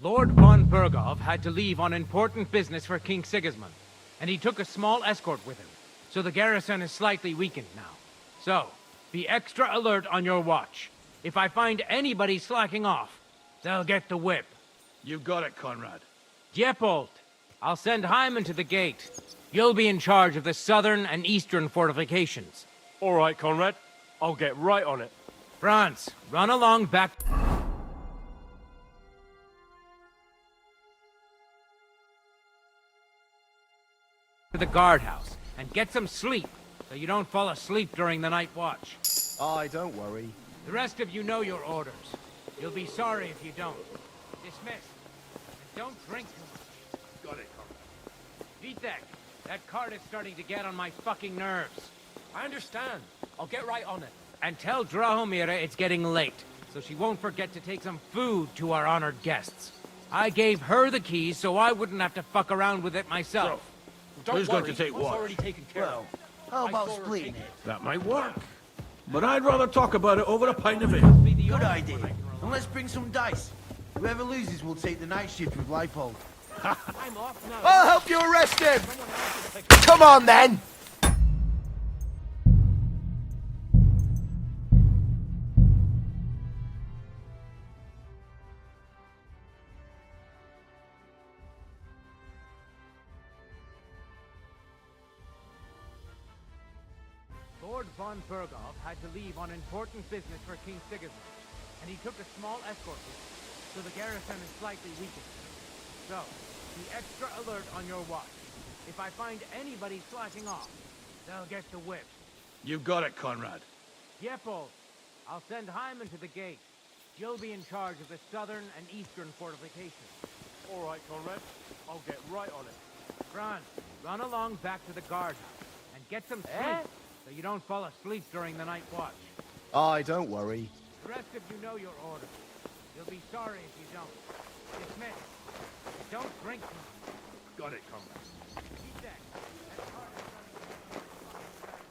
Lord von Bergov had to leave on important business for King Sigismund, and he took a small escort with him, so the garrison is slightly weakened now. So, be extra alert on your watch. If I find anybody slacking off, they'll get the whip. You got it, Conrad. Diepold, I'll send Hyman to the gate. You'll be in charge of the southern and eastern fortifications. All right, Conrad. I'll get right on it. Franz, run along back to the guardhouse and get some sleep so you don't fall asleep during the night watch. Aye, don't worry. The rest of you know your orders. You'll be sorry if you don't. Dismissed. And don't drink too much. Got it, Conrad. Vitek, that cart is starting to get on my fucking nerves. I understand. I'll get right on it. And tell Drahomira it's getting late, so she won't forget to take some food to our honored guests. I gave her the keys so I wouldn't have to fuck around with it myself. Don't Who's worry. going to take It's watch? already taken care Well, of. how I about saw her splitting take it? That might work. But I'd rather talk about it over a pint of ale. Be the Good only idea. one I can And rely let's bring some dice. Whoever loses will take the night shift with Leipold. on. I'm off now. I'll help you arrest him! Come on, then! Lord von Bergov had to leave on important business for King Sigismund, and he took a small escort with him, so the garrison is slightly weakened. So, be extra alert on your watch. If I find anybody slacking off, they'll get the whip. You got it, Conrad. Diepold, I'll send Hyman to the gate. You'll be in charge of the southern and eastern fortifications. All right, Conrad. I'll get right on it. Franz, run along back to the guardhouse and get some sleep so you don't fall asleep during the night watch. Aye, don't worry. The rest of you know your orders. You'll be sorry if you don't. Dismissed. And don't drink too much. Got it, Conrad. Keep that. That cart is running.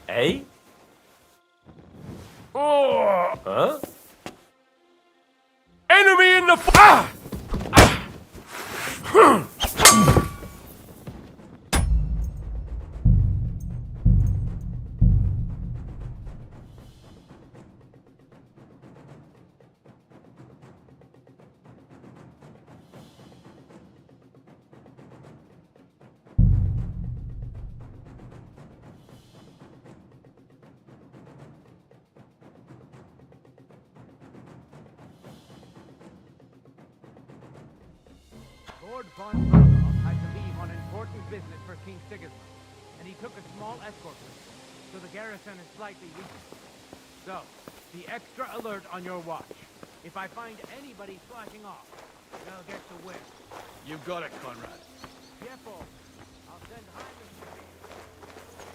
Eh? Oh! Huh? Enemy in the Lord von Bergov had to leave on important business for King Sigismund, and he took a small escort with him, so the garrison is slightly weakened. So, be extra alert on your watch. If I find anybody slacking off, they'll get the whip. You got it, Conrad. Diepold, I'll send Hyman to the gate.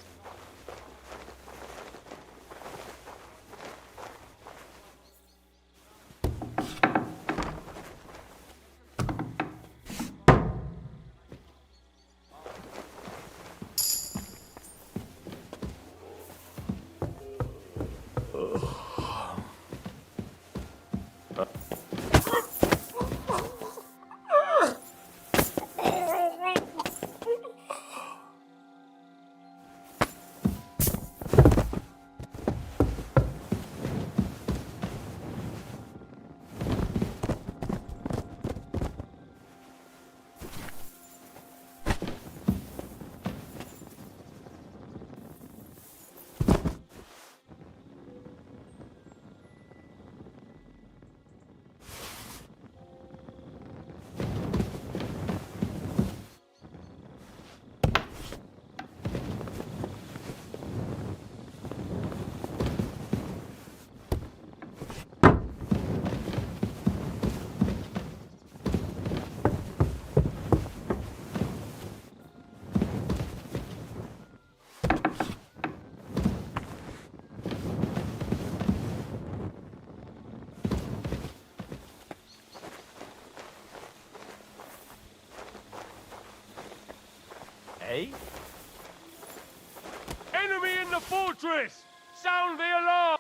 fortress! Sound the alarm!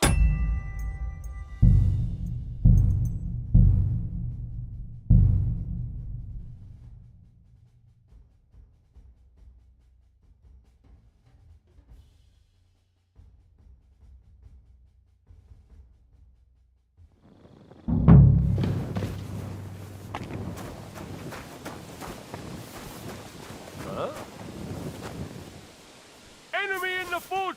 Huh? Enemy in the fort!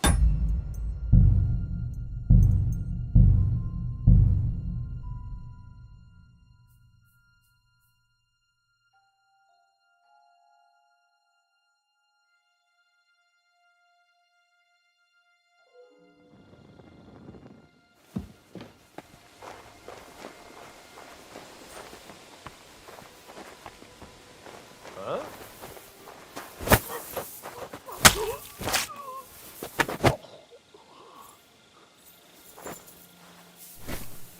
Huh?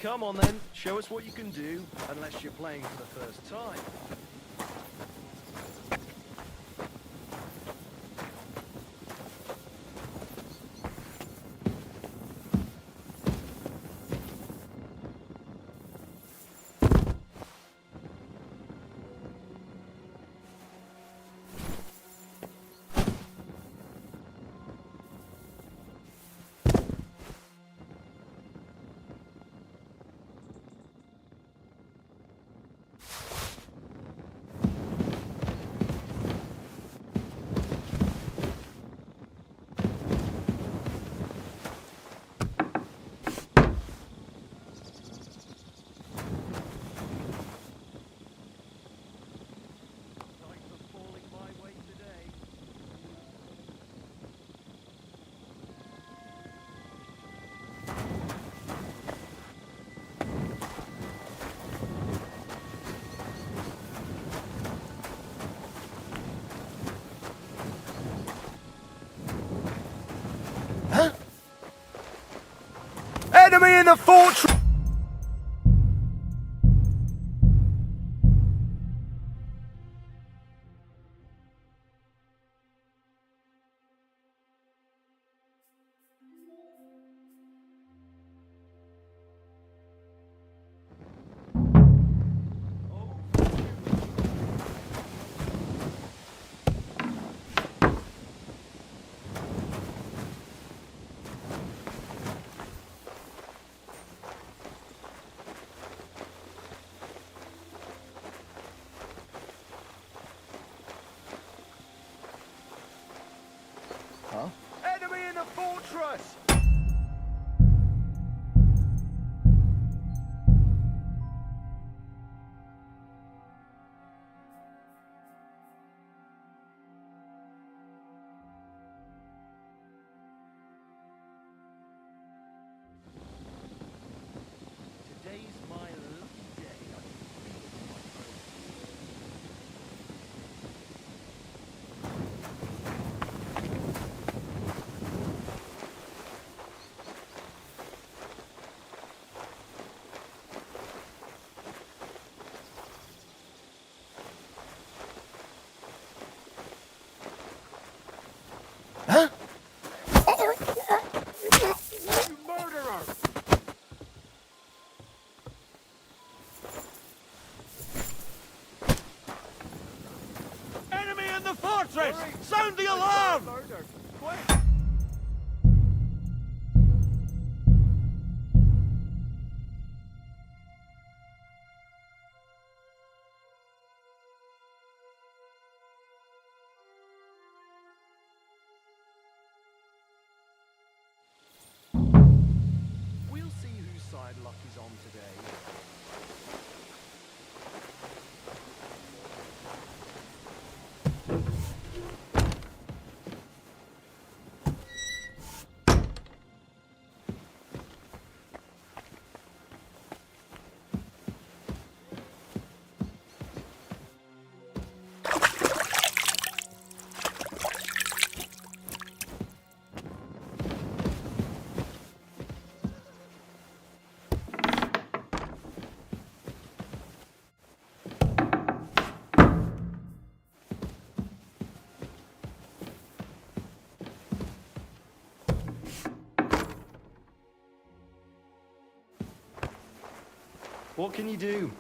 Come on then, show us what you can do, unless you're playing for the first time. Dice are falling my way today. Enemy in the fortress! What can you do?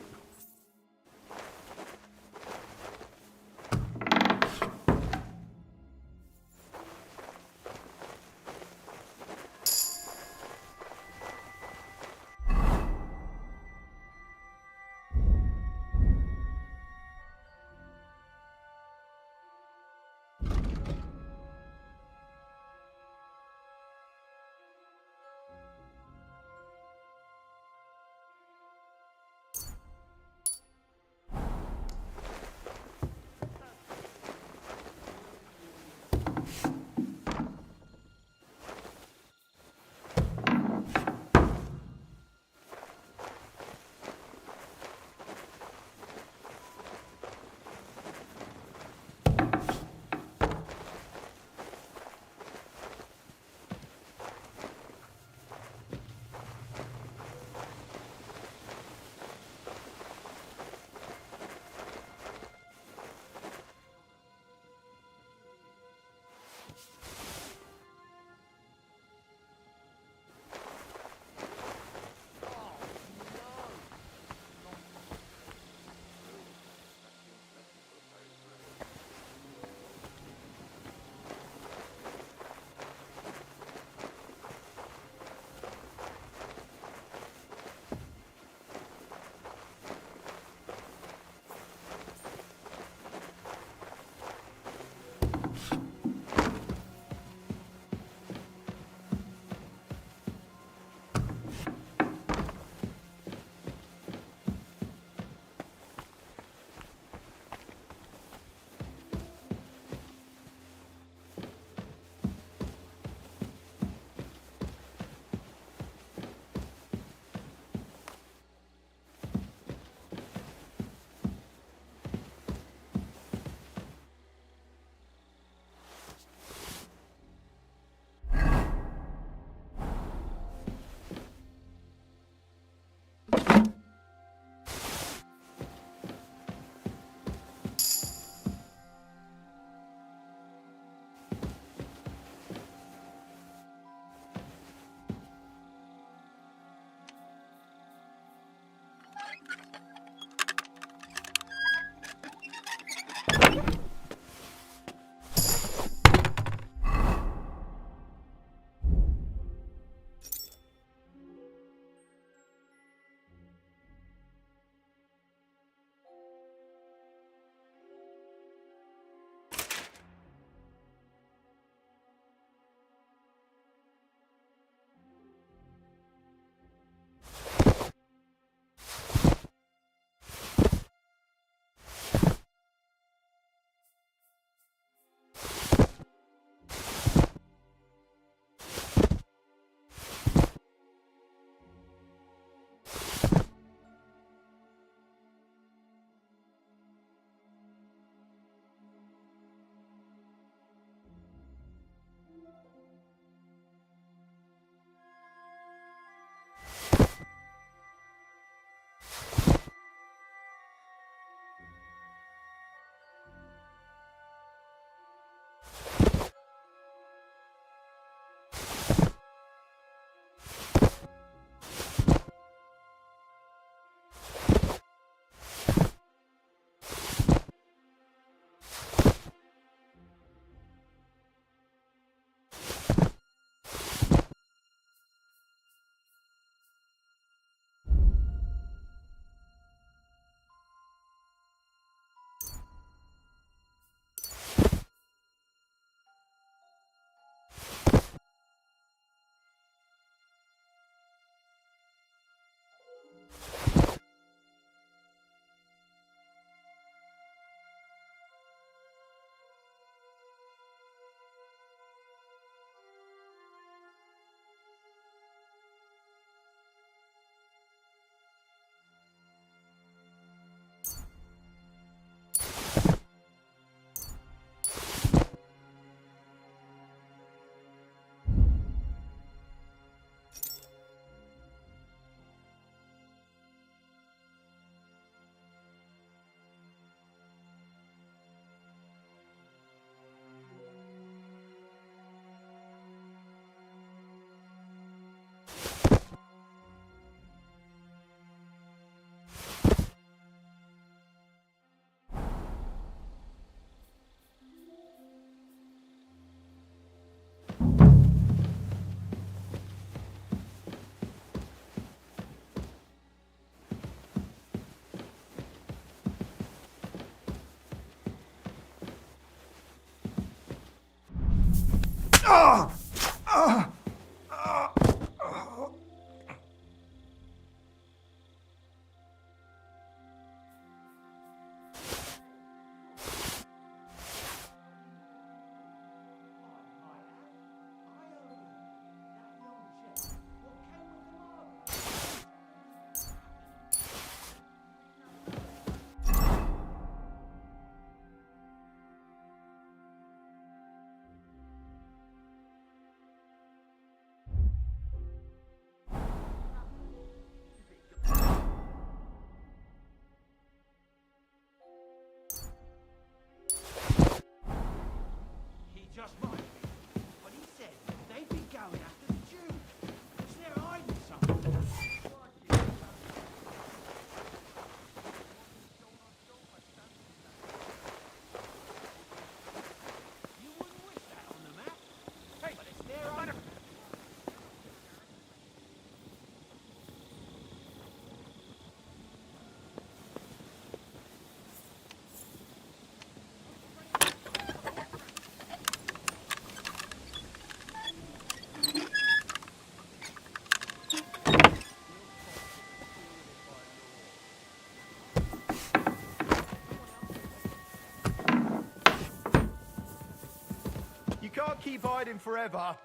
keep hiding forever.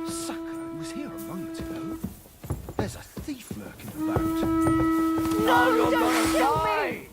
Sucker, he was here a moment ago. There's a thief lurking about. No, don't kill me!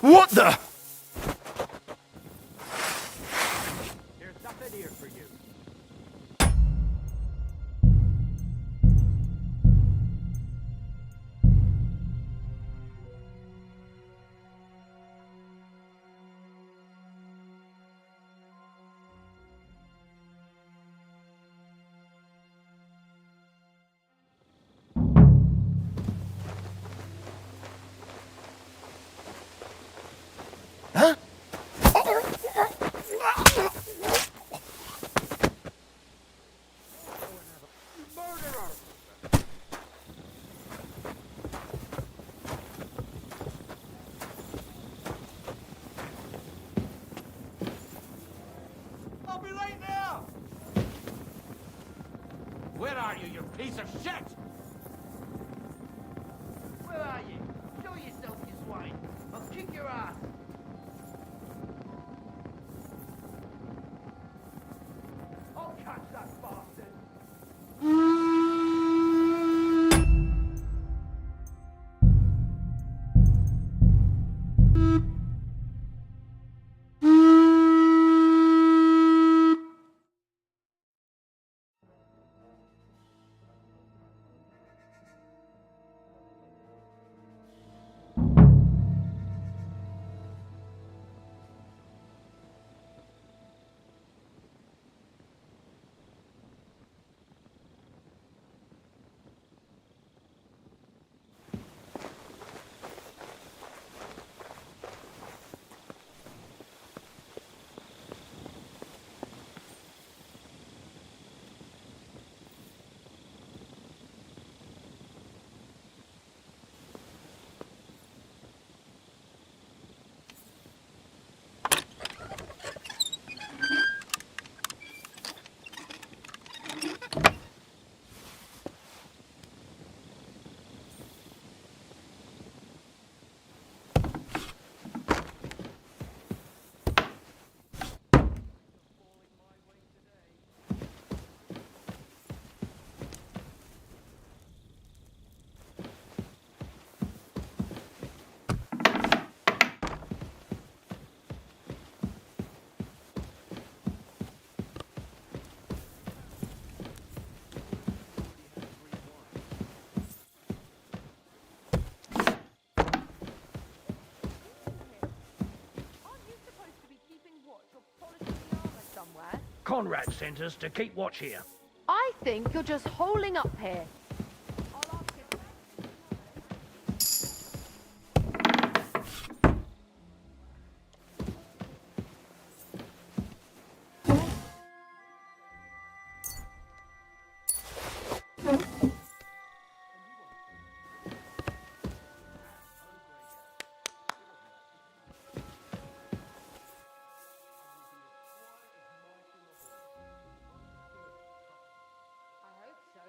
What the? Here's something here for you. I'll be late now! Where are you, you piece of shit? Where are you? Show yourself, you swine. I'll kick your ass. I'll catch that bastard. Conrad sent us to keep watch here. I think you're just holding up here. I hope so.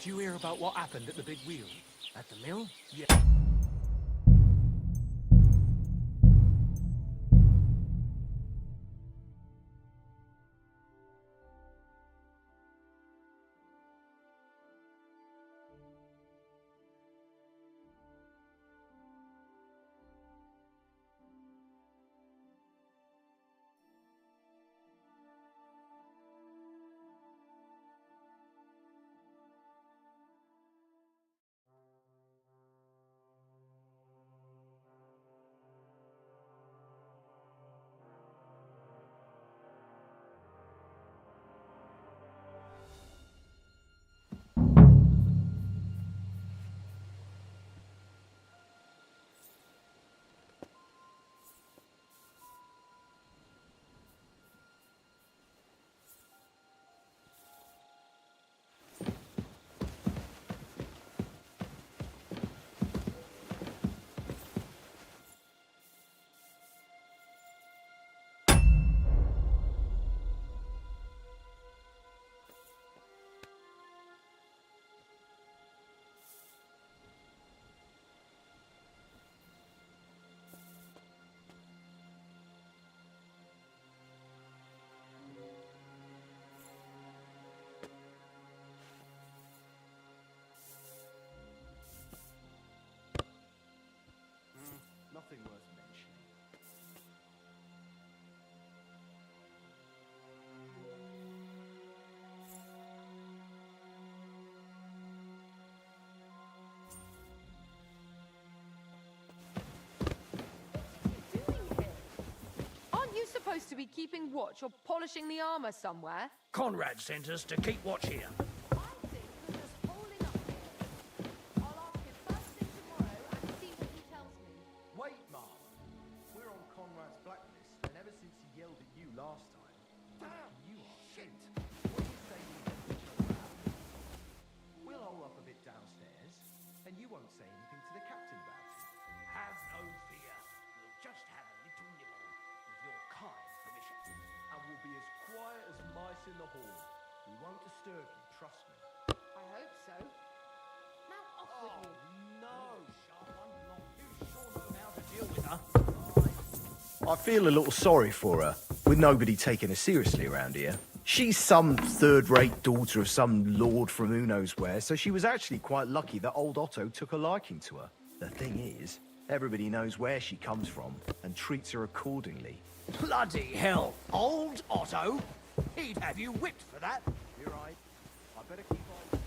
Did you hear about what happened at the big wheel? At the mill? Nothing worth mentioning. Aren't you supposed to be keeping watch or polishing the armor somewhere? Conrad sent us to keep watch here. I think you're just holding up here. I'll ask him first thing tomorrow and see what he tells me. Wait, Marlon. We're on Conrad's blacklist, and ever since he yelled at you last time. Damn, you are shit. What do you say we help each other out? We'll hole up a bit downstairs, and you won't say anything to the captain about it. Have no fear. We'll just have a little nibble, with your kind permission. And we'll be as quiet as mice in the hall. We won't disturb you, trust me. I hope so. Now off with you. No! You sure know how to deal with her. I feel a little sorry for her, with nobody taking her seriously around here. She's some third-rate daughter of some lord from who knows where, so she was actually quite lucky that old Otto took a liking to her. The thing is, everybody knows where she comes from and treats her accordingly. Bloody hell. Old Otto? He'd have you whipped for that. You're right. I better keep on.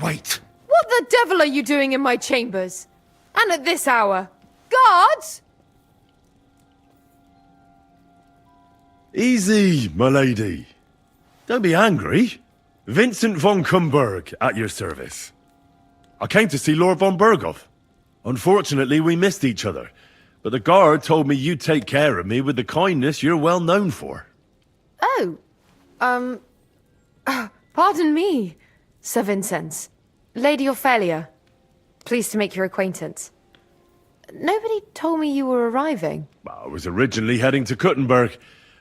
Wait! What the devil are you doing in my chambers? And at this hour? Guards! Easy, my lady. Don't be angry. Vincent von Kumberg at your service. I came to see Lord von Berghoff. Unfortunately, we missed each other, but the guard told me you'd take care of me with the kindness you're well known for. Oh, pardon me, Sir Vincent. Lady Ophelia. Pleased to make your acquaintance. Nobody told me you were arriving. I was originally heading to Kuttenberg,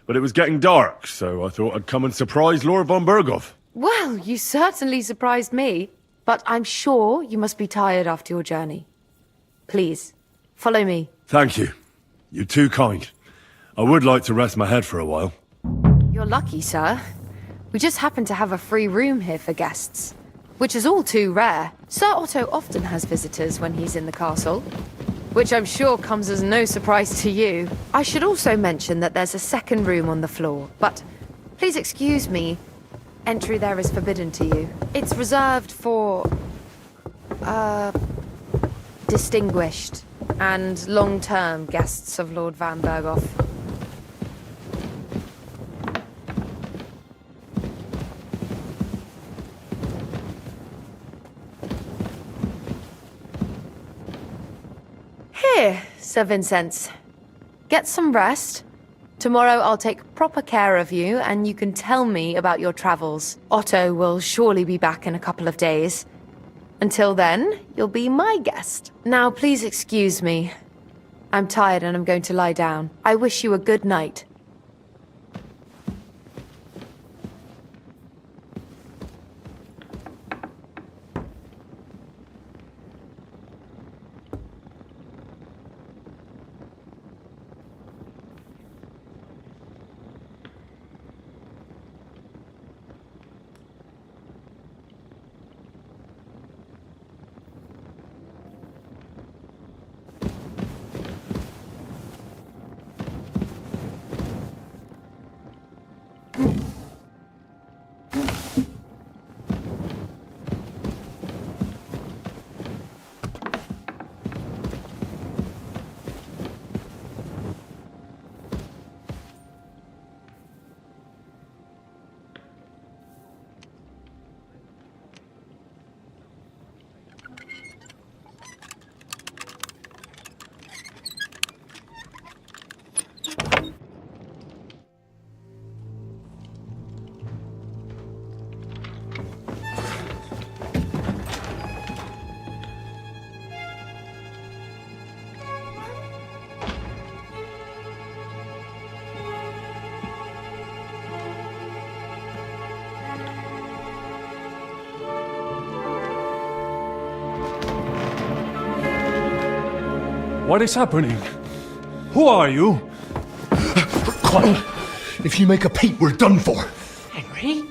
but it was getting dark, so I thought I'd come and surprise Lord von Berghoff. Well, you certainly surprised me, but I'm sure you must be tired after your journey. Please, follow me. Thank you. You're too kind. I would like to rest my head for a while. You're lucky, sir. We just happen to have a free room here for guests, which is all too rare. Sir Otto often has visitors when he's in the castle, which I'm sure comes as no surprise to you. I should also mention that there's a second room on the floor, but please excuse me. Entry there is forbidden to you. It's reserved for, distinguished and long-term guests of Lord Van Berghoff. Here, Sir Vincent. Get some rest. Tomorrow I'll take proper care of you, and you can tell me about your travels. Otto will surely be back in a couple of days. Until then, you'll be my guest. Now, please excuse me. I'm tired and I'm going to lie down. I wish you a good night. What is happening? Who are you? Quiet. If you make a peep, we're done for. Henry?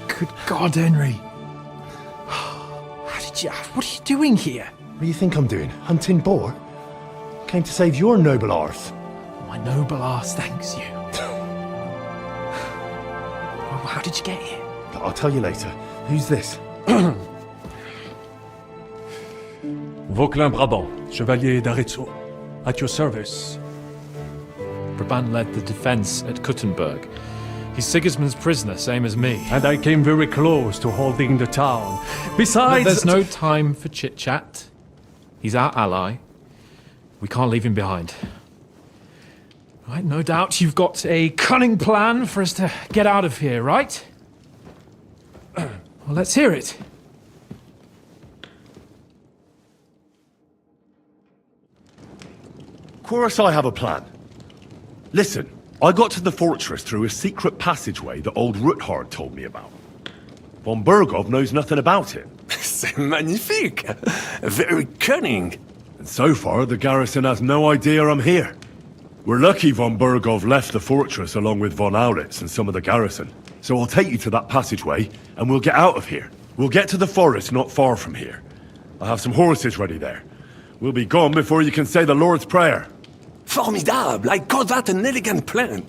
Good God, Henry. How did you... What are you doing here? What do you think I'm doing? Hunting boar? Came to save your noble arse. My noble arse thanks you. Well, how did you get here? I'll tell you later. Who's this? Vauquelin Brabant, Chevalier d'Arezzo. At your service. Brabant led the defense at Kuttenberg. He's Sigismund's prisoner, same as me. And I came very close to holding the town. Besides... There's no time for chit-chat. He's our ally. We can't leave him behind. Right, no doubt you've got a cunning plan for us to get out of here, right? Well, let's hear it. Of course I have a plan. Listen, I got to the fortress through a secret passageway that old Ruthard told me about. Von Bergov knows nothing about it. C'est magnifique! Very cunning. And so far, the garrison has no idea I'm here. We're lucky Von Bergov left the fortress along with Von Aulitz and some of the garrison. So I'll take you to that passageway, and we'll get out of here. We'll get to the forest not far from here. I have some horses ready there. We'll be gone before you can say the Lord's Prayer. Formidable! I call that an elegant plan.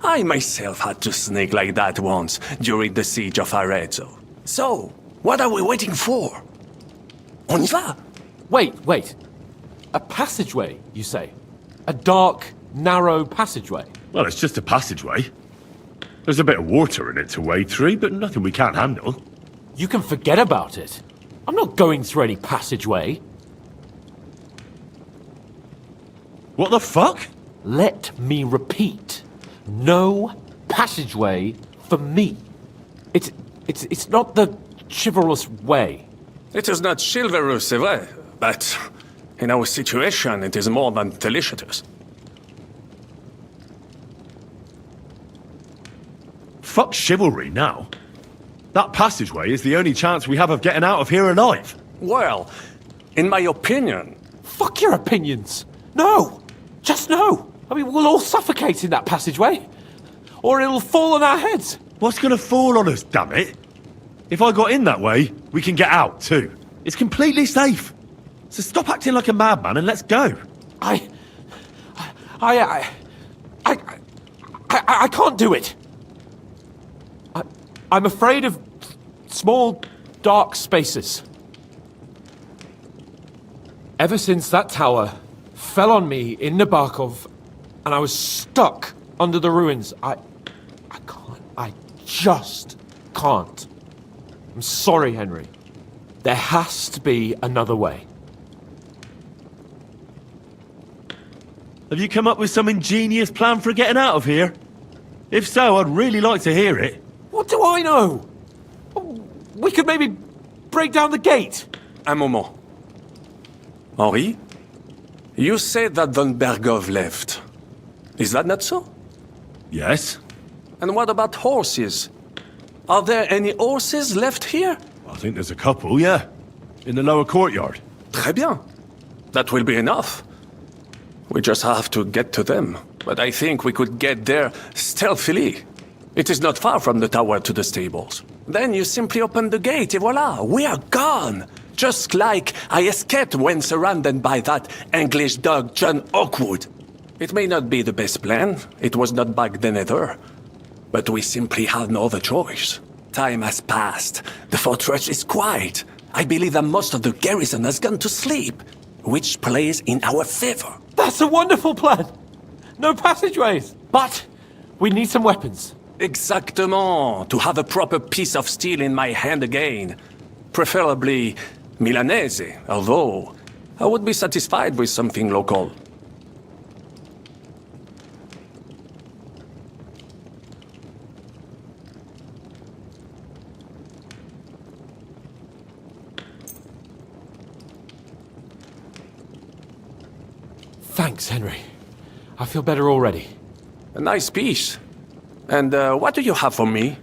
I myself had to sneak like that once during the siege of Arezzo. So, what are we waiting for? On y va! Wait. A passageway, you say? A dark, narrow passageway? Well, it's just a passageway. There's a bit of water in it to wade through, but nothing we can't handle. You can forget about it. I'm not going through any passageway. What the fuck? Let me repeat. No passageway for me. It's not the chivalrous way. It is not chivalrous, c'est vrai, but in our situation, it is more than delicious. Fuck chivalry now. That passageway is the only chance we have of getting out of here alive. Well, in my opinion... Fuck your opinions. No! Just no! I mean, we'll all suffocate in that passageway. Or it'll fall on our heads. What's gonna fall on us, damn it? If I got in that way, we can get out, too. It's completely safe. So stop acting like a madman and let's go. I can't do it. I'm afraid of small, dark spaces. Ever since that tower fell on me in Nabokov, and I was stuck under the ruins, I can't. I just can't. I'm sorry, Henry. There has to be another way. Have you come up with some ingenious plan for getting out of here? If so, I'd really like to hear it. What do I know? We could maybe break down the gate. Un moment. Henri? You said that Von Bergov left. Is that not so? Yes? And what about horses? Are there any horses left here? I think there's a couple, yeah. In the lower courtyard. Très bien. That will be enough. We just have to get to them. But I think we could get there stealthily. It is not far from the tower to the stables. Then you simply open the gate, et voila, we are gone! Just like I escaped when surrounded by that English dog John Oakwood. It may not be the best plan, it was not back then either. But we simply had no other choice. Time has passed. The fortress is quiet. I believe that most of the garrison has gone to sleep, which plays in our favor. That's a wonderful plan. No passageways. But we need some weapons. Exactement. To have a proper piece of steel in my hand again. Preferably Milanese, although I would be satisfied with something local. Thanks, Henry. I feel better already. A nice piece. And what do you have for me?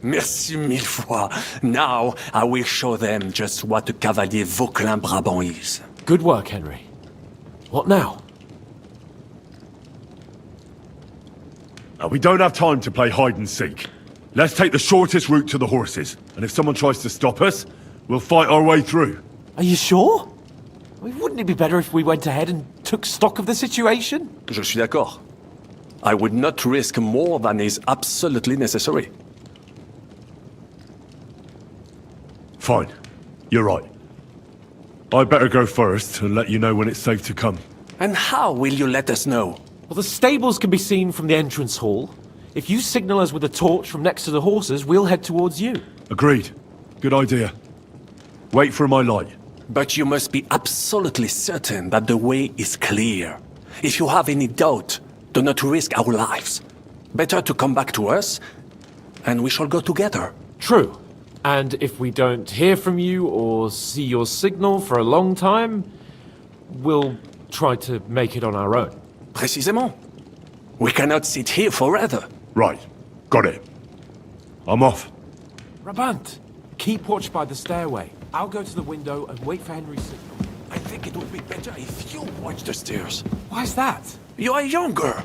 Merci mille fois. Now I will show them just what a Cavalier Vauquelin Brabant is. Good work, Henry. What now? We don't have time to play hide and seek. Let's take the shortest route to the horses. And if someone tries to stop us, we'll fight our way through. Are you sure? I mean, wouldn't it be better if we went ahead and took stock of the situation? Je suis d'accord. I would not risk more than is absolutely necessary. Fine. You're right. I'd better go first and let you know when it's safe to come. And how will you let us know? Well, the stables can be seen from the entrance hall. If you signal us with a torch from next to the horses, we'll head towards you. Agreed. Good idea. Wait for my light. But you must be absolutely certain that the way is clear. If you have any doubt, do not risk our lives. Better to come back to us, and we shall go together. True. And if we don't hear from you or see your signal for a long time, we'll try to make it on our own. Précisément. We cannot sit here forever. Right. Got it. I'm off. Rabant, keep watch by the stairway. I'll go to the window and wait for Henry's signal. I think it would be better if you watch the stairs. Why's that? You are younger.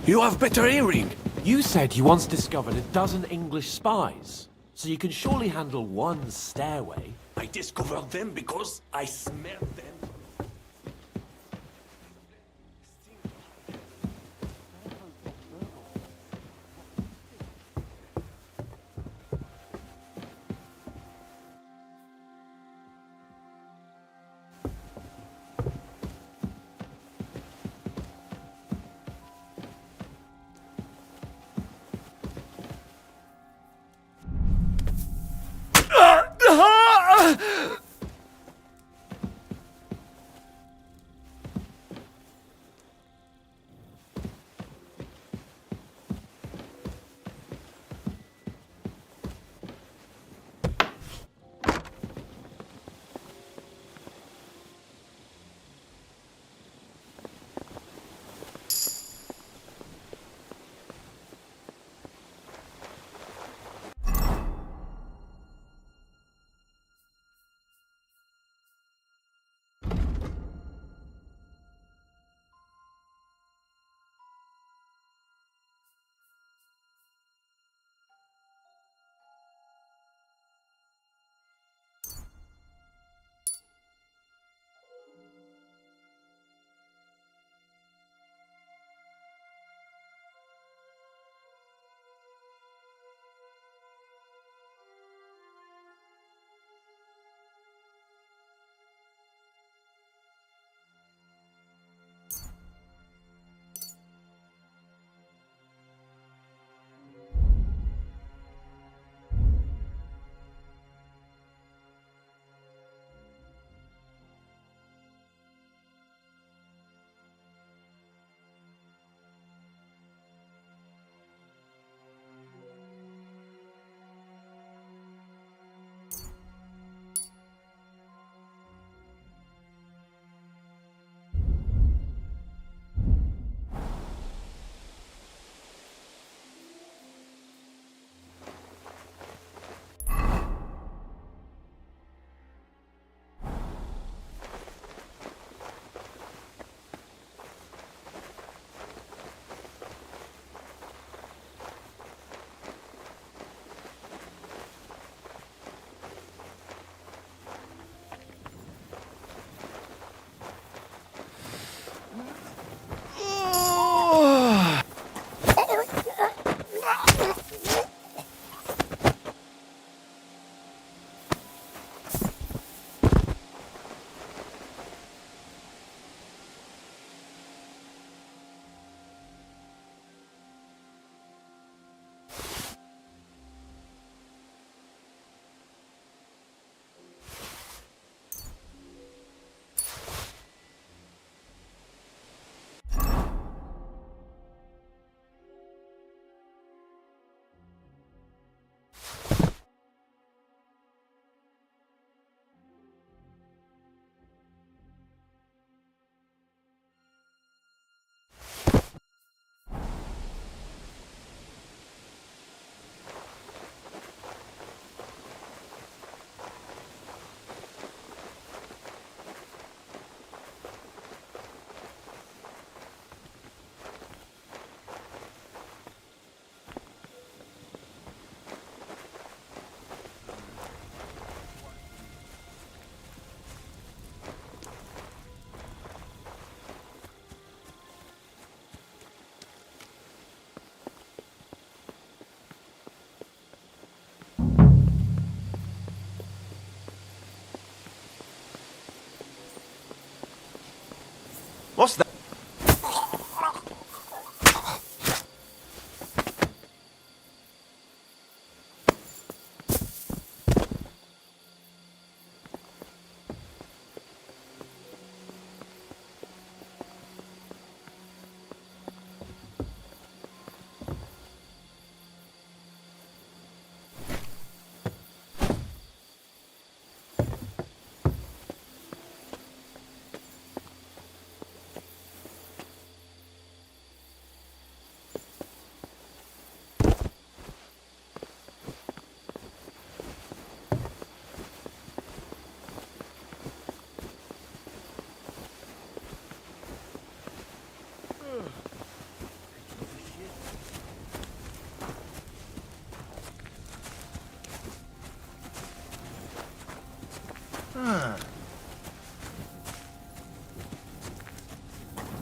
You have better hearing. You said you once discovered a dozen English spies. So you can surely handle one stairway. I discovered them because I smelled them.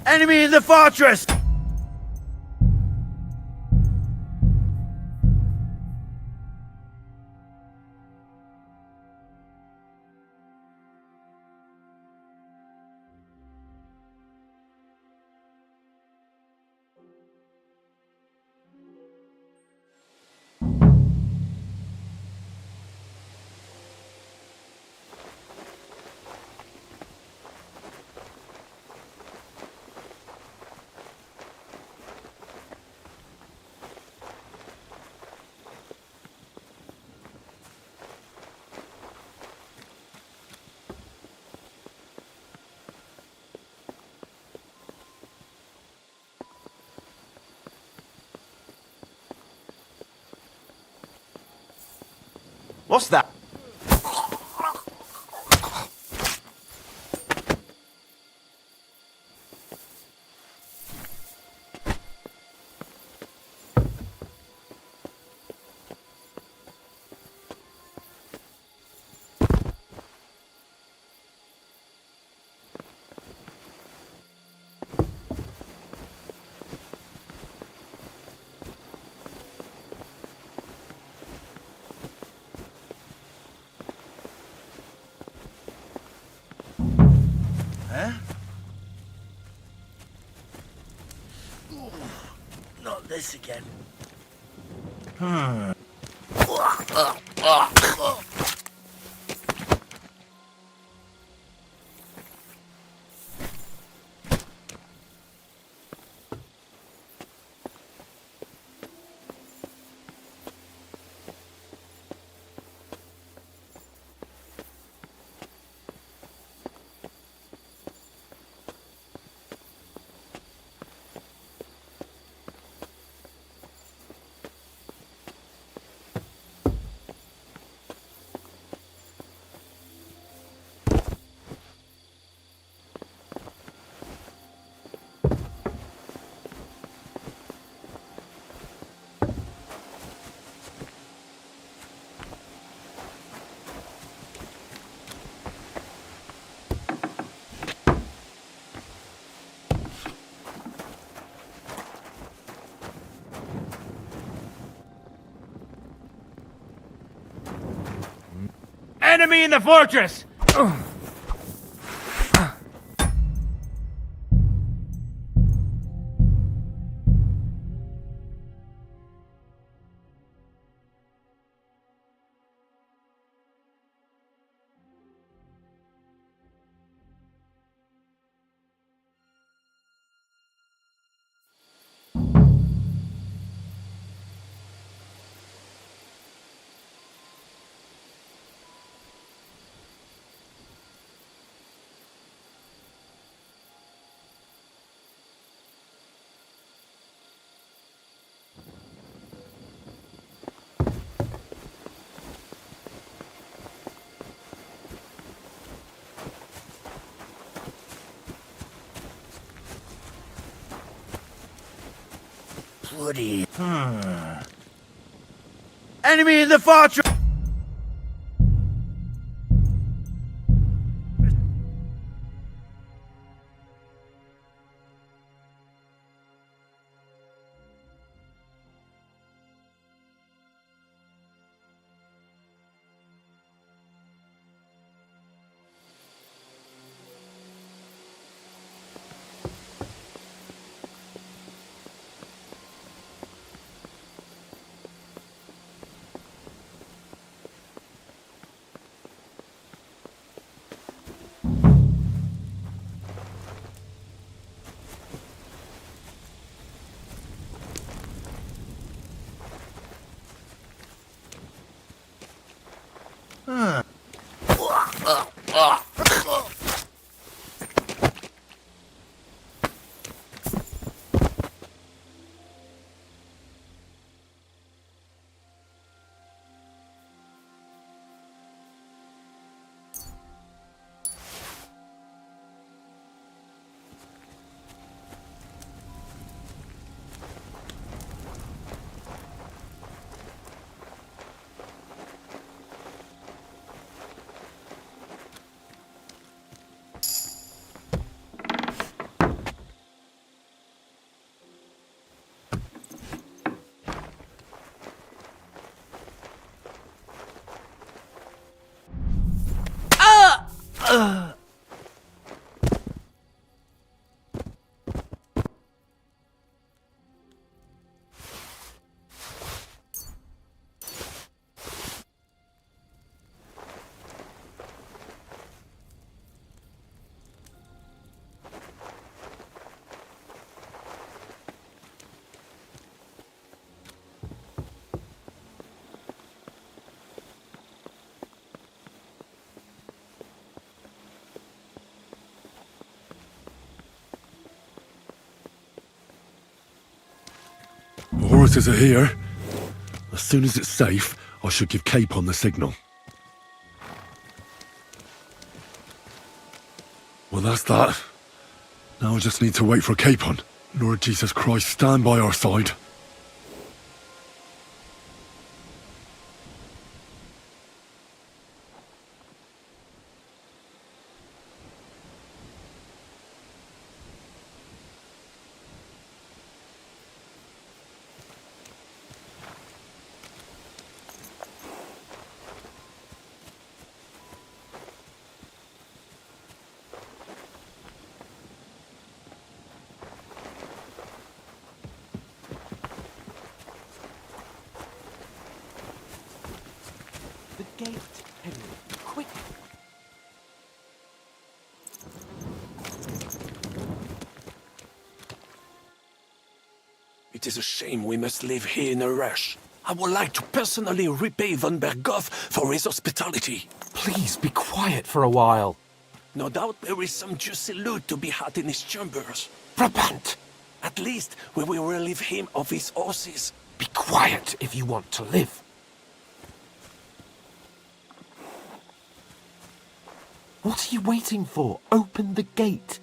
Enemy in the fortress! What's that? Not this again. Enemy in the fortress! Bloody. Enemy in the fortress! forces are here. As soon as it's safe, I should give Capon the signal. Well, that's that. Now I just need to wait for Capon. Lord Jesus Christ, stand by our side. The gate, Henry. Quick! It is a shame we must leave here in a rush. I would like to personally repay von Berghoff for his hospitality. Please be quiet for a while. No doubt there is some juicy loot to be had in his chambers. Brabant! At least we will relieve him of his horses. Be quiet if you want to live. What are you waiting for? Open the gate.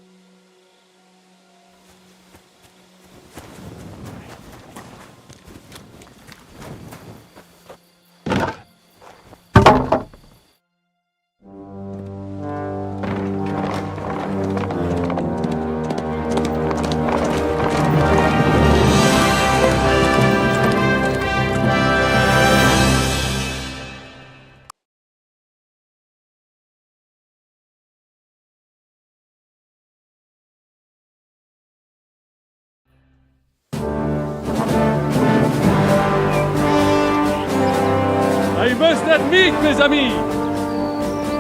I must admit, mes amis,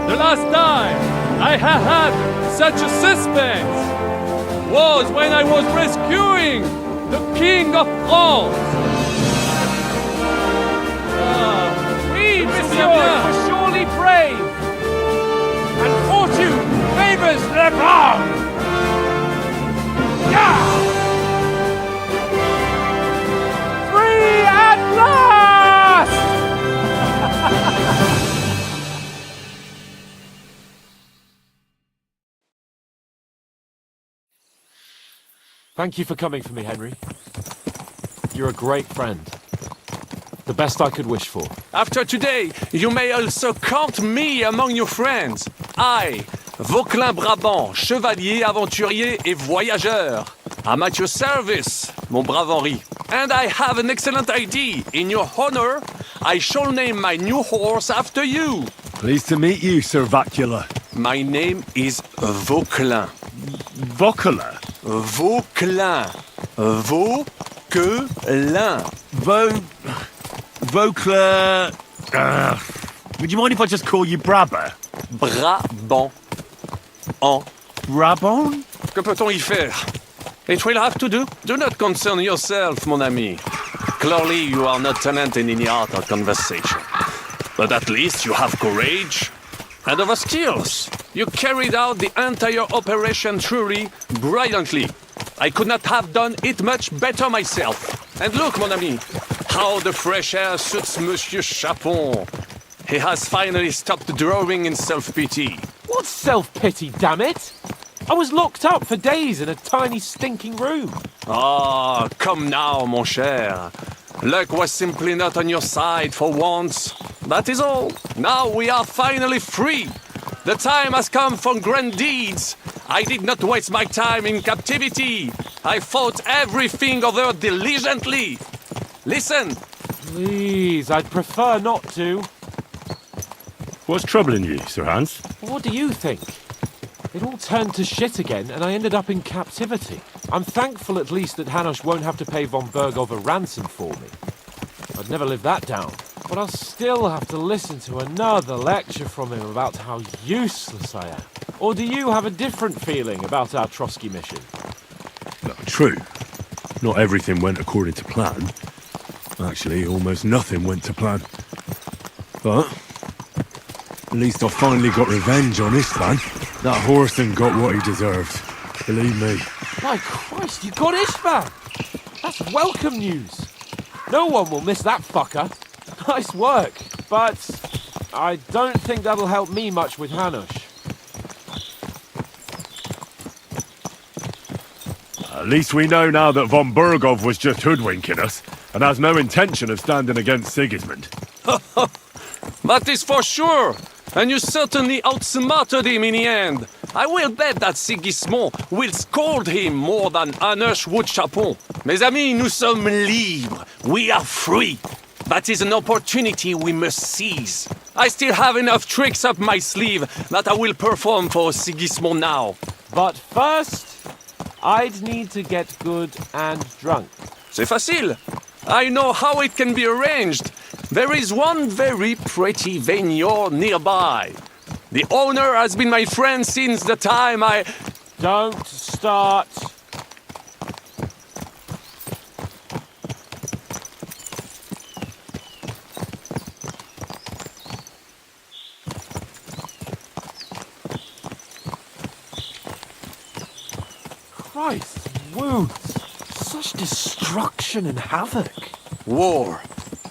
the last time I have had such a suspense was when I was rescuing the King of France. Oui, monsieur, it was surely brave. And fortune favors the brave. Yeah! Free at last! Thank you for coming for me, Henry. You're a great friend. The best I could wish for. After today, you may also count me among your friends. I, Vauquelin Brabant, chevalier, aventurier et voyageur. I'm at your service, mon brave Henri. And I have an excellent idea. In your honor, I shall name my new horse after you. Pleased to meet you, Sir Vacula. My name is Vauquelin. Vauquelin? Vauquelin. Vauquelin. Vauquelin... would you mind if I just call you Brabber? Brabant. En. Brabant? Que peut-on y faire? It will have to do. Do not concern yourself, mon ami. Clearly, you are not talented in the art of conversation. But at least you have courage and other skills. You carried out the entire operation truly brilliantly. I could not have done it much better myself. And look, mon ami, how the fresh air suits Monsieur Chapon. He has finally stopped drawing in self-pity. What self-pity, damn it? I was locked up for days in a tiny stinking room. Ah, come now, mon cher. Luck was simply not on your side for once. That is all. Now we are finally free. The time has come for grand deeds. I did not waste my time in captivity. I fought everything over diligently. Listen. Please, I'd prefer not to. What's troubling you, Sir Hans? What do you think? It all turned to shit again, and I ended up in captivity. I'm thankful at least that Hanush won't have to pay von Berghoff a ransom for me. I'd never live that down. But I'll still have to listen to another lecture from him about how useless I am. Or do you have a different feeling about our Trotsky mission? No, true. Not everything went according to plan. Actually, almost nothing went to plan. But at least I finally got revenge on Istvan. That Horson got what he deserved. Believe me. My Christ, you got Istvan! That's welcome news. No one will miss that fucker. Nice work, but I don't think that'll help me much with Hanush. At least we know now that von Bergov was just hoodwinking us and has no intention of standing against Sigismund. That is for sure. And you certainly outsmarted him in the end. I will bet that Sigismund will scold him more than Hanush would Chapon. Mes amis, nous sommes libres. We are free. That is an opportunity we must seize. I still have enough tricks up my sleeve that I will perform for Sigismund now. But first, I'd need to get good and drunk. C'est facile. I know how it can be arranged. There is one very pretty vineyard nearby. The owner has been my friend since the time I... Don't start. Christ, wounds. Such destruction and havoc. War.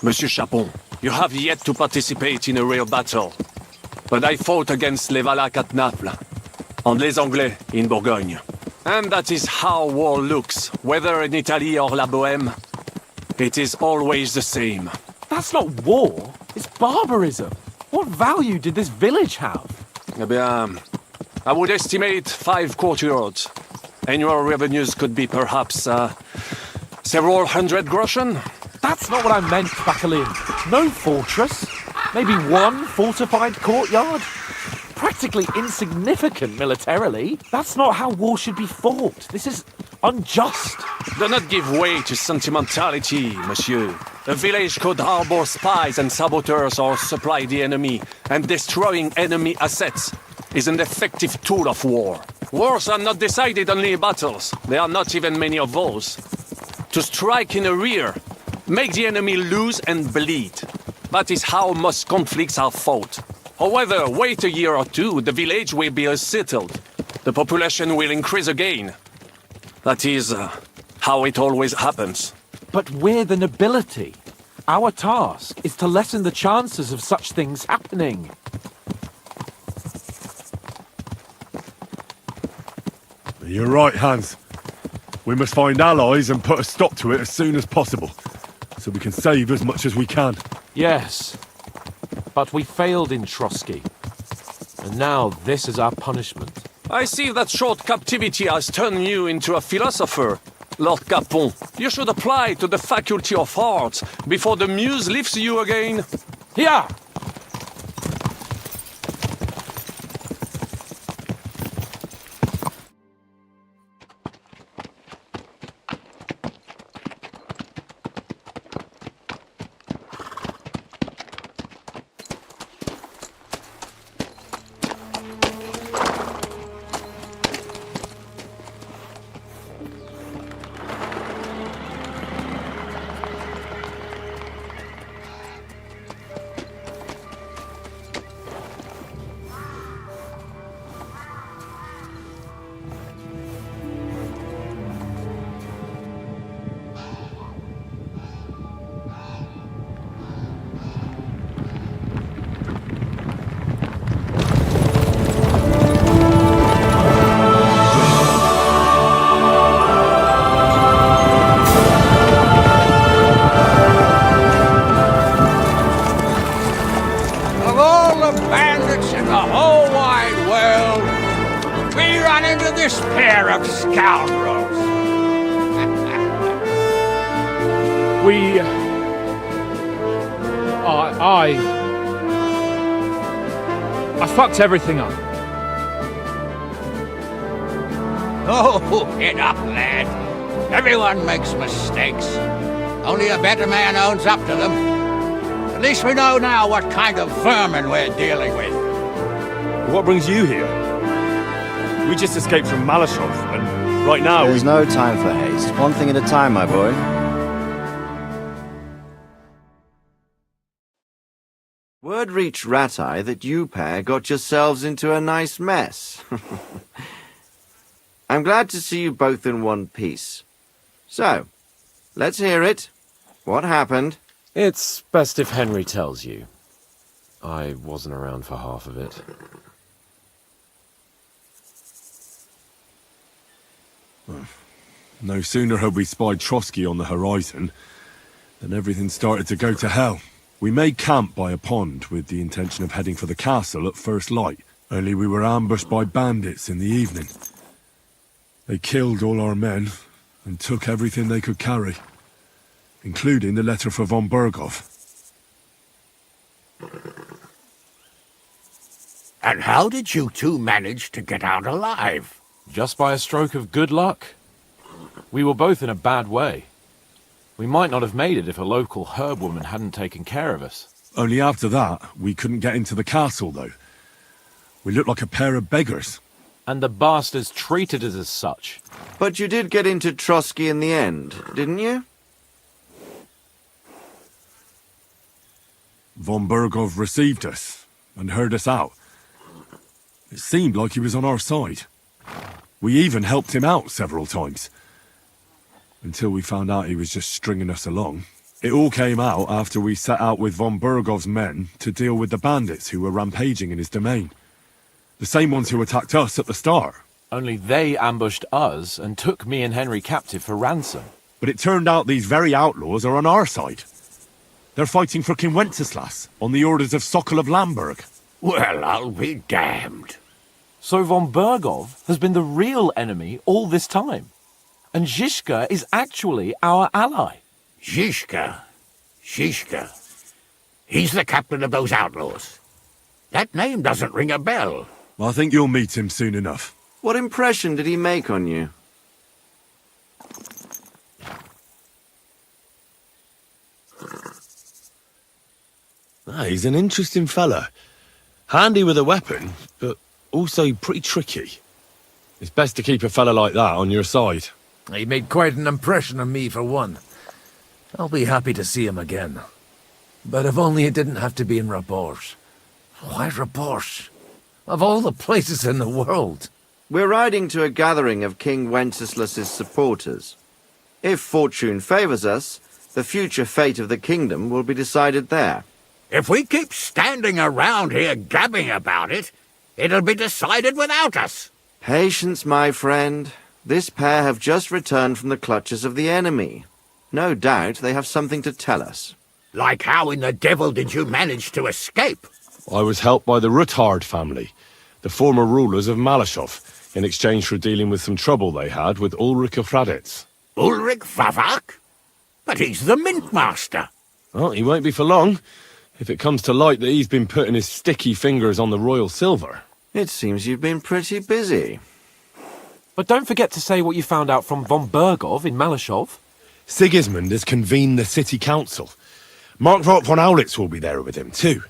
Monsieur Chapon, you have yet to participate in a real battle. But I fought against les Valaques at Naples, and les Anglais in Bourgogne. And that is how war looks, whether in Italy or La Bohème. It is always the same. That's not war, it's barbarism. What value did this village have? Eh bien, I would estimate 5 courtyards. Annual revenues could be perhaps, several hundred groschen. That's not what I meant, Bakalin. No fortress. Maybe one fortified courtyard. Practically insignificant militarily. That's not how war should be fought. This is unjust. Do not give way to sentimentality, monsieur. A village could harbor spies and saboteurs or supply the enemy, and destroying enemy assets is an effective tool of war. Wars are not decided only in battles. There are not even many of those. To strike in the rear, make the enemy lose and bleed. That is how most conflicts are fought. However, wait a year or two, the village will be settled. The population will increase again. That is how it always happens. But we're the nobility. Our task is to lessen the chances of such things happening. You're right, Hans. We must find allies and put a stop to it as soon as possible, so we can save as much as we can. Yes, but we failed in Trotsky. And now this is our punishment. I see that short captivity has turned you into a philosopher, Lord Capon. You should apply to the Faculty of Arts before the muse lifts you again. Here! this pair of scoundrels. I fucked everything up. Oh, get up, lad. Everyone makes mistakes. Only a better man owns up to them. At least we know now what kind of vermin we're dealing with. What brings you here? We just escaped from Malashov, and right now There's no time for haste. One thing at a time, my boy. Word reached Rat-Eye that you pair got yourselves into a nice mess. I'm glad to see you both in one piece. So, let's hear it. What happened? It's best if Henry tells you. I wasn't around for half of it. No sooner had we spied Trotsky on the horizon than everything started to go to hell. We made camp by a pond with the intention of heading for the castle at first light, only we were ambushed by bandits in the evening. They killed all our men and took everything they could carry, including the letter for von Berghoff. And how did you two manage to get out alive? Just by a stroke of good luck. We were both in a bad way. We might not have made it if a local herb woman hadn't taken care of us. Only after that, we couldn't get into the castle, though. We looked like a pair of beggars. And the bastards treated us as such. But you did get into Trotsky in the end, didn't you? Von Berghoff received us and heard us out. It seemed like he was on our side. We even helped him out several times. Until we found out he was just stringing us along. It all came out after we set out with von Berghoff's men to deal with the bandits who were rampaging in his domain. The same ones who attacked us at the start. Only they ambushed us and took me and Henry captive for ransom. But it turned out these very outlaws are on our side. They're fighting for King Wenceslas on the orders of Sokol of Lamberg. Well, I'll be damned. So von Berghoff has been the real enemy all this time. And Zizka is actually our ally. Zizka. He's the captain of those outlaws. That name doesn't ring a bell. I think you'll meet him soon enough. What impression did he make on you? He's an interesting fella. Handy with a weapon, but also pretty tricky. It's best to keep a fella like that on your side. He made quite an impression on me, for one. I'll be happy to see him again. But if only it didn't have to be in Rabosh. Why Rabosh? Of all the places in the world. We're riding to a gathering of King Wenceslas's supporters. If fortune favors us, the future fate of the kingdom will be decided there. If we keep standing around here gabbing about it, it'll be decided without us. Patience, my friend. This pair have just returned from the clutches of the enemy. No doubt they have something to tell us. Like how in the devil did you manage to escape? I was helped by the Ruthard family, the former rulers of Malashov, in exchange for dealing with some trouble they had with Ulrich of Hraditz. Ulrich Vavak? But he's the mint master. Well, he won't be for long, if it comes to light that he's been putting his sticky fingers on the royal silver. It seems you've been pretty busy. But don't forget to say what you found out from von Berghoff in Malashov. Sigismund has convened the city council. Markvart von Aulitz will be there with him, too.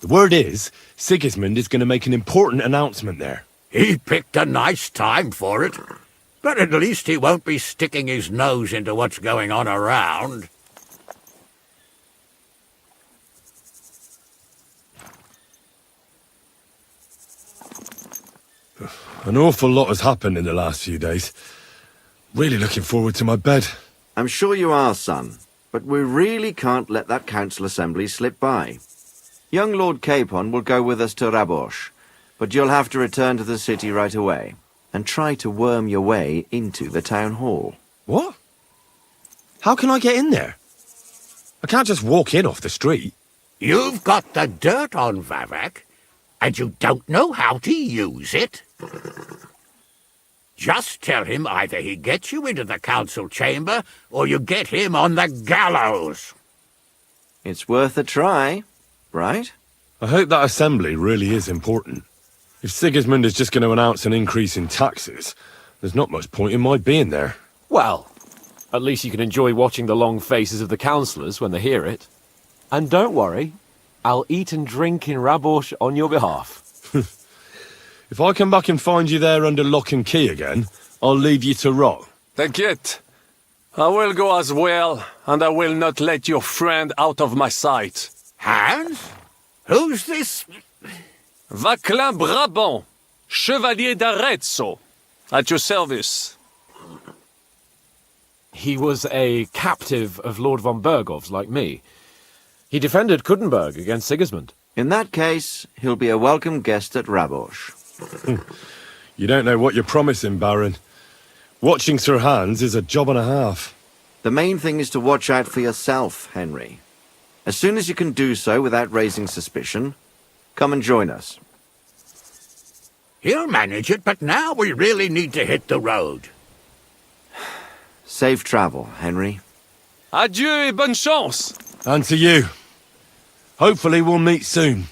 The word is, Sigismund is going to make an important announcement there. He picked a nice time for it. But at least he won't be sticking his nose into what's going on around. An awful lot has happened in the last few days. Really looking forward to my bed. I'm sure you are, son. But we really can't let that council assembly slip by. Young Lord Capon will go with us to Rabosh, but you'll have to return to the city right away and try to worm your way into the town hall. What? How can I get in there? I can't just walk in off the street. You've got the dirt on Vavak, and you don't know how to use it? Just tell him either he gets you into the council chamber, or you get him on the gallows. It's worth a try, right? I hope that assembly really is important. If Sigismund is just going to announce an increase in taxes, there's not much point in my being there. Well, at least you can enjoy watching the long faces of the councillors when they hear it. And don't worry, I'll eat and drink in Rabosh on your behalf. If I come back and find you there under lock and key again, I'll leave you to rot. Take it. I will go as well, and I will not let your friend out of my sight. Hans? Who's this? Vaclain Brabant, Chevalier d'Arezzo, at your service. He was a captive of Lord von Bergov's, like me. He defended Kuttenberg against Sigismund. In that case, he'll be a welcome guest at Rabosh. You don't know what you're promising, Baron. Watching Sir Hans is a job and a half. The main thing is to watch out for yourself, Henry. As soon as you can do so without raising suspicion, come and join us. He'll manage it, but now we really need to hit the road. Safe travel, Henry. Adieu et bonne chance! And to you. Hopefully we'll meet soon.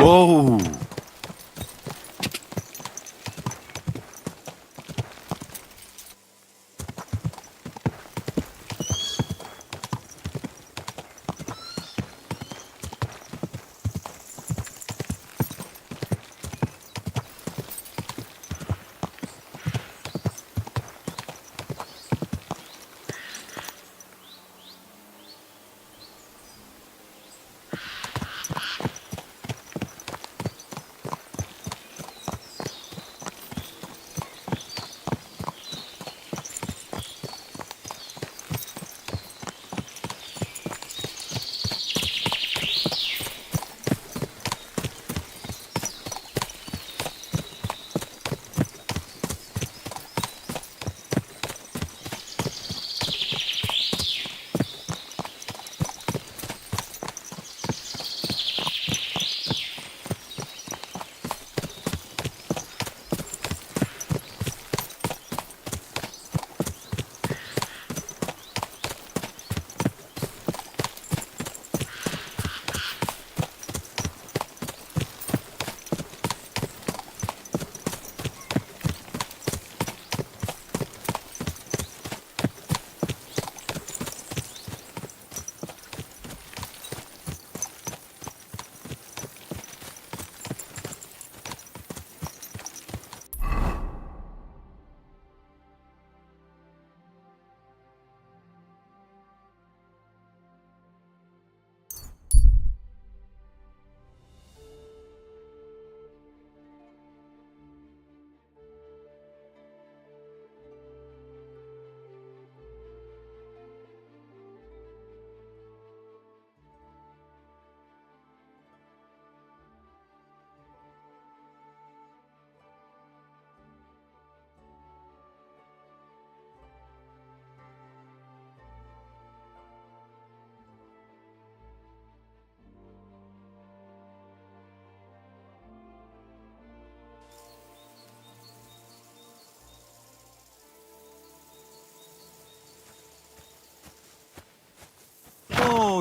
Whoa!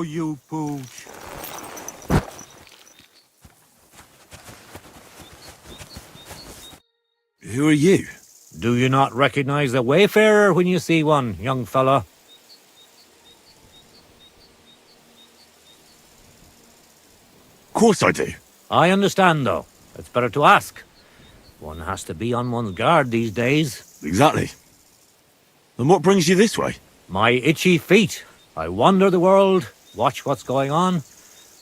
Oh, you pooch. Who are you? Do you not recognize a wayfarer when you see one, young fella? Of course I do. I understand, though. It's better to ask. One has to be on one's guard these days. Exactly. And what brings you this way? My itchy feet. I wander the world, watch what's going on,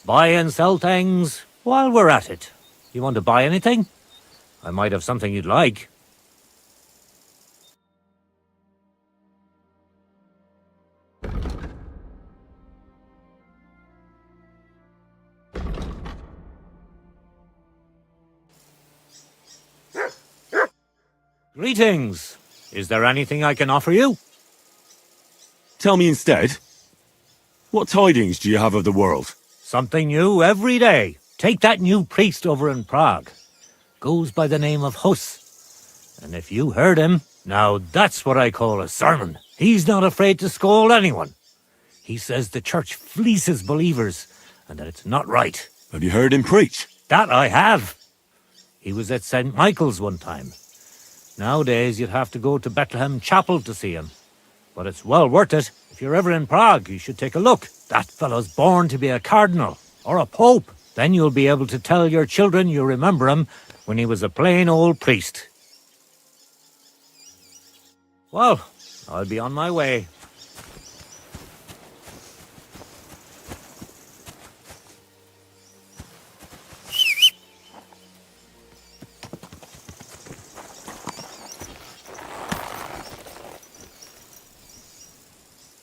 buy and sell things while we're at it. You want to buy anything? I might have something you'd like. Greetings. Is there anything I can offer you? Tell me instead, what tidings do you have of the world? Something new every day. Take that new priest over in Prague. Goes by the name of Hus. And if you heard him, now that's what I call a sermon. He's not afraid to scold anyone. He says the church fleeces believers and that it's not right. Have you heard him preach? That I have. He was at St. Michael's one time. Nowadays, you'd have to go to Bethlehem Chapel to see him. But it's well worth it. If you're ever in Prague, you should take a look. That fellow's born to be a cardinal or a pope. Then you'll be able to tell your children you remember him when he was a plain old priest. Well, I'll be on my way.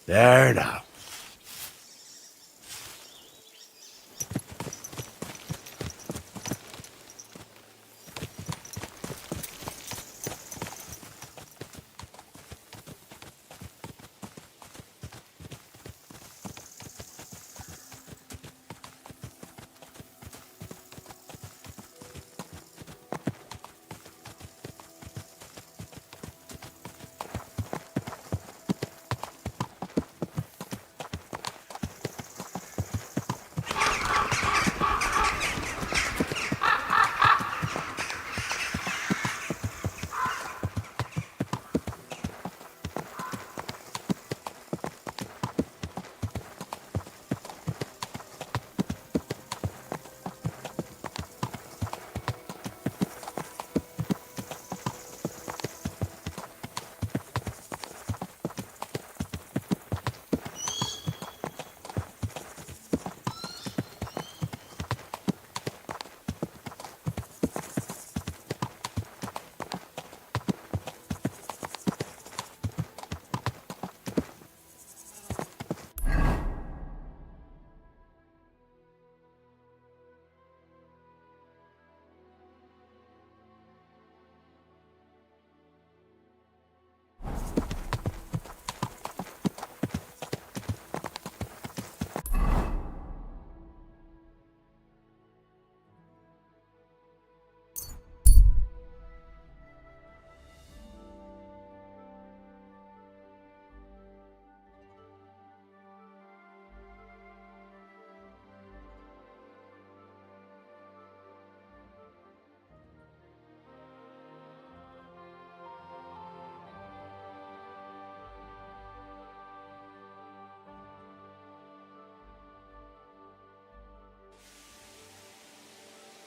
There now.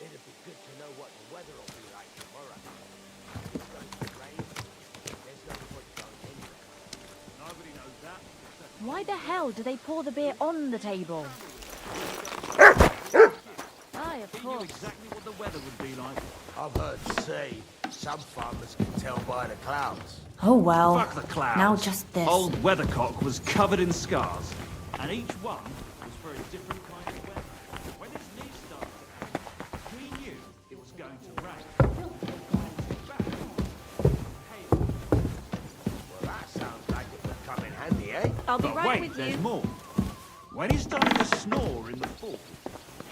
It'd be good to know what the weather will be like tomorrow. It's going to rain. There's no point going anywhere. Nobody knows that. Why the hell do they pour the beer on the table? Aye, of course. Exactly what the weather would be like. I've heard say some farmers can tell by the clouds. Oh well. Fuck the clouds. Now just this. Old Weathercock was covered in scars, and each one was for a different kind of weather. When his knee started to ache, he knew it was going to rain. Well, that sounds like it would come in handy, eh? I'll be But right wait, with there's you. more. When he started to snore in the fall,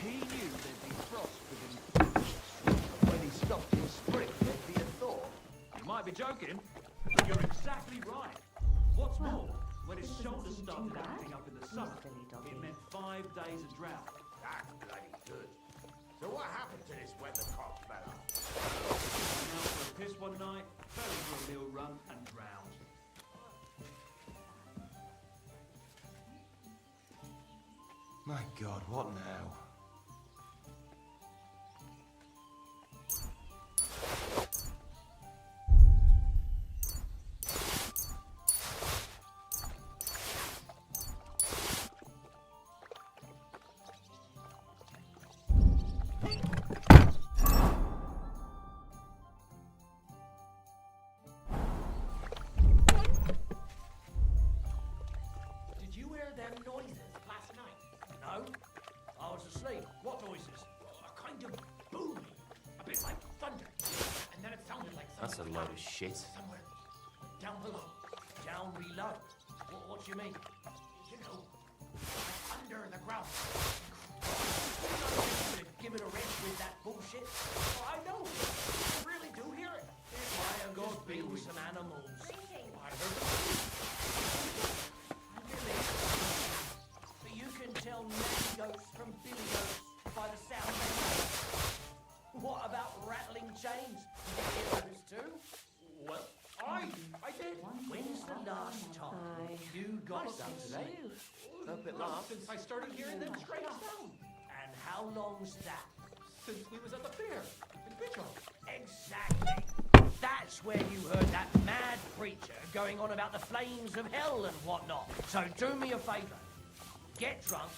he knew there'd be frost within. When he stopped in spring, there'd be a thaw. You might be joking, but you're exactly right. What's more, when when his shoulder started acting up in the summer, it meant 5 days of drought. That's bloody good. So what happened to this weathercock fella? Went out for a piss one night, fell into a mill run and drowned. My God, what now? Did you hear them noises last night? No? I was asleep. What noises? A kind of booming. A bit like thunder. And then it sounded like That's a something load of shit. somewhere down below. Down below. What do you mean? You know, under the ground. Give it a rest with that bullshit. I know. I really do hear it. Why I go been with some animals. I heard them. But you can tell nanny goats from billy goats by the sound they make. What about rattling chains? Did you hear those too? Well, I did. When's the last time you got some today? Hope it lasts. Since I started hearing them strange sounds. And how long's that? Since we was at the fair in Pitcher. Exactly. That's where you heard that mad preacher going on about the flames of hell and whatnot. So do me a favour. Get drunk,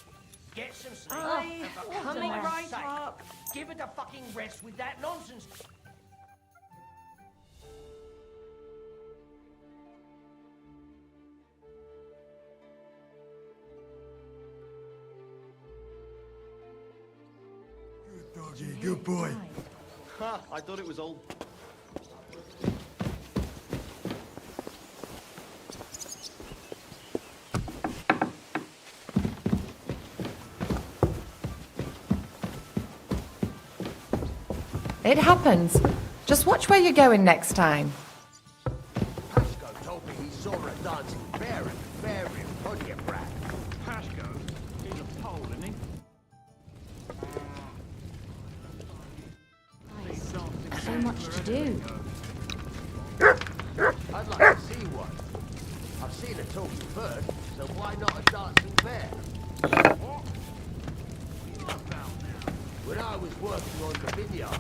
get some sleep. Aye, and for coming God's right sake, up. give it a fucking rest with that nonsense. Doggy, good boy. Ha! I thought it was old. It happens. Just watch where you're going next time. Pasco told me he saw a dancing bear at the fair in Pontefract. Pashko, he's a Pole, isn't he? So much to do. I'd like to see one. I've seen a talking bird, so why not a dancing bear? When I was working on the vineyard,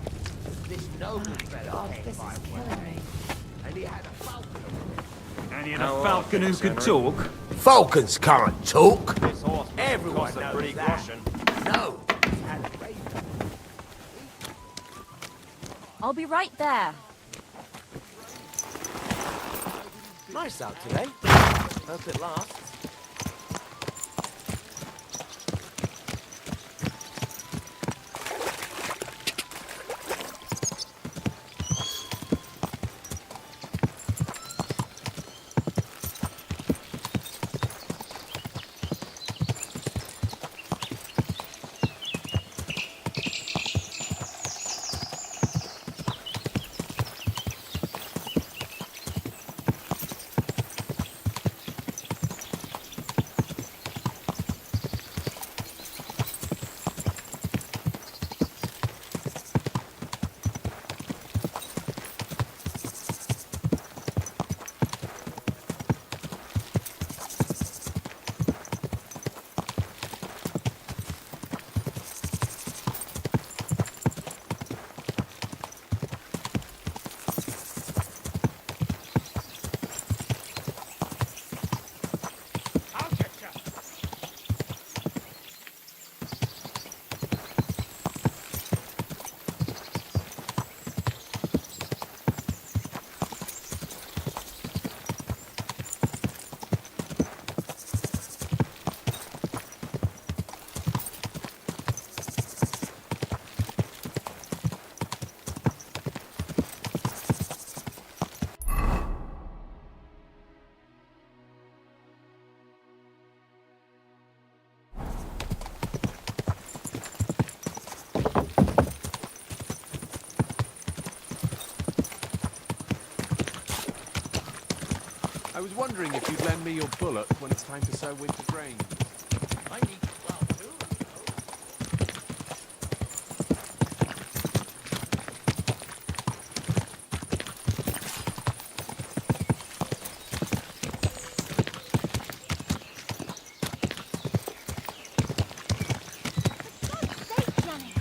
this noble fella came by one day, and he had a falcon. And he had a falcon who could talk. Falcons can't talk. This horse Everyone costs a knows pretty that. groschen. No, he had a raven. I'll be right there. Nice out today. Hope it lasts. I was wondering if you'd lend me your bullock when it's time to sow winter grain. I need 12 too.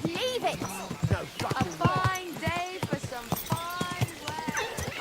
Leave it! A fine day for some fine weather.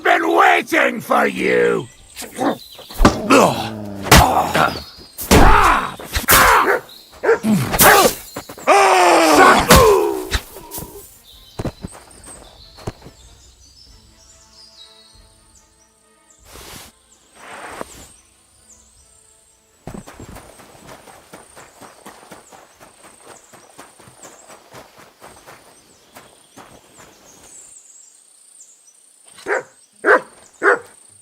been waiting for you!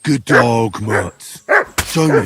Good dog, Mutt. Show me.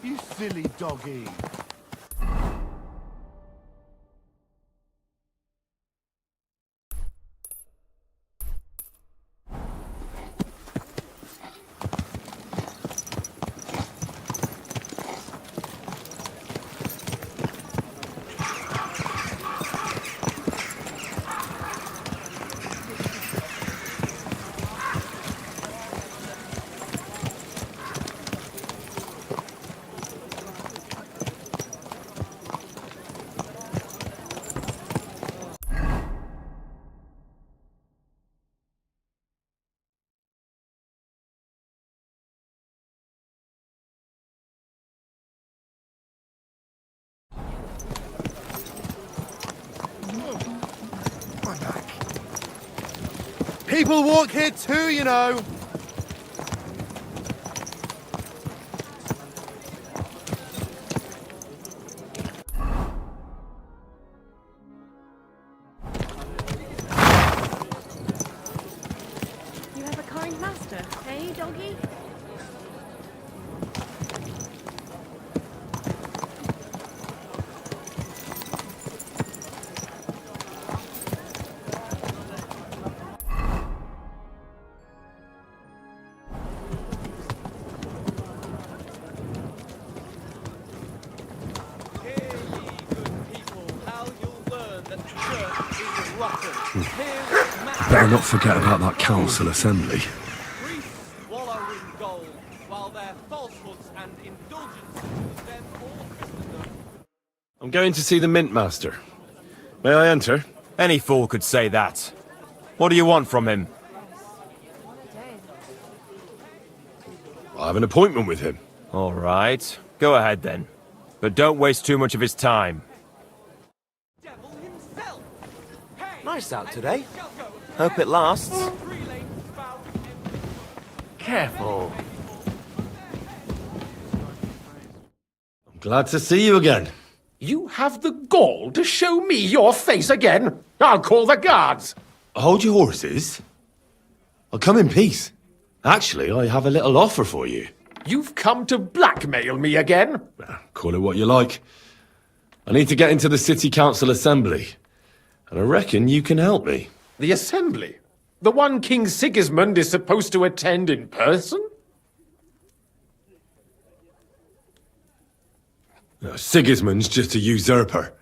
You silly doggy. People walk here too, you know. You have a kind master, eh, doggy? Listen, here's Matt. Better not forget about that council assembly. Priests wallow in gold, while their falsehoods and indulgences condemn all Christendom. I'm going to see the Mint Master. May I enter? Any fool could say that. What do you want from him? I have an appointment with him. All right. Go ahead then. But don't waste too much of his time. Nice out today. Hope it lasts. Careful. I'm glad to see you again. You have the gall to show me your face again? I'll call the guards. Hold your horses. I'll come in peace. Actually, I have a little offer for you. You've come to blackmail me again? Call it what you like. I need to get into the City Council Assembly. And I reckon you can help me. The Assembly? The one King Sigismund is supposed to attend in person? Sigismund's just a usurper.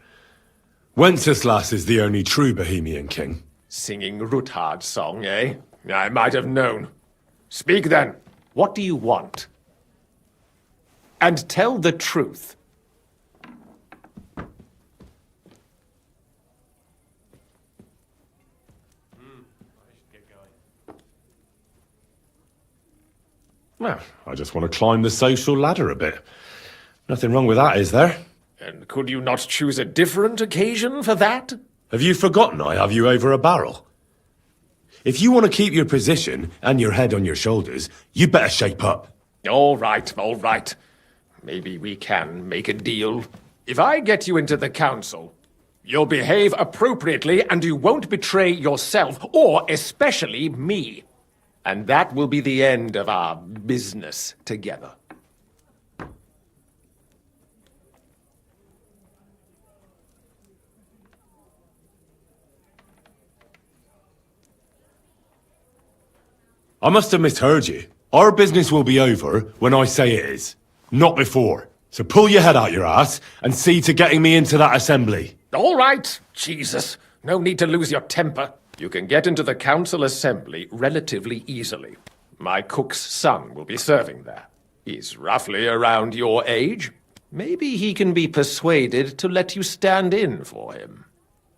Wenceslas is the only true Bohemian king. Singing Ruthard's song, eh? I might have known. Speak then. What do you want? And tell the truth. Well, I just want to climb the social ladder a bit. Nothing wrong with that, is there? And could you not choose a different occasion for that? Have you forgotten I have you over a barrel? If you want to keep your position and your head on your shoulders, you better shape up. All right, all right. Maybe we can make a deal. If I get you into the council, you'll behave appropriately and you won't betray yourself, or especially me. And that will be the end of our business together. I must have misheard you. Our business will be over when I say it is, not before. So pull your head out your ass and see to getting me into that assembly. All right, Jesus. No need to lose your temper. You can get into the council assembly relatively easily. My cook's son will be serving there. He's roughly around your age. Maybe he can be persuaded to let you stand in for him.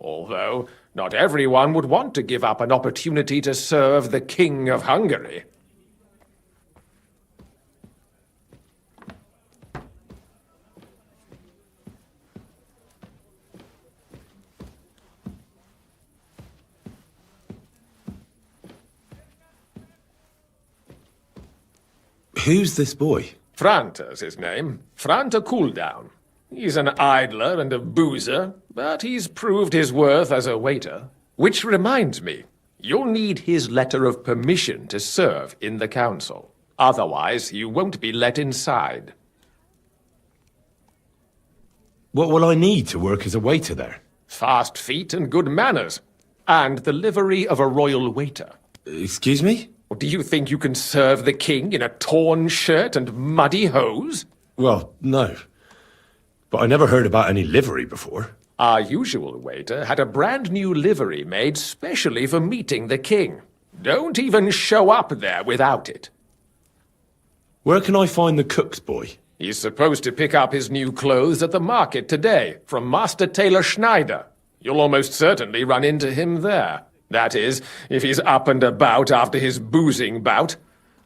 Although, not everyone would want to give up an opportunity to serve the King of Hungary. Who's this boy? Franta's his name. Franta Cooldown. He's an idler and a boozer, but he's proved his worth as a waiter. Which reminds me, you'll need his letter of permission to serve in the council. Otherwise, you won't be let inside. What will I need to work as a waiter there? Fast feet and good manners. And the livery of a royal waiter. Excuse me? Do you think you can serve the king in a torn shirt and muddy hose? Well, no. But I never heard about any livery before. Our usual waiter had a brand new livery made specially for meeting the king. Don't even show up there without it. Where can I find the cook's boy? He's supposed to pick up his new clothes at the market today from Master Tailor Schneider. You'll almost certainly run into him there. That is, if he's up and about after his boozing bout.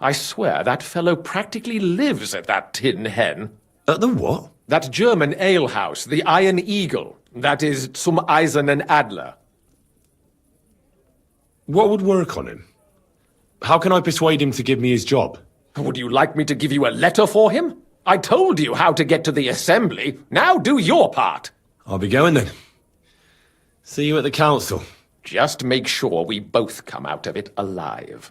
I swear that fellow practically lives at that Tin Hen. At the what? That German alehouse, the Iron Eagle. That is Zum Eisernen Adler. What would work on him? How can I persuade him to give me his job? Would you like me to give you a letter for him? I told you how to get to the assembly. Now do your part. I'll be going then. See you at the council. Just make sure we both come out of it alive.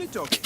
you talking?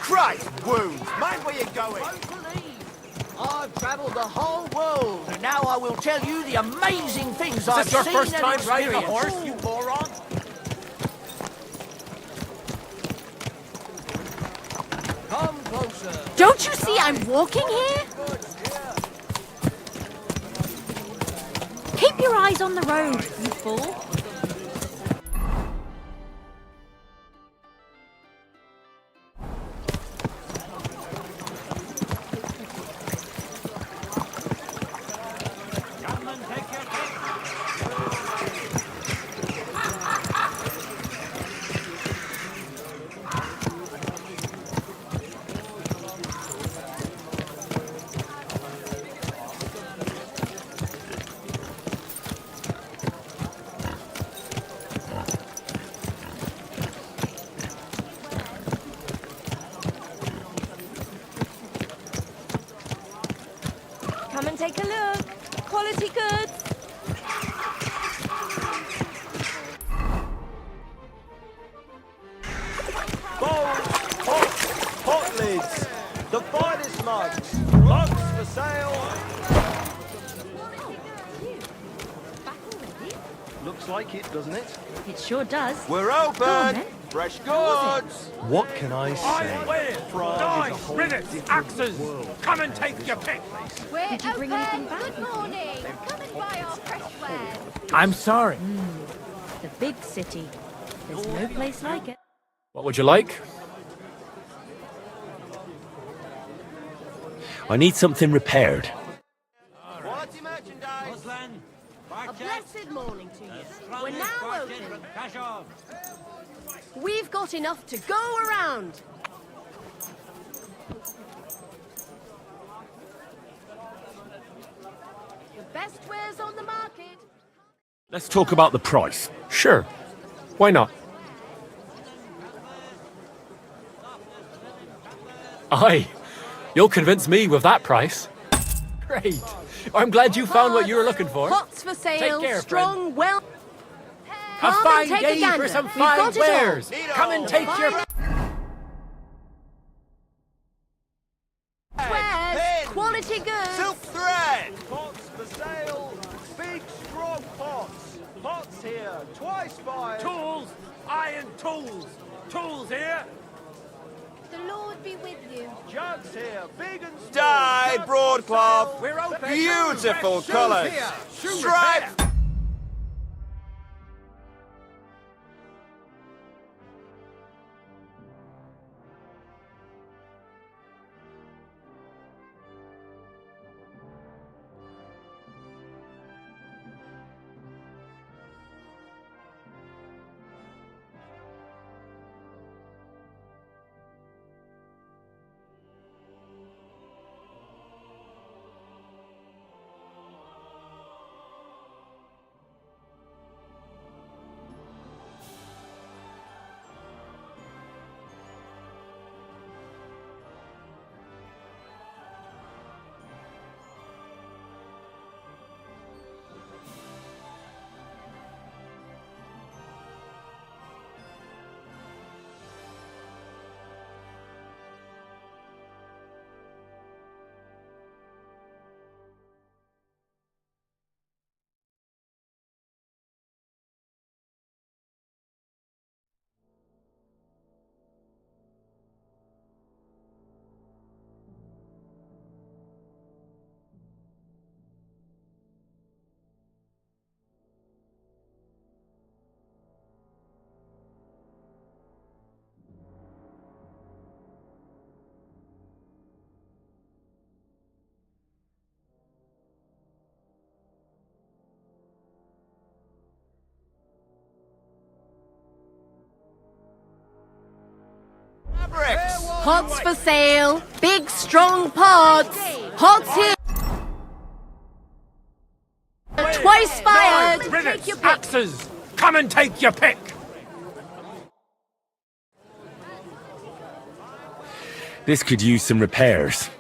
Christ, wounds! Mind where you're going! I've travelled the whole world, and now I will tell you the amazing things I've this your seen first and time riding a experienced. horse, you moron? Come closer. Don't you see I'm walking here? Keep your eyes on the road, you fool. Come and take a look. Quality goods. Bowls, pots, pot lids, the finest mugs, mugs for sale. Looks like it, doesn't it? It sure does. We're Go on, open. then. Fresh goods. What can I say? Knives, rivets, axes! Come and take your pick! We're Did you bring anything back? Good morning. Come and buy our fresh wares. I'm sorry. The big city. There's no place like it. What would you like? I need something repaired. Quality merchandise. A blessed morning to you. We're now open. We've got enough to go around. The best wares on the market. Let's talk about the price. Sure. Why not? Aye. You'll convince me with that price. Great. I'm glad you found what you were looking for. Pots for sale. Take care, Strong, well. A Come fine and take a day gander. for some We've fine got it all. wares. Come and take your... Wares. Quality goods. Silk thread. Pots for sale. Big strong pots. Pots here. Twice five. Tools! Iron tools! Tools here! The Lord be with you. Jugs here. Big and small. Dyed Jugs broadcloth. for sale. We're open. Beautiful Shoes colours. here. Shoe Stripes. repair. Pots for sale. Big, strong pots. Pots here. Twice fired. Take your pick. Axes! Come and take your pick! This could use some repairs.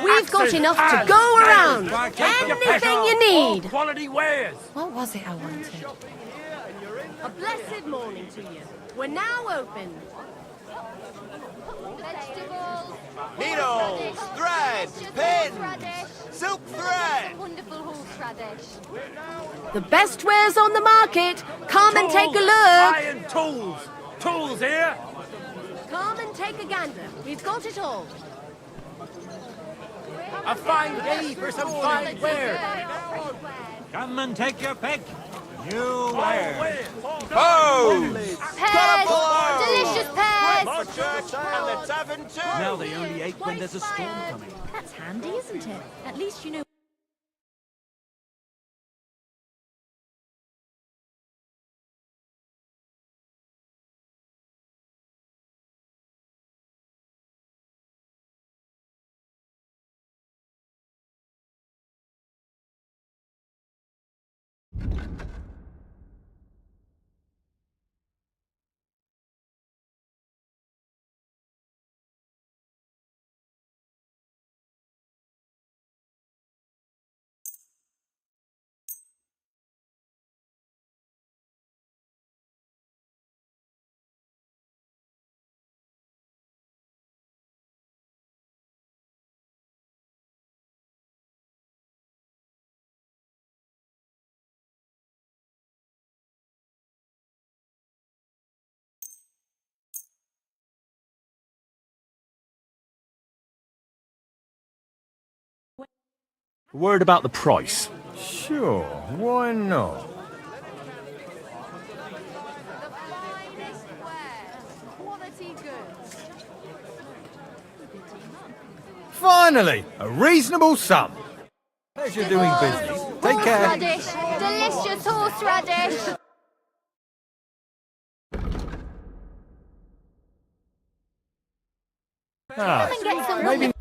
We've got enough to go around. Anything you need. Quality wares! What was it I wanted? A blessed morning to you. We're now open. Vegetables. Needles, thread, pins, silk thread. Wonderful horseradish. The best wares on the market. Come and take a look. Iron tools! Tools here! Come and take a gander. We've got it all. A fine day for some fine wares! Come and take your pick. New wares. Hose! Pears. Delicious pears. My church and the tavern too. Now they only ache when there's a storm coming. That's handy, isn't it? At least you know. Word about the price. Sure, why not? Quality goods. Finally, a reasonable sum. Pleasure doing business. Take care. Horseradish. Delicious horseradish. Ah, Come and get some maybe.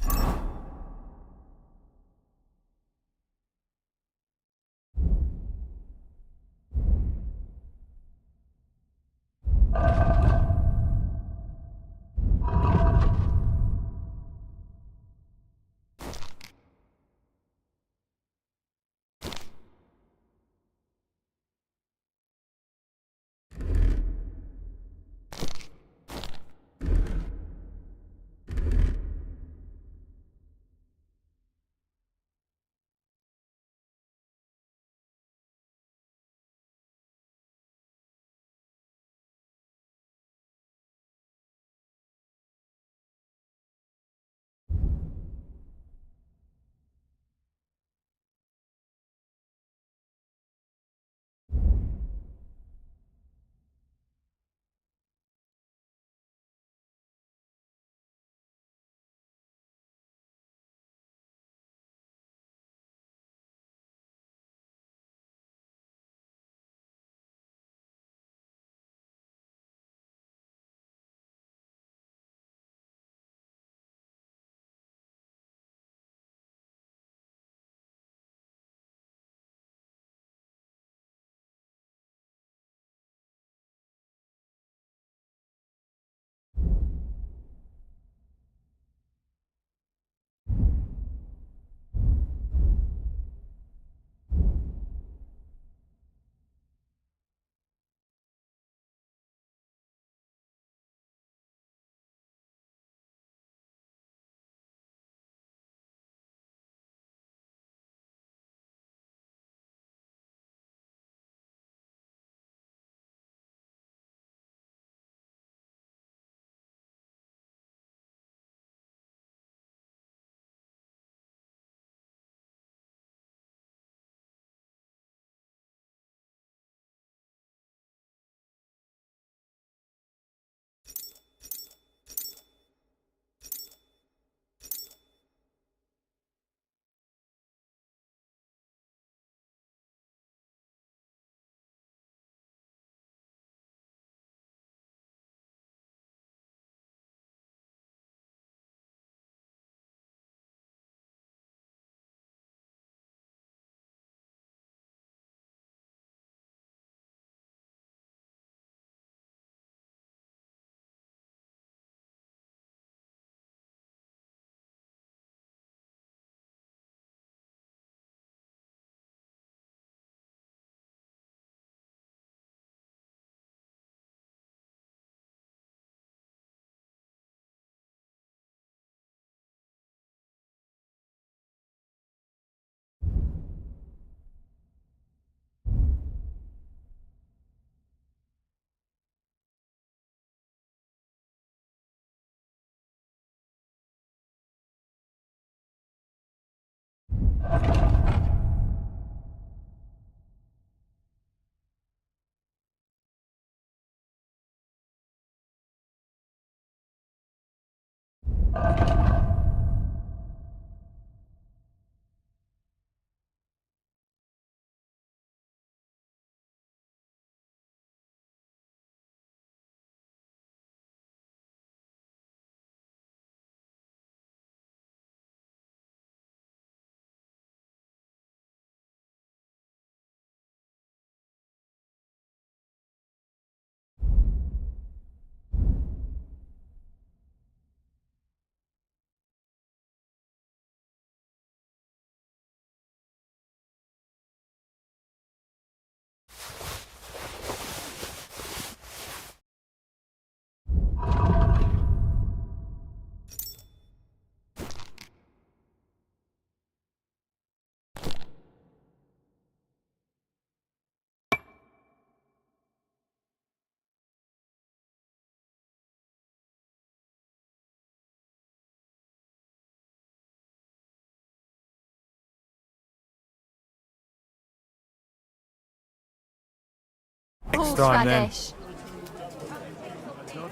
Next time, then.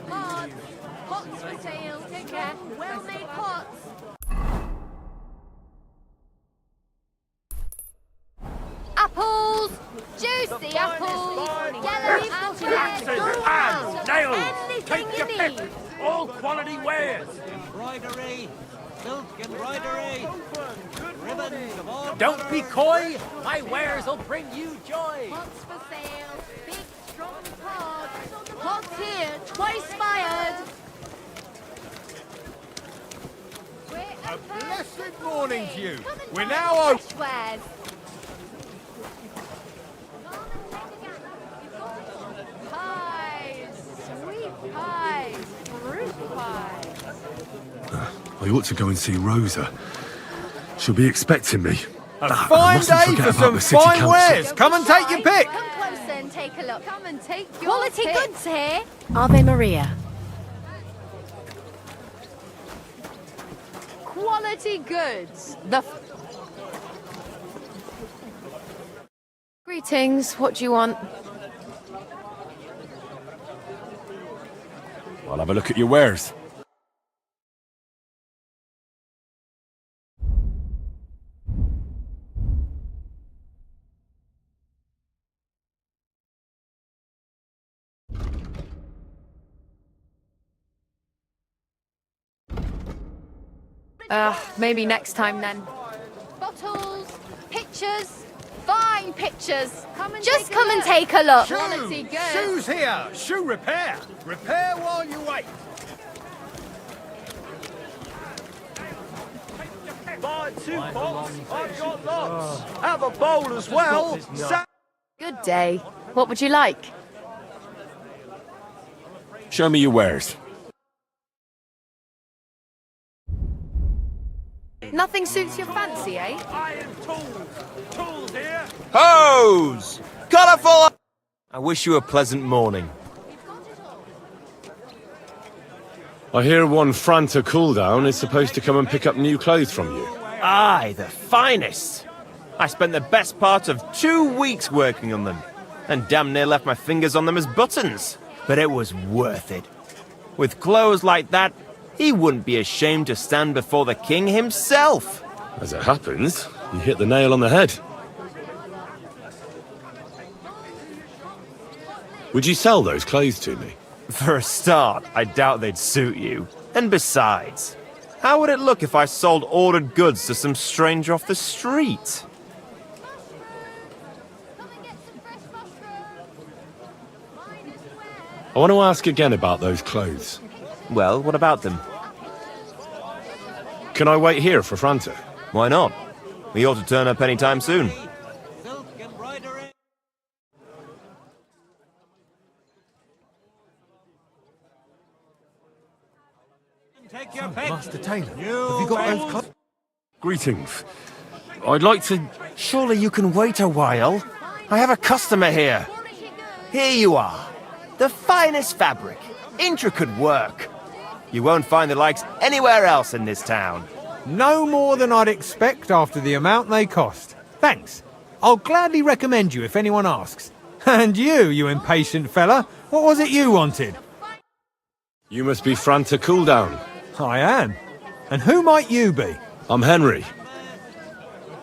Pots! Pots for sale. Take care. Well-made pots. Apples! Juicy apples! Yellow apples! Nails! Anything Take you your need! pick! All quality wares! Embroidery, silk embroidery, ribbons of all Don't be coy! My wares will bring you joy! Pots for sale. Big, strong pots. Pots here. Twice fired. We're A blessed morning to you. We're now open. Freshwares. Pies. Sweet pies. Fruit pies. I ought to go and see Rosa. She'll be expecting me. A I fine mustn't day forget for about some the city fine council. wares. Come and take your pick. Come closer and take a look. Come and take your Quality pick. goods here. Ave Maria. Quality goods. Greetings, what do you want? I'll have a look at your wares. Maybe next time then. Bottles. Pictures. Fine pictures. Just come and take a look. Quality goods. Shoes here. Shoe repair. Repair while you wait. Buy 2 pots. I've got lots. Have a bowl as well. Good day. What would you like? Show me your wares. Nothing suits your fancy, eh? Iron tools. Tools here. Hose! Colourful! I wish you a pleasant morning. I hear one Franta Cooldown is supposed to come and pick up new clothes from you. Aye, the finest! I spent the best part of 2 weeks working on them, and damn near left my fingers on them as buttons. But it was worth it. With clothes like that, he wouldn't be ashamed to stand before the king himself. As it happens, you hit the nail on the head. Would you sell those clothes to me? For a start, I doubt they'd suit you. And besides, how would it look if I sold ordered goods to some stranger off the street? I want to ask again about those clothes. Well, what about them? Can I wait here for Franta? Why not? We ought to turn up any time soon. Take your pick. Master Taylor, have you got those clothes? Greetings. I'd like to... Surely you can wait a while. I have a customer here. Here you are. The finest fabric. Intricate work. You won't find the likes anywhere else in this town. No more than I'd expect after the amount they cost. Thanks. I'll gladly recommend you if anyone asks. And you impatient fella, what was it you wanted? You must be Franta Cooldown. I am. And who might you be? I'm Henry.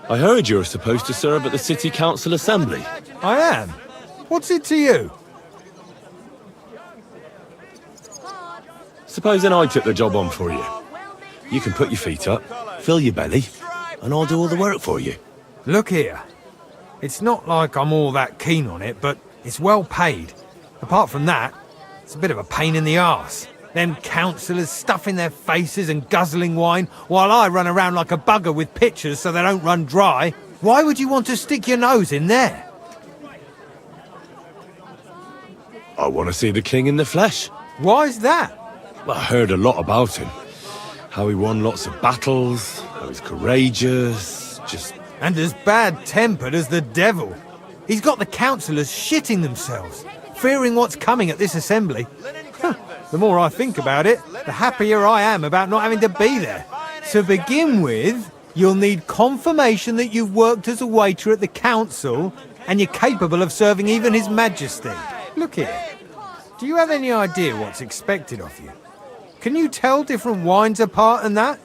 I heard you're supposed to serve at the City Council Assembly. I am. What's it to you? Supposing I took the job on for you. You can put your feet up, fill your belly, and I'll do all the work for you. Look here. It's not like I'm all that keen on it, but it's well paid. Apart from that, it's a bit of a pain in the arse. Them councillors stuffing their faces and guzzling wine, while I run around like a bugger with pitchers so they don't run dry. Why would you want to stick your nose in there? I want to see the king in the flesh. Why's that? Well, I heard a lot about him. How he won lots of battles, how he's courageous, And as bad-tempered as the devil. He's got the councillors shitting themselves, fearing what's coming at this assembly. The more I think about it, the happier I am about not having to be there. To begin with, you'll need confirmation that you've worked as a waiter at the council and you're capable of serving even His Majesty. Look here. Do you have any idea what's expected of you? Can you tell different wines apart and that?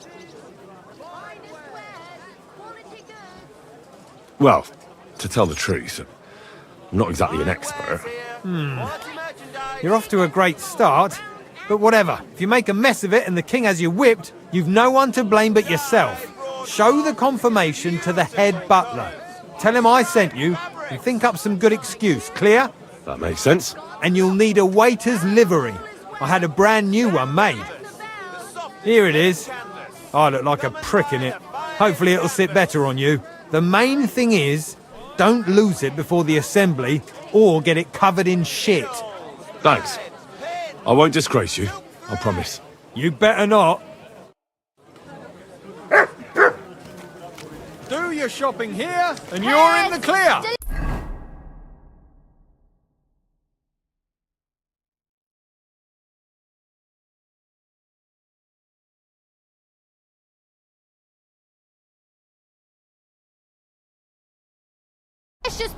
Well, to tell the truth, I'm not exactly an expert. You're off to a great start, but whatever. If you make a mess of it and the king has you whipped, you've no one to blame but yourself. Show the confirmation to the head butler. Tell him I sent you and think up some good excuse, clear? That makes sense. And you'll need a waiter's livery. I had a brand new one made. Here it is. I look like a prick in it. Hopefully it'll sit better on you. The main thing is, don't lose it before the assembly or get it covered in shit. Thanks. I won't disgrace you, I promise. You better not. Do your shopping here and you're in the clear. It's just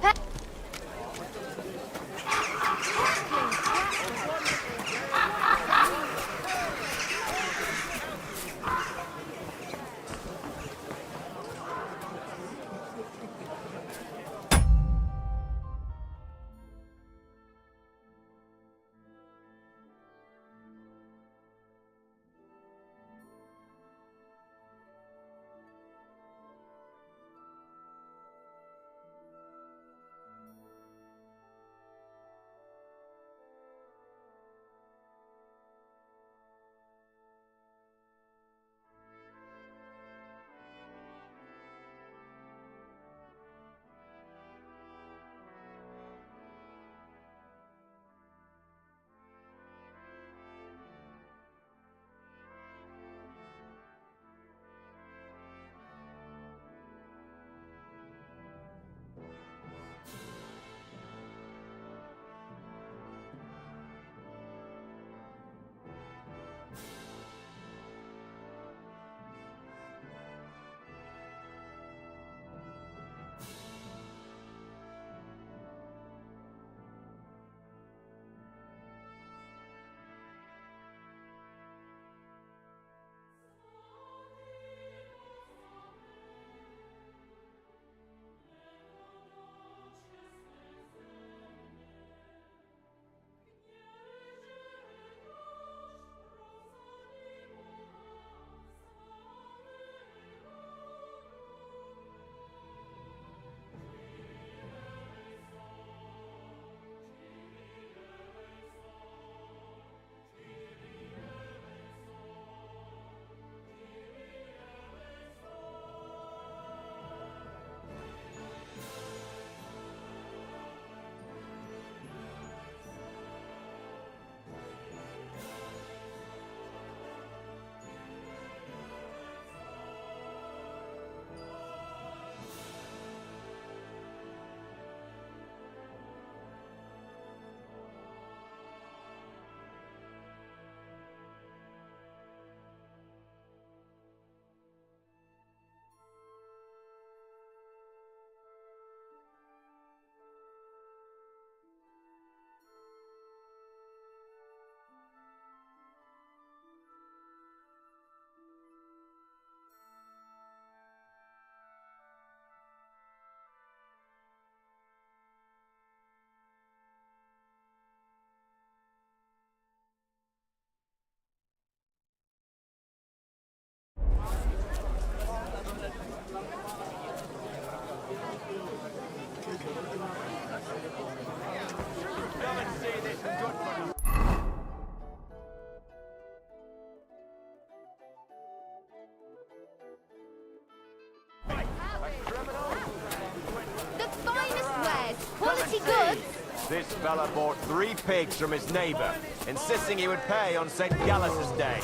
This fella bought 3 pigs from his neighbor, insisting he would pay on St. Gallus's Day.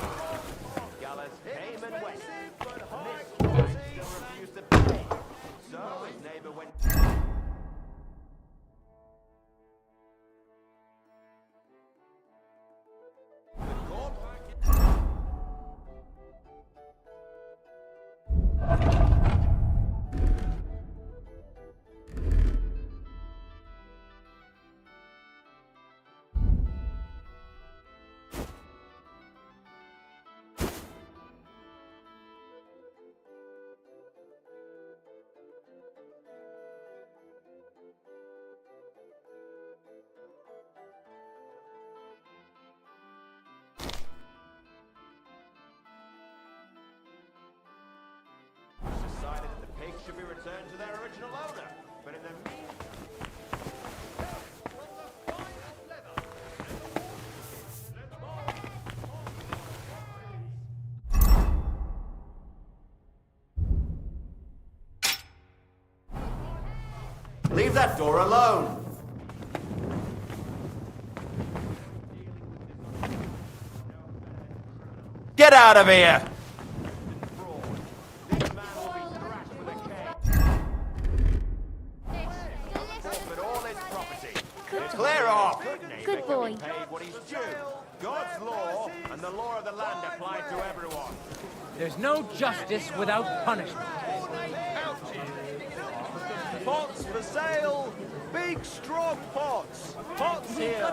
Gallus came and went. This still refused to pay. So his neighbor went... decided that the pigs should be returned to their original owner. But in the Leave that door alone. Get out of here! Clear off! Good boy. Paid what he's due. God's law and the law of the land apply to everyone. There's no justice without punishment. Pots for sale! Big, strong pots! Pots here!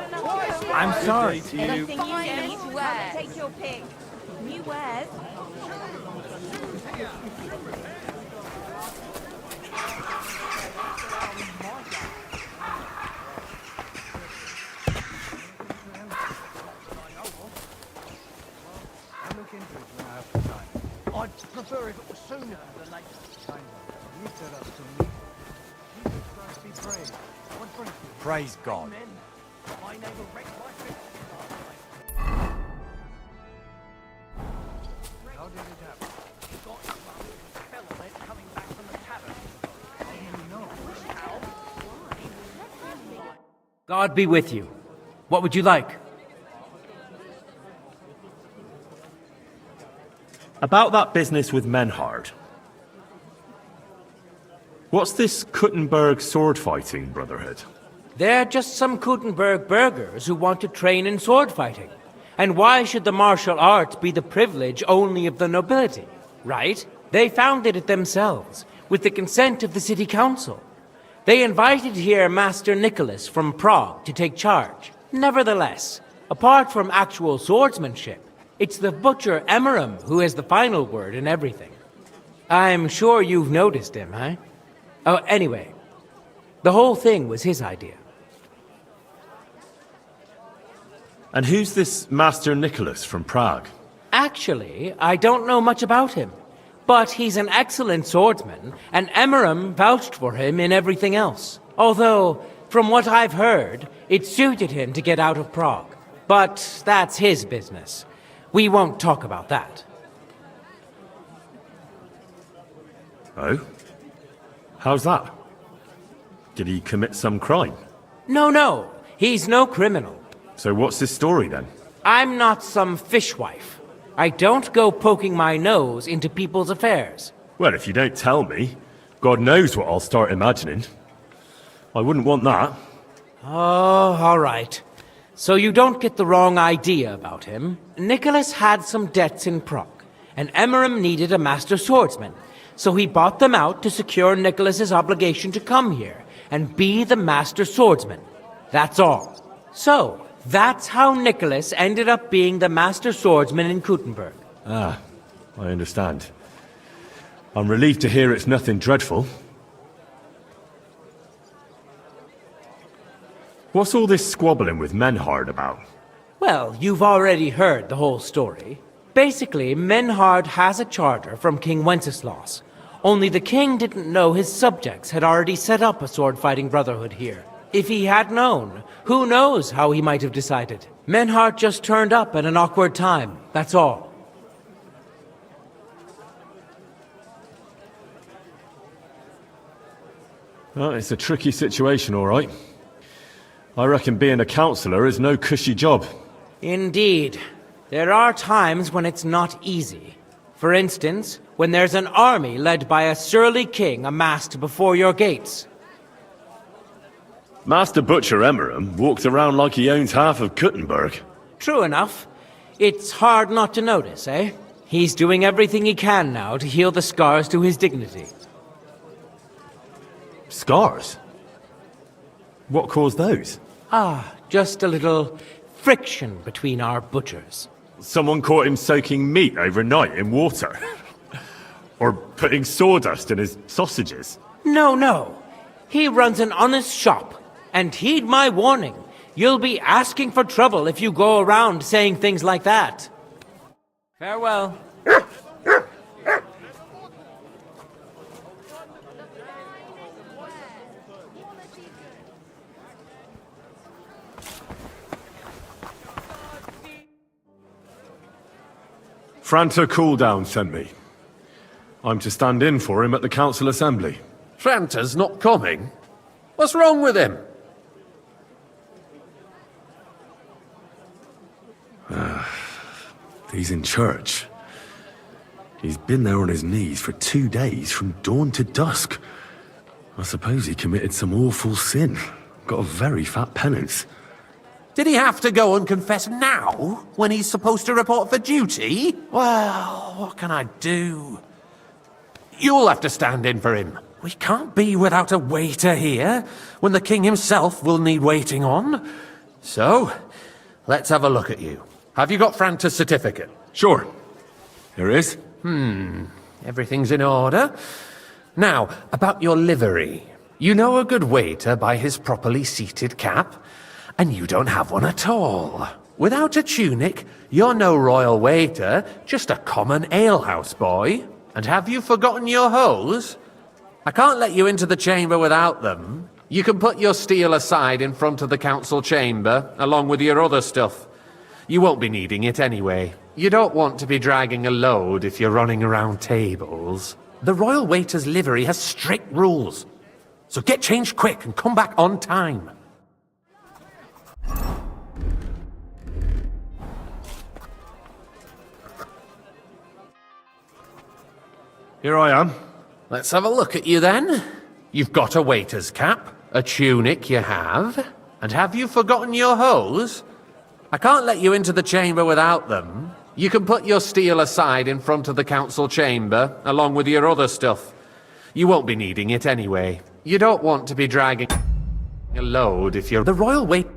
I'm sorry. Anything you need to wear. Take your pick. New wares. I'll look into it when I have the time. I'd prefer if it was sooner than later. You said us to me. Jesus Christ be praised. What brings you? Praise God. Amen. My neighbor wrecked my fish. How did it happen? He got drunk, fell on it coming back from the tavern. How do you know? How? Why? God be with you. What would you like? About that business with Menhard. What's this Kuttenberg sword fighting brotherhood? They're just some Kuttenberg burghers who want to train in sword fighting. And why should the martial arts be the privilege only of the nobility, right? They founded it themselves, with the consent of the city council. They invited here Master Nicholas from Prague to take charge. Nevertheless, apart from actual swordsmanship, it's the butcher Emmeram who has the final word in everything. I'm sure you've noticed him, eh? Oh, anyway, the whole thing was his idea. And who's this Master Nicholas from Prague? Actually, I don't know much about him, but he's an excellent swordsman, and Emmeram vouched for him in everything else. Although, from what I've heard, it suited him to get out of Prague. But that's his business. We won't talk about that. Oh? How's that? Did he commit some crime? No, he's no criminal. So what's his story then? I'm not some fishwife. I don't go poking my nose into people's affairs. Well, if you don't tell me, God knows what I'll start imagining. I wouldn't want that. Oh, all right. So you don't get the wrong idea about him. Nicholas had some debts in Prague, and Emmeram needed a master swordsman. So he bought them out to secure Nicholas's obligation to come here and be the master swordsman. That's all. So, that's how Nicholas ended up being the master swordsman in Kuttenberg. Ah, I understand. I'm relieved to hear it's nothing dreadful. What's all this squabbling with Menhard about? Well, you've already heard the whole story. Basically, Menhard has a charter from King Wenceslaus. Only the king didn't know his subjects had already set up a sword-fighting brotherhood here. If he had known, who knows how he might have decided. Menhard just turned up at an awkward time, that's all. Well, it's a tricky situation, all right. I reckon being a councillor is no cushy job. Indeed. There are times when it's not easy. For instance, when there's an army led by a surly king amassed before your gates. Master Butcher Emmeram walks around like he owns half of Kuttenberg. True enough. It's hard not to notice, eh? He's doing everything he can now to heal the scars to his dignity. Scars? What caused those? Just a little friction between our butchers. Someone caught him soaking meat overnight in water. Or putting sawdust in his sausages. No. He runs an honest shop. And heed my warning. You'll be asking for trouble if you go around saying things like that. Farewell. Franta Cooldown sent me. I'm to stand in for him at the council assembly. Franta's not coming? What's wrong with him? He's in church. He's been there on his knees for 2 days, from dawn to dusk. I suppose he committed some awful sin. Got a very fat penance. Did he have to go and confess now, when he's supposed to report for duty? Well, what can I do? You'll have to stand in for him. We can't be without a waiter here, when the king himself will need waiting on. So, let's have a look at you. Have you got Franta's certificate? Sure. There is. Everything's in order. Now, about your livery. You know a good waiter by his properly seated cap, and you don't have one at all. Without a tunic, you're no royal waiter, just a common alehouse boy. And have you forgotten your hose? I can't let you into the chamber without them. You can put your steel aside in front of the council chamber, along with your other stuff. You won't be needing it anyway. You don't want to be dragging a load if you're running around tables. The royal waiter's livery has strict rules. So get changed quick and come back on time. Here I am. Let's have a look at you then. You've got a waiter's cap, a tunic you have, and have you forgotten your hose? I can't let you into the chamber without them. You can put your steel aside in front of the council chamber, along with your other stuff. You won't be needing it anyway. You don't want to be dragging a load if you're the royal wait.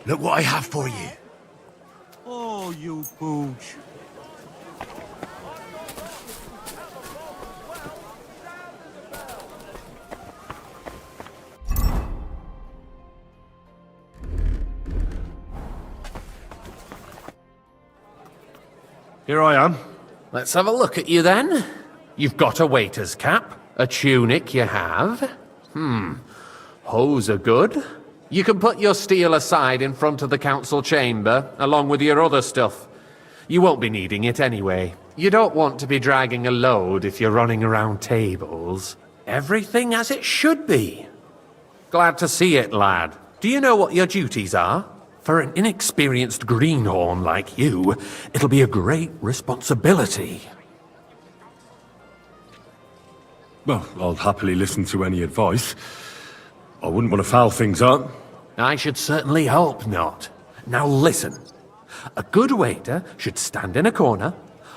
Look what I have for you. Oh, you pooch. Here I am. Let's have a look at you then. You've got a waiter's cap, a tunic you have. Hose are good. You can put your steel aside in front of the council chamber, along with your other stuff. You won't be needing it anyway. You don't want to be dragging a load if you're running around tables. Everything as it should be. Glad to see it, lad. Do you know what your duties are? For an inexperienced greenhorn like you, it'll be a great responsibility. Well, I'll happily listen to any advice. I wouldn't want to foul things up. I should certainly hope not. Now listen. A good waiter should stand in a corner,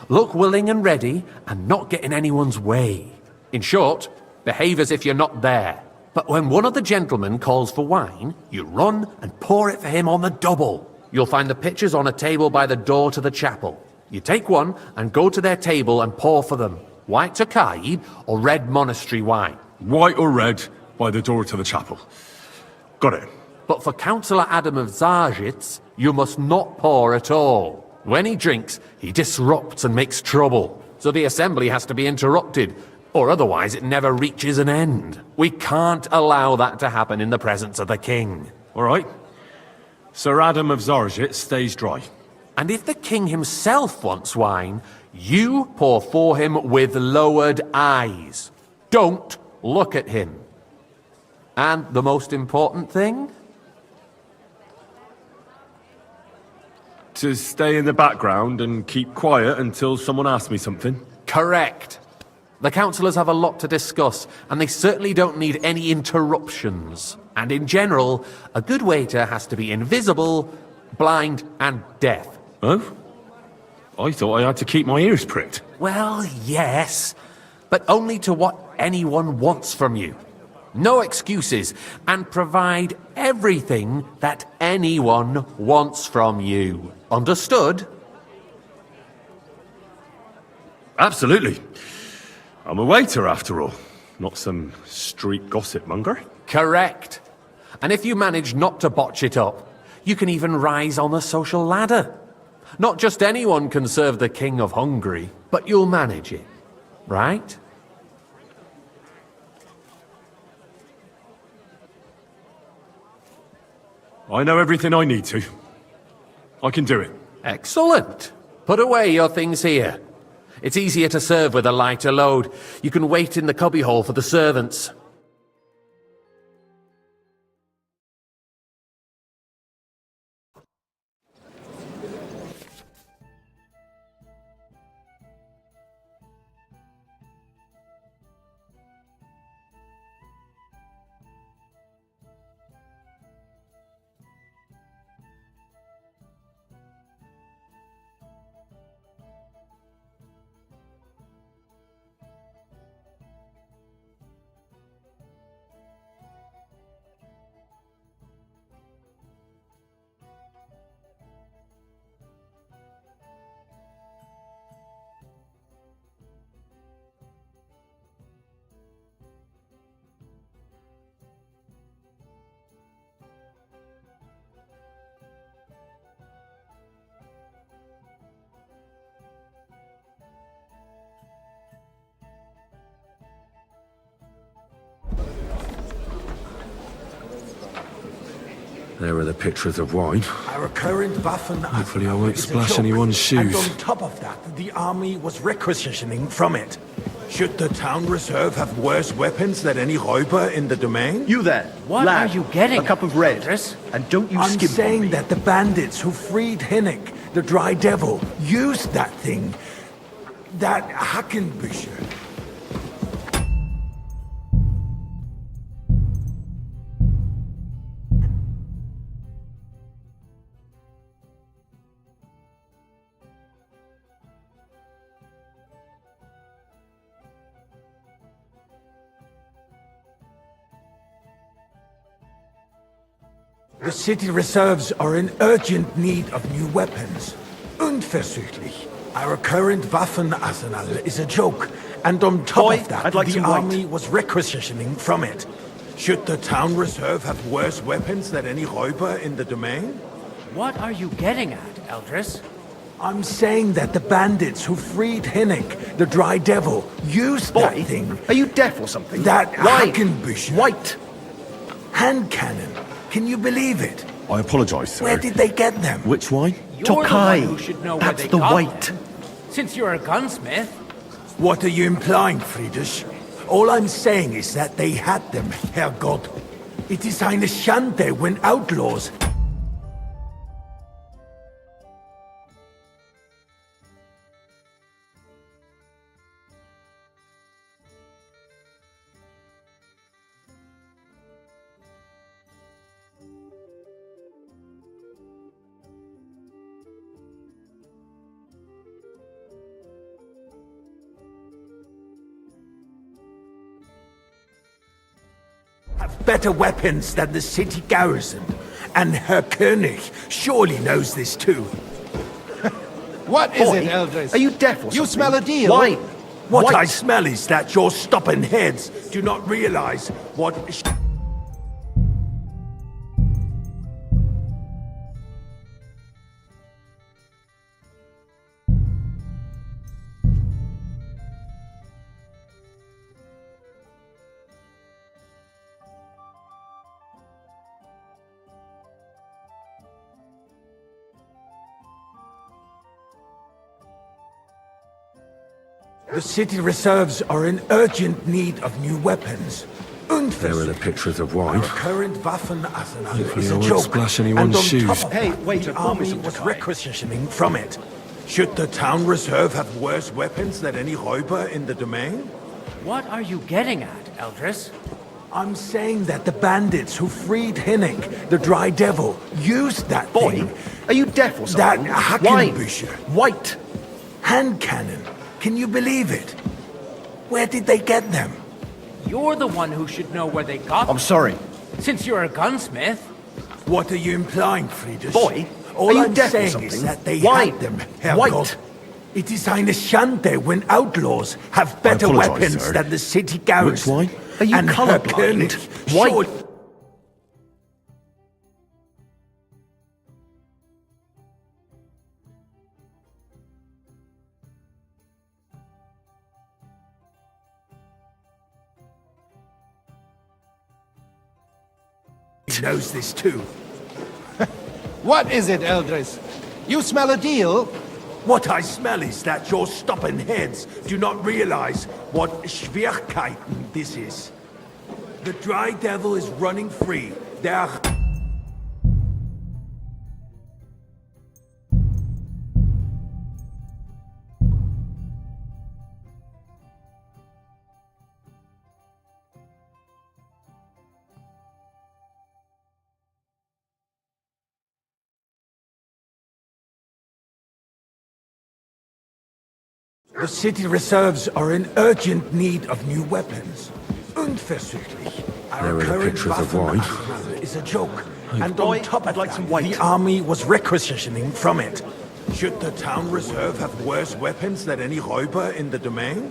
look willing and ready, and not get in anyone's way. In short, behave as if you're not there. But when one of the gentlemen calls for wine, you run and pour it for him on the double. You'll find the pitchers on a table by the door to the chapel. You take one and go to their table and pour for them. White Tokaid or red monastery wine. White or red, by the door to the chapel. Got it. But for Councillor Adam of Zarzhitz, you must not pour at all. When he drinks, he disrupts and makes trouble. So the assembly has to be interrupted, or otherwise it never reaches an end. We can't allow that to happen in the presence of the king. All right. Sir Adam of Zarzhitz stays dry. And if the king himself wants wine, you pour for him with lowered eyes. Don't look at him. And the most important thing? To stay in the background and keep quiet until someone asks me something? Correct. The councillors have a lot to discuss, and they certainly don't need any interruptions. And in general, a good waiter has to be invisible, blind, and deaf. Oh? I thought I had to keep my ears pricked. Well, yes, but only to what anyone wants from you. No excuses, and provide everything that anyone wants from you. Understood? Absolutely. I'm a waiter, after all. Not some street gossip monger. Correct. And if you manage not to botch it up, you can even rise on the social ladder. Not just anyone can serve the King of Hungary, but you'll manage it, right? I know everything I need to. I can do it. Excellent. Put away your things here. It's easier to serve with a lighter load. You can wait in the cubbyhole for the servants. There are the pictures of wine. Our current Waffen Hopefully I won't is a splash joke. anyone's shoes. And on top of that, the army was requisitioning from it. Should the town reserve have worse weapons than any Räuber in the domain? You there, What lad, are you getting A cup of red, and don't you I'm skimp on saying me. that the bandits who freed Hinnick, the Dry Devil, used that thing. That Hackenbücher. The city reserves are in urgent need of new weapons. Unversüchlich. Our current Waffenarsenal is a joke, and on top Boy, of that, I'd like the some white. army was requisitioning from it. Should the town reserve have worse weapons than any Räuber in the domain? What are you getting at, Eldris? I'm saying that the bandits who freed Hinnick, the Dry Devil, used that thing. Are you deaf or something? That Why? Hackenbücher. White. Hand cannon. Can you believe it? I apologise, sir. Where did they get them? Which wine? You're the one who should know where That's they the got white. them. Since you're a gunsmith. What are you implying, Friedrich? All I'm saying is that they had them, Herrgott. It is eine Schande when outlaws... have better weapons than the city garrison. And Herr König surely knows this too. What is it, Eldris? Are you deaf or something? You smell a deal? Wine. What I smell is that your stubborn heads do not realize what... The city reserves are in urgent need of new weapons. There are the pictures of Our wife. current Waffenarsenal Hopefully is I a won't joke. splash And anyone's on shoes. top of Hey, that, wait, the a bomb is army was unterteilt. requisitioning from it. Should the town reserve have worse weapons than any Räuber in the domain? What are you getting at, Eldris? I'm saying that the bandits who freed Hinnick, the Dry Devil, used that thing. Are you deaf or That something? Hackenbücher. White. Hand cannon. Can you believe it? Where did they get them? You're the one who should know where they got I'm sorry. them, since you're a gunsmith. What are you implying, Friedrich? Boy, all are you I'm deaf or saying something? is that they Why? had them, Herr White. Gott. It is eine Schande when outlaws have better apologize, weapons sir. than the city garrison. wine? Are you And Herr colourblind? König, White. sure- He knows this too. What is it, Eldris? You smell a deal? What I smell is that your stubborn heads do not realize what Schwierigkeiten this is. The Dry Devil is running free. There are... The city reserves are in urgent need of new weapons. Unversüchlich. Our There are the current pictures of wife. Waffenarsenal is a joke. And Boy, on top I'd of like that, some white. the army was requisitioning from it. Should the town reserve have worse weapons than any Räuber in the domain?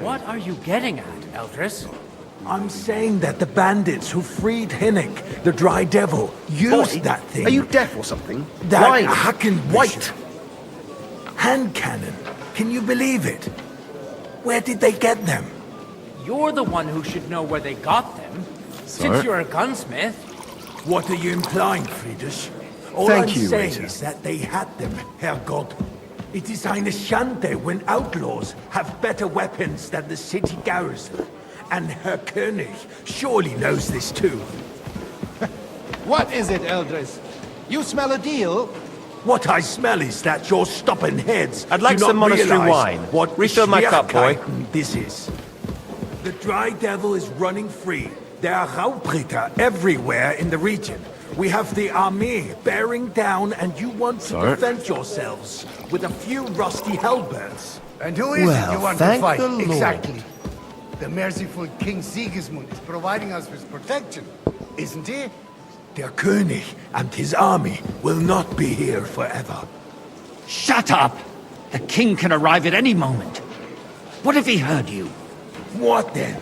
What are you getting at, Eldris? I'm saying that the bandits who freed Hinnick, the Dry Devil, used Boy, that thing. Are you deaf or something? That Why? Hackenbücher. White. Hand cannon. Can you believe it? Where did they get them? You're the one who should know where they got them, Sir? since you're a gunsmith. What are you implying, Friedrich? All Thank I'm you, saying Ritter. is that they had them, Herr Gott. It is eine Schande when outlaws have better weapons than the city garrison. And Herr König surely knows this too. What is it, Eldris? You smell a deal? What I smell is that your stubborn heads I'd like do some not monastery realize wine. What Refill my cup, boy. Schwierigkeiten this is. The Dry Devil is running free. There are Raubritter everywhere in the region. We have the army bearing down, and you want to Sir? defend yourselves with a few rusty halberds. And who is it you want to thank fight? the Lord. Exactly. The merciful King Sigismund is providing us with protection, isn't he? Der König and his army will not be here forever. Shut up! The king can arrive at any moment. What if he heard you? What then?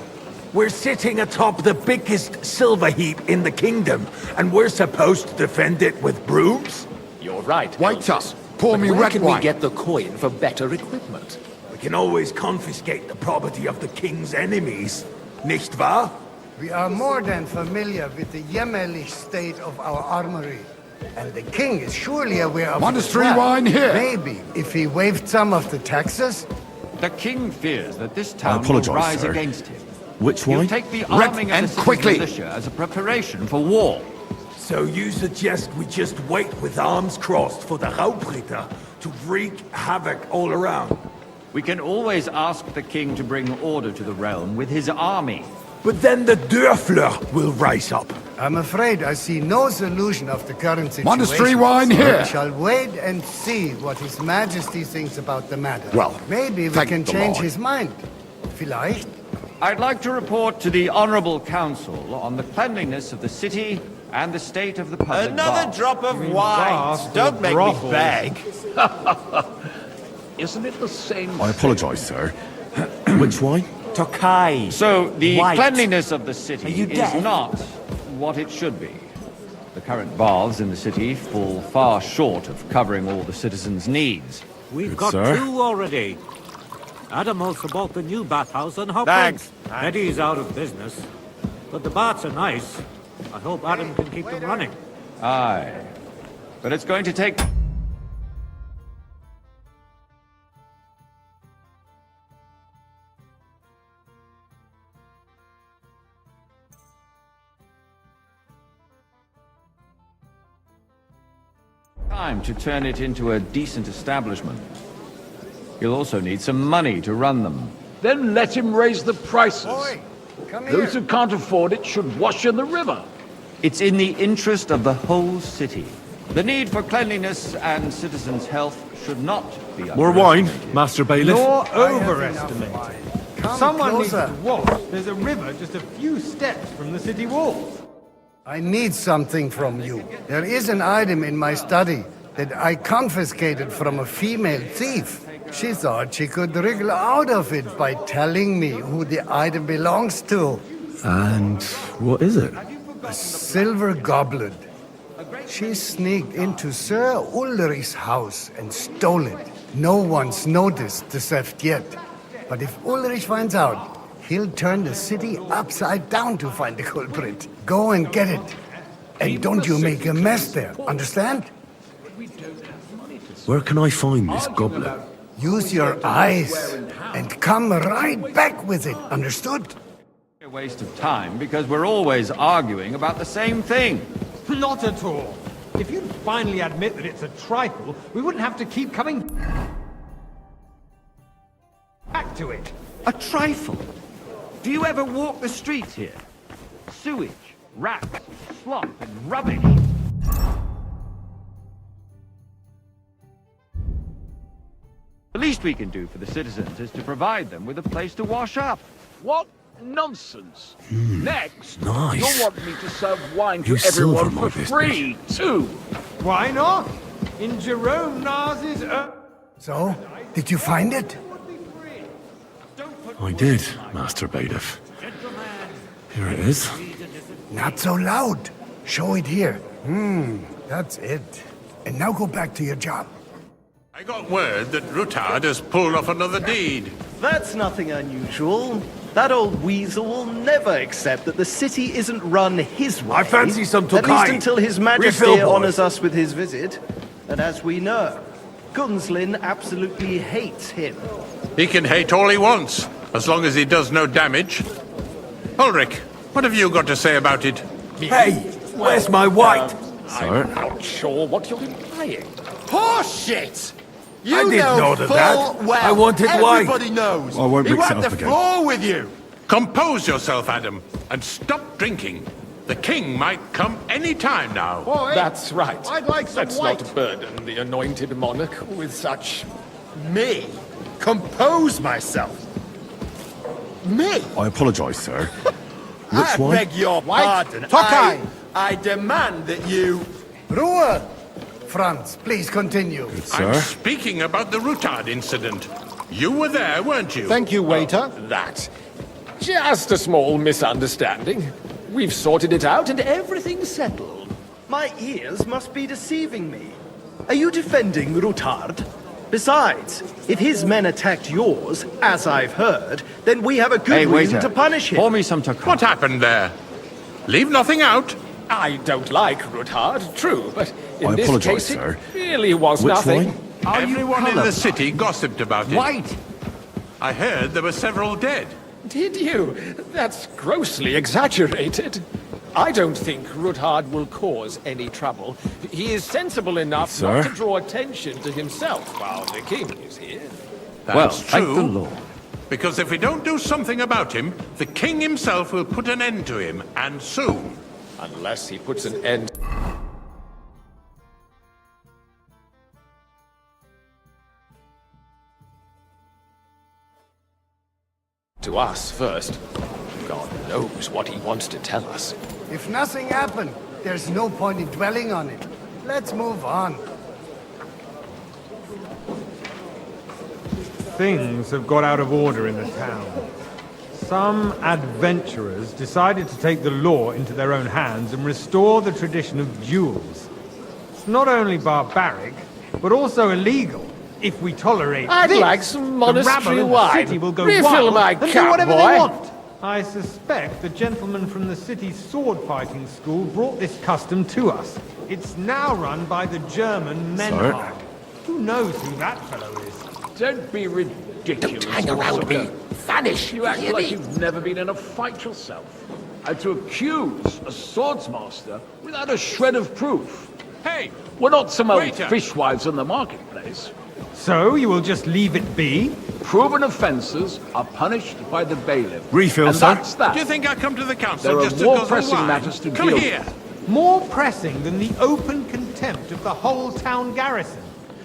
We're sitting atop the biggest silver heap in the kingdom, and we're supposed to defend it with brooms? You're right. White up. Pour me Where red can wine. we get the coin for better equipment? We can always confiscate the property of the king's enemies, nicht wahr? We are more than familiar with the jämmerlich state of our armory. And the king is surely aware of Monastery it as well. wine here. Maybe if he waived some of the taxes. The king fears that this I town will apologize, rise sir. against him. Which He'll wine? take the Red arming and of the city's quickly. militia as a preparation for war. So you suggest we just wait with arms crossed for the Raubritter to wreak havoc all around? We can always ask the king to bring order to the realm with his army. But then the Dörfler will rise up. I'm afraid I see no solution of the current situation. Monastery wine here. We shall wait and see what His Majesty thinks about the matter. Well, maybe we thank can the change Lord. his mind. Vielleicht. I'd like to report to the Honorable Council on the cleanliness of the city and the state of the public Another bath. drop of wine. Don't make me beg. Isn't it the same? I apologize, sir. Which wine? Tokai. So the White. cleanliness of the city Are you is deaf? not what it should be. The current baths in the city fall far short of covering all the citizens' needs. We've got two already. Adam also bought the new bathhouse on Hop Thanks. Eddie's out of business. But the baths are nice. I hope Adam can keep them running. Aye. But it's going to take... time to turn it into a decent establishment. You'll also need some money to run them. Then let him raise the prices. Boy, come Those here. who can't afford it should wash in the river. It's in the interest of the whole city. The need for cleanliness and citizens' health should not be More wine, underestimated. Master Bailiff. Nor overestimated. Come Someone needs closer. to wash. There's a river just a few steps from the city walls. I need something from you. There is an item in my study that I confiscated from a female thief. She thought she could wriggle out of it by telling me who the item belongs to. And what is it? A silver goblet. She sneaked into Sir Ulrich's house and stole it. No one's noticed the theft yet. But if Ulrich finds out, he'll turn the city upside down to find the culprit. Go and get it. And don't you make a mess there, understand? Where can I find this goblet? Use your eyes and come right back with it, understood? A waste of time because we're always arguing about the same thing. Not at all. If you'd finally admit that it's a trifle, we wouldn't have to keep coming back to it. A trifle? Do you ever walk the streets here? Sewage, rats, slop, and rubbish. The least we can do for the citizens is to provide them with a place to wash up. What nonsense. Next, nice. you'll want me to serve wine to Use everyone silver, for my free, too. Why not? In Jerome Nas's... So, did you find it? I did, Master Bailiff. Here it is. Not so loud. Show it here. That's it. And now go back to your job. I got word that Rutard has pulled off another deed. That's nothing unusual. That old weasel will never accept that the city isn't run his way. I fancy some At least Tokai. until His Majesty Refill, boy. honors us with his visit. And as we know, Gunslin absolutely hates him. He can hate all he wants, as long as he does no damage. Ulrich, what have you got to say about it? Hey, where's my white? Sir? I'm not sure what you're implying. Horseshit! You I didn't order that. well. I wanted white. Everybody knows. I won't he mix it wiped up the again. floor with you. Compose yourself, Adam, and stop drinking. The king might come any time now. Boy, that's right. I'd like some Let's white. not burden the anointed monarch with such... Me? Compose myself. Me? I apologise, sir. Which I one? beg your pardon. Tokai. I demand that you... Ruhe! Franz, please continue. I'm speaking about the Rutard incident. You were there, weren't you? Thank you, waiter. That. Just a small misunderstanding. We've sorted it out and everything's settled. My ears must be deceiving me. Are you defending Rutard? Besides, if his men attacked yours, as I've heard, then we have a good Hey, reason waiter. to punish him. Pour me some Tokai. What happened there? Leave nothing out. I don't like Rutard, true, but in I this apologise, case sir. it really was Which nothing. wine? Everyone in the city gossiped about it. White! I heard there were several dead. Did you? That's grossly exaggerated. I don't think Rutard will cause any trouble. He is sensible enough Sir? not to draw attention to himself while the king is here. That's Well, thank the true. Lord. Because if we don't do something about him, the king himself will put an end to him, and soon. Unless he puts an end... to us first. God knows what he wants to tell us. If nothing happened, there's no point in dwelling on it. Let's move on. Things have got out of order in the town. Some adventurers decided to take the law into their own hands and restore the tradition of duels. It's not only barbaric, but also illegal. If we tolerate I'd this, like some the monastery rabble in the wine. city will go Refill wild my and do cup, whatever boy. they want. I suspect the gentleman from the city's sword-fighting school brought this custom to us. It's now run by the German Menhard. Who knows who that fellow is? Don't be ridiculous. Don't hang around me. Vanish. You act hear like me? you've never been in a fight yourself. And to accuse a swordsmaster without a shred of proof. Hey! We're not some old Waiter. fishwives in the marketplace. So you will just leave it be? Proven offences are punished by the bailiff. Refill, and sir. That's that. Do you think I come to the council There are just to more guzzle pressing wine? matters to Come deal here. with. More pressing than the open contempt of the whole town garrison.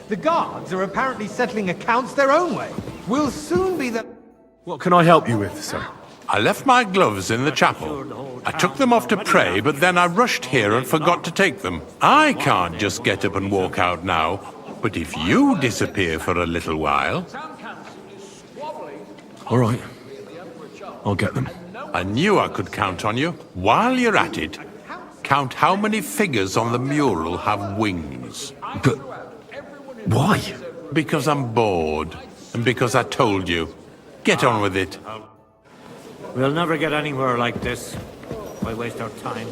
The guards are apparently settling accounts their own way. We'll soon be the... What can I help you with, sir? I left my gloves in the chapel. I took them off to pray, but then I rushed here and forgot to take them. I can't just get up and walk out now, but if you disappear for a little while... All right. I'll get them. I knew I could count on you. While you're at it, count how many figures on the mural have wings. But why? Because I'm bored, and because I told you. Get on with it. We'll never get anywhere like this. Why waste our time?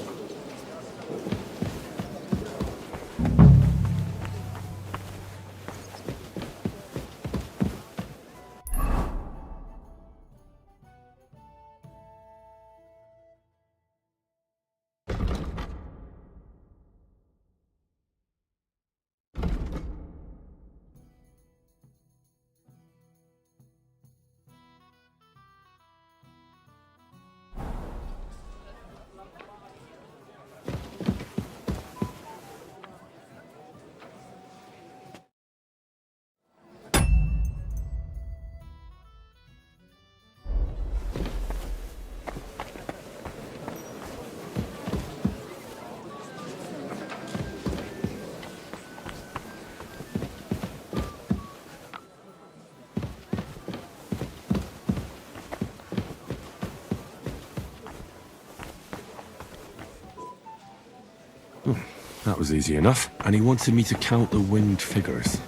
That was easy enough. And he wanted me to count the winged figures.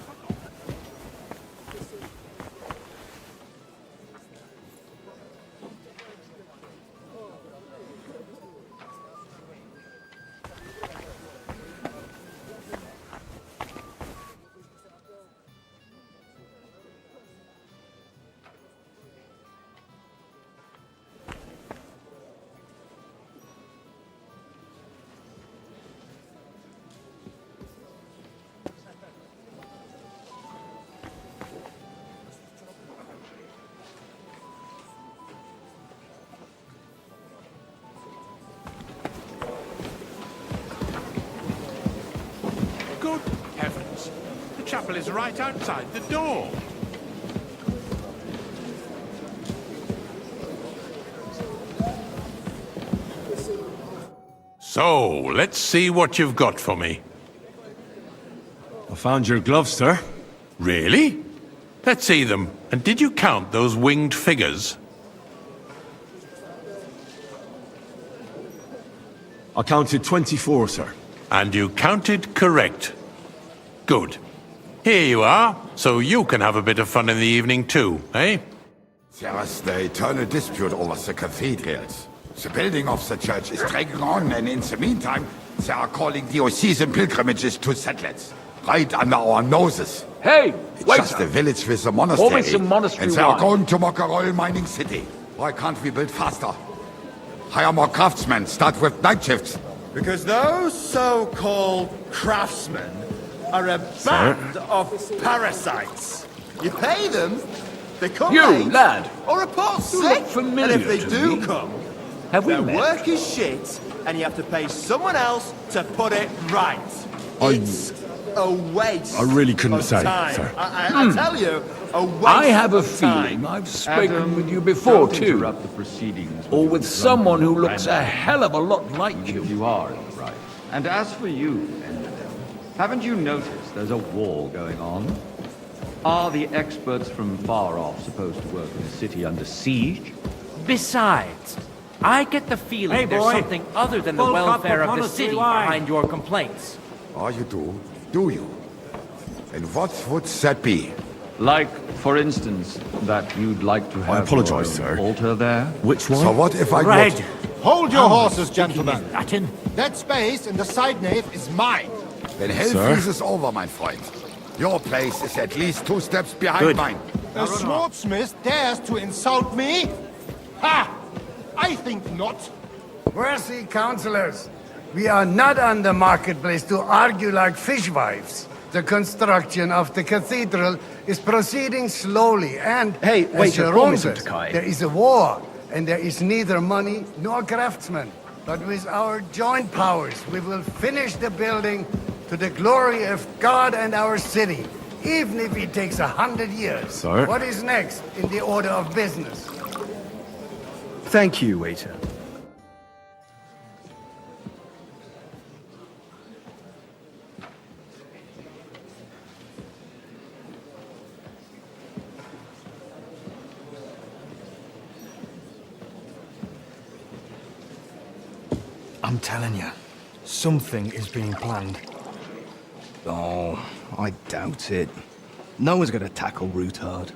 Good heavens! The chapel is right outside the door. So, let's see what you've got for me. I found your gloves, sir. Really? Let's see them. And did you count those winged figures? I counted 24, sir. And you counted correct. Good. Here you are, so you can have a bit of fun in the evening too, eh? There is the eternal dispute over the cathedrals. The building of the church is dragging on, and in the meantime, they are calling diocesan pilgrimages to settlers. Right under our noses. Hey, It's wait just a village with a monastery. Always a monastery and they are wine. going to mock a royal mining city. Why can't we build faster? Hire more craftsmen, start with night shifts. Because those so-called craftsmen are a band of parasites. You pay them, they come You, late, lad. or report You sick. look familiar And if they to do me. come, Have we their met? work is shit, and you have to pay someone else to put it right. It's a waste. I really couldn't of say, time. sir. I tell you, a waste. I have a of time. feeling I've spoken with you before too. Interrupt the proceedings. Or with someone who looks a hell of a lot like you. You are in the right. And as for you, Enderden, haven't you noticed there's a war going on? Are the experts from far off supposed to work in a city under siege? Besides, I get the feeling Hey, there's boy. something other than the Full cup welfare of of the monastery city wine. behind your complaints. Oh, you do you? And what would that be? Like, for instance, that you'd like to have apologize, your own sir. altar there? Which one? So what if I Red. would? Hold your horses, gentlemen. Latin. That space in the side nave is mine. Then hell freezes over, my friend. Your place is at least 2 steps behind mine. A swordsmith dares to insult me? Ha! I think not. Mercy, councillors. We are not on the marketplace to argue like fishwives. The construction of the cathedral is proceeding slowly, and Hey, as wait, Jerome hold, Mr. says, Takai. there is a war, and there is neither money nor craftsmen. But with our joint powers, we will finish the building to the glory of God and our city, even if it takes 100 years. Sir? What is next in the order of business? Thank you, waiter. I'm telling you, something is being planned. Oh, I doubt it. No one's gonna tackle Ruthard.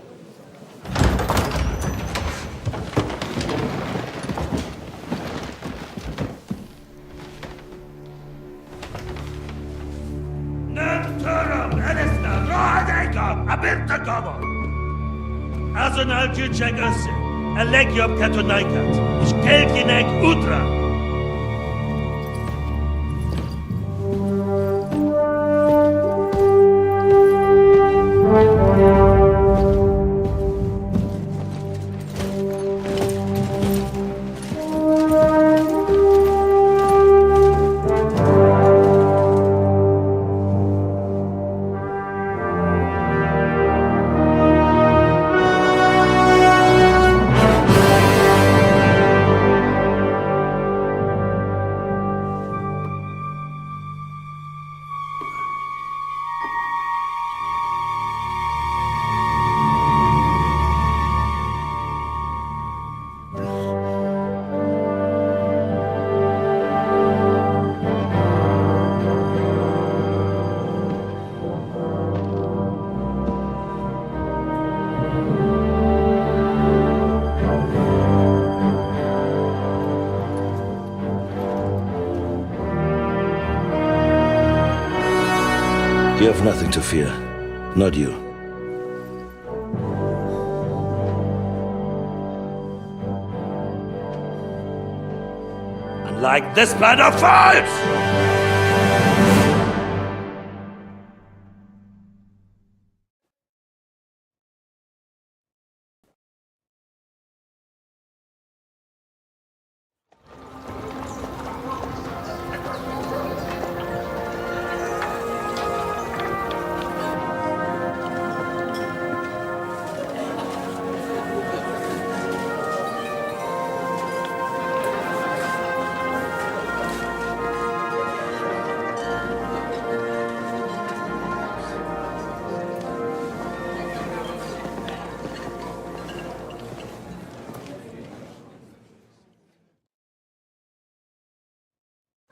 Azonal Juchek Össe, Elegiop Katonaikat, Ishkelkinek Utra. You have nothing to fear. Not you. Unlike this plan of false!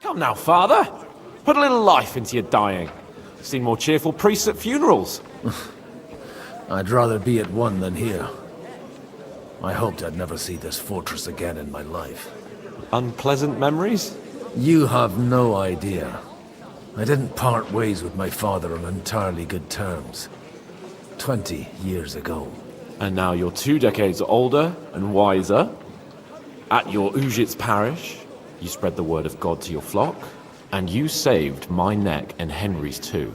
Come now, father. Put a little life into your dying. I've seen more cheerful priests at funerals. I'd rather be at one than here. I hoped I'd never see this fortress again in my life. Unpleasant memories? You have no idea. I didn't part ways with my father on entirely good terms. 20 years ago. And now you're 2 decades older and wiser. At your Ujitz parish, you spread the word of God to your flock, and you saved my neck and Henry's too.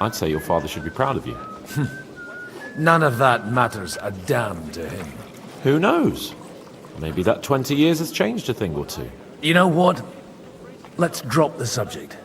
I'd say your father should be proud of you. None of that matters a damn to him. Who knows? Maybe that 20 years has changed a thing or two. You know what? Let's drop the subject.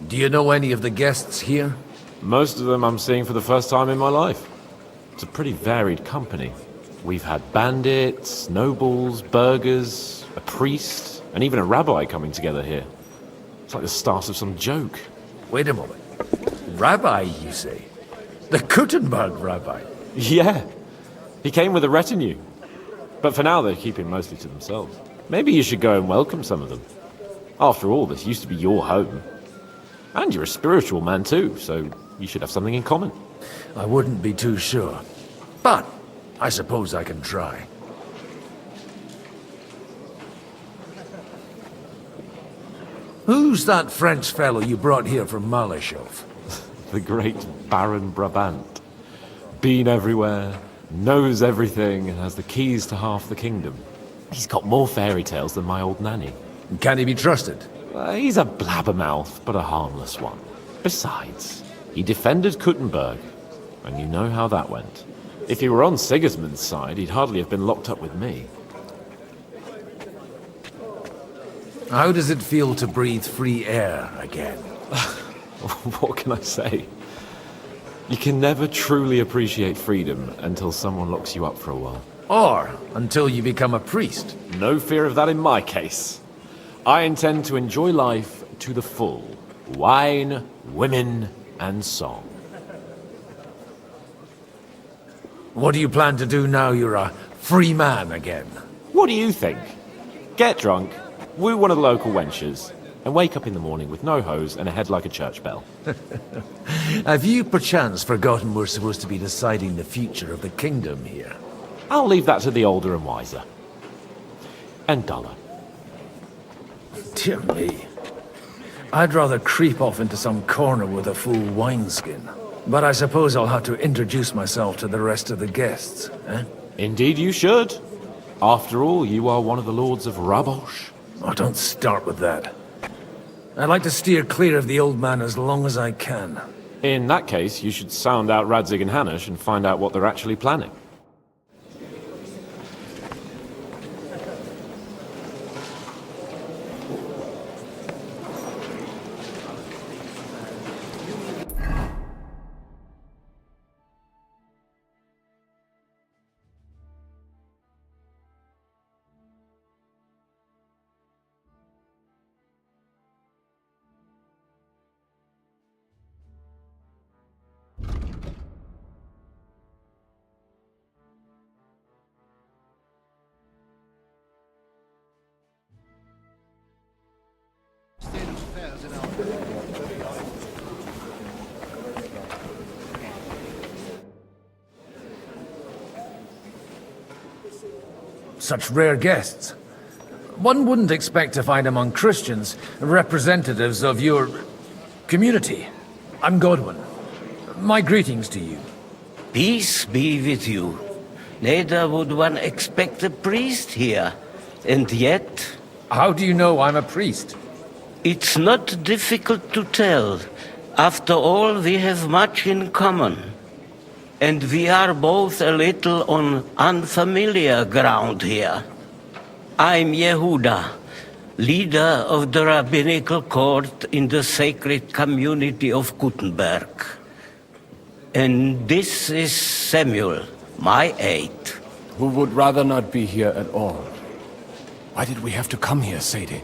Do you know any of the guests here? Most of them I'm seeing for the first time in my life. It's a pretty varied company. We've had bandits, nobles, burghers, a priest, and even a rabbi coming together here. It's like the start of some joke. Wait a moment. Rabbi, you say? The Kuttenberg rabbi? Yeah. He came with a retinue. But for now, they're keeping mostly to themselves. Maybe you should go and welcome some of them. After all, this used to be your home. And you're a spiritual man too, so you should have something in common. I wouldn't be too sure. But I suppose I can try. Who's that French fellow you brought here from Malashov? The great Baron Brabant. Been everywhere, knows everything, and has the keys to half the kingdom. He's got more fairy tales than my old nanny. Can he be trusted? He's a blabbermouth, but a harmless one. Besides, he defended Kuttenberg, and you know how that went. If he were on Sigismund's side, he'd hardly have been locked up with me. How does it feel to breathe free air again? What can I say? You can never truly appreciate freedom until someone locks you up for a while. Or until you become a priest. No fear of that in my case. I intend to enjoy life to the full. Wine, women, and song. What do you plan to do now you're a free man again? What do you think? Get drunk, woo one of the local wenches, and wake up in the morning with no hose and a head like a church bell. Have you perchance forgotten we're supposed to be deciding the future of the kingdom here? I'll leave that to the older and wiser. And duller. Dear me. I'd rather creep off into some corner with a full wineskin. But I suppose I'll have to introduce myself to the rest of the guests, eh? Indeed you should. After all, you are one of the lords of Rabosh. Oh, don't start with that. I'd like to steer clear of the old man as long as I can. In that case, you should sound out Radzig and Hanush and find out what they're actually planning. Such rare guests. One wouldn't expect to find among Christians representatives of your community. I'm Godwin. My greetings to you. Peace be with you. Neither would one expect a priest here. And yet... How do you know I'm a priest? It's not difficult to tell. After all, we have much in common. And we are both a little on unfamiliar ground here. I'm Yehuda, leader of the rabbinical court in the sacred community of Gutenberg. And this is Samuel, my aide. Who would rather not be here at all. Why did we have to come here, Sadie?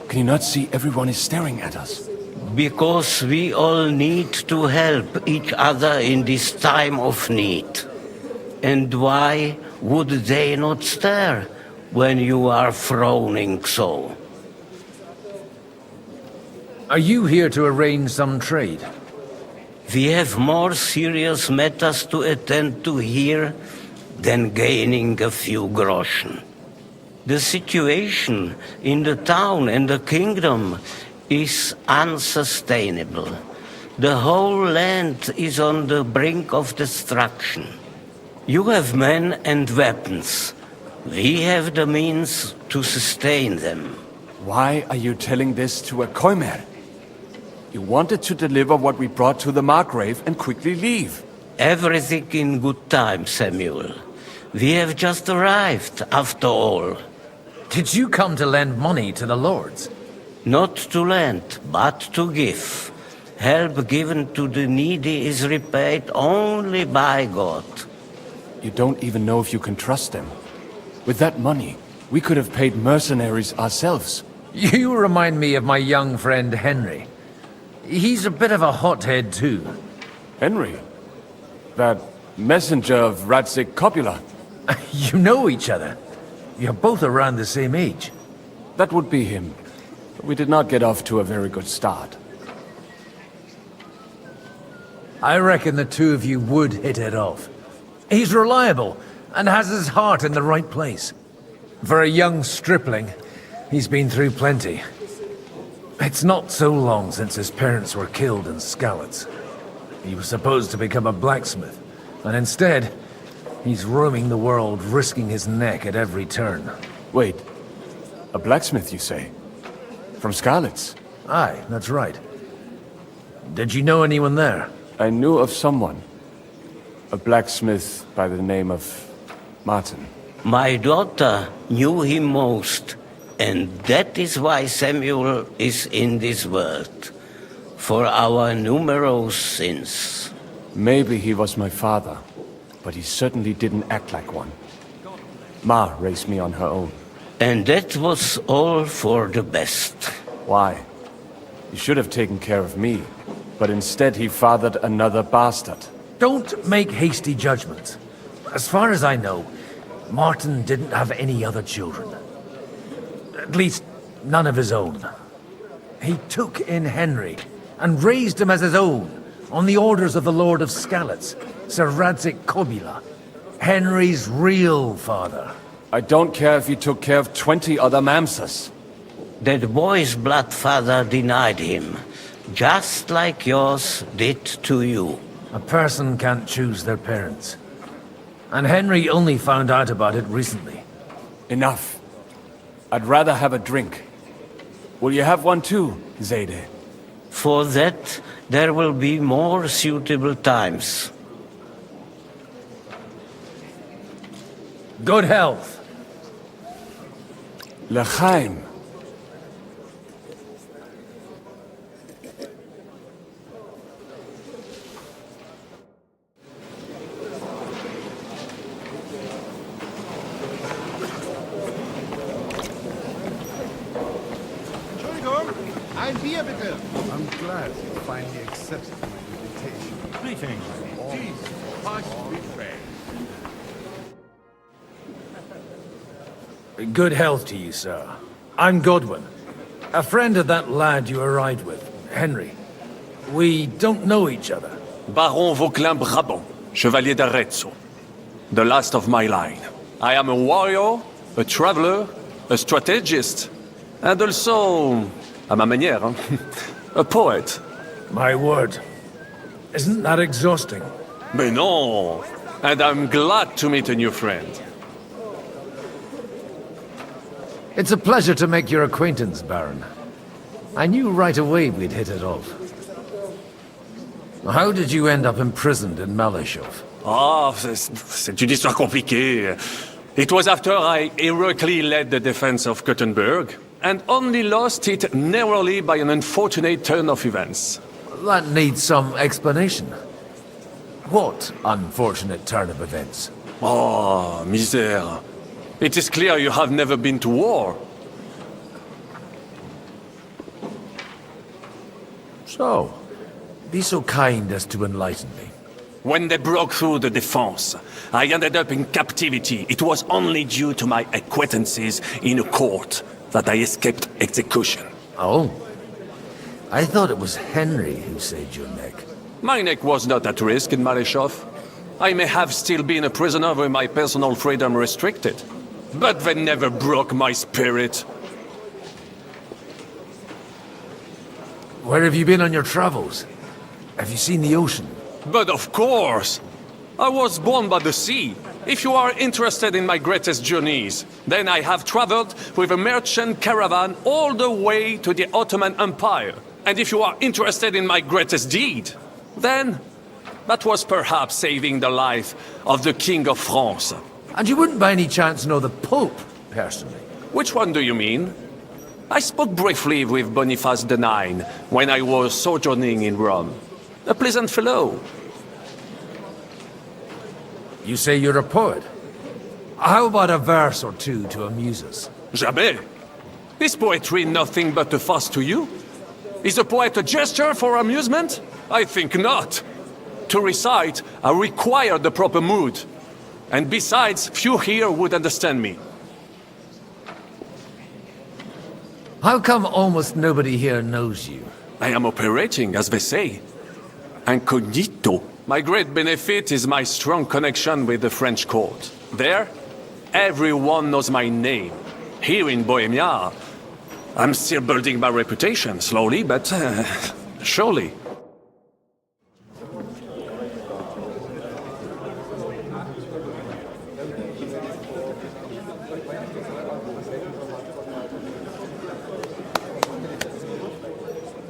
Can you not see everyone is staring at us? Because we all need to help each other in this time of need. And why would they not stare when you are frowning so? Are you here to arrange some trade? We have more serious matters to attend to here than gaining a few groschen. The situation in the town and the kingdom is unsustainable. The whole land is on the brink of destruction. You have men and weapons. We have the means to sustain them. Why are you telling this to a Koimer? You wanted to deliver what we brought to the Margrave and quickly leave. Everything in good time, Samuel. We have just arrived, after all. Did you come to lend money to the lords? Not to lend, but to give. Help given to the needy is repaid only by God. You don't even know if you can trust them. With that money, we could have paid mercenaries ourselves. You remind me of my young friend Henry. He's a bit of a hothead too. Henry? That messenger of Radzik Copula? You know each other. You're both around the same age. That would be him. But we did not get off to a very good start. I reckon the two of you would hit it off. He's reliable and has his heart in the right place. For a young stripling, he's been through plenty. It's not so long since his parents were killed in Skalitz. He was supposed to become a blacksmith, and instead, he's roaming the world, risking his neck at every turn. Wait, a blacksmith, you say? From Skalitz? Aye, that's right. Did you know anyone there? I knew of someone. A blacksmith by the name of Martin. My daughter knew him most, and that is why Samuel is in this world. For our numerous sins. Maybe he was my father, but he certainly didn't act like one. Ma raised me on her own. And that was all for the best. Why? He should have taken care of me, but instead he fathered another bastard. Don't make hasty judgments. As far as I know, Martin didn't have any other children. At least, none of his own. He took in Henry and raised him as his own, on the orders of the Lord of Skalitz, Sir Radzik Copula, Henry's real father. I don't care if he took care of 20 other Mamsas. That boy's blood father denied him, just like yours did to you. A person can't choose their parents. And Henry only found out about it recently. Enough. I'd rather have a drink. Will you have one too, Zayde? For that, there will be more suitable times. Good health. L'chaim. Ein Bier bitte. I'm glad you finally accepted my invitation. Greetings. Good health to you, sir. I'm Godwin, a friend of that lad you arrived with, Henry. We don't know each other. Baron Vauquelin Brabant, Chevalier d'Arezzo. The last of my line. I am a warrior, a traveler, a strategist, and also, à ma manière, a poet. My word. Isn't that exhausting? Mais non! And I'm glad to meet a new friend. It's a pleasure to make your acquaintance, Baron. I knew right away we'd hit it off. How did you end up imprisoned in Malashov? C'est une histoire compliquée. It was after I heroically led the defense of Gothenburg, and only lost it narrowly by an unfortunate turn of events. That needs some explanation. What unfortunate turn of events? Oh, misère. It is clear you have never been to war. So, be so kind as to enlighten me. When they broke through the defense, I ended up in captivity. It was only due to my acquaintances in a court that I escaped execution. Oh? I thought it was Henry who saved your neck. My neck was not at risk in Maleshov. I may have still been a prisoner with my personal freedom restricted. But they never broke my spirit. Where have you been on your travels? Have you seen the ocean? But of course! I was born by the sea. If you are interested in my greatest journeys, then I have traveled with a merchant caravan all the way to the Ottoman Empire. And if you are interested in my greatest deed, then that was perhaps saving the life of the King of France. And you wouldn't by any chance know the Pope, personally? Which one do you mean? I spoke briefly with Boniface IX when I was sojourning in Rome. A pleasant fellow. You say you're a poet? How about a verse or two to amuse us? Jamais. Is poetry nothing but a farce to you? Is a poet a gesture for amusement? I think not. To recite, I require the proper mood. And besides, few here would understand me. How come almost nobody here knows you? I am operating, as they say. Incognito. My great benefit is my strong connection with the French court. There, everyone knows my name. Here in Bohemia, I'm still building my reputation, slowly, but surely.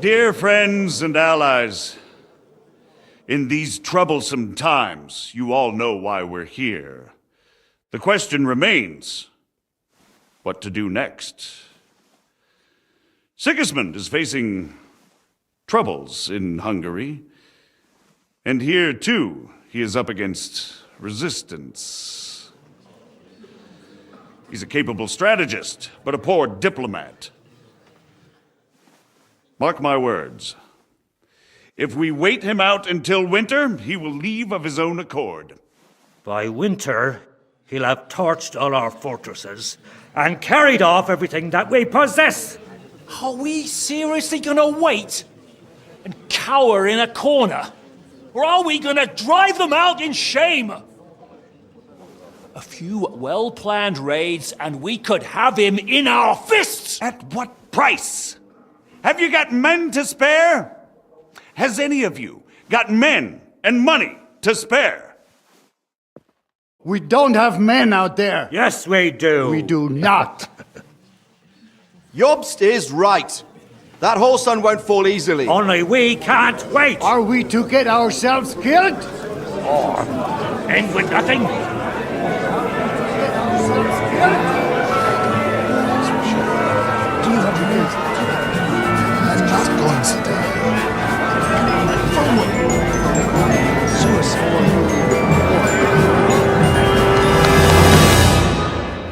Dear friends and allies, in these troublesome times, you all know why we're here. The question remains, what to do next? Sigismund is facing troubles in Hungary, and here too, he is up against resistance. He's a capable strategist, but a poor diplomat. Mark my words. If we wait him out until winter, he will leave of his own accord. By winter, he'll have torched all our fortresses and carried off everything that we possess. Are we seriously gonna wait and cower in a corner? Or are we gonna drive them out in shame? A few well-planned raids and we could have him in our fists! At what price? Have you got men to spare? Has any of you got men and money to spare? We don't have men out there. Yes, we do. We do not. Jobst is right. That whole sun won't fall easily. Only we can't wait. Are we to get ourselves killed? Or end with nothing?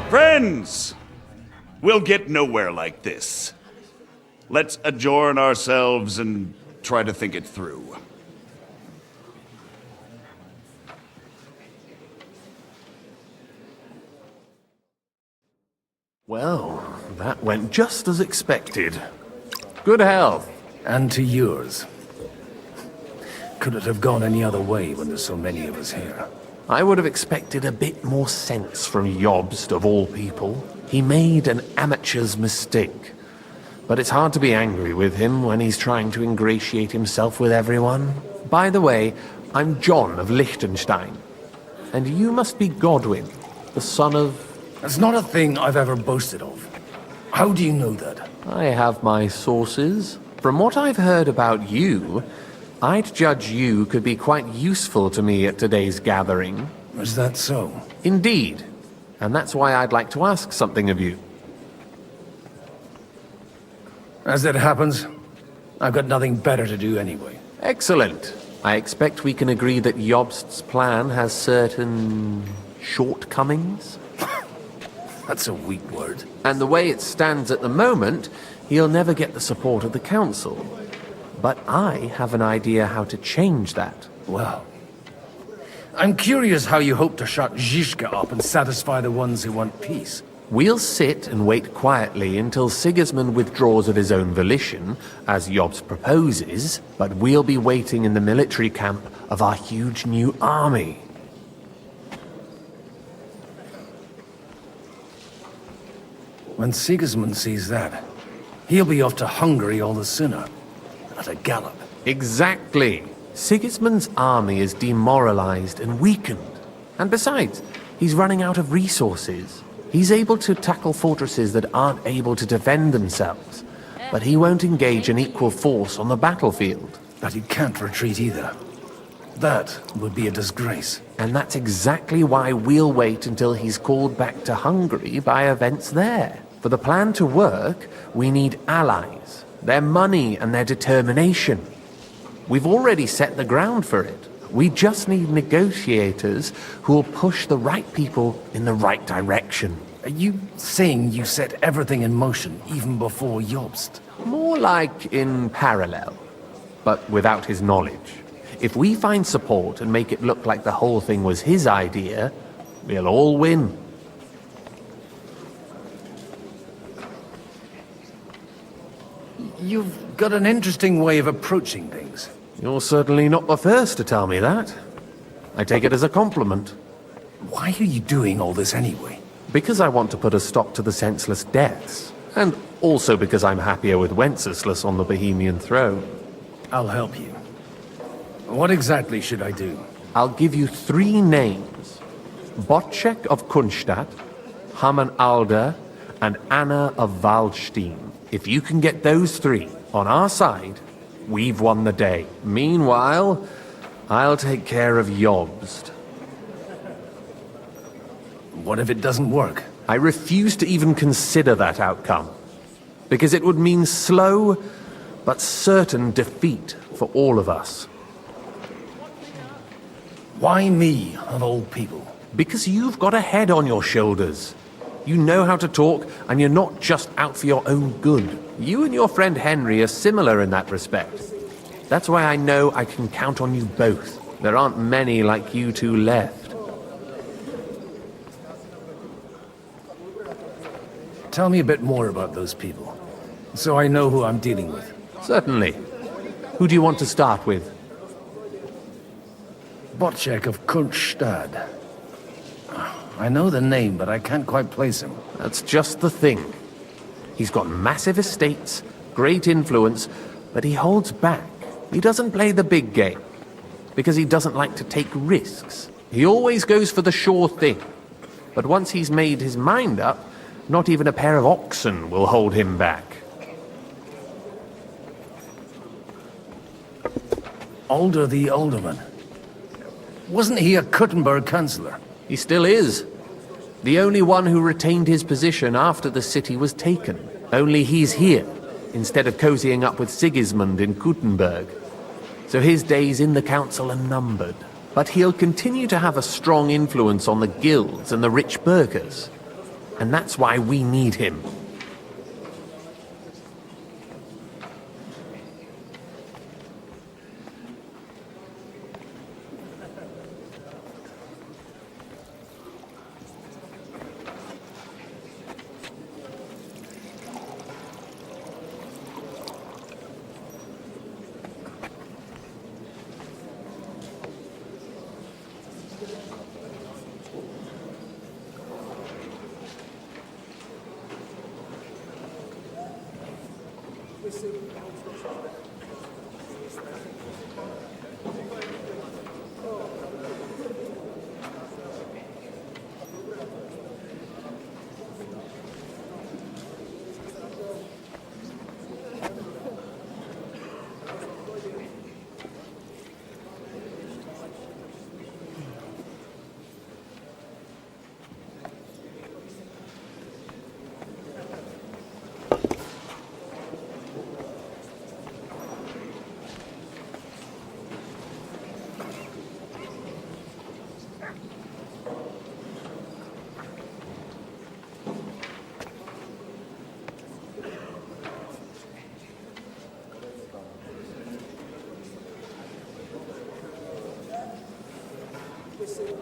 Friends, we'll get nowhere like this. Let's adjourn ourselves and try to think it through. Well, that went just as expected. Good health. And to yours. Could it have gone any other way when there's so many of us here? I would have expected a bit more sense from Jobst, of all people. He made an amateur's mistake. But it's hard to be angry with him when he's trying to ingratiate himself with everyone. By the way, I'm John of Liechtenstein. And you must be Godwin, the son of... That's not a thing I've ever boasted of. How do you know that? I have my sources. From what I've heard about you, I'd judge you could be quite useful to me at today's gathering. Is that so? Indeed. And that's why I'd like to ask something of you. As it happens, I've got nothing better to do anyway. Excellent. I expect we can agree that Jobst's plan has certain shortcomings? That's a weak word. And the way it stands at the moment, he'll never get the support of the council. But I have an idea how to change that. Well, I'm curious how you hope to shut Zizka up and satisfy the ones who want peace. We'll sit and wait quietly until Sigismund withdraws of his own volition, as Jobst proposes, but we'll be waiting in the military camp of our huge new army. When Sigismund sees that, he'll be off to Hungary all the sooner. At a gallop. Exactly. Sigismund's army is demoralized and weakened. And besides, he's running out of resources. He's able to tackle fortresses that aren't able to defend themselves, but he won't engage an equal force on the battlefield. But he can't retreat either. That would be a disgrace. And that's exactly why we'll wait until he's called back to Hungary by events there. For the plan to work, we need allies, their money and their determination. We've already set the ground for it. We just need negotiators who will push the right people in the right direction. Are you saying you set everything in motion even before Jobst? More like in parallel, but without his knowledge. If we find support and make it look like the whole thing was his idea, we'll all win. You've got an interesting way of approaching things. You're certainly not the first to tell me that. I take it as a compliment. Why are you doing all this anyway? Because I want to put a stop to the senseless deaths. And also because I'm happier with Wenceslas on the Bohemian throne. I'll help you. What exactly should I do? I'll give you 3 names. Bocek of Kunstadt, Hamann Alder, and Anna of Waldstein. If you can get those 3 on our side, we've won the day. Meanwhile, I'll take care of Jobst. What if it doesn't work? I refuse to even consider that outcome. Because it would mean slow, but certain defeat for all of us. Why me, of all people? Because you've got a head on your shoulders. You know how to talk, and you're not just out for your own good. You and your friend Henry are similar in that respect. That's why I know I can count on you both. There aren't many like you two left. Tell me a bit more about those people, so I know who I'm dealing with. Certainly. Who do you want to start with? Bocek of Kunstadt. I know the name, but I can't quite place him. That's just the thing. He's got massive estates, great influence, but he holds back. He doesn't play the big game, because he doesn't like to take risks. He always goes for the sure thing. But once he's made his mind up, not even a pair of oxen will hold him back. Alder the Alderman. Wasn't he a Kuttenberg councillor? He still is. The only one who retained his position after the city was taken. Only he's here, instead of cozying up with Sigismund in Kuttenberg. So his days in the council are numbered. But he'll continue to have a strong influence on the guilds and the rich burghers. And that's why we need him. Greetings.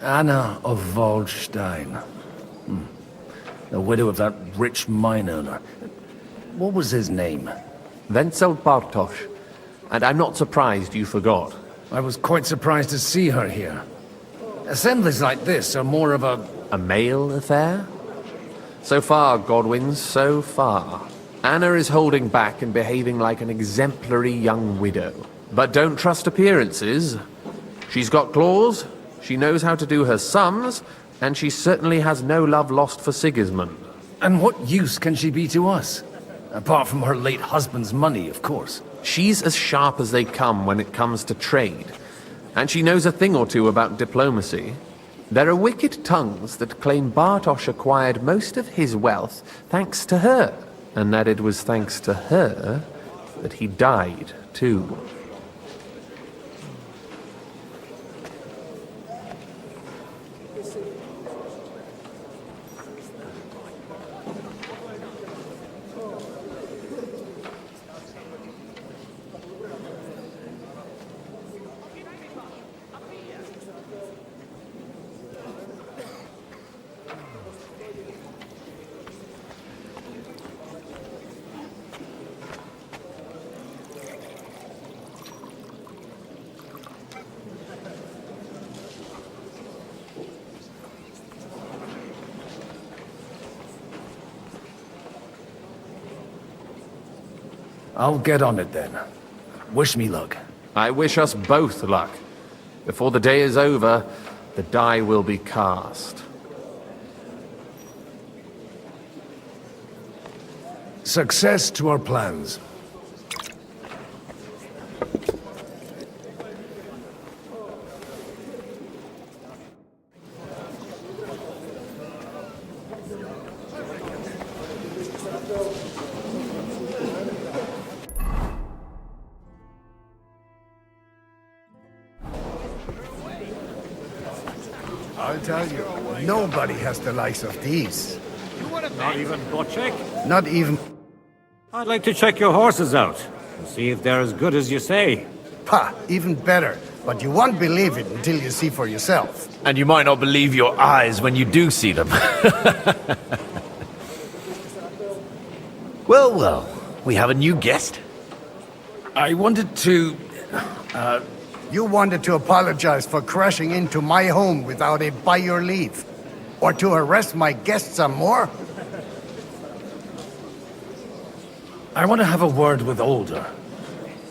Anna of Waldstein. The widow of that rich mine owner. What was his name? Wenzel Bartosz. And I'm not surprised you forgot. I was quite surprised to see her here. Assemblies like this are more of a... A male affair? So far, Godwin, so far. Anna is holding back and behaving like an exemplary young widow. But don't trust appearances. She's got claws, she knows how to do her sums, and she certainly has no love lost for Sigismund. And what use can she be to us? Apart from her late husband's money, of course. She's as sharp as they come when it comes to trade. And she knows a thing or two about diplomacy. There are wicked tongues that claim Bartosz acquired most of his wealth thanks to her, and that it was thanks to her that he died, too. I'll get on it then. Wish me luck. I wish us both luck. Before the day is over, the die will be cast. Success to our plans. I'll tell you, nobody has the likes of these. Not even Bocek? Not even... I'd like to check your horses out and see if they're as good as you say. Pa, even better. But you won't believe it until you see for yourself. And you might not believe your eyes when you do see them. Well, well, we have a new guest. I wanted to... You wanted to apologize for crashing into my home without a by your leave. Or to arrest my guests some more? I want to have a word with Older.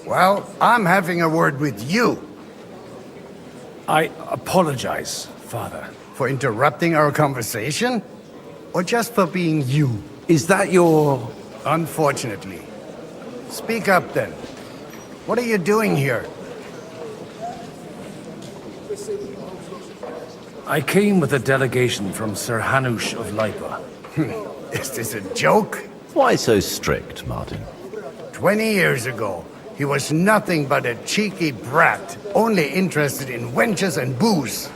Well, I'm having a word with you. I apologize, Father. For interrupting our conversation? Or just for being you? Is that your... Unfortunately. Speak up then. What are you doing here? I came with a delegation from Sir Hanush of Lipa. Is this a joke? Why so strict, Martin? 20 years ago, he was nothing but a cheeky brat, only interested in wenches and booze.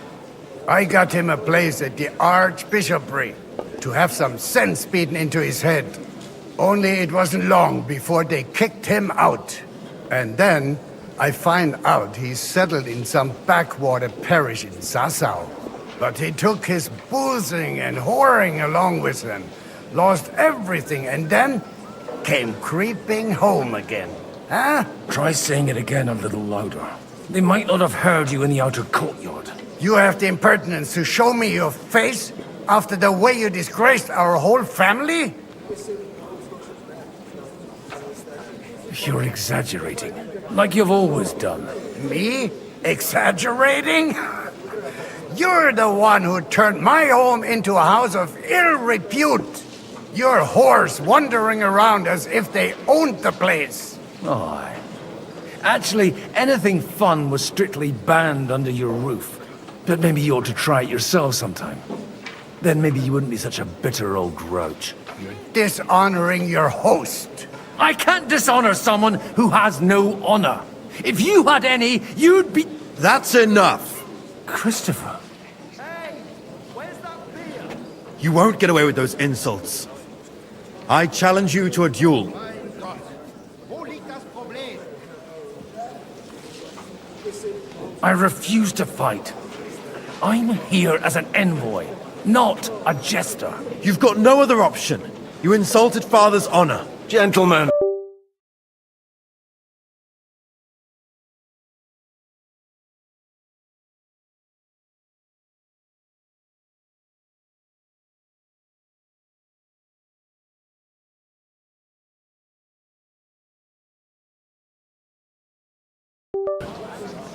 I got him a place at the Archbishopry to have some sense beaten into his head. Only it wasn't long before they kicked him out. And then I find out he's settled in some backwater parish in Sassau. But he took his boozing and whoring along with him, lost everything, and then came creeping home again. Huh? Try saying it again a little louder. They might not have heard you in the outer courtyard. You have the impertinence to show me your face after the way you disgraced our whole family? You're exaggerating, like you've always done. Me? Exaggerating? You're the one who turned my home into a house of ill repute. Your whores wandering around as if they owned the place. Aye. Actually, anything fun was strictly banned under your roof. But maybe you ought to try it yourself sometime. Then maybe you wouldn't be such a bitter old grouch. You're dishonoring your host. I can't dishonor someone who has no honor. If you had any, you'd be... That's enough. Christopher. You won't get away with those insults. I challenge you to a duel. I refuse to fight. I'm here as an envoy, not a jester. You've got no other option. You insulted Father's honor. Gentlemen.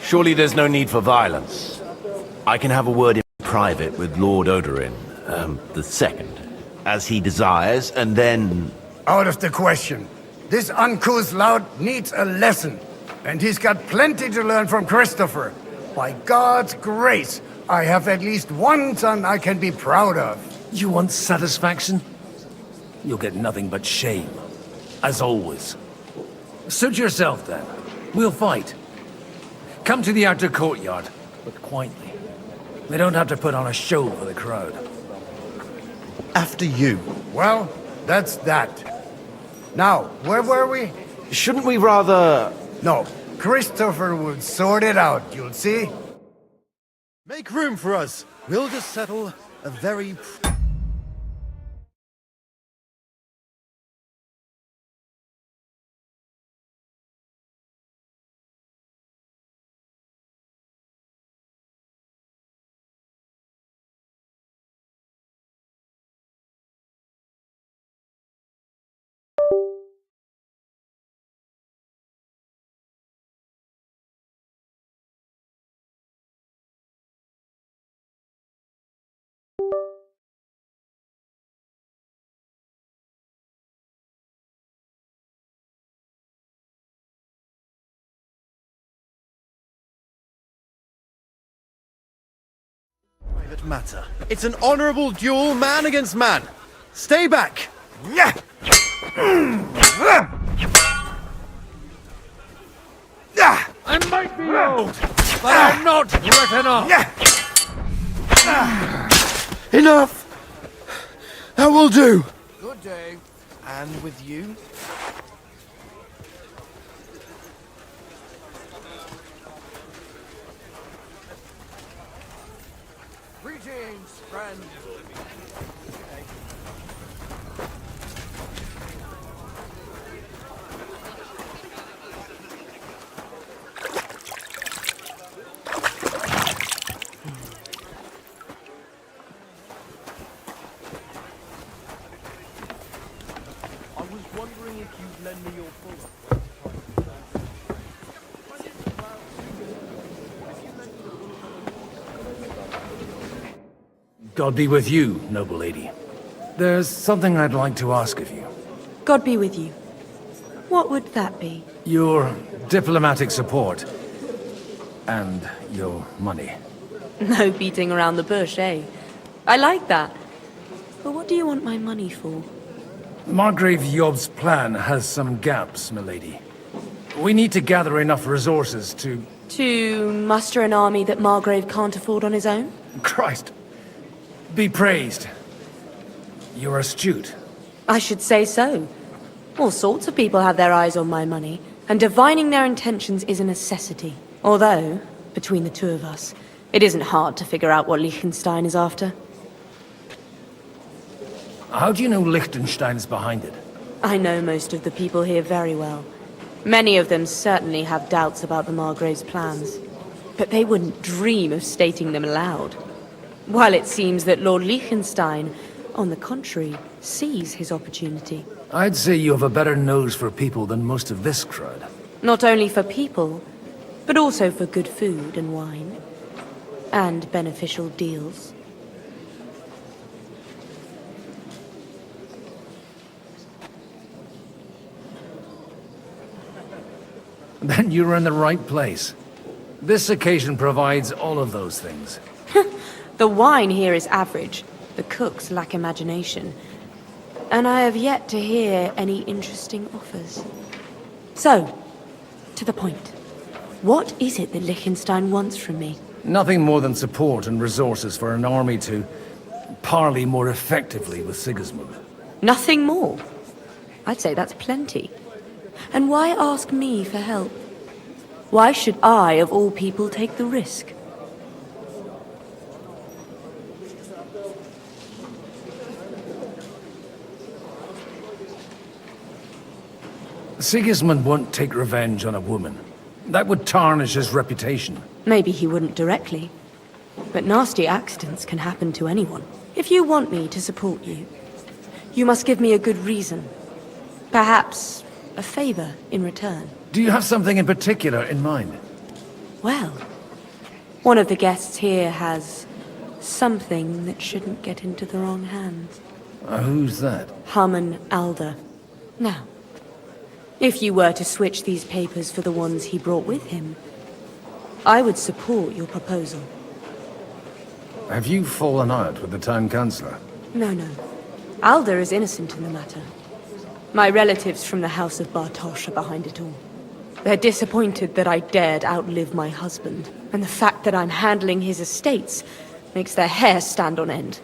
Surely there's no need for violence. I can have a word in private with Lord Odorin, the second, as he desires, and then... Out of the question. This uncouth lout needs a lesson, and he's got plenty to learn from Christopher. By God's grace, I have at least one son I can be proud of. You want satisfaction? You'll get nothing but shame, as always. Suit yourself, then. We'll fight. Come to the outer courtyard, but quietly. They don't have to put on a show for the crowd. After you. Well, that's that. Now, where were we? Shouldn't we rather... No, Christopher will sort it out, you'll see. Make room for us. We'll just settle a very... Private matter. It's an honorable duel, man against man. Stay back. I might be old, but I'm not written off. Enough. That will do. Good day. And with you? Greetings, friend. I was wondering if you'd lend me your bullet. God be with you, noble lady. There's something I'd like to ask of you. God be with you. What would that be? Your diplomatic support. And your money. No beating around the bush, eh? I like that. But what do you want my money for? Margrave Yob's plan has some gaps, milady. We need to gather enough resources to... To muster an army that Margrave can't afford on his own? Christ. Be praised. You're astute. I should say so. All sorts of people have their eyes on my money, and divining their intentions is a necessity. Although, between the two of us, it isn't hard to figure out what Liechtenstein is after. How do you know Liechtenstein's behind it? I know most of the people here very well. Many of them certainly have doubts about the Margrave's plans. But they wouldn't dream of stating them aloud. While it seems that Lord Liechtenstein, on the contrary, sees his opportunity. I'd say you have a better nose for people than most of this crowd. Not only for people, but also for good food and wine. And beneficial deals. Then you're in the right place. This occasion provides all of those things. The wine here is average. The cooks lack imagination. And I have yet to hear any interesting offers. So, to the point. What is it that Liechtenstein wants from me? Nothing more than support and resources for an army to parley more effectively with Sigismund. Nothing more? I'd say that's plenty. And why ask me for help? Why should I, of all people, take the risk? Sigismund won't take revenge on a woman. That would tarnish his reputation. Maybe he wouldn't directly. But nasty accidents can happen to anyone. If you want me to support you, you must give me a good reason. Perhaps a favor in return. Do you have something in particular in mind? Well, one of the guests here has something that shouldn't get into the wrong hands. Who's that? Harman Alder. Now, if you were to switch these papers for the ones he brought with him, I would support your proposal. Have you fallen out with the town councillor? No. Alder is innocent in the matter. My relatives from the House of Bartosz are behind it all. They're disappointed that I dared outlive my husband, and the fact that I'm handling his estates makes their hair stand on end.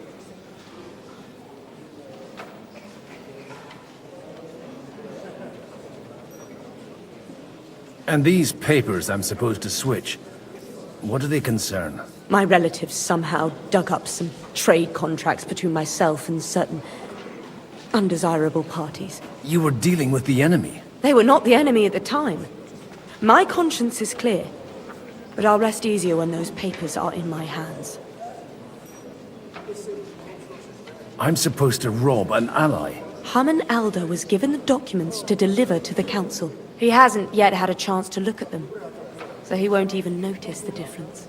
And these papers I'm supposed to switch, what do they concern? My relatives somehow dug up some trade contracts between myself and certain undesirable parties. You were dealing with the enemy. They were not the enemy at the time. My conscience is clear, but I'll rest easier when those papers are in my hands. I'm supposed to rob an ally. Harman Alder was given the documents to deliver to the council. He hasn't yet had a chance to look at them, so he won't even notice the difference.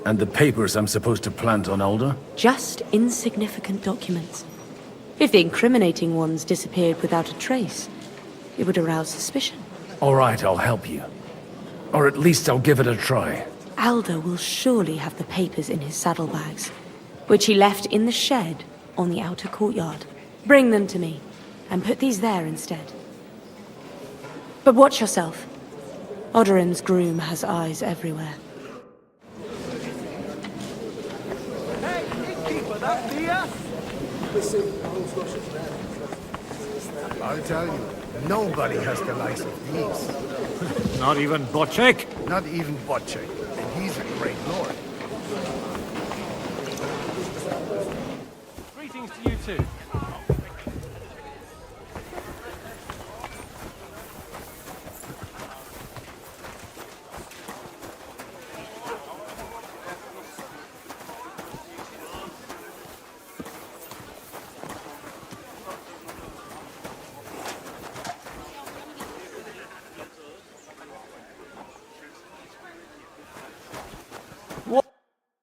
And the papers I'm supposed to plant on Alder? Just insignificant documents. If the incriminating ones disappeared without a trace, it would arouse suspicion. All right, I'll help you. Or at least I'll give it a try. Alder will surely have the papers in his saddlebags, which he left in the shed on the outer courtyard. Bring them to me, and put these there instead. But watch yourself. Odorin's groom has eyes everywhere. Hey, innkeeper, that beer? I'll tell you, nobody has the likes of these. Not even Bocek? Not even Bocek, and he's a great lord. Greetings to you too.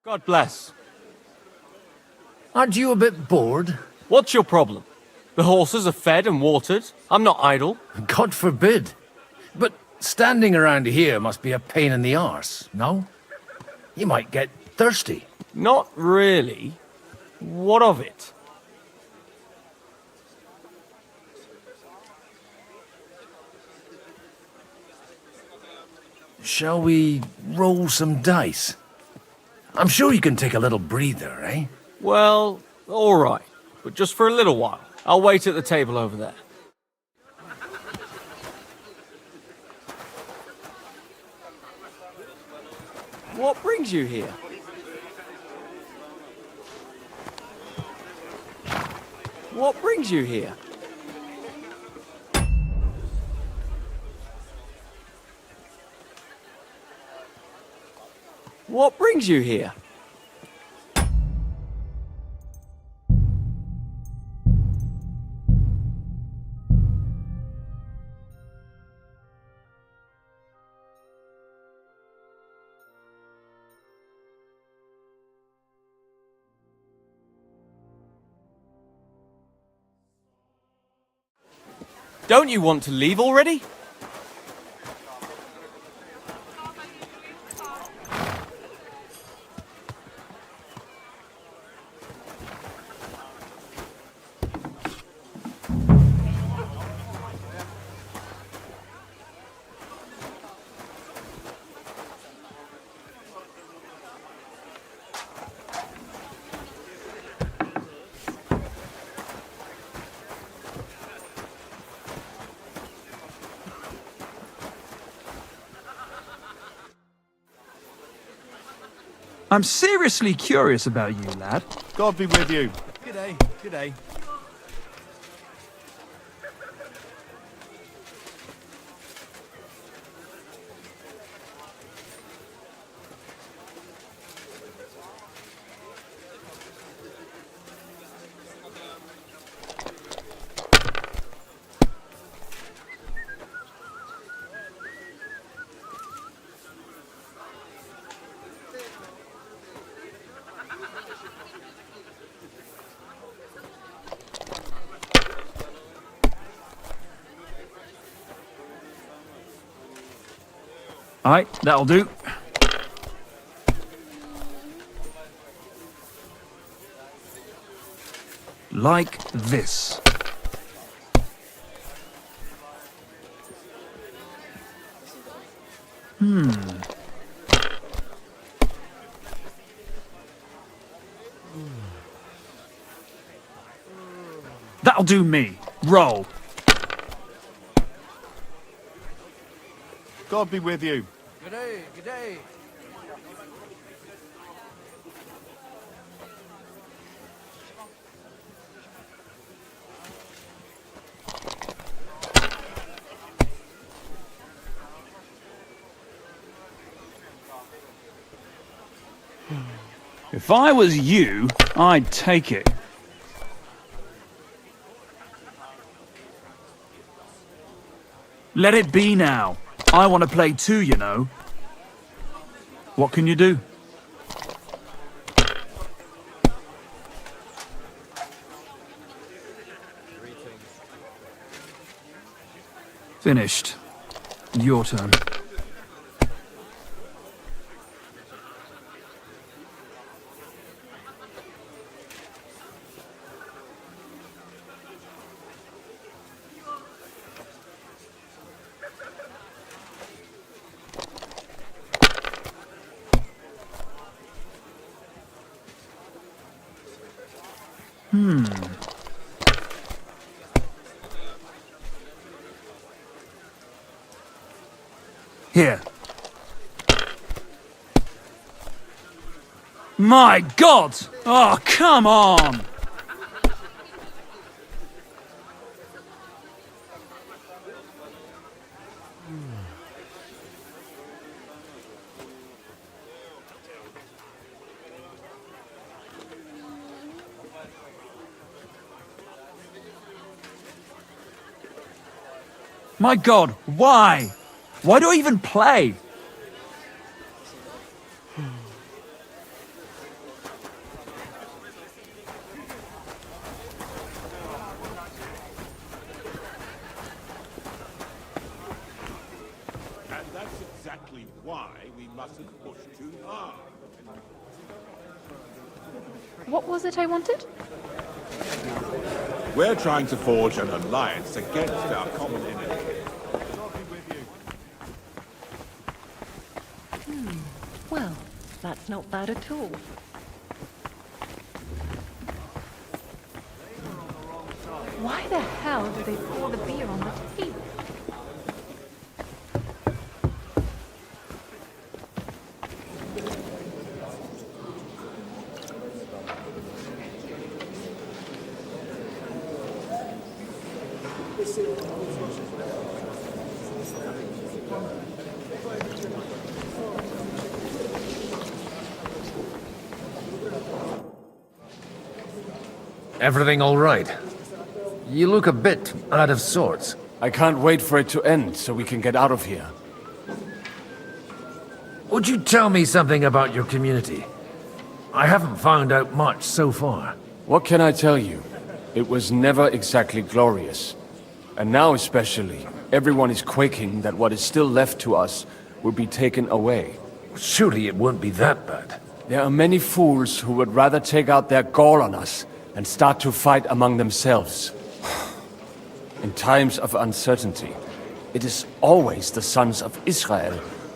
God bless. Aren't you a bit bored? What's your problem? The horses are fed and watered. I'm not idle. God forbid. But standing around here must be a pain in the arse, no? You might get thirsty. Not really. What of it? Shall we roll some dice? I'm sure you can take a little breather, eh? Well, all right. But just for a little while. I'll wait at the table over there. What brings you here? What brings you here? What brings you here? Don't you want to leave already? I'm seriously curious about you, lad. God be with you. G'day, g'day. Alright, that'll do. Like this. That'll do me. Roll. God be with you. G'day, g'day. If I was you, I'd take it. Let it be now. I want to play too, you know. What can you do? Finished. Your turn. Here. My God! Oh, come on! My God, why? Why do I even play? And that's exactly why we mustn't push too hard. What was it I wanted? We're trying to forge an alliance against our common enemy. Well, that's not bad at all. Why the hell do they pour the beer on the table? Everything all right? You look a bit out of sorts. I can't wait for it to end so we can get out of here. Would you tell me something about your community? I haven't found out much so far. What can I tell you? It was never exactly glorious. And now especially, everyone is quaking that what is still left to us will be taken away. Surely it won't be that bad. There are many fools who would rather take out their gall on us and start to fight among themselves. In times of uncertainty, it is always the sons of Israel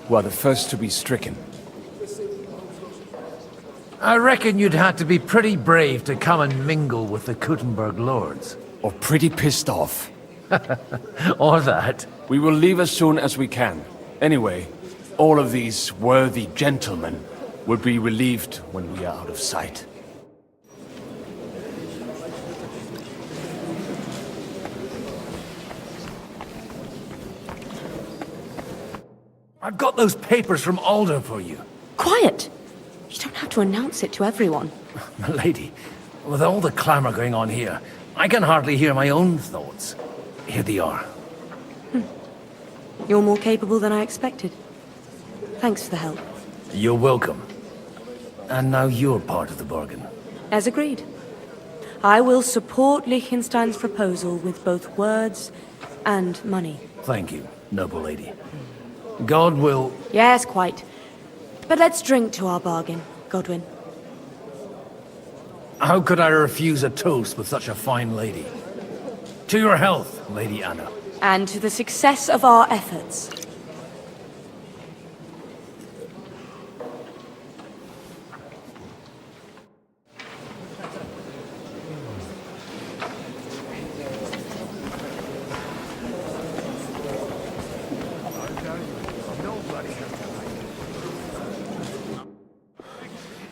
who are the first to be stricken. I reckon you'd have to be pretty brave to come and mingle with the Kuttenberg lords. Or pretty pissed off. Or that. We will leave as soon as we can. Anyway, all of these worthy gentlemen will be relieved when we are out of sight. I've got those papers from Aldo for you. Quiet! You don't have to announce it to everyone. Milady, with all the clamor going on here, I can hardly hear my own thoughts. Here they are. You're more capable than I expected. Thanks for the help. You're welcome. And now you're part of the bargain. As agreed. I will support Liechtenstein's proposal with both words and money. Thank you, noble lady. God will... Yes, quite. But let's drink to our bargain, Godwin. How could I refuse a toast with such a fine lady? To your health, Lady Anna. And to the success of our efforts.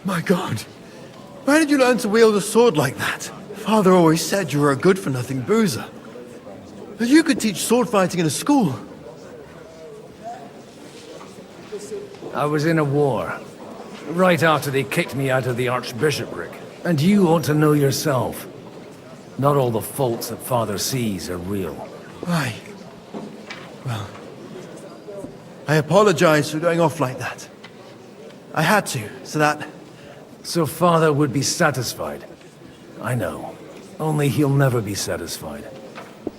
My God, where did you learn to wield a sword like that? Father always said you were a good-for-nothing boozer. But you could teach sword fighting in a school. I was in a war. Right after they kicked me out of the archbishopric. And you ought to know yourself. Not all the faults that Father sees are real. Why? Well, I apologize for going off like that. I had to, so that... So Father would be satisfied. I know. Only he'll never be satisfied.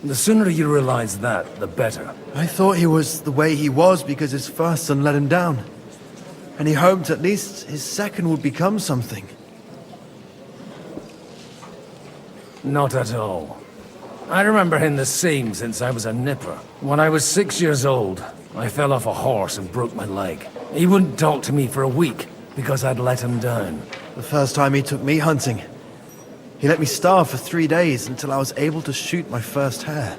The sooner you realize that, the better. I thought he was the way he was because his first son let him down. And he hoped at least his second would become something. Not at all. I remember him the same since I was a nipper. When I was 6 years old, I fell off a horse and broke my leg. He wouldn't talk to me for a week because I'd let him down. The first time he took me hunting, he let me starve for 3 days until I was able to shoot my first hare.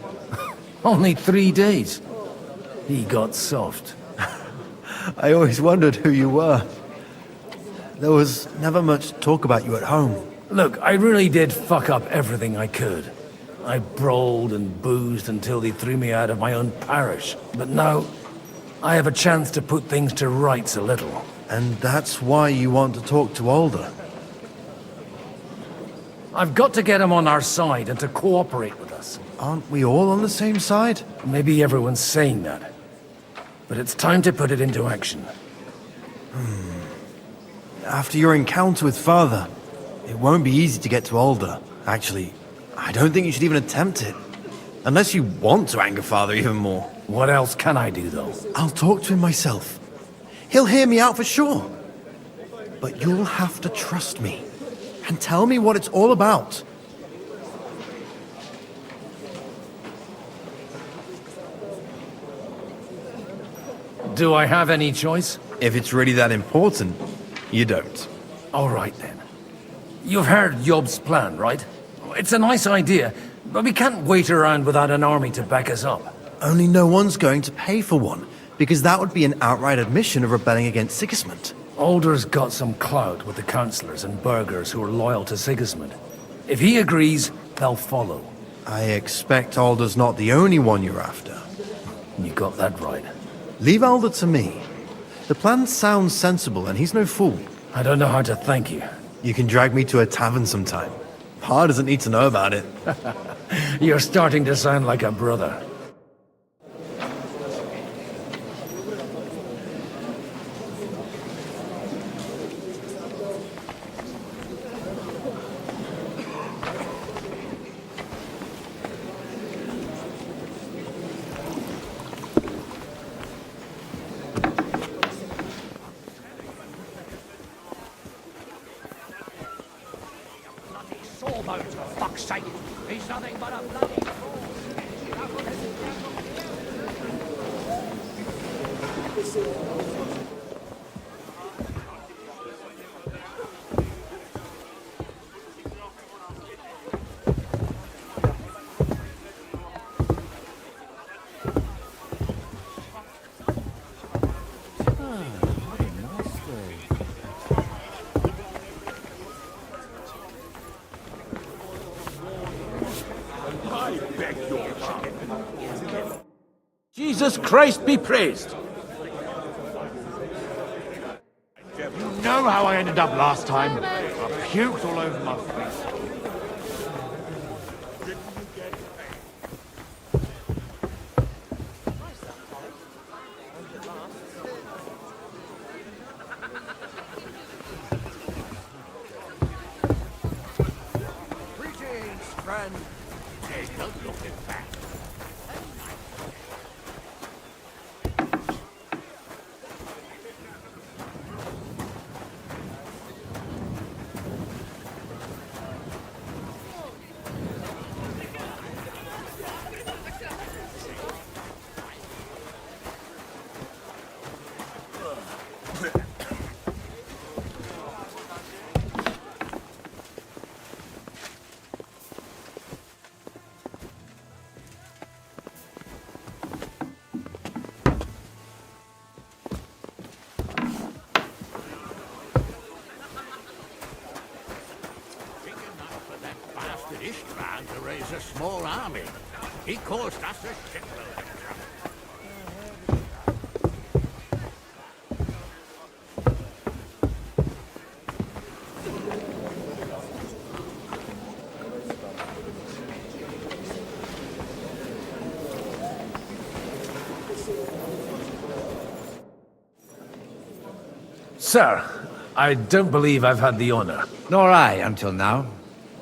Only 3 days? He got soft. I always wondered who you were. There was never much talk about you at home. Look, I really did fuck up everything I could. I brawled and boozed until they threw me out of my own parish. But now, I have a chance to put things to rights a little. And that's why you want to talk to Alder? I've got to get him on our side and to cooperate with us. Aren't we all on the same side? Maybe everyone's saying that. But it's time to put it into action. After your encounter with Father, it won't be easy to get to Alder. Actually, I don't think you should even attempt it. Unless you want to anger Father even more. What else can I do, though? I'll talk to him myself. He'll hear me out for sure. But you'll have to trust me. And tell me what it's all about. Do I have any choice? If it's really that important, you don't. All right, then. You've heard Yob's plan, right? It's a nice idea, but we can't wait around without an army to back us up. Only no one's going to pay for one, because that would be an outright admission of rebelling against Sigismund. Alder's got some clout with the councillors and burghers who are loyal to Sigismund. If he agrees, they'll follow. I expect Alder's not the only one you're after. You got that right. Leave Alder to me. The plan sounds sensible, and he's no fool. I don't know how to thank you. You can drag me to a tavern sometime. Pa doesn't need to know about it. You're starting to sound like a brother. Jesus Christ be praised! You know how I ended up last time. I puked all over my face. Greetings, friend. Hey, don't look at that. Istvan to raise a small army. He caused us a shitload of trouble. Sir, I don't believe I've had the honor. Nor I, until now.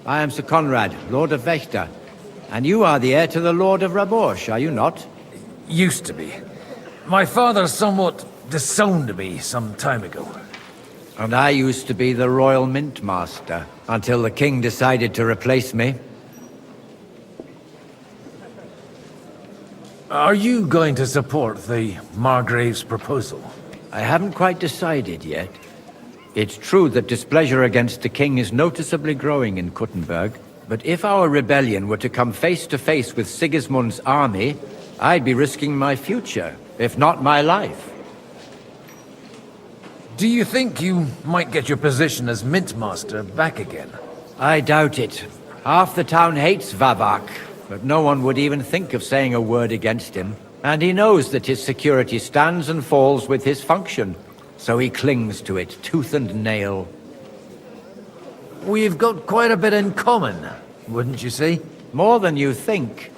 I am Sir Conrad, Lord of Vechta. And you are the heir to the Lord of Rabosh, are you not? Used to be. My father somewhat disowned me some time ago. And I used to be the Royal Mint Master, until the king decided to replace me. Are you going to support the Margrave's proposal? I haven't quite decided yet. It's true that displeasure against the king is noticeably growing in Kuttenberg, but if our rebellion were to come face to face with Sigismund's army, I'd be risking my future, if not my life. Do you think you might get your position as Mint Master back again? I doubt it. Half the town hates Vavak, but no one would even think of saying a word against him. And he knows that his security stands and falls with his function, so he clings to it tooth and nail. We've got quite a bit in common, wouldn't you say? More than you think.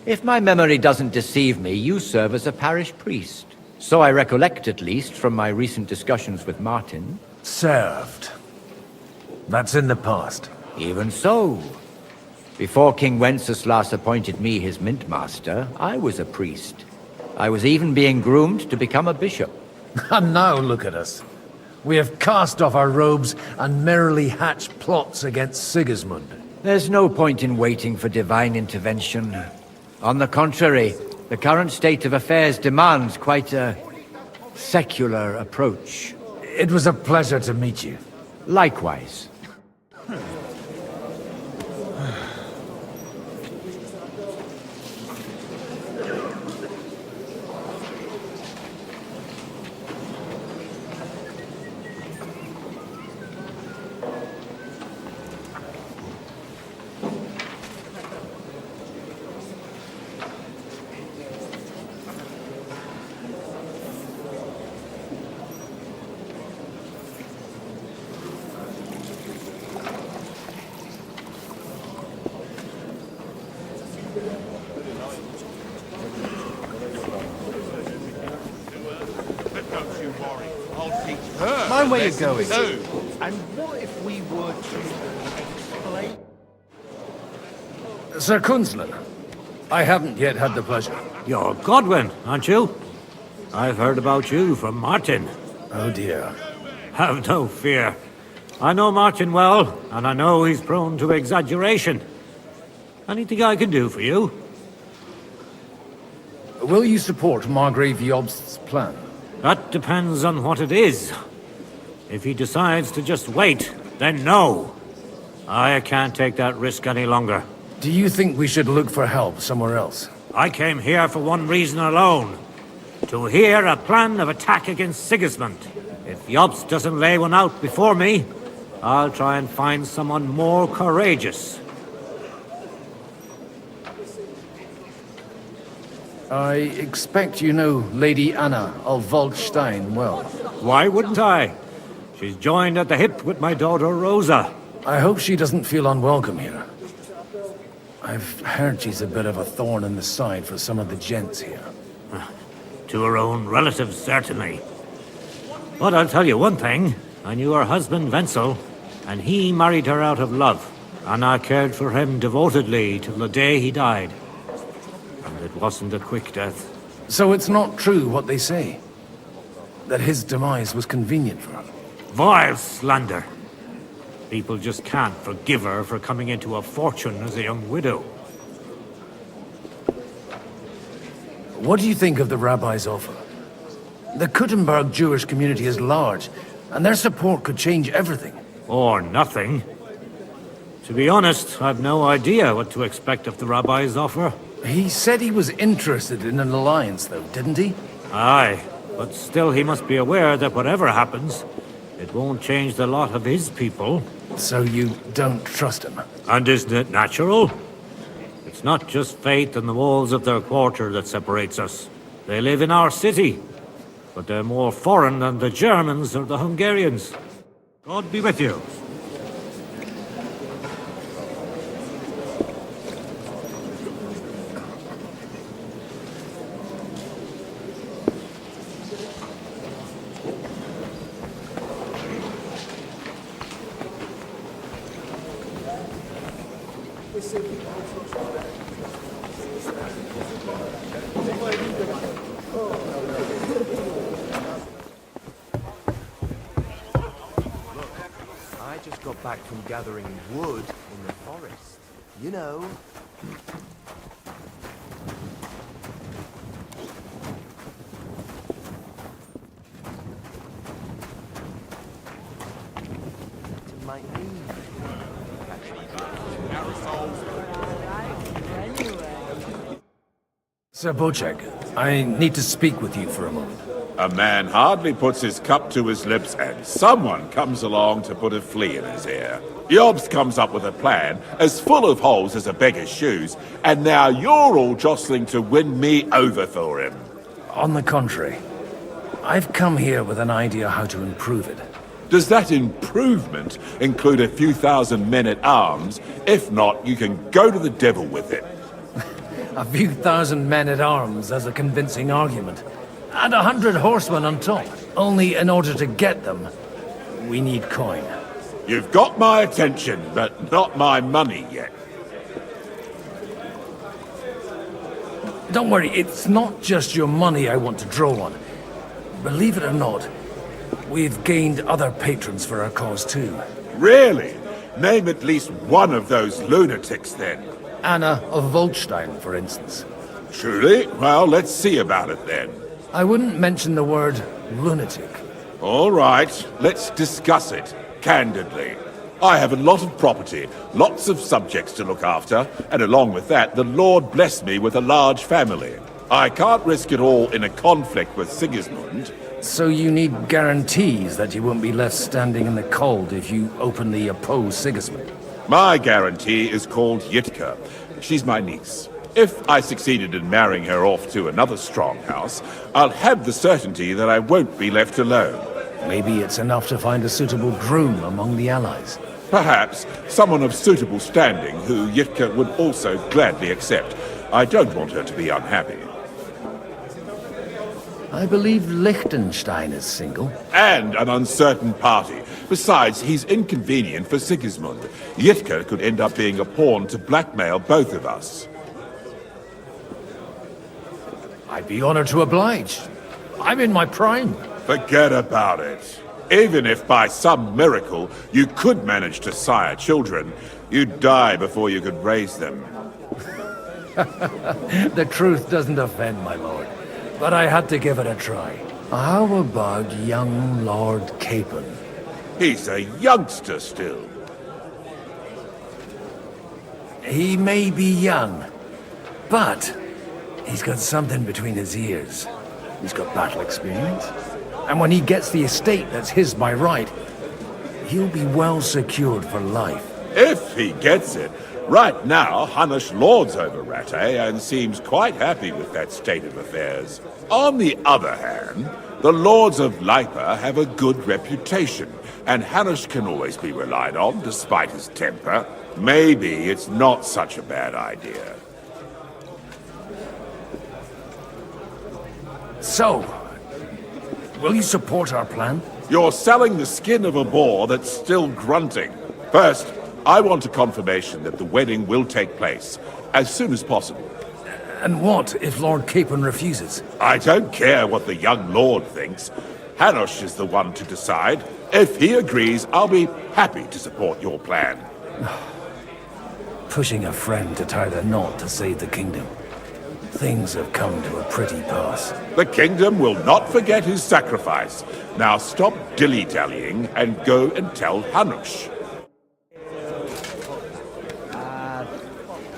If my memory doesn't deceive me, you serve as a parish priest. So I recollect, at least, from my recent discussions with Martin. Served. That's in the past. Even so. Before King Wenceslas appointed me his mint master, I was a priest. I was even being groomed to become a bishop. And now look at us. We have cast off our robes and merrily hatched plots against Sigismund. There's no point in waiting for divine intervention. On the contrary, the current state of affairs demands quite a secular approach. It was a pleasure to meet you. Likewise. Mind where you're going. And what if we were to explain? Sir Kunzler, I haven't yet had the pleasure. You're Godwin, aren't you? I've heard about you from Martin. Oh dear. Have no fear. I know Martin well, and I know he's prone to exaggeration. Anything I can do for you? Will you support Margrave Jobst's plan? That depends on what it is. If he decides to just wait, then no. I can't take that risk any longer. Do you think we should look for help somewhere else? I came here for one reason alone. To hear a plan of attack against Sigismund. If Jobst doesn't lay one out before me, I'll try and find someone more courageous. I expect you know Lady Anna of Waldstein well. Why wouldn't I? She's joined at the hip with my daughter Rosa. I hope she doesn't feel unwelcome here. I've heard she's a bit of a thorn in the side for some of the gents here. To her own relatives, certainly. But I'll tell you one thing. I knew her husband, Wenzel, and he married her out of love. And I cared for him devotedly till the day he died. And it wasn't a quick death. So it's not true what they say? That his demise was convenient for her? Vile slander. People just can't forgive her for coming into a fortune as a young widow. What do you think of the rabbi's offer? The Kuttenberg Jewish community is large, and their support could change everything. Or nothing. To be honest, I've no idea what to expect of the rabbi's offer. He said he was interested in an alliance, though, didn't he? Aye, but still he must be aware that whatever happens, it won't change the lot of his people. So you don't trust him? And isn't it natural? It's not just faith in the walls of their quarter that separates us. They live in our city, but they're more foreign than the Germans or the Hungarians. God be with you. I just got back from gathering wood in the forest. You know. To my knee. Sir Bocek, I need to speak with you for a moment. A man hardly puts his cup to his lips and someone comes along to put a flea in his ear. Yobs comes up with a plan as full of holes as a beggar's shoes, and now you're all jostling to win me over for him. On the contrary, I've come here with an idea how to improve it. Does that improvement include a few thousand men-at-arms? If not, you can go to the devil with it. A few thousand men-at-arms as a convincing argument. And 100 horsemen on top. Only in order to get them, we need coin. You've got my attention, but not my money yet. Don't worry, it's not just your money I want to draw on. Believe it or not, we've gained other patrons for our cause too. Really? Name at least one of those lunatics then. Anna of Volstein, for instance. Truly? Well, let's see about it then. I wouldn't mention the word lunatic. All right, let's discuss it, candidly. I have a lot of property, lots of subjects to look after, and along with that, the Lord blessed me with a large family. I can't risk it all in a conflict with Sigismund. So you need guarantees that you won't be left standing in the cold if you openly oppose Sigismund? My guarantee is called Yitka. She's my niece. If I succeeded in marrying her off to another strong house, I'll have the certainty that I won't be left alone. Maybe it's enough to find a suitable groom among the allies. Perhaps someone of suitable standing who Yitka would also gladly accept. I don't want her to be unhappy. I believe Liechtenstein is single. And an uncertain party. Besides, he's inconvenient for Sigismund. Yitka could end up being a pawn to blackmail both of us. I'd be honored to oblige. I'm in my prime. Forget about it. Even if by some miracle you could manage to sire children, you'd die before you could raise them. The truth doesn't offend, my lord. But I had to give it a try. How about young Lord Capon? He's a youngster still. He may be young, but he's got something between his ears. He's got battle experience. And when he gets the estate that's his by right, he'll be well secured for life. If he gets it. Right now, Hanush lords over Rattay and seems quite happy with that state of affairs. On the other hand, the lords of Lipa have a good reputation, and Hanush can always be relied on despite his temper. Maybe it's not such a bad idea. So, will you support our plan? You're selling the skin of a boar that's still grunting. First, I want a confirmation that the wedding will take place as soon as possible. And what if Lord Capon refuses? I don't care what the young lord thinks. Hanush is the one to decide. If he agrees, I'll be happy to support your plan. Pushing a friend to tie the knot to save the kingdom. Things have come to a pretty pass. The kingdom will not forget his sacrifice. Now stop dilly-dallying and go and tell Hanush. A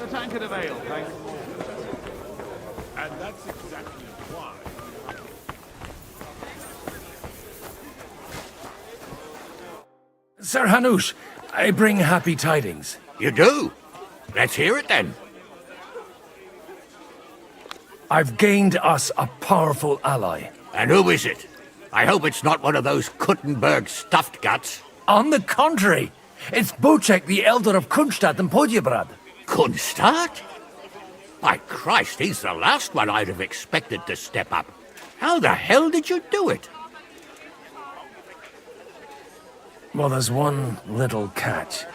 tankard of ale, thanks. And that's exactly why. Sir Hanush, I bring happy tidings. You do? Let's hear it then. I've gained us a powerful ally. And who is it? I hope it's not one of those Kuttenberg stuffed guts. On the contrary, it's Bocek, the Elder of Kunstadt and Podjebrad. Kunstadt? By Christ, he's the last one I'd have expected to step up. How the hell did you do it? Well, there's one little catch.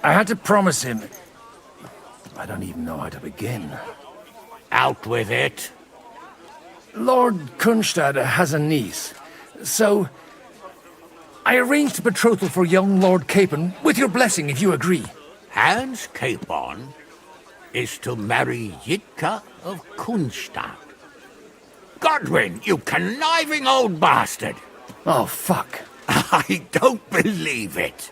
I had to promise him I don't even know how to begin. Out with it. Lord Kunstad has a niece, so I arranged a betrothal for young Lord Capon, with your blessing if you agree. Hans Capon is to marry Yitka of Kunstad. Godwin, you conniving old bastard! Oh, fuck. I don't believe it.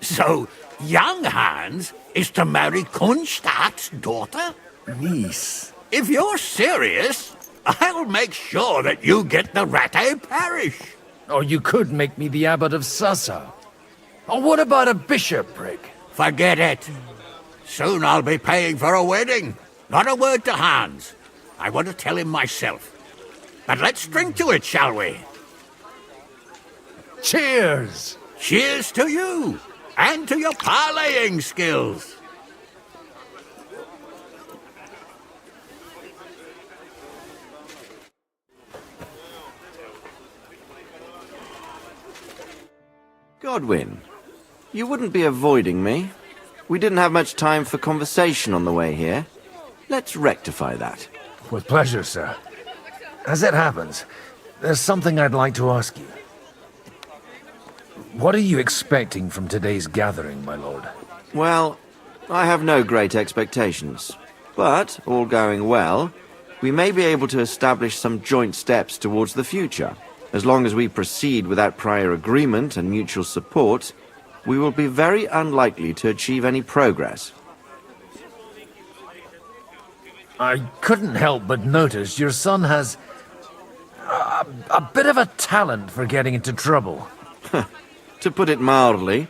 So, young Hans is to marry Kunstad's daughter? Niece. If you're serious, I'll make sure that you get the Rattay parish. Or you could make me the abbot of Sassa. Or what about a bishopric? Forget it. Soon I'll be paying for a wedding. Not a word to Hans. I want to tell him myself. But let's drink to it, shall we? Cheers! Cheers to you! And to your parleying skills! Godwin, you wouldn't be avoiding me. We didn't have much time for conversation on the way here. Let's rectify that. With pleasure, sir. As it happens, there's something I'd like to ask you. What are you expecting from today's gathering, my lord? Well, I have no great expectations. But, all going well, we may be able to establish some joint steps towards the future. As long as we proceed without prior agreement and mutual support, we will be very unlikely to achieve any progress. I couldn't help but notice your son has a bit of a talent for getting into trouble. To put it mildly,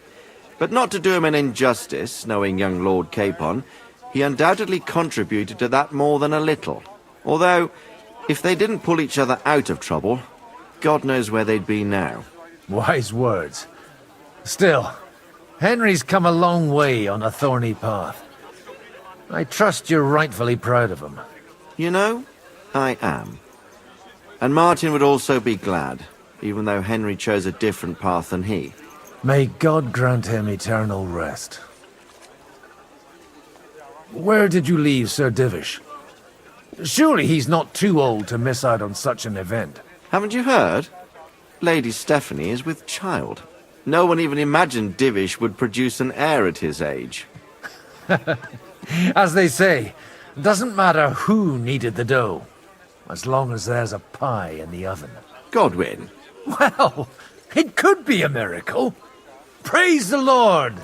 but not to do him an injustice, knowing young Lord Capon, he undoubtedly contributed to that more than a little. Although, if they didn't pull each other out of trouble, God knows where they'd be now. Wise words. Still, Henry's come a long way on a thorny path. I trust you're rightfully proud of him. You know, I am. And Martin would also be glad, even though Henry chose a different path than he. May God grant him eternal rest. Where did you leave Sir Divish? Surely he's not too old to miss out on such an event. Haven't you heard? Lady Stephanie is with child. No one even imagined Divish would produce an heir at his age. As they say, doesn't matter who kneaded the dough, as long as there's a pie in the oven. Godwin. Well, it could be a miracle. Praise the Lord!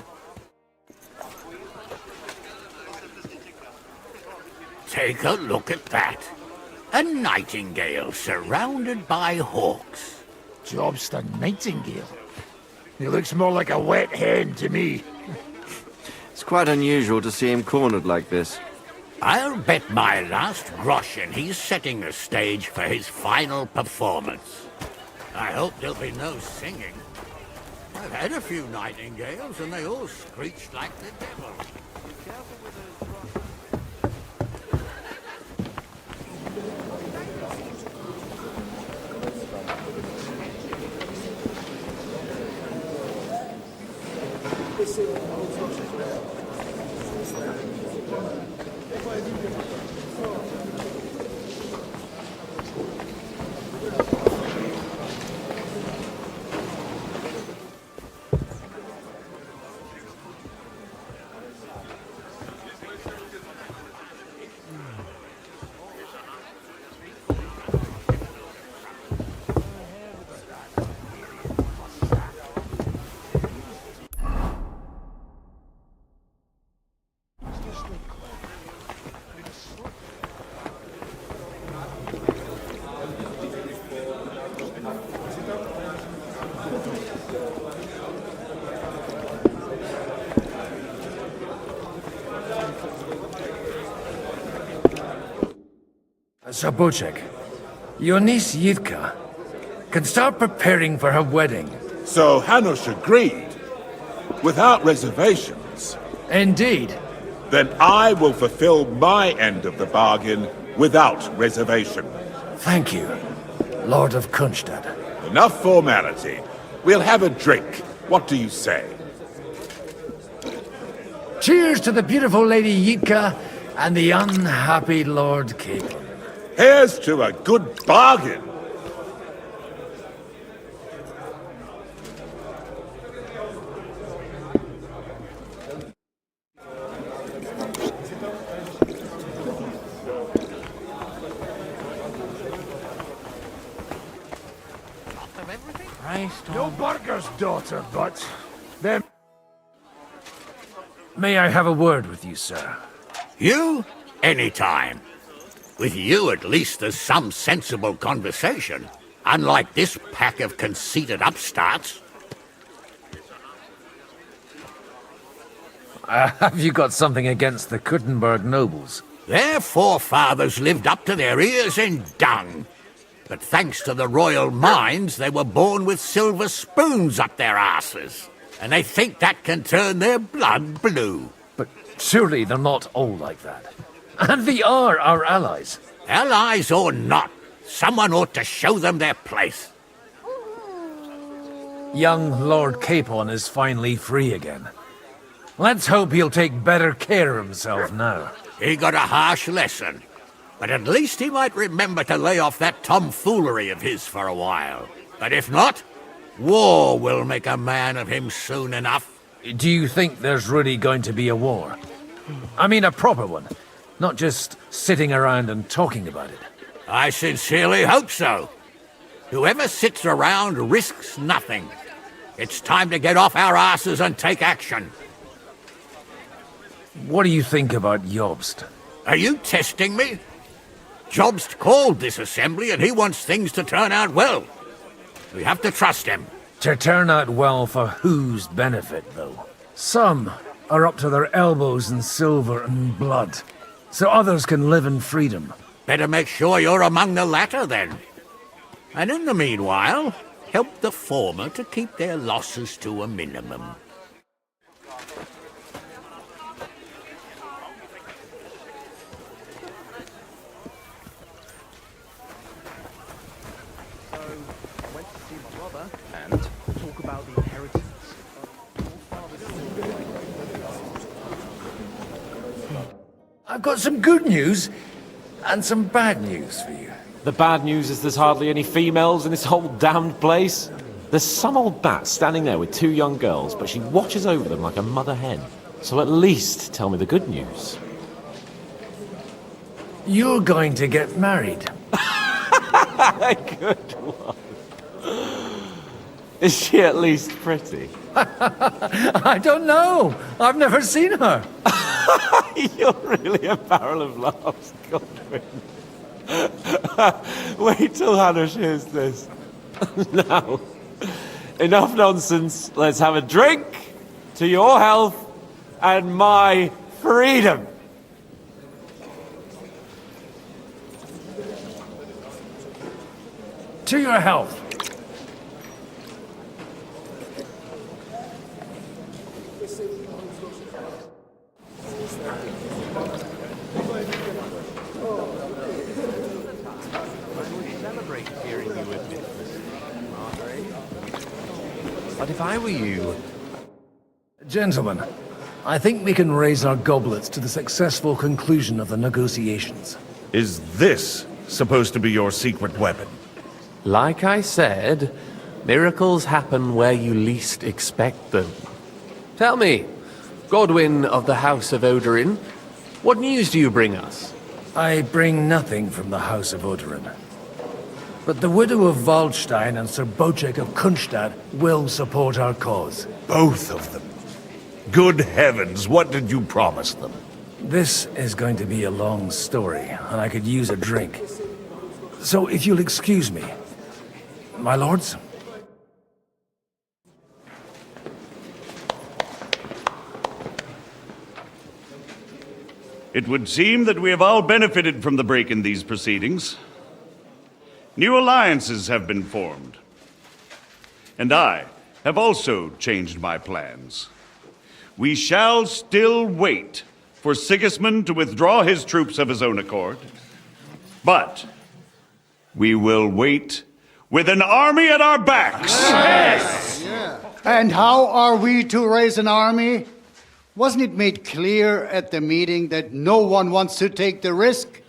Take a look at that. A nightingale surrounded by hawks. Jobster Nightingale? He looks more like a wet hen to me. It's quite unusual to see him cornered like this. I'll bet my last groschen he's setting the stage for his final performance. I hope there'll be no singing. I've had a few nightingales and they all screeched like the devil. Be careful with those Zabocek, your niece Yitka can start preparing for her wedding. So Hanush agreed? Without reservations? Indeed. Then I will fulfill my end of the bargain without reservation. Thank you, Lord of Kunstad. Enough formality. We'll have a drink. What do you say? Cheers to the beautiful Lady Yitka and the unhappy Lord Capon. Here's to a good bargain. No burger's daughter, but them. May I have a word with you, sir? You? Anytime. With you, at least, there's some sensible conversation. Unlike this pack of conceited upstarts. Have you got something against the Kuttenberg nobles? Their forefathers lived up to their ears in dung. But thanks to the royal mines, they were born with silver spoons up their asses. And they think that can turn their blood blue. But surely they're not all like that. And they are our allies. Allies or not, someone ought to show them their place. Young Lord Capon is finally free again. Let's hope he'll take better care of himself now. He got a harsh lesson. But at least he might remember to lay off that tomfoolery of his for a while. But if not, war will make a man of him soon enough. Do you think there's really going to be a war? I mean a proper one, not just sitting around and talking about it. I sincerely hope so. Whoever sits around risks nothing. It's time to get off our asses and take action. What do you think about Jobst? Are you testing me? Jobst called this assembly and he wants things to turn out well. We have to trust him. To turn out well for whose benefit, though? Some are up to their elbows in silver and blood, so others can live in freedom. Better make sure you're among the latter, then. And in the meanwhile, help the former to keep their losses to a minimum. I've got some good news and some bad news for you. The bad news is there's hardly any females in this whole damned place. There's some old bat standing there with 2 young girls, but she watches over them like a mother hen. So at least tell me the good news. You're going to get married. Good one. Is she at least pretty? I don't know. I've never seen her. You're really a barrel of laughs, Godwin. Wait till Hanush hears this. Now, enough nonsense. Let's have a drink to your health and my freedom. To your health. But if I were you... Gentlemen, I think we can raise our goblets to the successful conclusion of the negotiations. Is this supposed to be your secret weapon? Like I said, miracles happen where you least expect them. Tell me, Godwin of the House of Odorin, what news do you bring us? I bring nothing from the House of Odorin. But the widow of Waldstein and Sir Bocek of Kunstad will support our cause. Both of them? Good heavens, what did you promise them? This is going to be a long story, and I could use a drink. So if you'll excuse me, my lords? It would seem that we have all benefited from the break in these proceedings. New alliances have been formed. And I have also changed my plans. We shall still wait for Sigismund to withdraw his troops of his own accord. But we will wait with an army at our backs. Yes! And how are we to raise an army? Wasn't it made clear at the meeting that no one wants to take the risk?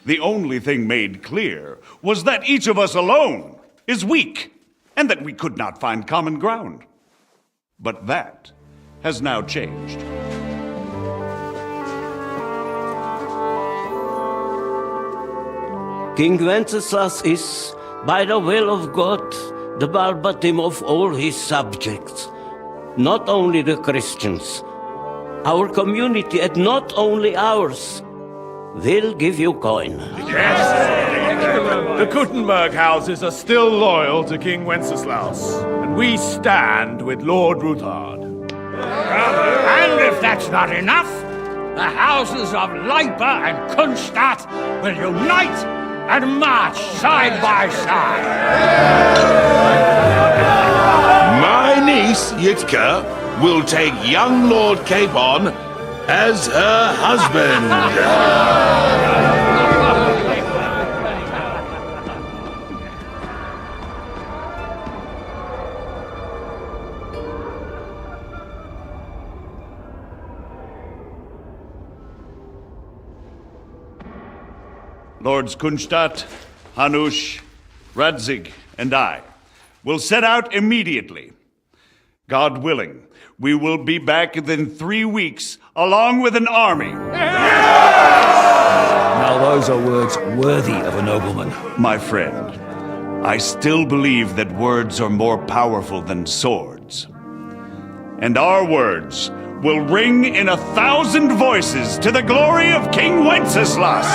The only thing made clear was that each of us alone is weak, and that we could not find common ground. But that has now changed. King Wenceslas is, by the will of God, the Balbatim of all his subjects. Not only the Christians, our community, and not only ours, will give you coin. The Kuttenberg houses are still loyal to King Wenceslaus, and we stand with Lord Ruthard. And if that's not enough, the houses of Leipa and Kunstadt will unite and march side by side. My niece, Yitka, will take young Lord Capon as her husband. Lords Kunstadt, Hanush, Radzig, and I will set out immediately. God willing, we will be back within 3 weeks, along with an army. Now those are words worthy of a nobleman. My friend, I still believe that words are more powerful than swords. And our words will ring in 1,000 voices to the glory of King Wenceslas!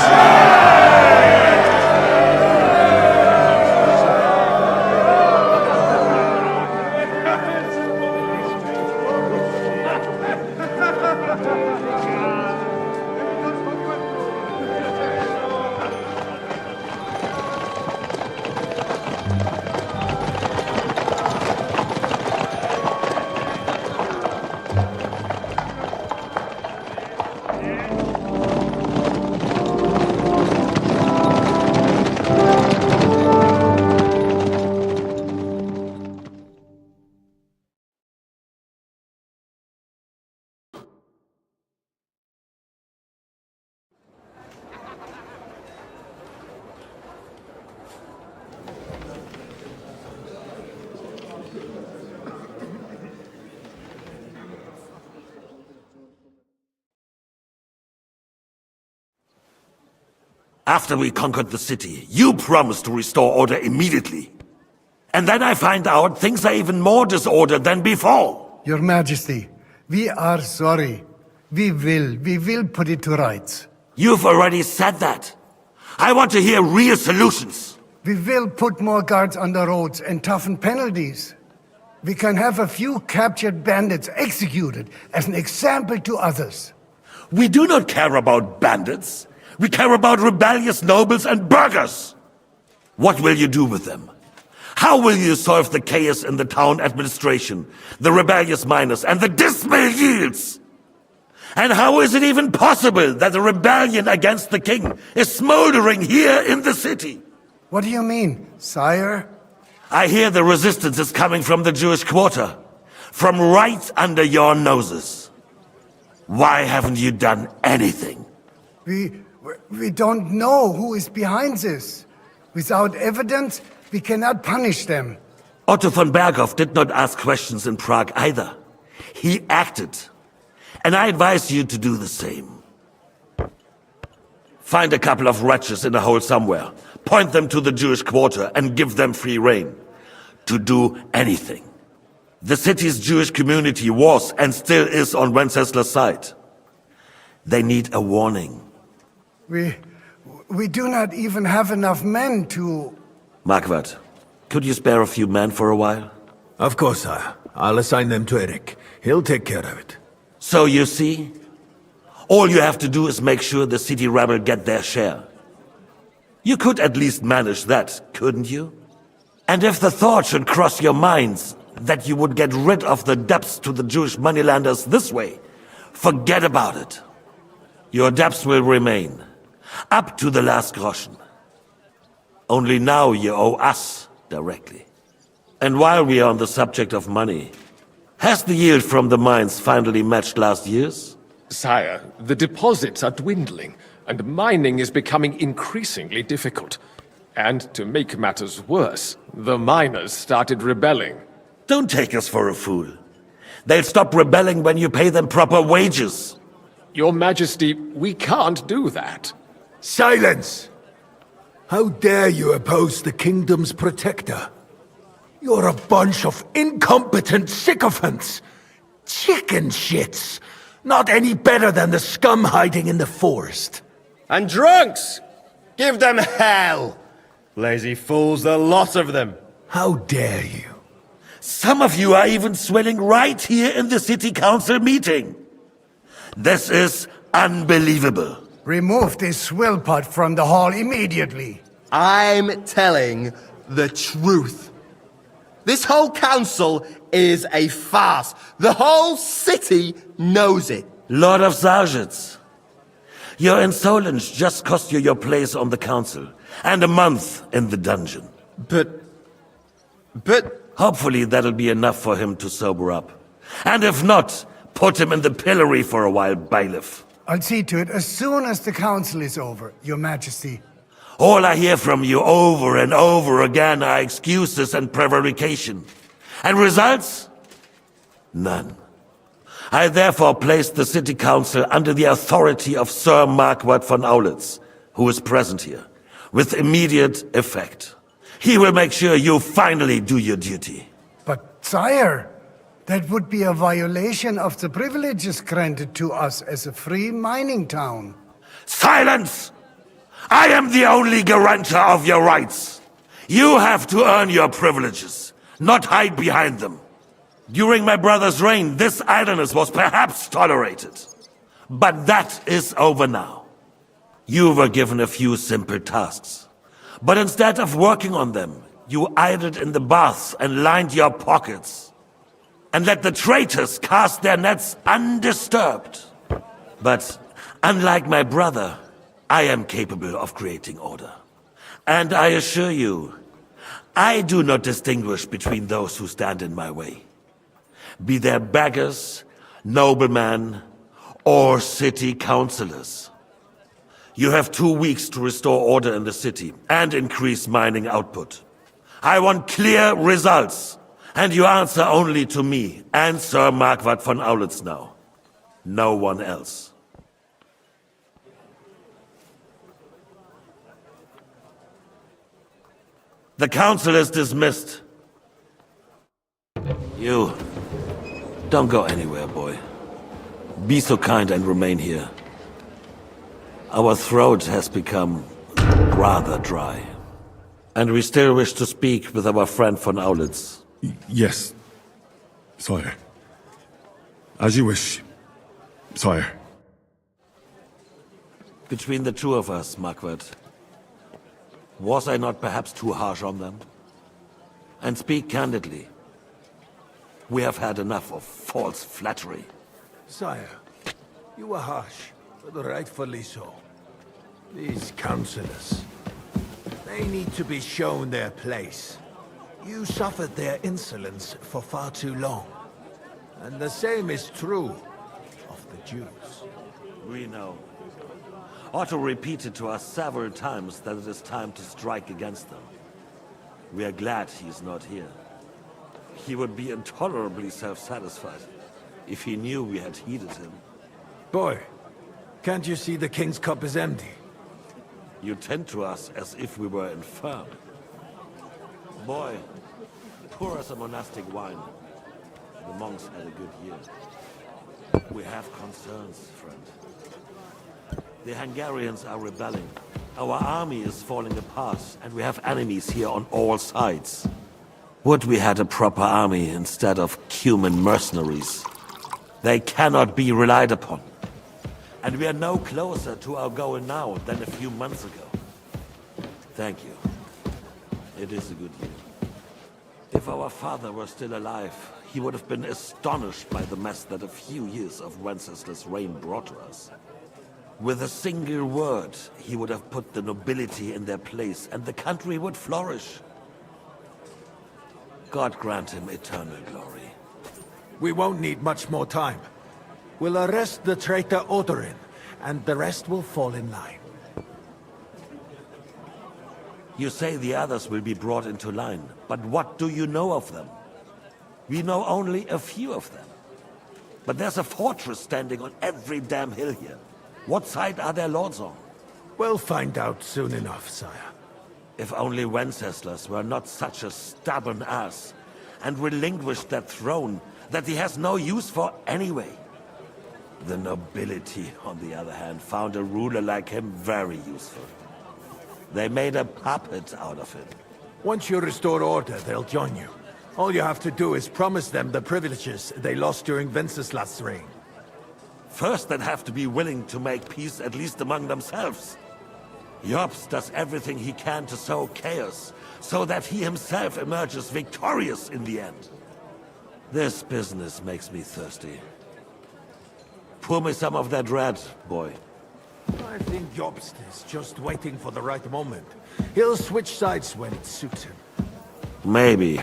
After we conquered the city, you promised to restore order immediately. And then I find out things are even more disordered than before. Your Majesty, we are sorry. We will put it to rights. You've already said that. I want to hear real solutions. We will put more guards on the roads and toughen penalties. We can have a few captured bandits executed as an example to others. We do not care about bandits. We care about rebellious nobles and burghers. What will you do with them? How will you solve the chaos in the town administration, the rebellious miners, and the dismal yields? And how is it even possible that a rebellion against the king is smoldering here in the city? What do you mean, sire? I hear the resistance is coming from the Jewish quarter, from right under your noses. Why haven't you done anything? We don't know who is behind this. Without evidence, we cannot punish them. Otto von Berghoff did not ask questions in Prague either. He acted. And I advise you to do the same. Find a couple of wretches in a hole somewhere, point them to the Jewish quarter, and give them free rein to do anything. The city's Jewish community was and still is on Wenceslas' side. They need a warning. We do not even have enough men to... Marquardt, could you spare a few men for a while? Of course, sire. I'll assign them to Eric. He'll take care of it. So you see, all you have to do is make sure the city rebel get their share. You could at least manage that, couldn't you? And if the thought should cross your minds that you would get rid of the debts to the Jewish moneylenders this way, forget about it. Your debts will remain, up to the last groschen. Only now you owe us directly. And while we are on the subject of money, Has the yield from the mines finally matched last year's? Sire, the deposits are dwindling, and mining is becoming increasingly difficult. And to make matters worse, the miners started rebelling. Don't take us for a fool. They'll stop rebelling when you pay them proper wages. Your Majesty, we can't do that. Silence! How dare you oppose the kingdom's protector? You're a bunch of incompetent sycophants! Chicken shits! Not any better than the scum hiding in the forest. And drunks! Give them hell! Lazy fools, the lot of them. How dare you? Some of you are even swelling right here in the city council meeting. This is unbelievable. Remove this swill pot from the hall immediately. I'm telling the truth. This whole council is a farce. The whole city knows it. Lord of Sargents, your insolence just cost you your place on the council, and a month in the dungeon. But... Hopefully that'll be enough for him to sober up. And if not, put him in the pillory for a while, bailiff. I'll see to it as soon as the council is over, Your Majesty. All I hear from you over and over again are excuses and prevarication. And results? None. I therefore place the city council under the authority of Sir Marquardt von Aulitz, who is present here, with immediate effect. He will make sure you finally do your duty. But, sire, that would be a violation of the privileges granted to us as a free mining town. Silence! I am the only guarantor of your rights. You have to earn your privileges, not hide behind them. During my brother's reign, this idleness was perhaps tolerated. But that is over now. You were given a few simple tasks. But instead of working on them, you idled in the baths and lined your pockets. And let the traitors cast their nets undisturbed. But unlike my brother, I am capable of creating order. And I assure you, I do not distinguish between those who stand in my way. Be they beggars, noblemen, or city councillors. You have 2 weeks to restore order in the city and increase mining output. I want clear results, and you answer only to me and Sir Marquardt von Aulitz now. No one else. The council is dismissed. You, don't go anywhere, boy. Be so kind and remain here. Our throat has become rather dry. And we still wish to speak with our friend von Aulitz. Yes, sire. As you wish, sire. Between the two of us, Marquardt, was I not perhaps too harsh on them? And speak candidly. We have had enough of false flattery. Sire, you were harsh, but rightfully so. These councillors, they need to be shown their place. You suffered their insolence for far too long. And the same is true of the Jews. We know. Otto repeated to us several times that it is time to strike against them. We are glad he is not here. He would be intolerably self-satisfied if he knew we had heeded him. Boy, can't you see the king's cup is empty? You tend to us as if we were infirm. Boy, pour us a monastic wine. The monks had a good year. We have concerns, friend. The Hungarians are rebelling. Our army is falling apart, and we have enemies here on all sides. Would we had a proper army instead of Cuman mercenaries? They cannot be relied upon. And we are no closer to our goal now than a few months ago. Thank you. It is a good year. If our father were still alive, he would have been astonished by the mess that a few years of Wenceslas' reign brought to us. With a single word, he would have put the nobility in their place, and the country would flourish. God grant him eternal glory. We won't need much more time. We'll arrest the traitor Odorin, and the rest will fall in line. You say the others will be brought into line, but what do you know of them? We know only a few of them. But there's a fortress standing on every damn hill here. What side are their lords on? We'll find out soon enough, sire. If only Wenceslas were not such a stubborn ass, and relinquished that throne that he has no use for anyway. The nobility, on the other hand, found a ruler like him very useful. They made a puppet out of him. Once you restore order, they'll join you. All you have to do is promise them the privileges they lost during Wenceslas' reign. First, they'd have to be willing to make peace at least among themselves. Jobst does everything he can to sow chaos, so that he himself emerges victorious in the end. This business makes me thirsty. Pour me some of that red, boy. I think Jobst is just waiting for the right moment. He'll switch sides when it suits him. Maybe.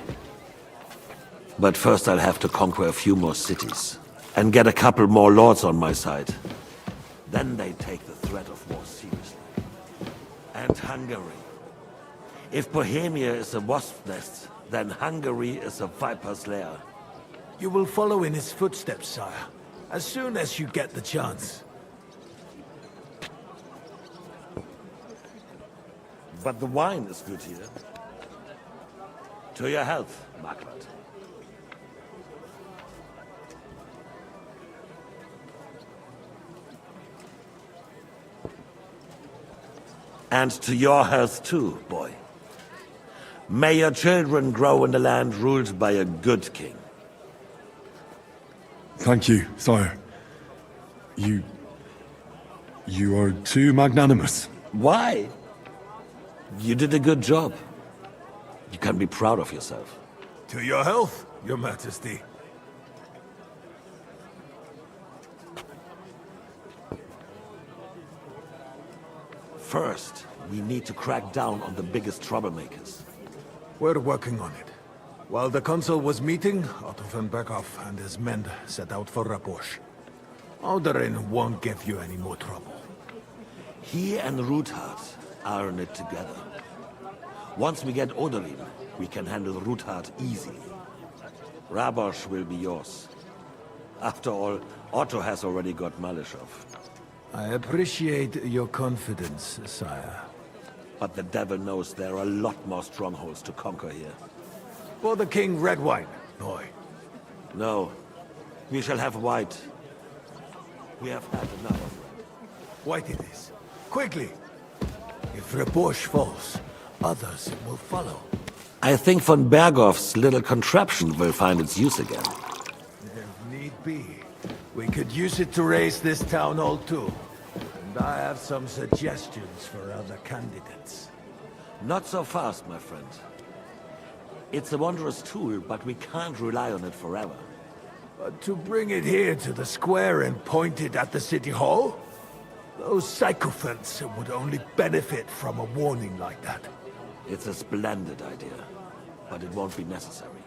But first I'll have to conquer a few more cities, and get a couple more lords on my side. Then they take the threat of war seriously. And Hungary. If Bohemia is a wasp nest, then Hungary is a viper's lair. You will follow in his footsteps, sire, as soon as you get the chance. But the wine is good here. To your health, Margaret. And to your health too, boy. May your children grow in a land ruled by a good king. Thank you, sire. You are too magnanimous. Why? You did a good job. You can be proud of yourself. To your health, your majesty. First, we need to crack down on the biggest troublemakers. We're working on it. While the consul was meeting, Otto von Berghoff and his men set out for Rabosch. Odorin won't give you any more trouble. He and Ruthard are in it together. Once we get Odorin, we can handle Ruthard easily. Rabosch will be yours. After all, Otto has already got Malishov. I appreciate your confidence, sire. But the devil knows there are a lot more strongholds to conquer here. For the king, red wine, boy. No. We shall have white. We have had enough of red. White it is. Quickly! If Rabosch falls, others will follow. I think von Berghoff's little contraption will find its use again. If need be, we could use it to raise this town hall too. And I have some suggestions for other candidates. Not so fast, my friend. It's a wondrous tool, but we can't rely on it forever. But to bring it here to the square and point it at the city hall? Those sycophants would only benefit from a warning like that. It's a splendid idea, but it won't be necessary.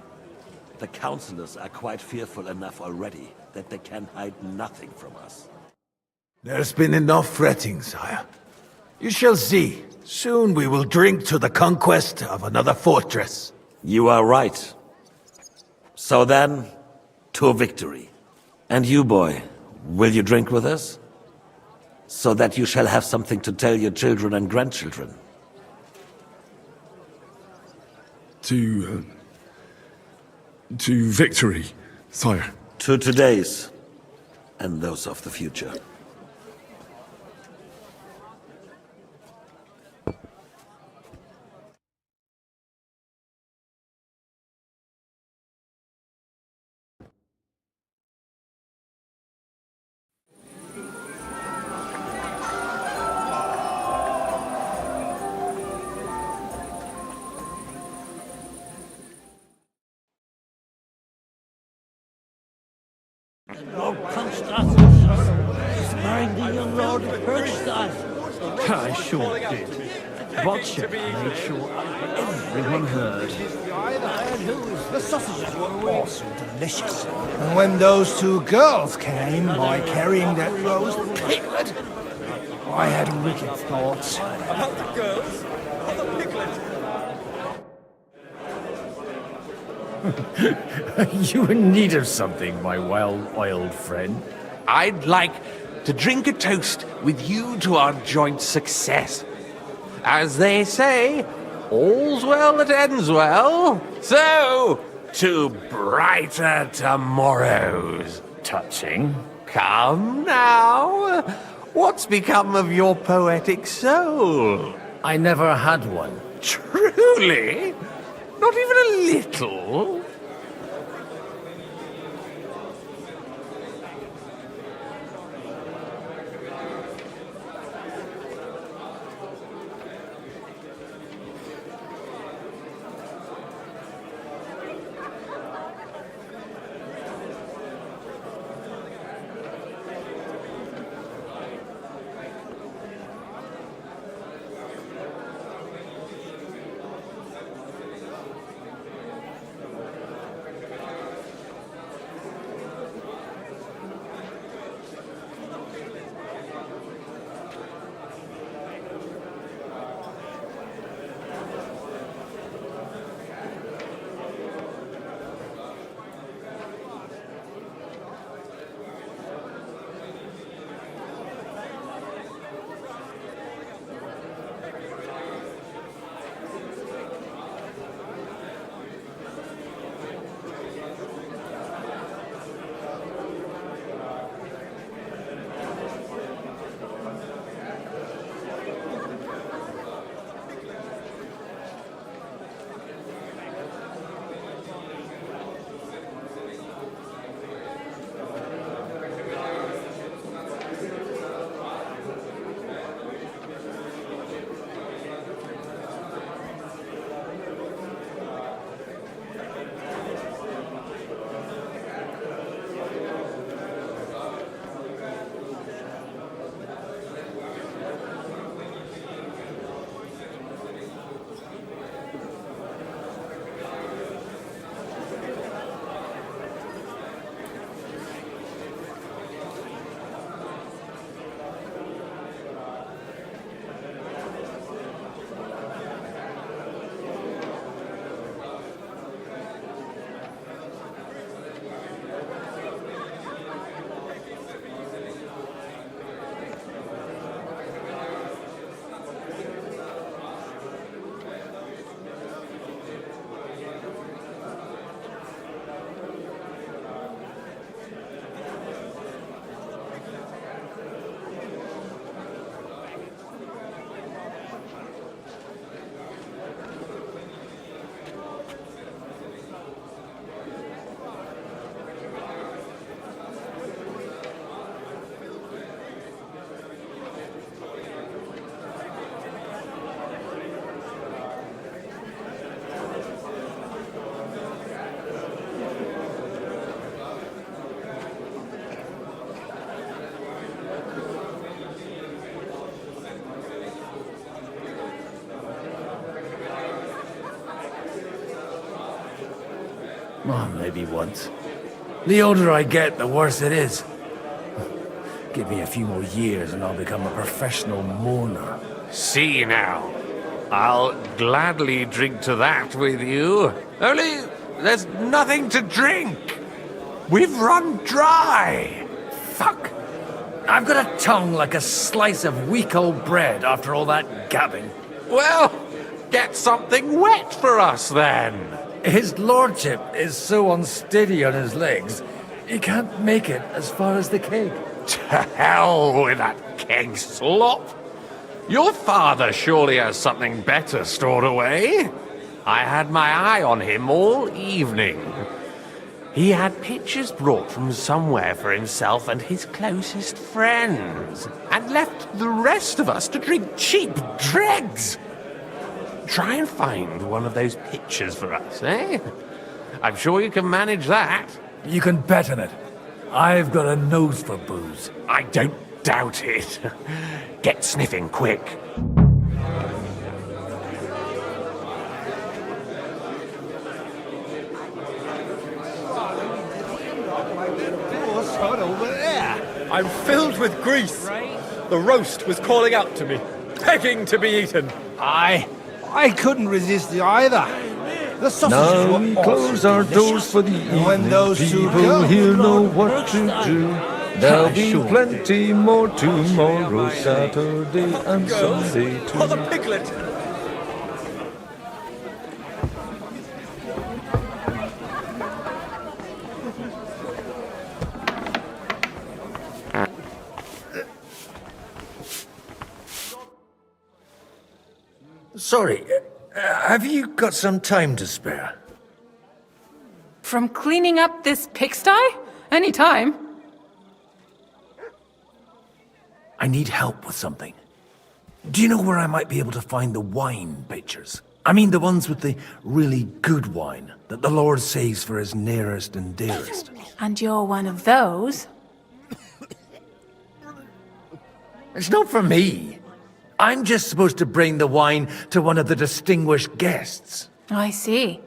The councillors are quite fearful enough already that they can hide nothing from us. There's been enough fretting, sire. You shall see. Soon we will drink to the conquest of another fortress. You are right. So then, to victory. And you, boy, will you drink with us? So that you shall have something to tell your children and grandchildren. To victory, sire. To today's, and those of the future. Lord Constance is marrying the young Lord Hergstad. I sure did. Botcher made sure everyone heard. The sausages were awesome, delicious. And when those two girls came by carrying that roast piglet, I had wicked thoughts. About the girls? Or the piglet? You in need of something, my well-oiled friend? I'd like to drink a toast with you to our joint success. As they say, all's well that ends well. So, to brighter tomorrows. Touching. Come now. What's become of your poetic soul? I never had one. Truly? Not even a little? Well, maybe once. The older I get, the worse it is. Give me a few more years and I'll become a professional mourner. See now. I'll gladly drink to that with you. Only there's nothing to drink. We've run dry. Fuck. I've got a tongue like a slice of weak old bread after all that gabbing. Well, get something wet for us then. His lordship is so unsteady on his legs, he can't make it as far as the keg. To hell with that keg slop. Your father surely has something better stored away. I had my eye on him all evening. He had pictures brought from somewhere for himself and his closest friends, and left the rest of us to drink cheap dregs. Try and find one of those pictures for us, eh? I'm sure you can manage that. You can bet on it. I've got a nose for booze. I don't doubt it. Get sniffing quick. I'm filled with grease. The roast was calling out to me, begging to be eaten. I couldn't resist either. The sausages Now were we awesome close our delicious. doors for the And when evening. those two People girls here know Lord what to do. There'll be plenty more tomorrow, Saturday and Sunday too. Oh, the piglet! Sorry, have you got some time to spare? From cleaning up this pigsty? Any time. I need help with something. Do you know where I might be able to find the wine pitchers? I mean the ones with the really good wine that the Lord saves for his nearest and dearest. And you're one of those? It's not for me. I'm just supposed to bring the wine to one of the distinguished guests. I see.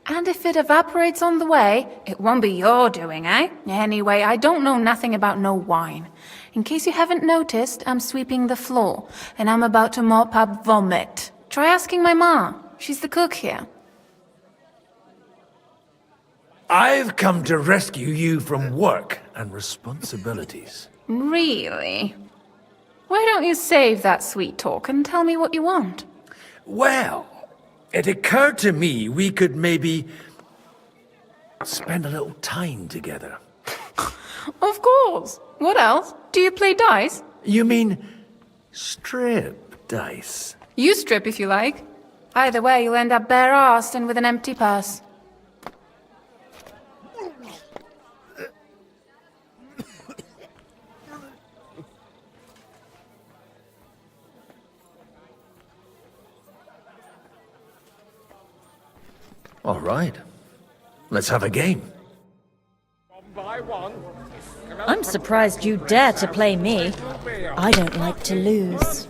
And if it evaporates on the way, it won't be your doing, eh? Anyway, I don't know nothing about no wine. In case you haven't noticed, I'm sweeping the floor, and I'm about to mop up vomit. Try asking my ma. She's the cook here. I've come to rescue you from work and responsibilities. Really? Why don't you save that sweet talk and tell me what you want? Well, it occurred to me we could maybe spend a little time together. Of course. What else? Do you play dice? You mean strip dice? You strip if you like. Either way, you'll end up bare-assed and with an empty purse. All right. Let's have a game. I'm surprised you dare to play me. I don't like to lose.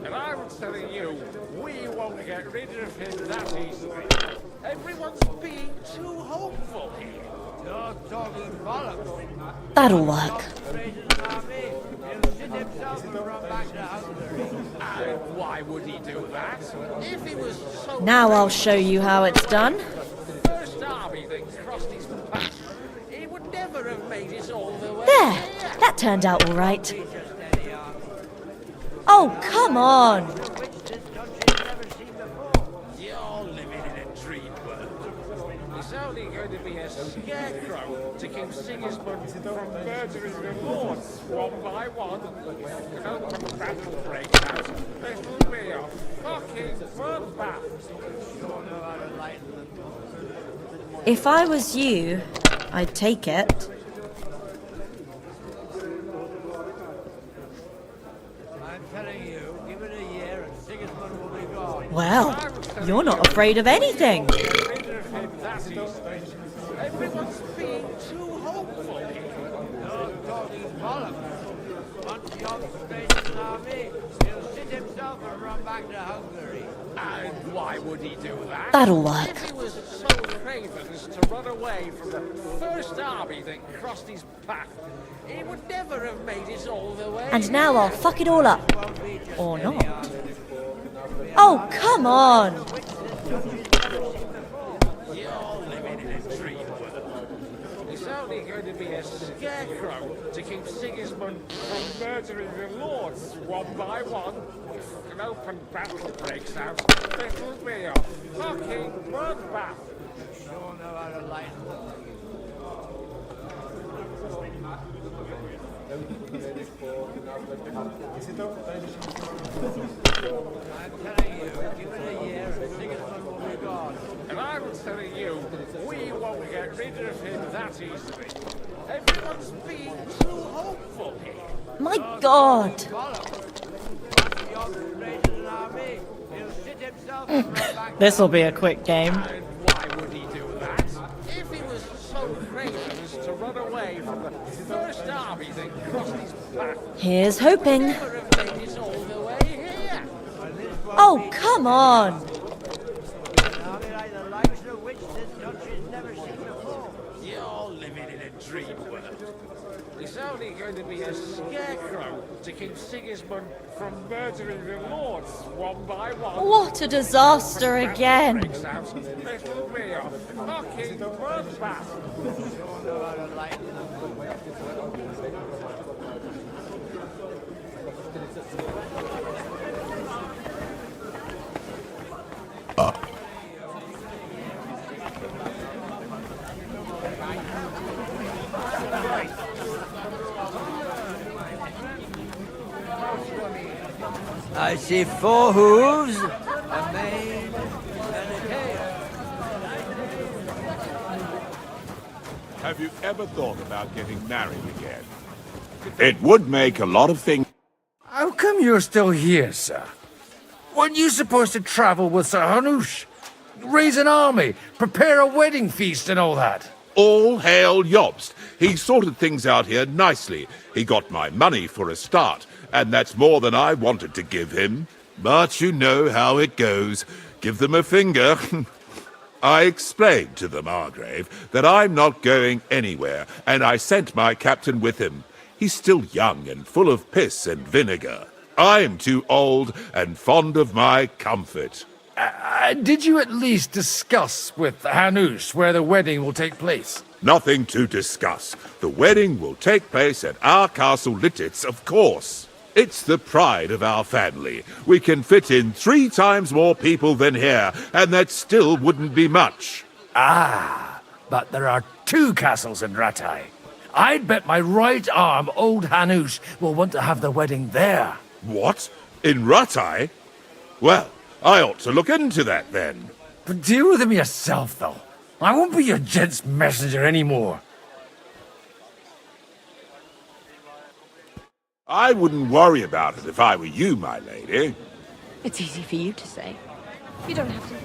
And I'm telling you, we won't get rid of him that easily. Everyone's being too hopeful here. You're talking bollocks. That'll work. And why would he do that? If he was so Now I'll show you how it's done. the first army that crossed his path, he would never have made it all the way. There! That turned out all right. Oh, come on! You're living in a dream world. It's only going to be a scarecrow to keep Sigismund from murdering the lords one by one. An open battle breaks out. It'll be a fucking bloodbath. If I was you, I'd take it. I'm telling you, give it a year and Sigismund will be gone. Well, you're not afraid of anything. Everyone's being too hopeful here. You're talking bollocks. Once Jon stays in the army, he'll sit himself and run back to Hungary. And why would he do that? That'll work. If he was so craven as to run away from the first army that crossed his path, he would never have made it all the way. And now I'll fuck it all up. Or not. Oh, come on! You're living in a dream world. It's only going to be a scarecrow to keep Sigismund from murdering the lords one by one. If an open battle breaks out, it'll be a fucking bloodbath. You sure know how to lighten I'm telling you, give it a year and Sigismund will be gone. And I'm telling you, we won't get rid of him that easily. Everyone's being too hopeful here. My God! This'll be a quick game. And why would he do that? If he was so craven as to run away from the first army that crossed his path, Here's hoping. Oh, come on! You're all living in a dream world. It's only going to be a scarecrow to keep Sigismund from murdering the lords one by one. What a disaster again! This will be a fucking bloodbath. I see 4 hooves, a maid, and a tail. Have you ever thought about getting married again? It would make a lot of things. How come you're still here, sir? Weren't you supposed to travel with Sir Hanush? Raise an army, prepare a wedding feast and all that? All hail Jobst. He sorted things out here nicely. He got my money for a start, and that's more than I wanted to give him. But you know how it goes. Give them a finger. I explained to the Margrave that I'm not going anywhere, and I sent my captain with him. He's still young and full of piss and vinegar. I'm too old and fond of my comfort. Did you at least discuss with Hanush where the wedding will take place? Nothing to discuss. The wedding will take place at our castle Lititz, of course. It's the pride of our family. We can fit in 3 times more people than here, and that still wouldn't be much. Ah, but there are 2 castles in Rattay. I'd bet my right arm old Hanush will want to have the wedding there. What? In Rattay? Well, I ought to look into that then. But deal with him yourself, though. I won't be your gent's messenger anymore. I wouldn't worry about it if I were you, my lady. It's easy for you to say. You don't have to.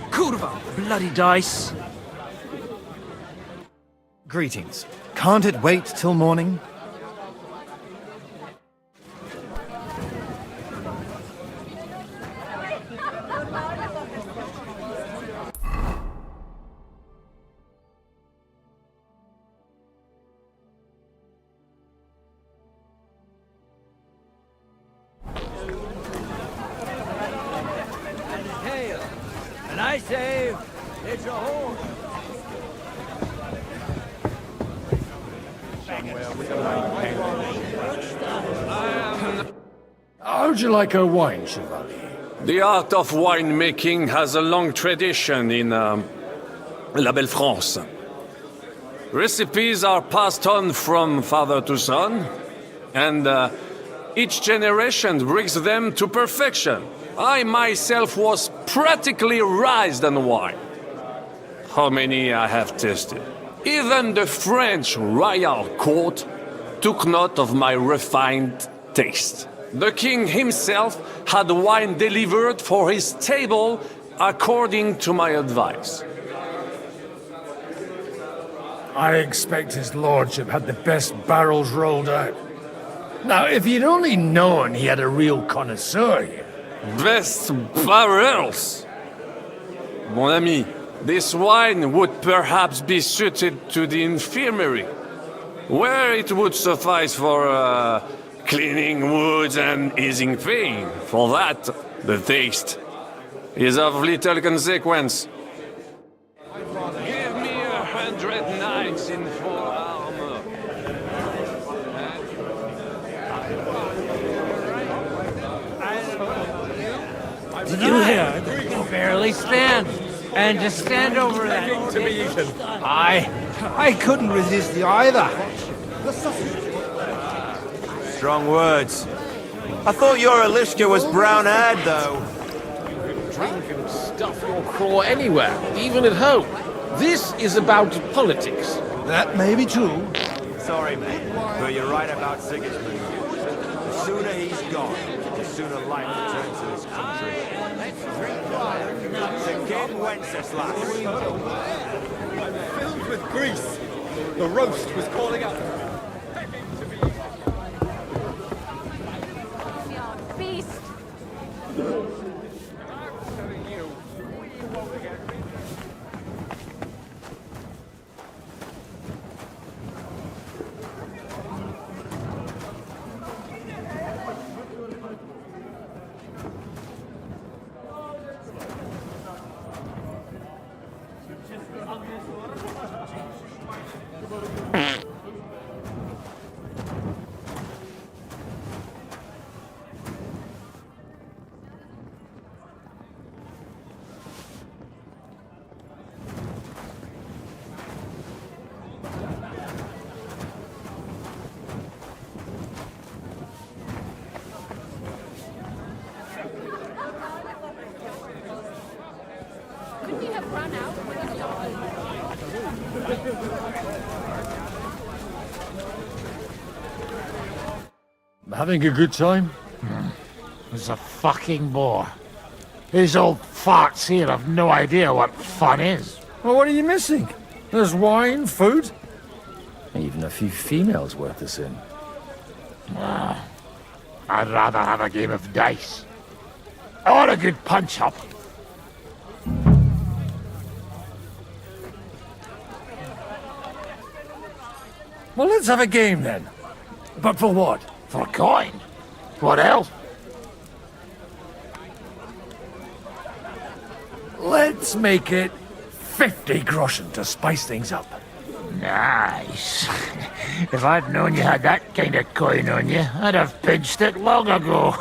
Kurva! Bloody dice! Greetings. Can't it wait till morning? And I say, it's a horse. How'd you like her wine, Chevalier? The art of winemaking has a long tradition in La Belle France. Recipes are passed on from father to son, and each generation brings them to perfection. I myself was practically raised on wine. How many I have tasted. Even the French royal court took note of my refined taste. The king himself had wine delivered for his table according to my advice. I expect his lordship had the best barrels rolled out. Now, if you'd only known he had a real connoisseur here. Best barrels! Mon ami, this wine would perhaps be suited to the infirmary, where it would suffice for cleaning wounds and easing pain. For that, the taste is of little consequence. Give me 100 knights in full armor. Did you hear? They can barely stand. And to stand over that to be eaten. I couldn't resist you either. Strong words. I thought your Elishka was brown-haired, though. Drink and stuff your craw anywhere, even at home. This is about politics. That may be true. Sorry, mate, but you're right about Sigismund. The sooner he's gone, the sooner life returns to this country. To King Wenceslas. I'm filled with grease. The roast was calling out. Beast! Couldn't you have run out with a dog? Having a good time? It's a fucking bore. These old farts here have no idea what fun is. Well, what are you missing? There's wine, food, even a few females worth the sin. I'd rather have a game of dice. Or a good punch-up. Well, let's have a game then. But for what? For coin. What else? Let's make it 50 groschen to spice things up. Nice. If I'd known you had that kind of coin on you, I'd have pinched it long ago.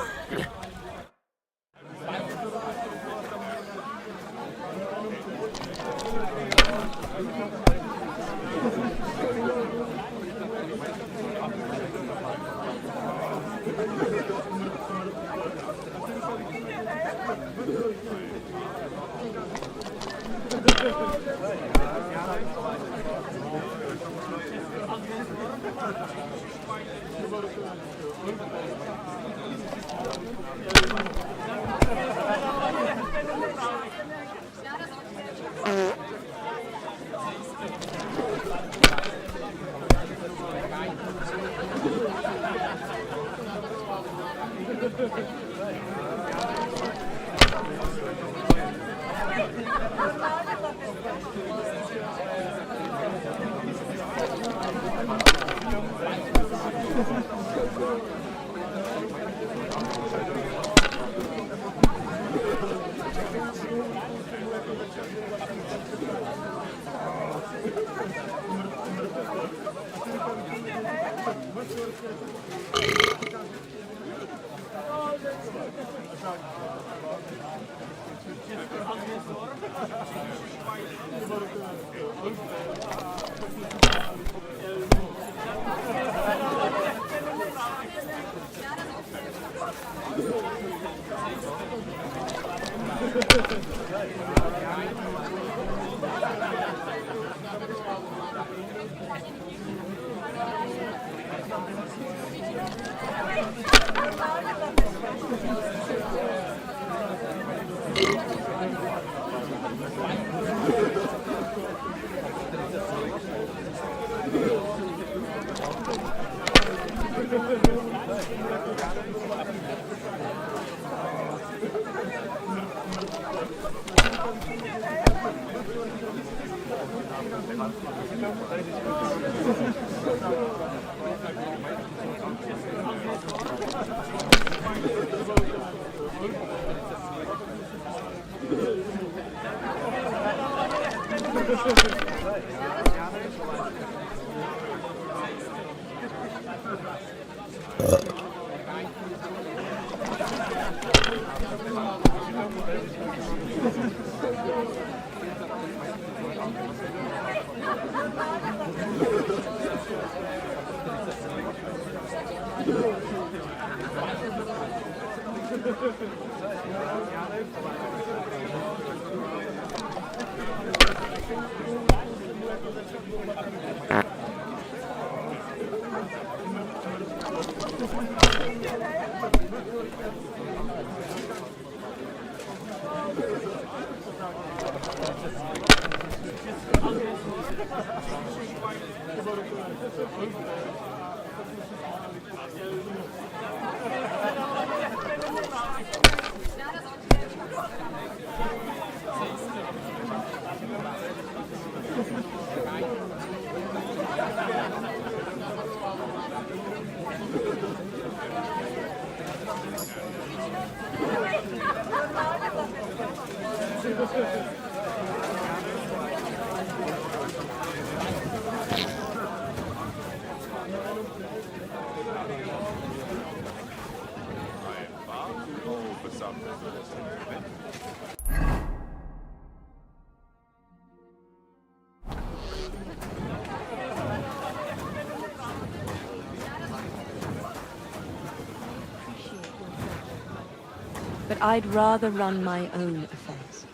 But I'd rather run my own affairs.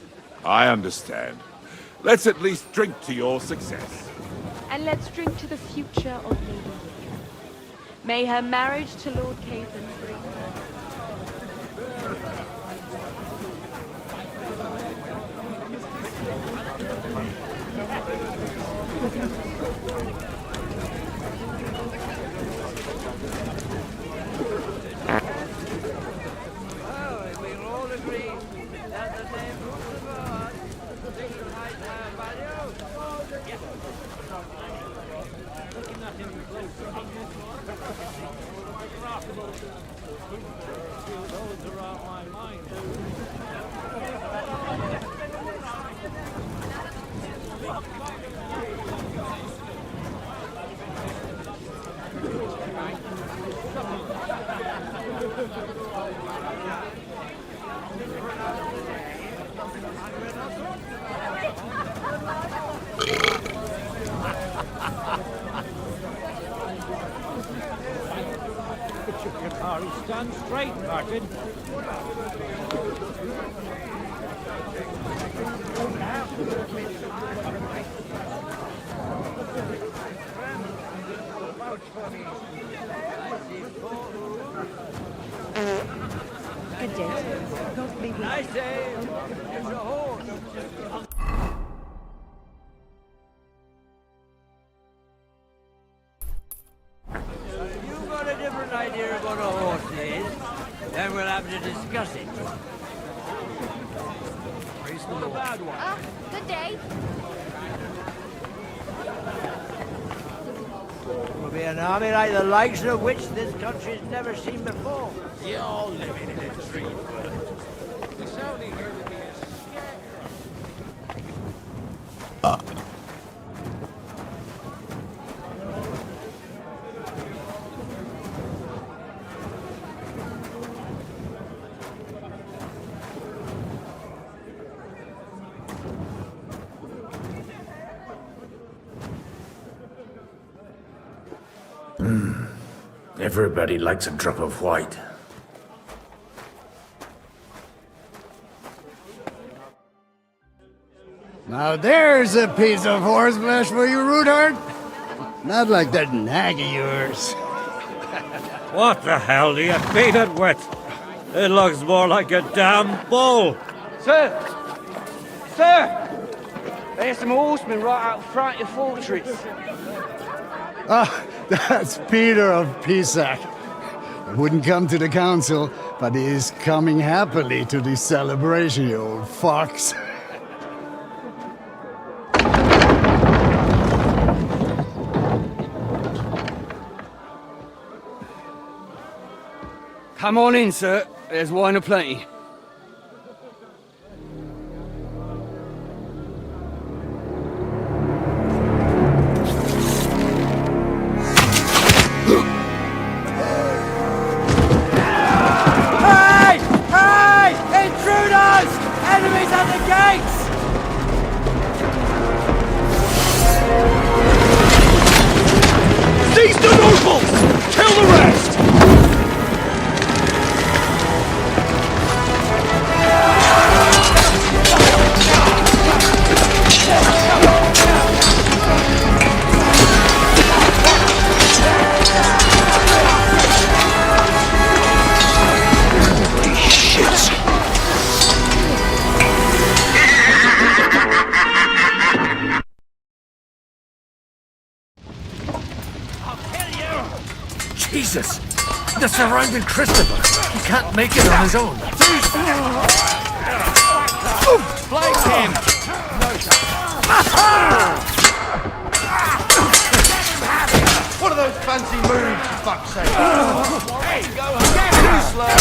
I understand. Let's at least drink to your success. And let's drink to the future of Lady Helen. May her marriage to Lord Caithan bring her. Stand straight, Martin. Good day. God be with you. Nice day. Here's a horse. You've got a different idea of what a horse is, then we'll have to discuss it. Praise the Lord. Good day. Will be an army like the likes of which this country's never seen before. You're all living in a dream world. It's only here to be a Everybody likes a drop of white. Now there's a piece of horseflesh for you, Rudart. Not like that nag of yours. What the hell do you beat it with? It looks more like a damn bull. Sir! Sir! There's some horsemen right out front of the fortress. Ah, that's Peter of Pisac. He wouldn't come to the council, but he is coming happily to the celebration, you old fox. Come on in, sir. There's wine aplenty. Hey! Hey! Intruders! Enemies at the gates! Seize the nobles! Kill the rest! surrounded Christopher. He can't make it on his own. Flank him! What are those fancy moves, for fuck's sake? Hey, go too slow!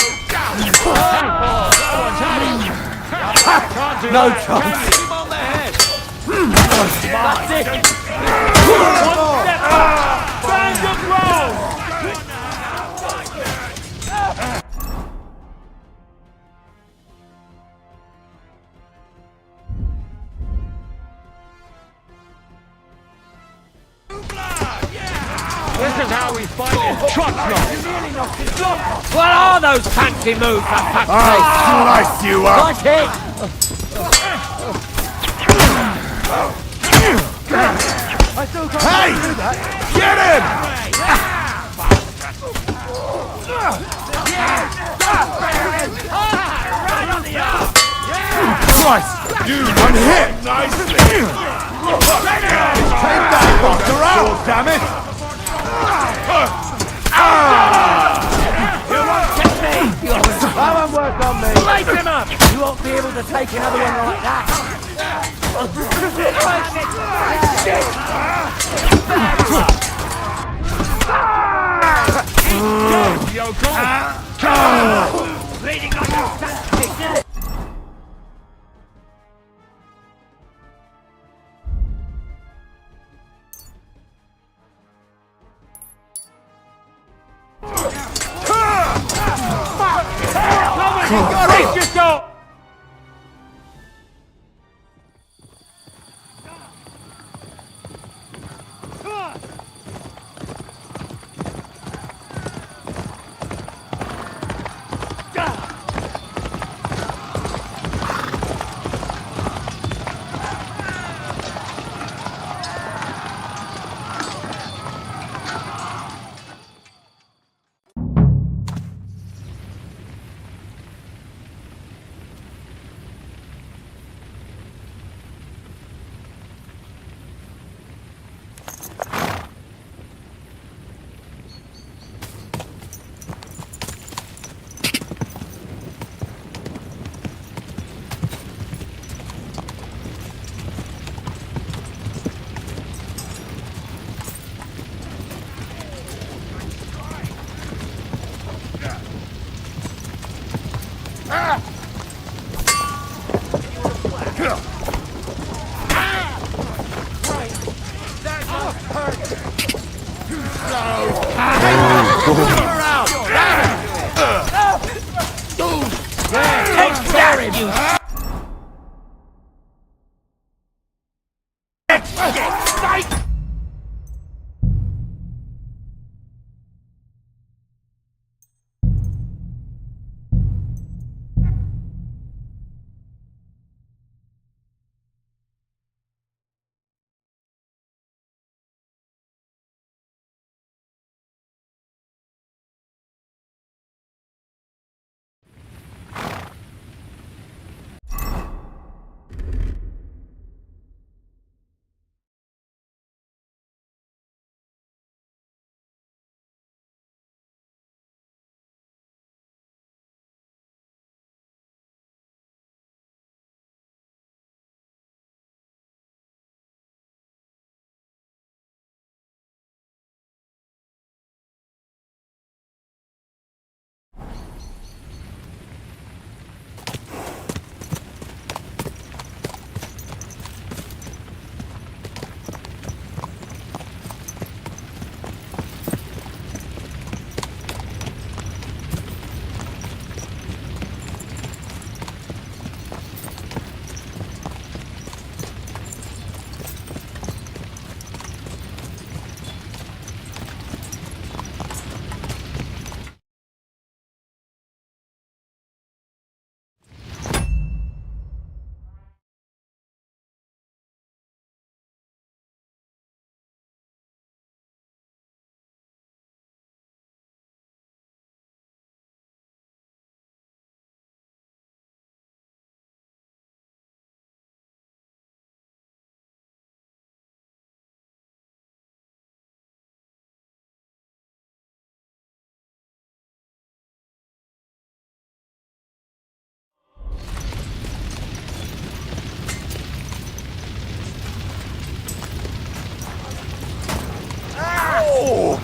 No chance. Hit him on the head! That's it! Stand your ground! This is how we fight in truck What are those fancy moves, for fuck's sake? I'll slice you up! Like it! I still can't Hey! do that. Get him! Right on the arm! Christ! I'm hit! Nicely! Take that fucker out! Damn it! You won't get me! Come and work on me. Light him up! You won't be able to take another one like that! Bleeding like a fat pig! Brace yourself!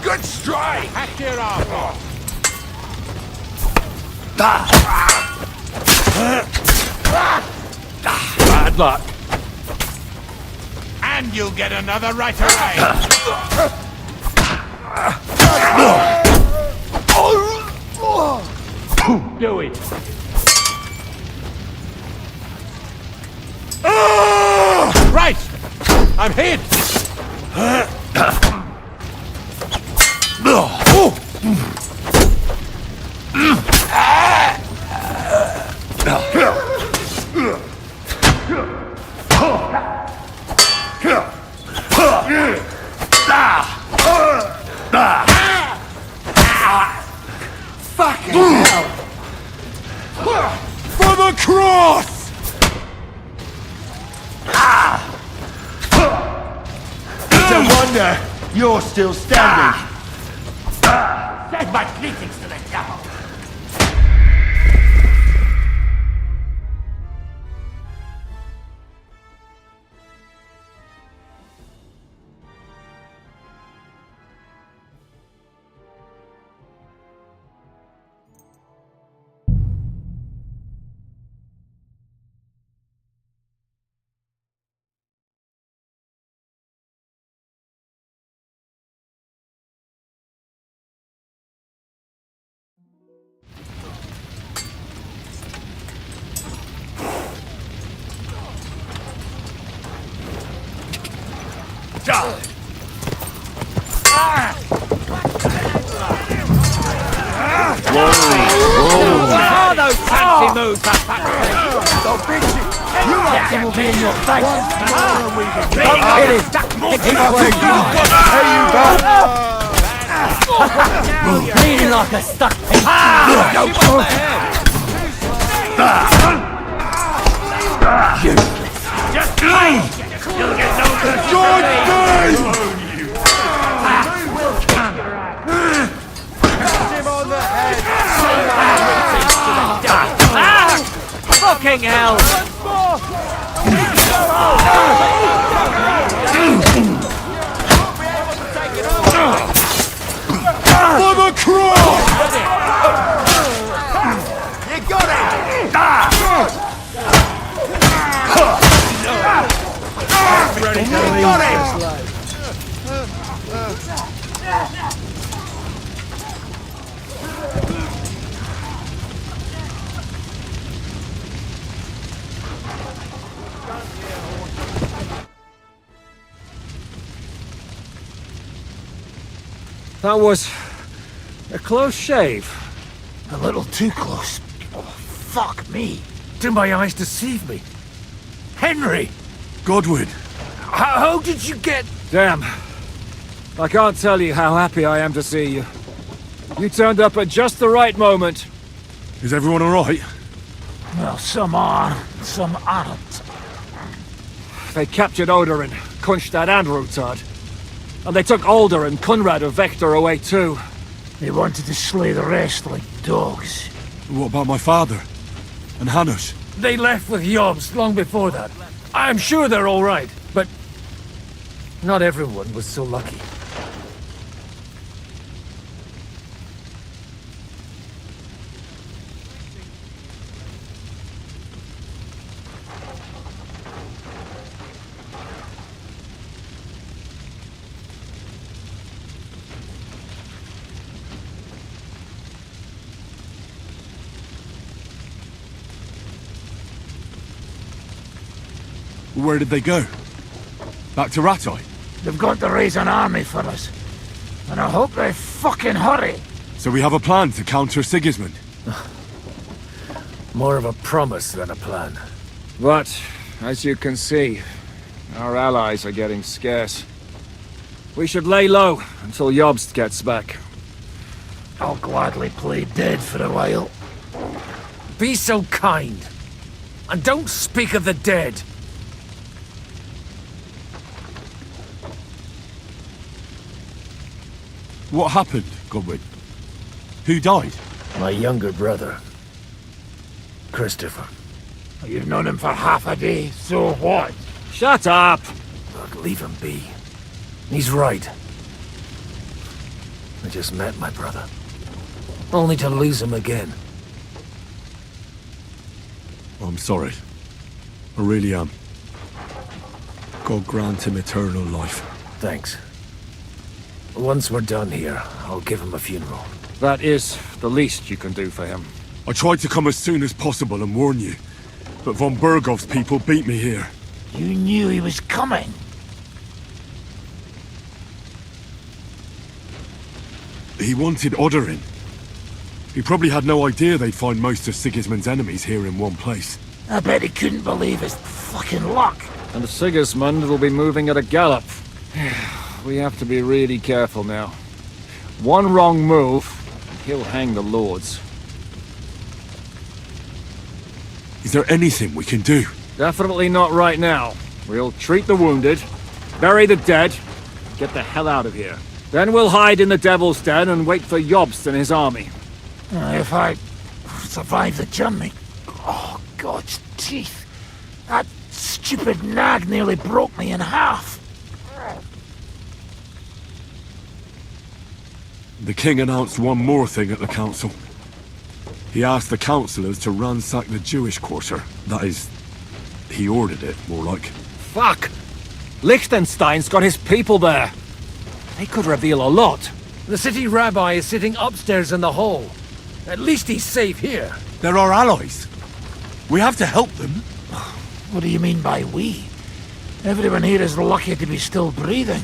Good strike! Hack your arm off. Bad luck. And you'll get another right away. Do it. Right! I'm hit! Fucking hell! For the cross! It's a wonder you're still standing. Send my greetings to the devil. Oh, those fancy moves, that You reckon will be in your face? Don't hit him! There you go! bleeding like a stuck pig. Just leave! You'll get no good. Fucking hell! For the cross! You got it! You got it! That was a close shave. A little too close. Oh, fuck me. Did my eyes deceive me? Henry! Godwin! How did you get... Damn. I can't tell you how happy I am to see you. You turned up at just the right moment. Is everyone alright? Well, some are, some aren't. They captured Odorin, Kunstad and Rutard. And they took Alder and Kunrad of Vector away too. They wanted to slay the rest like dogs. What about my father? And Hanush? They left with Yobs long before that. I'm sure they're all right, but not everyone was so lucky. Where did they go? Back to Rattay? They've got to raise an army for us. And I hope they fucking hurry. So we have a plan to counter Sigismund? More of a promise than a plan. But, as you can see, our allies are getting scarce. We should lay low until Jobst gets back. I'll gladly play dead for a while. Be so kind. And don't speak of the dead. What happened, Godwin? Who died? My younger brother. Christopher. You've known him for half a day, so what? Shut up! Look, leave him be. He's right. I just met my brother. Only to lose him again. I'm sorry. I really am. God grant him eternal life. Thanks. Once we're done here, I'll give him a funeral. That is the least you can do for him. I tried to come as soon as possible and warn you, but von Bergov's people beat me here. You knew he was coming. He wanted Odorin. He probably had no idea they'd find most of Sigismund's enemies here in one place. I bet he couldn't believe his fucking luck. And Sigismund will be moving at a gallop. We have to be really careful now. One wrong move, he'll hang the lords. Is there anything we can do? Definitely not right now. We'll treat the wounded, bury the dead, get the hell out of here. Then we'll hide in the Devil's Den and wait for Jobst and his army. If I survive the journey... Oh, God's teeth. That stupid nag nearly broke me in half. The king announced one more thing at the council. He asked the councillors to ransack the Jewish quarter. That is, he ordered it, more like. Fuck! Liechtenstein's got his people there. They could reveal a lot. The city rabbi is sitting upstairs in the hall. At least he's safe here. They're our allies. We have to help them. What do you mean by we? Everyone here is lucky to be still breathing.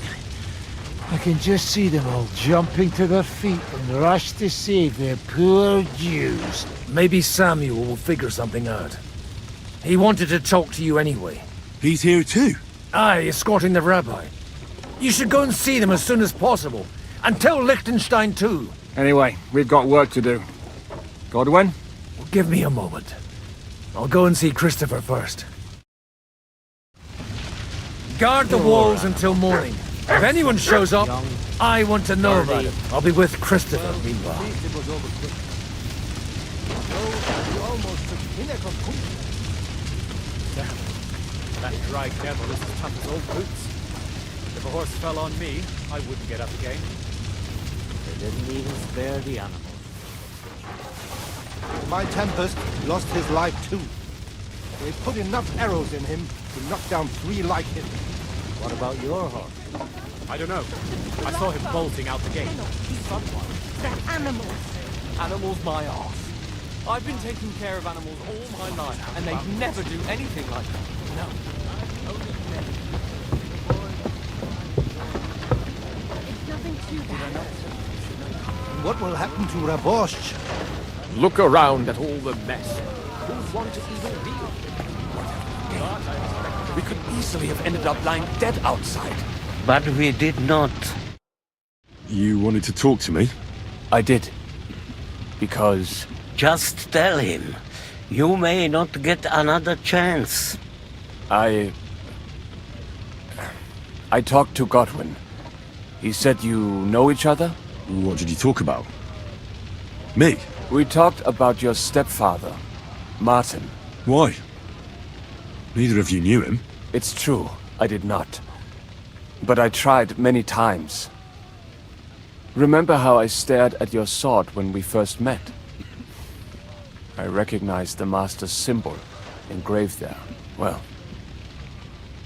I can just see them all jumping to their feet and rush to save their poor Jews. Maybe Samuel will figure something out. He wanted to talk to you anyway. He's here too? Aye, escorting the rabbi. You should go and see them as soon as possible. And tell Liechtenstein too. Anyway, we've got work to do. Godwin? Well, give me a moment. I'll go and see Christopher first. Guard the walls until morning. If anyone shows up, I want to know about it. I'll be with Christopher meanwhile. That dry devil is as tough as old boots. If a horse fell on me, I wouldn't get up again. They didn't even spare the animals. My Tempest lost his life too. They put enough arrows in him to knock down 3 like him. What about your horse? I don't know. I saw him bolting out the gate. Someone. They're animals. Animals my arse. I've been taking care of animals all my life, and they'd never do anything like that. No. It's nothing too bad. What will happen to Rabosh? Look around at all the mess. Who's one to even deal? We could easily have ended up lying dead outside. But we did not. You wanted to talk to me? I did. Because... Just tell him. You may not get another chance. I talked to Godwin. He said you know each other? What did you talk about? Me? We talked about your stepfather, Martin. Why? Neither of you knew him. It's true, I did not. But I tried many times. Remember how I stared at your sword when we first met? I recognized the Master's symbol engraved there. Well,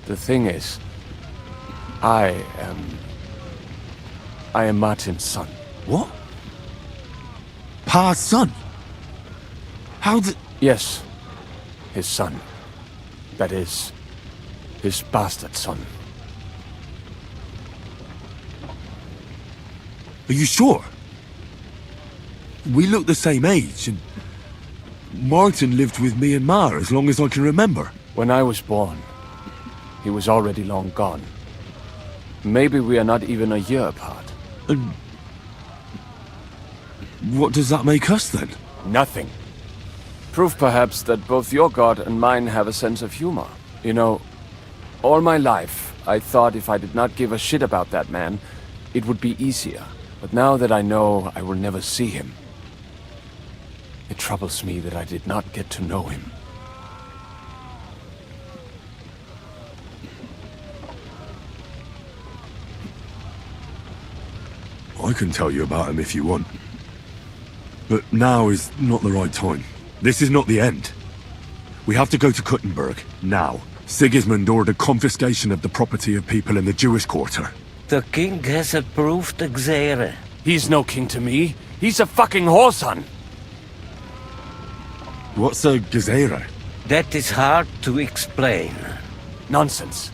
the thing is, I am Martin's son. What? Pa's son? How the... Yes, his son. That is, his bastard son. Are you sure? We look the same age, and Martin lived with me and Ma as long as I can remember. When I was born, he was already long gone. Maybe we are not even a year apart. And what does that make us then? Nothing. Proof perhaps that both your god and mine have a sense of humor. You know, all my life, I thought if I did not give a shit about that man, it would be easier. But now that I know I will never see him, it troubles me that I did not get to know him. I can tell you about him if you want. But now is not the right time. This is not the end. We have to go to Kuttenberg, now. Sigismund ordered confiscation of the property of people in the Jewish quarter. The king has approved Xere. He's no king to me. He's a fucking whoreson. What's a Gezerah? That is hard to explain. Nonsense.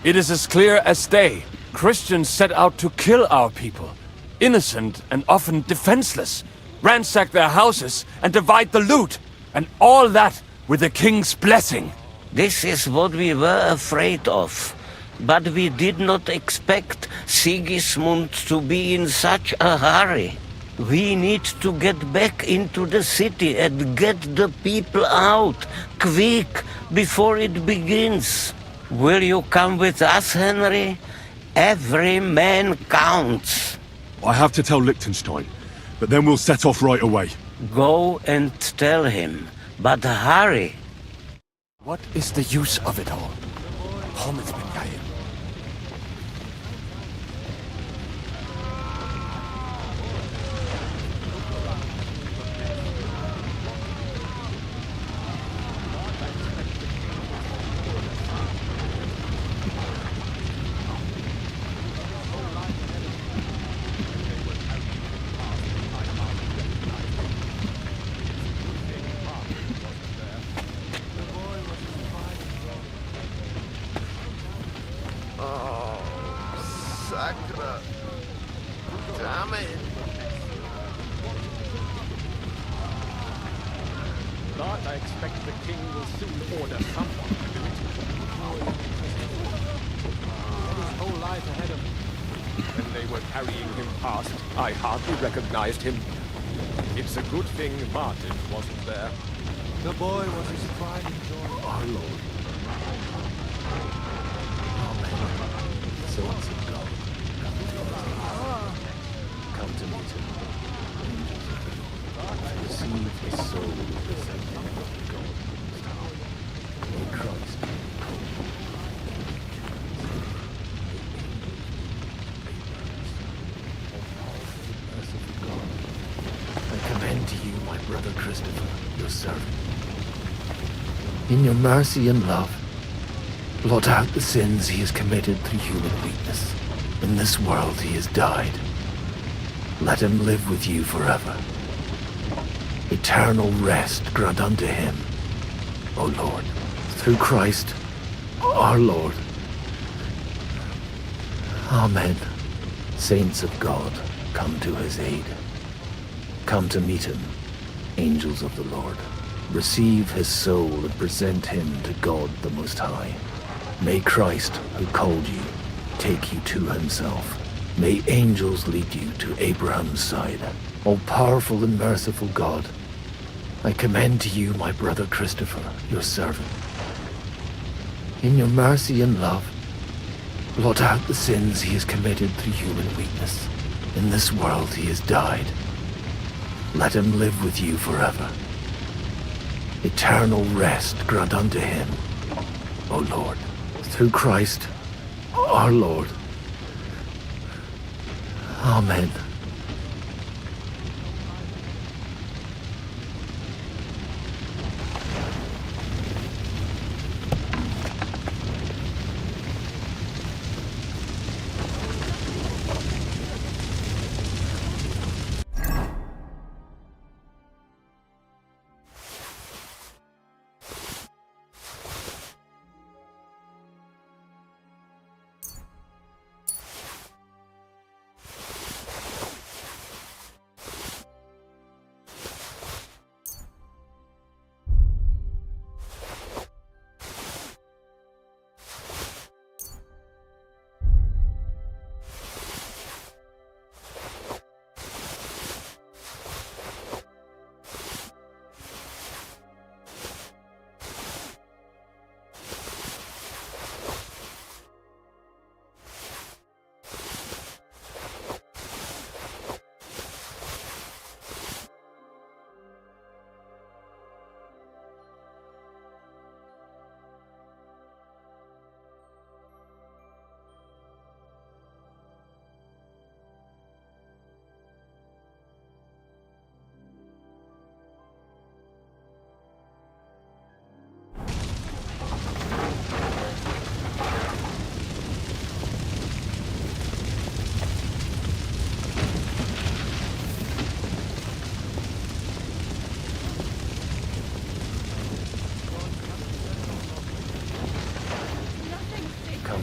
It is as clear as day. Christians set out to kill our people. Innocent and often defenseless. Ransack their houses and divide the loot. And all that with the king's blessing. This is what we were afraid of. But we did not expect Sigismund to be in such a hurry. We need to get back into the city and get the people out, quick, before it begins. Will you come with us, Henry? Every man counts. I have to tell Liechtenstein, but then we'll set off right away. Go and tell him, but hurry. What is the use of it all? Sacra. Damn it. But I expect the king will soon order someone to do it. His whole life ahead of him. When they were carrying him past, I hardly recognized him. It's a good thing Martin wasn't there. The boy was his pride and joy. Our Lord. Amen. Sons of God, come to meet him. Receive his soul presented to God. In Christ. I commend to you my brother Christopher, your servant. In your mercy and love, blot out the sins he has committed through human weakness. In this world he has died. Let him live with you forever. Eternal rest grant unto him, O Lord, through Christ our Lord. Amen. Saints of God, come to his aid. Come to meet him, angels of the Lord. Receive his soul and present him to God the Most High. May Christ, who called you, take you to himself. May angels lead you to Abraham's side. O powerful and merciful God, I commend to you my brother Christopher, your servant. In your mercy and love, blot out the sins he has committed through human weakness. In this world he has died. Let him live with you forever. Eternal rest grant unto him, O Lord, through Christ our Lord. Amen.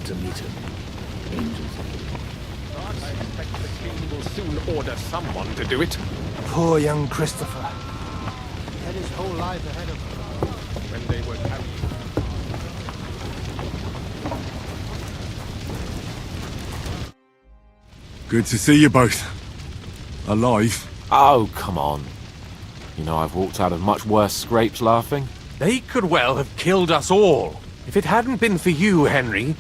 want to meet him. Angels. I expect the king will soon order someone to do it. Poor young Christopher. He had his whole life ahead of him. When they were carried. Good to see you both. Alive. Oh, come on. You know I've walked out of much worse scrapes laughing. They could well have killed us all. If it hadn't been for you, Henry,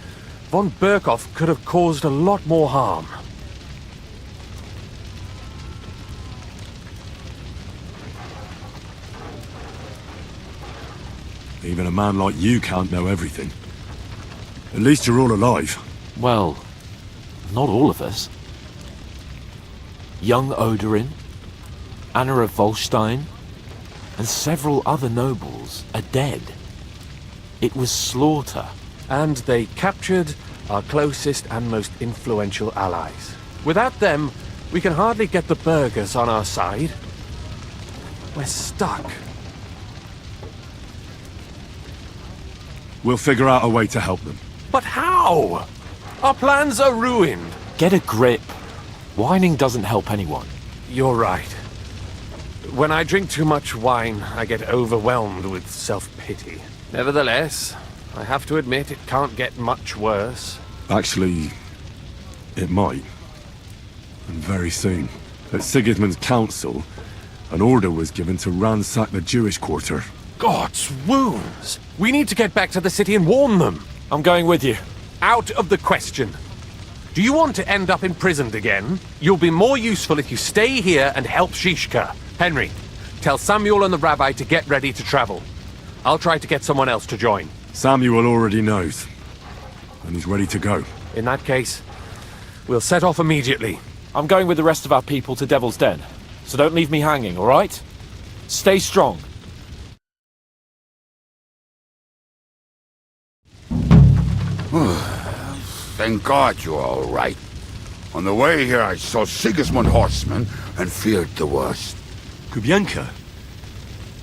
von Berkhoff could have caused a lot more harm. Even a man like you can't know everything. At least you're all alive. Well, not all of us. Young Oderin, Anna of Volstein, and several other nobles are dead. It was slaughter. And they captured our closest and most influential allies. Without them, we can hardly get the burghers on our side. We're stuck. We'll figure out a way to help them. But how? Our plans are ruined. Get a grip. Whining doesn't help anyone. You're right. When I drink too much wine, I get overwhelmed with self-pity. Nevertheless, I have to admit it can't get much worse. Actually, it might. And very soon. At Sigismund's council, an order was given to ransack the Jewish quarter. God's wounds! We need to get back to the city and warn them. I'm going with you. Out of the question. Do you want to end up imprisoned again? You'll be more useful if you stay here and help Shishka. Henry, tell Samuel and the rabbi to get ready to travel. I'll try to get someone else to join. Samuel already knows. And he's ready to go. In that case, we'll set off immediately. I'm going with the rest of our people to Devil's Den. So don't leave me hanging, all right? Stay strong. Thank God you're all right. On the way here, I saw Sigismund horsemen and feared the worst. Kubienka?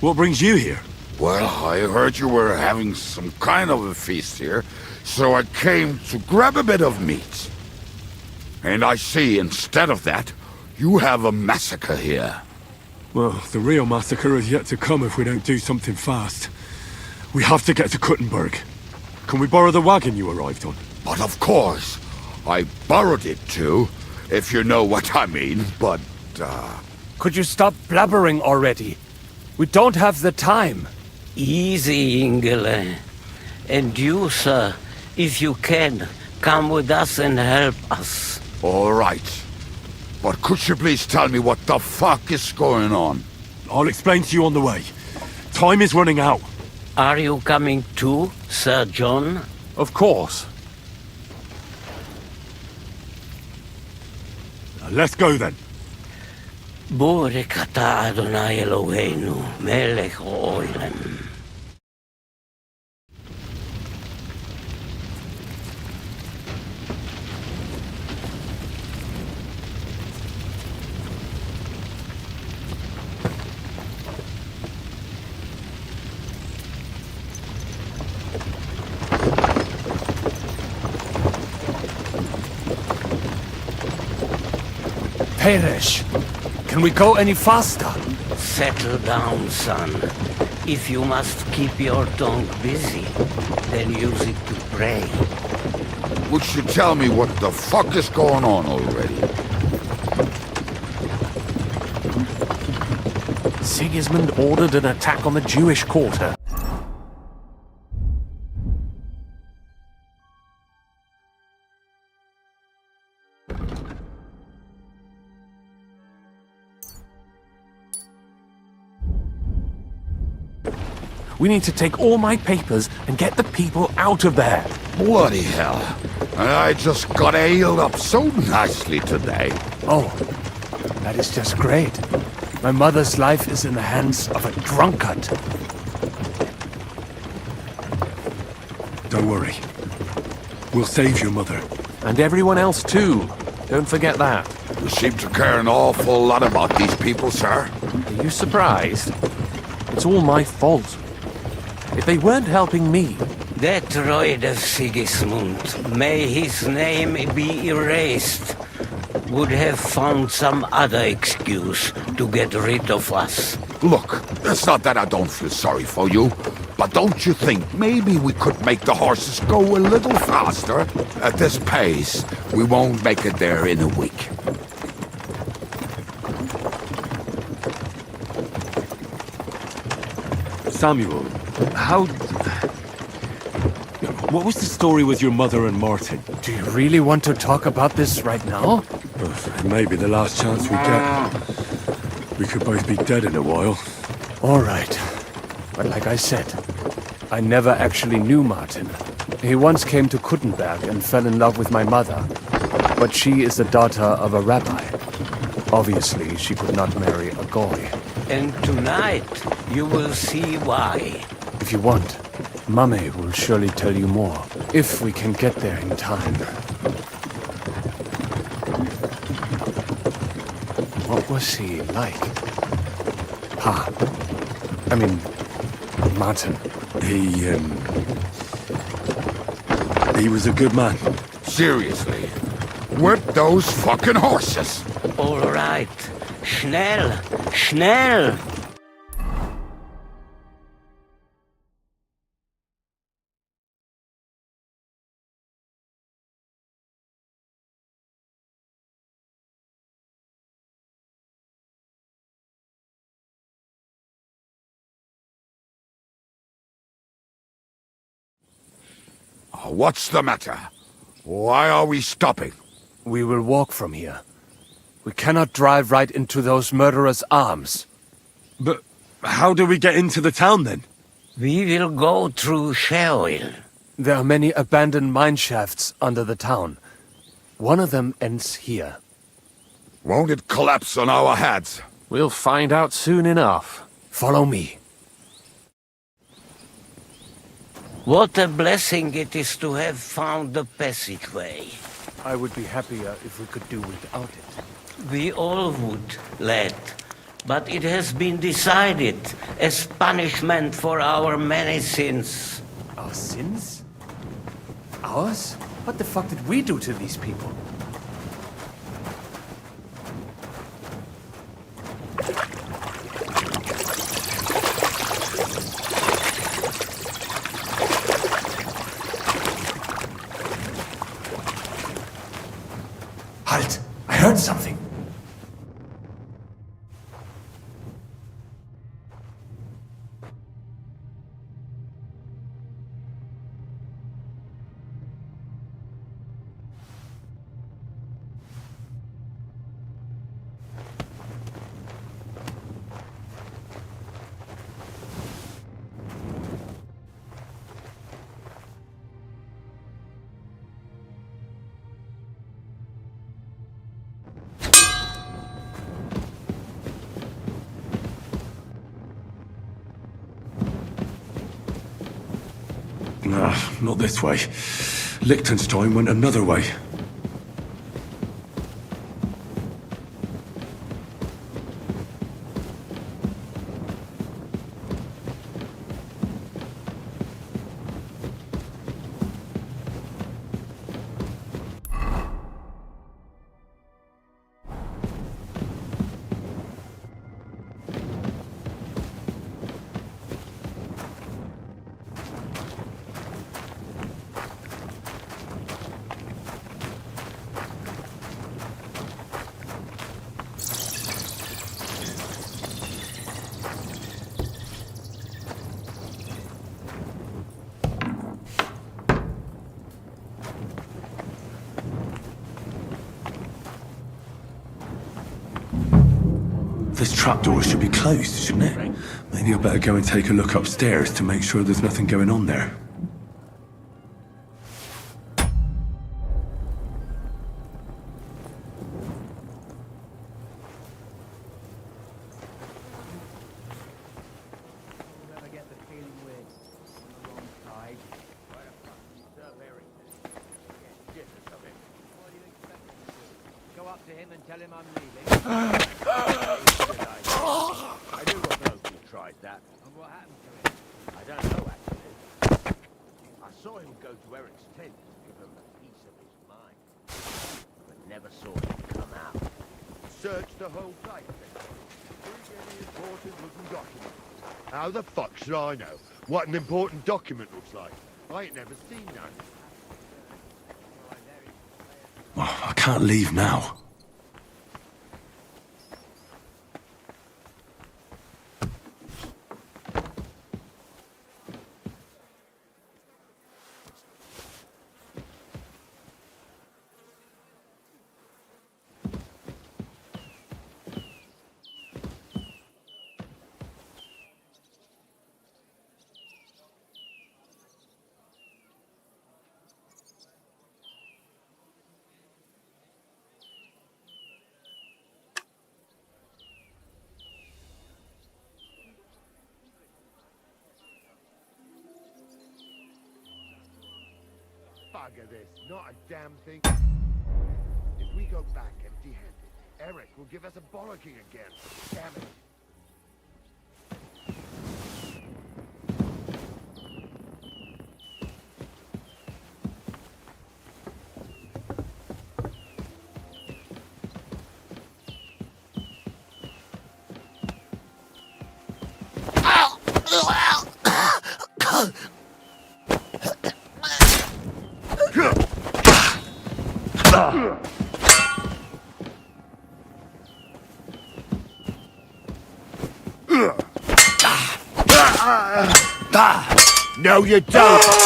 What brings you here? Well, I heard you were having some kind of a feast here, so I came to grab a bit of meat. And I see, instead of that, you have a massacre here. Well, the real massacre is yet to come if we don't do something fast. We have to get to Kuttenberg. Can we borrow the wagon you arrived on? But of course. I borrowed it too, if you know what I mean, but, Could you stop blabbering already? We don't have the time. Easy, Ingele. And you, sir, if you can, come with us and help us. All right. But could you please tell me what the fuck is going on? I'll explain to you on the way. Time is running out. Are you coming too, Sir John? Of course. Let's go then. Baruch atah Adonai Eloheinu, melech ha'olam. Peresh, can we go any faster? Settle down, son. If you must keep your tongue busy, then use it to pray. Would you tell me what the fuck is going on already? Sigismund ordered an attack on the Jewish quarter. We need to take all my papers and get the people out of there. Bloody hell. I just got ailed up so nicely today. Oh, that is just great. My mother's life is in the hands of a drunkard. Don't worry. We'll save your mother. And everyone else too. Don't forget that. You seem to care an awful lot about these people, sir. Are you surprised? It's all my fault. If they weren't helping me, That droid of Sigismund, may his name be erased, would have found some other excuse to get rid of us. Look, it's not that I don't feel sorry for you, but don't you think maybe we could make the horses go a little faster? At this pace, we won't make it there in a week. Samuel, what was the story with your mother and Martin? Do you really want to talk about this right now? It may be the last chance we get. We could both be dead in a while. All right. But like I said, I never actually knew Martin. He once came to Kuttenberg and fell in love with my mother. But she is the daughter of a rabbi. Obviously, she could not marry a goy. And tonight, you will see why. If you want, Mame will surely tell you more, if we can get there in time. What was he like? I mean, Martin. He was a good man. Seriously, whip those fucking horses! All right. Schnell! Schnell! What's the matter? Why are we stopping? We will walk from here. We cannot drive right into those murderers' arms. But how do we get into the town then? We will go through Sheol. There are many abandoned mine shafts under the town. One of them ends here. Won't it collapse on our heads? We'll find out soon enough. Follow me. What a blessing it is to have found the passageway. I would be happier if we could do without it. We all would, lad. But it has been decided as punishment for our many sins. Our sins? Ours? What the fuck did we do to these people? Halt! I heard something! Not this way. Liechtenstein went another way. This trapdoor should be closed, shouldn't it? Maybe I better go and take a look upstairs to make sure there's nothing going on there. Go up to him and tell him I'm leaving. I knew a bloke who tried that. And what happened to him? I don't know, actually. I saw him go to Eric's tent to give him a piece of his mind, but never saw him come out. Search the whole place. Is any important looking document? How the fuck should I know what an important document looks like? I ain't never seen none. Oh, I can't leave now. Bugger this, not a damn thing. If we go back empty-handed, Eric will give us a bollocking again. Damn it. No, you don't!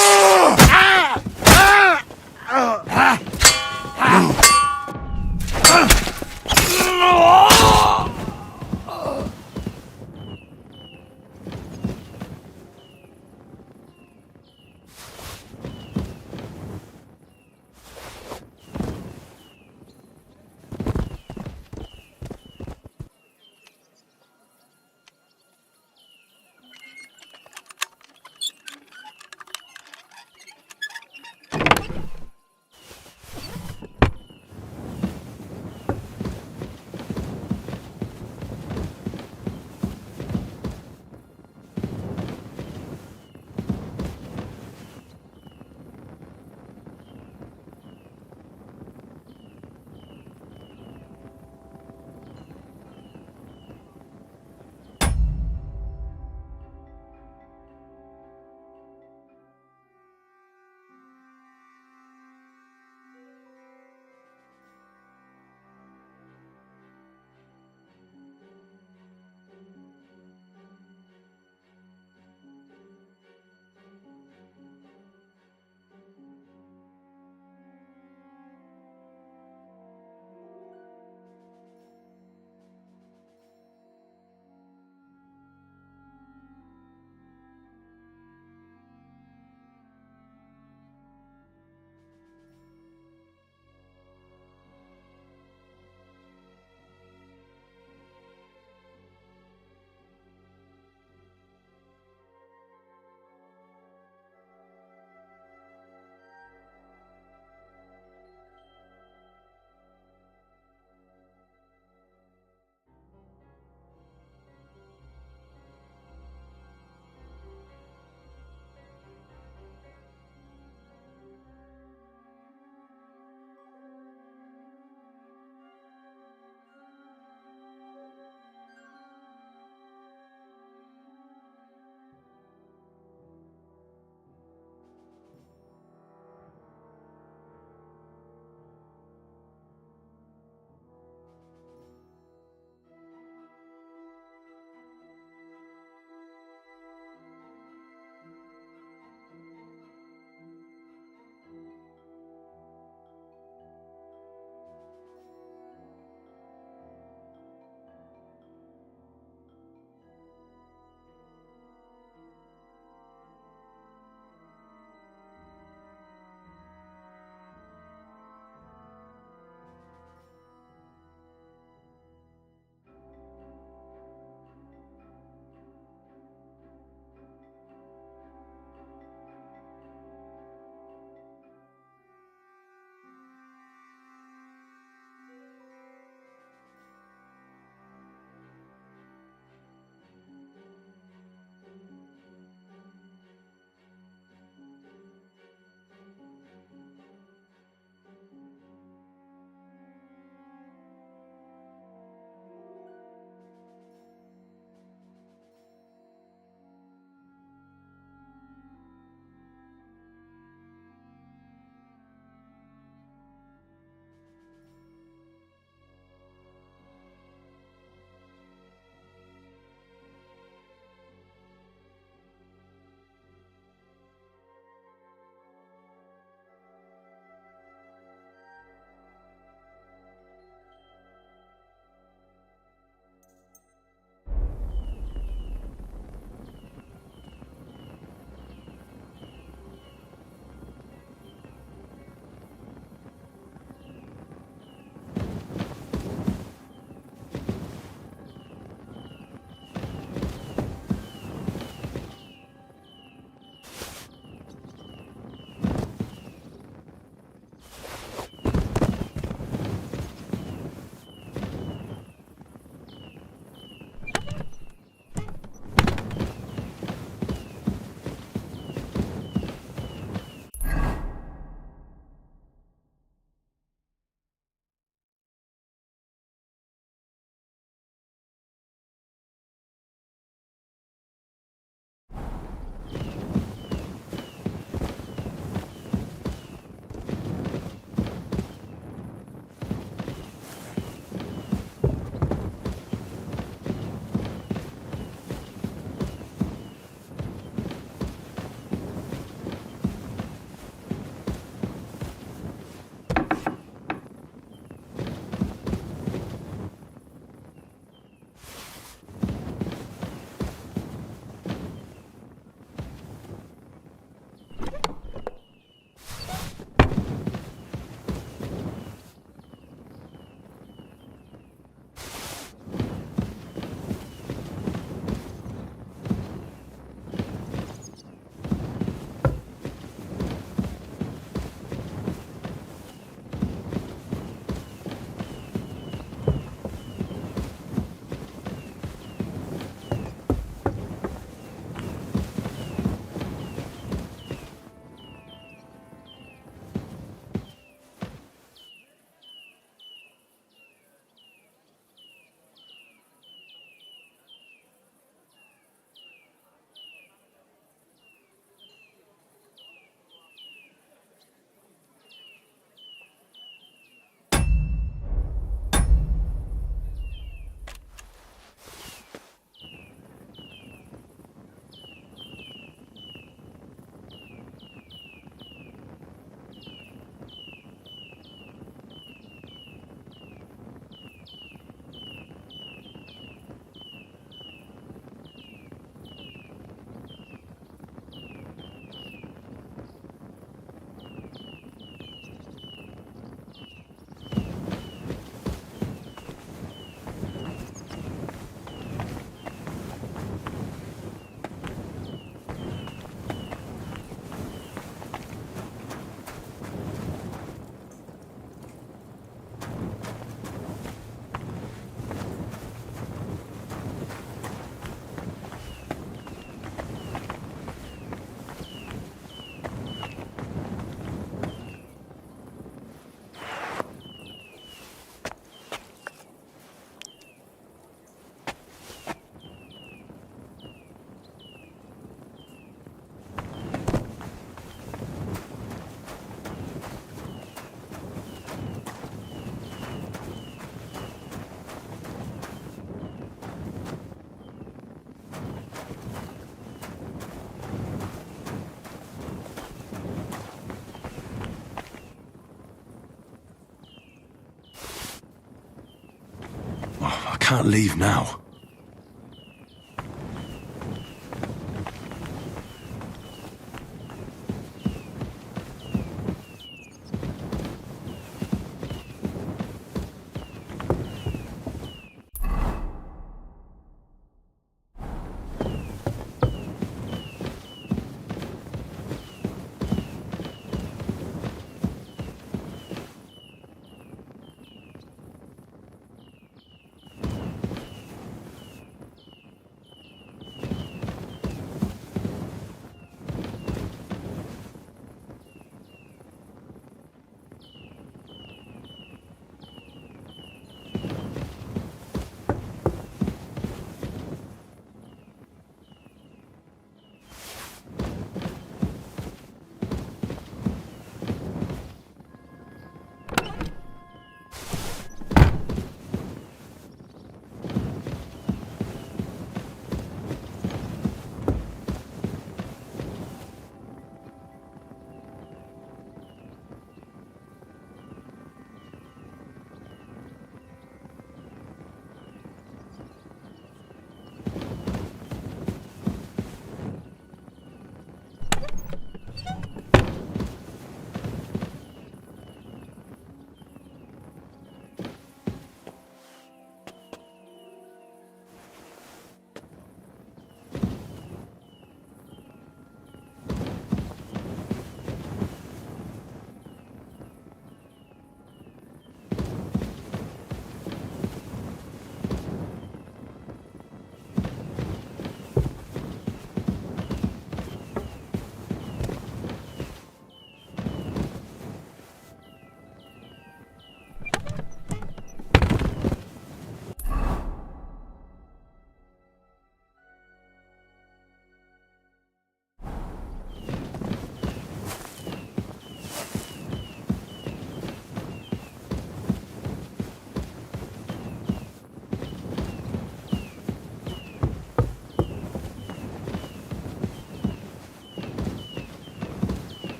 can't leave now.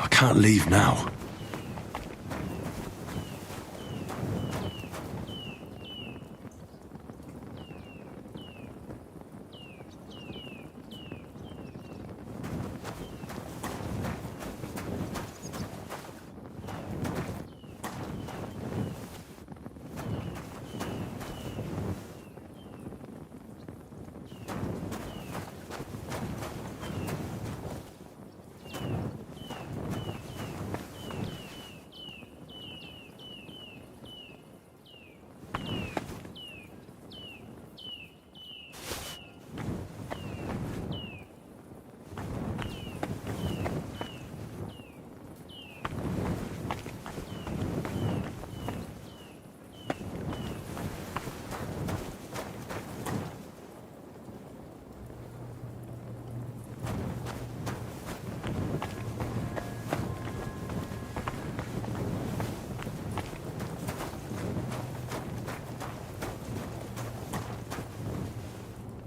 I can't leave now.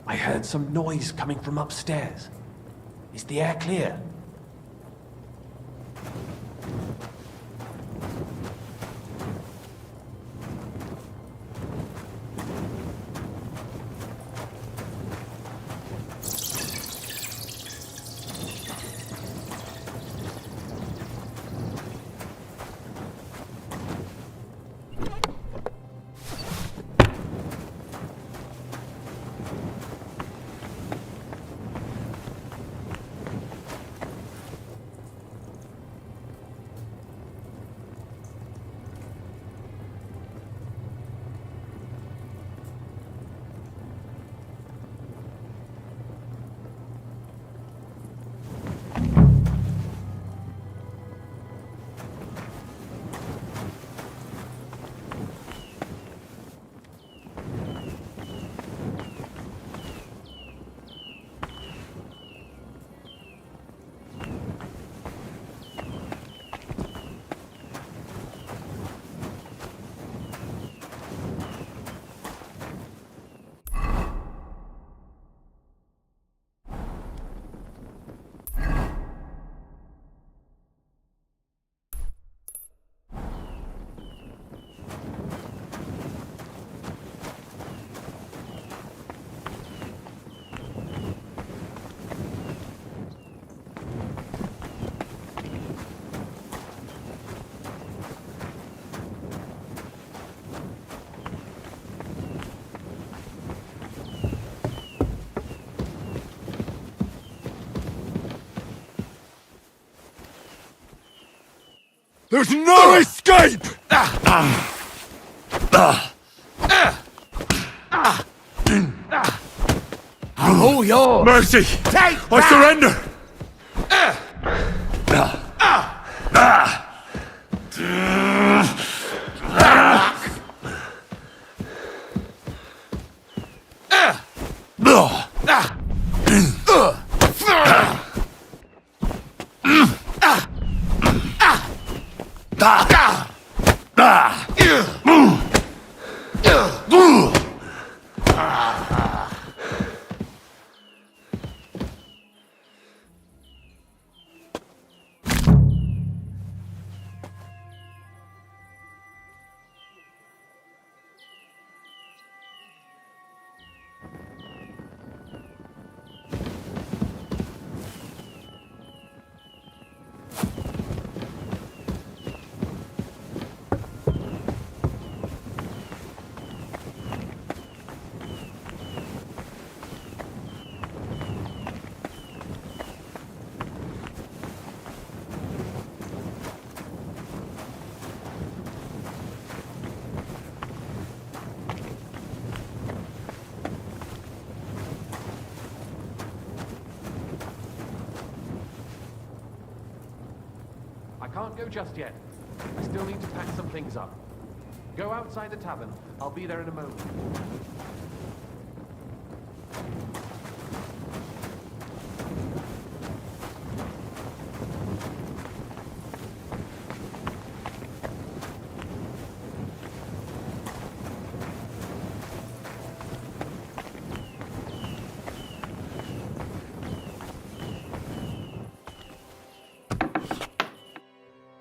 I heard some noise coming from upstairs. Is the air clear? There's no escape! Oh, yours! Mercy! Take I surrender! I can't go just yet. I still need to pack some things up. Go outside the tavern. I'll be there in a moment.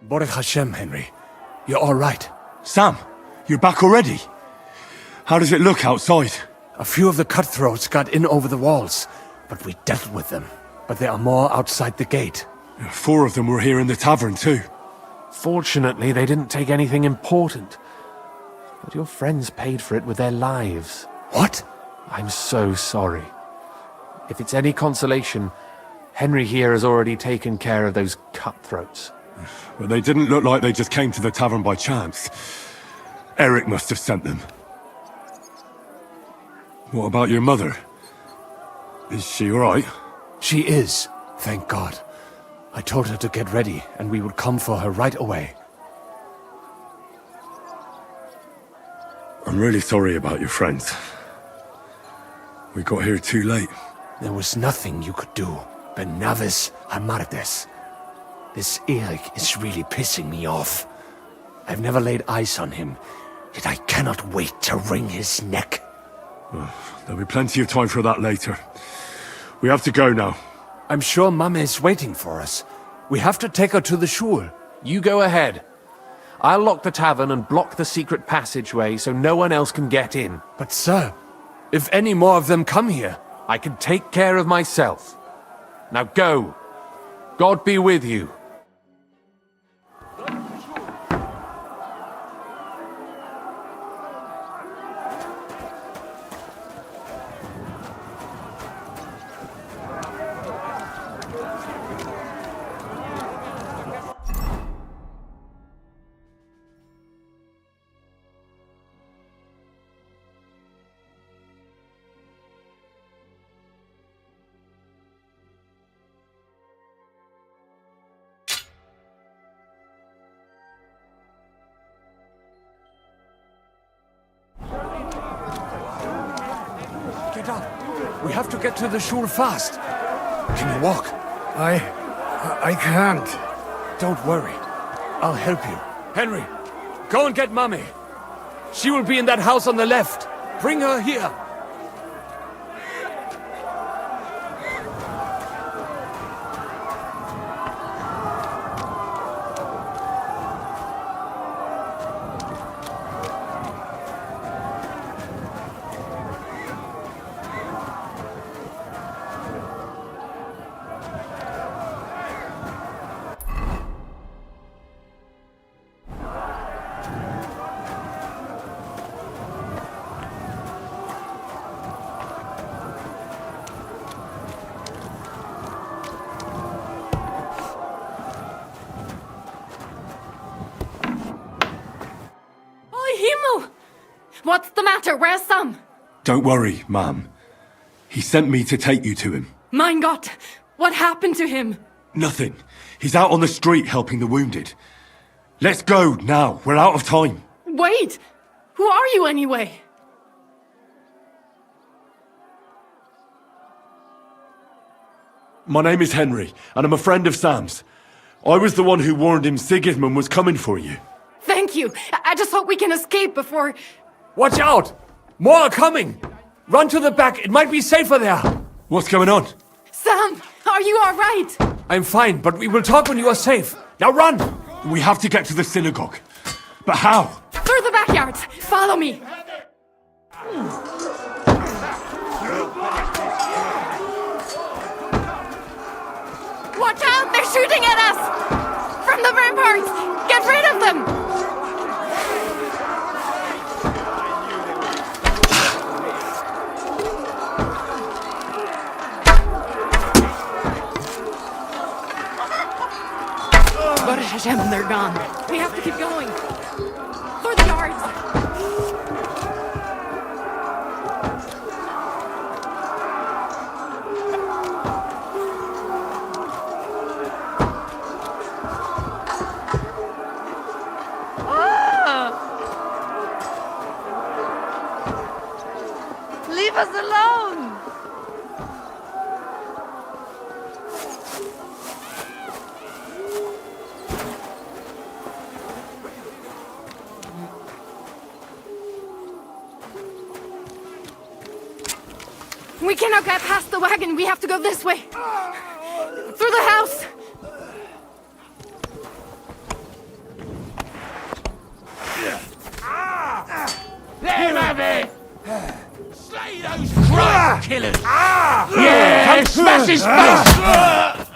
Baruch Hashem, Henry. You're all right. Sam, you're back already? How does it look outside? A few of the cutthroats got in over the walls, but we dealt with them. But there are more outside the gate. 4 of them were here in the tavern too. Fortunately, they didn't take anything important. But your friends paid for it with their lives. What? I'm so sorry. If it's any consolation, Henry here has already taken care of those cutthroats. But they didn't look like they just came to the tavern by chance. Eric must have sent them. What about your mother? Is she alright? She is, thank God. I told her to get ready, and we would come for her right away. I'm really sorry about your friends. We got here too late. There was nothing you could do. Benavis Hamardes. This Eric is really pissing me off. I've never laid eyes on him, yet I cannot wait to wring his neck. There'll be plenty of time for that later. We have to go now. I'm sure Mama is waiting for us. We have to take her to the shul. You go ahead. I'll lock the tavern and block the secret passageway so no one else can get in. But sir, if any more of them come here, I can take care of myself. Now go. God be with you. Get up. We have to get to the shul fast. Can you walk? I can't. Don't worry. I'll help you. Henry, go and get Mummy. She will be in that house on the left. Bring her here. What's the matter? Where's Sam? Don't worry, ma'am. He sent me to take you to him. Mein Gott! What happened to him? Nothing. He's out on the street helping the wounded. Let's go now. We're out of time. Wait! Who are you anyway? My name is Henry, and I'm a friend of Sam's. I was the one who warned him Sigismund was coming for you. Thank you. I just hope we can escape before... Watch out! More are coming! Run to the back, it might be safer there! What's going on? Sam, are you all right? I'm fine, but we will talk when you are safe. Now run! We have to get to the synagogue. But how? Through the backyards. Follow me. Watch out! They're shooting at us! From the ramparts! Get rid of them! Baruch Hashem, they're gone. We have to keep going. Through the yards. Leave us alone! We cannot get past the wagon. We have to go this way. Through the house. Let him have it! Slay those Christ killers! Yeah! Come smash his face!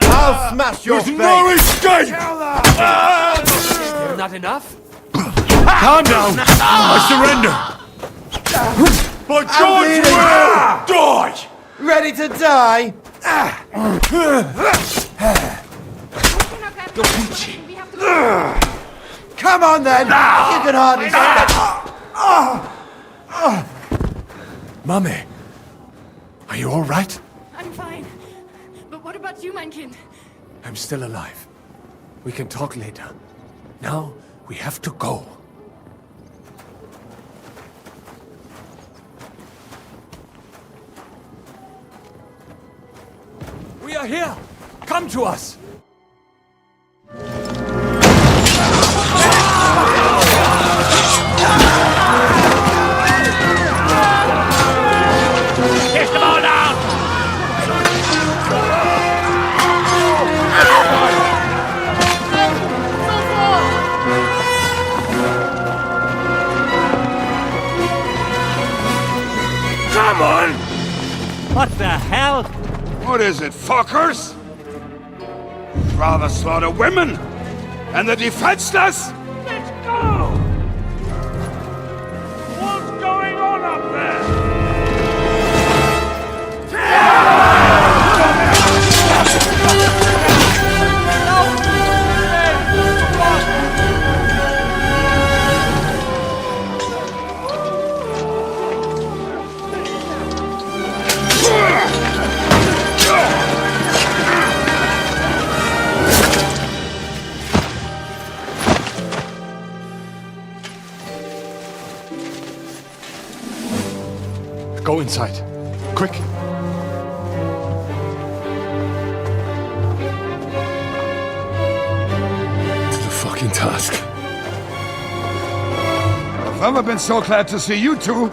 I'll smash your face! No escape! Still not enough? Calm down! I surrender! By George, you will die! Ready to die? Come on then! You can hardly Mummy, are you all right? I'm fine. But what about you, mein Kind? I'm still alive. We can talk later. Now, we have to go. We are here! Come to us! Kiss them all down! Come on! What the hell? What is it, fuckers? Rather slaughter women and the defenseless? Let's go! What's going on up there? Go inside. Quick. It's a fucking task. I've never been so glad to see you two.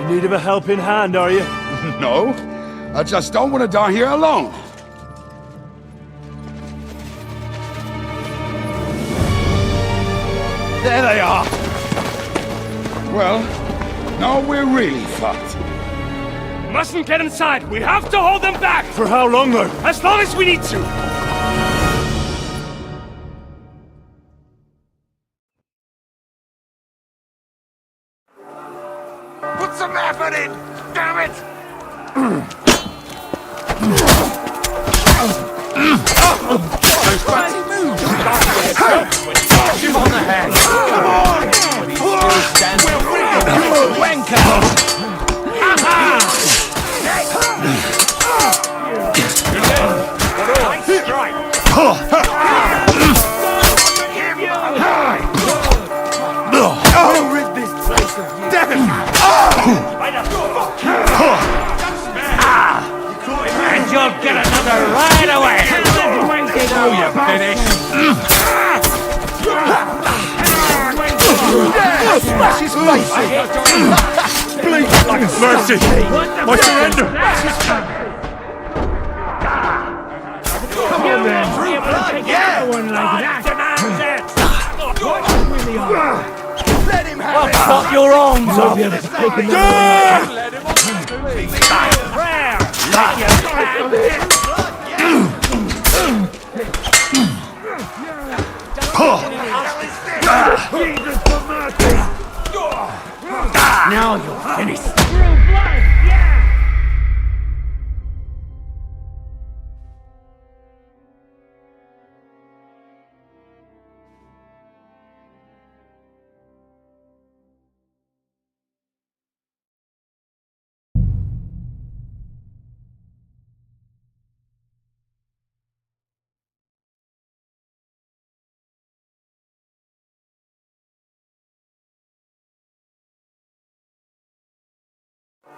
In need of a helping hand, are you? No, I just don't want to die here alone. There they are! Well, now we're really fucked. Mustn't get inside! We have to hold them back! For how long, though? As long as we need to! Put some effort in! Damn it! Punch him on the head! Come on! But he's still standing. And you'll get another right away! Oh, you're finished! Smash his face! Please, Mercy! I surrender! Come on, then! Yeah! One like that! let him have I'll it! cut your arms off! Prayer! Let Now you're finished!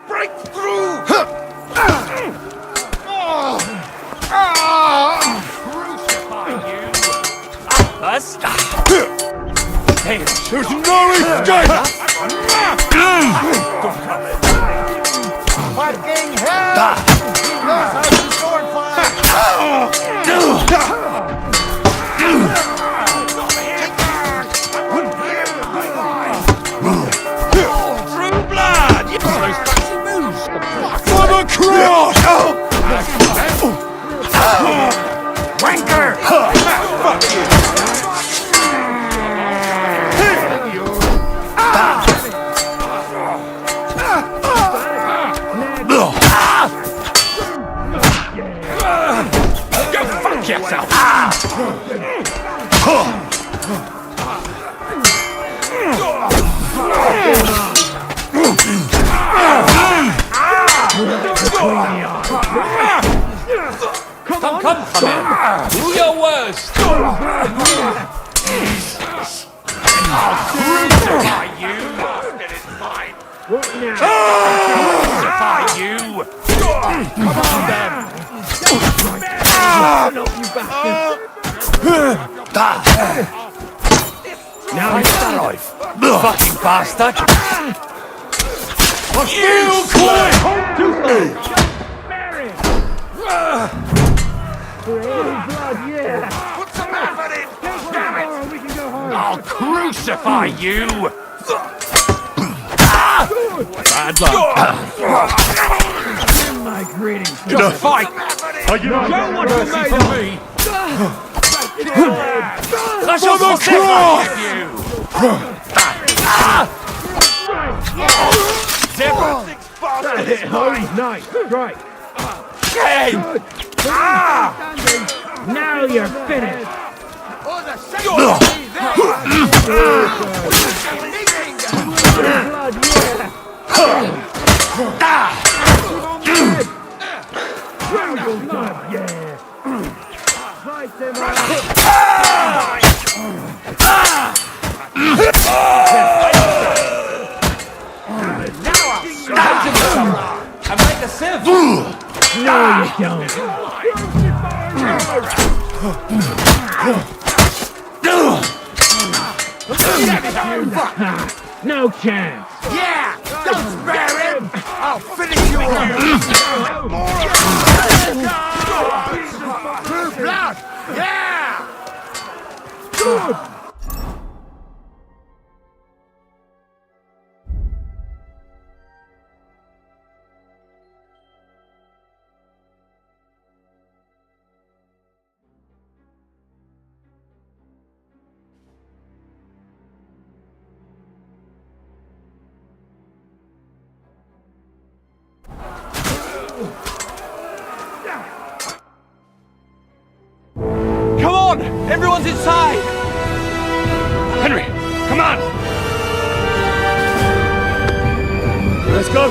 Break through! Us? There's no escape! Fucking hell! He knows how to sword True blood! For the cross! Wanker! Fuck you! Go fuck yourself! Come in. Do your worst. I'll crucify you. It is mine. Crucify you. Come on then. Now he's alive. Fucking bastard. You quit! What's the matter? Damn it! I'll crucify you! Bad luck. My greetings. Just fight! Are you don't want to made of me? I shall crucify you! Nice, right. Hey! Now you're finished! I make a sieve! No, you don't. No chance. Yeah! Don't spare him! I'll finish you off! True blood! Yeah! Good! Come on! Everyone's inside! Henry, come on! Let's go!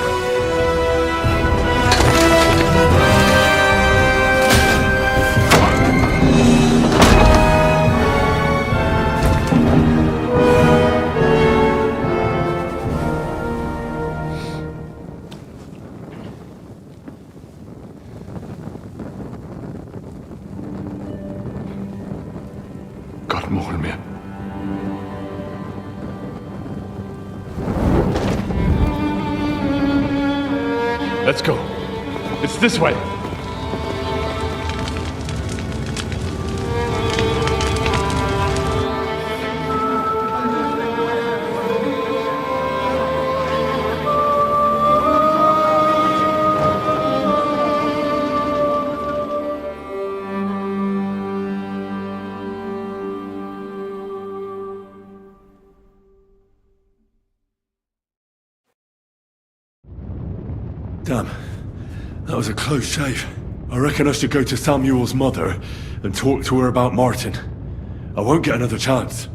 God mogen mir. Let's go. It's this way. Damn. That was a close shave. I reckon I should go to Samuel's mother and talk to her about Martin. I won't get another chance.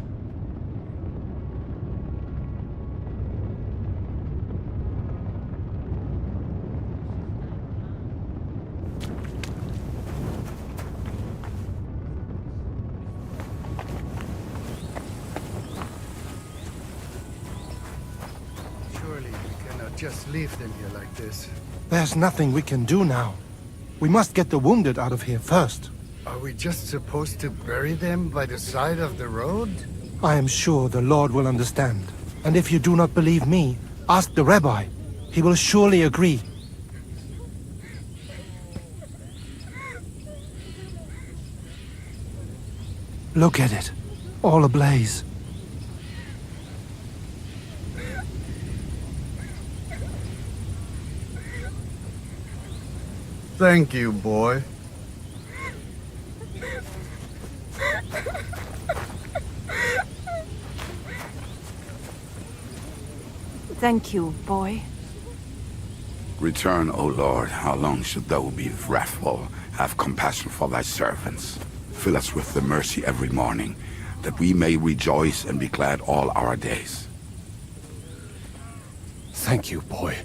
Surely we cannot just leave them here like this. There's nothing we can do now. We must get the wounded out of here first. Are we just supposed to bury them by the side of the road? I am sure the Lord will understand. And if you do not believe me, ask the rabbi. He will surely agree. Look at it. All ablaze. Thank you, boy. Thank you, boy. Return, O Lord. How long should thou be wrathful? Have compassion for thy servants. Fill us with the mercy every morning, that we may rejoice and be glad all our days. Thank you, boy.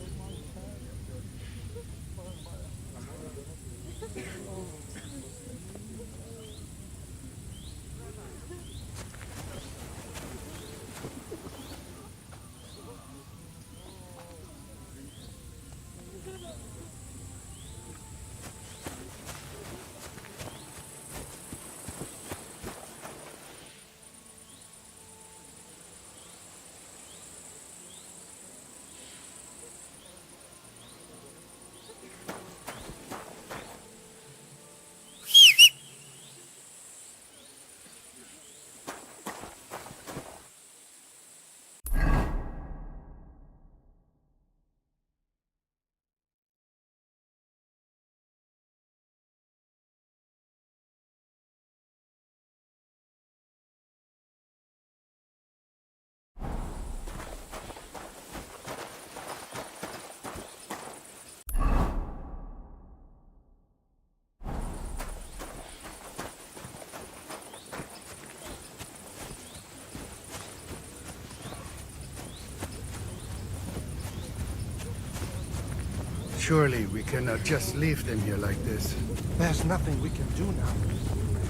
Surely we cannot just leave them here like this. There's nothing we can do now.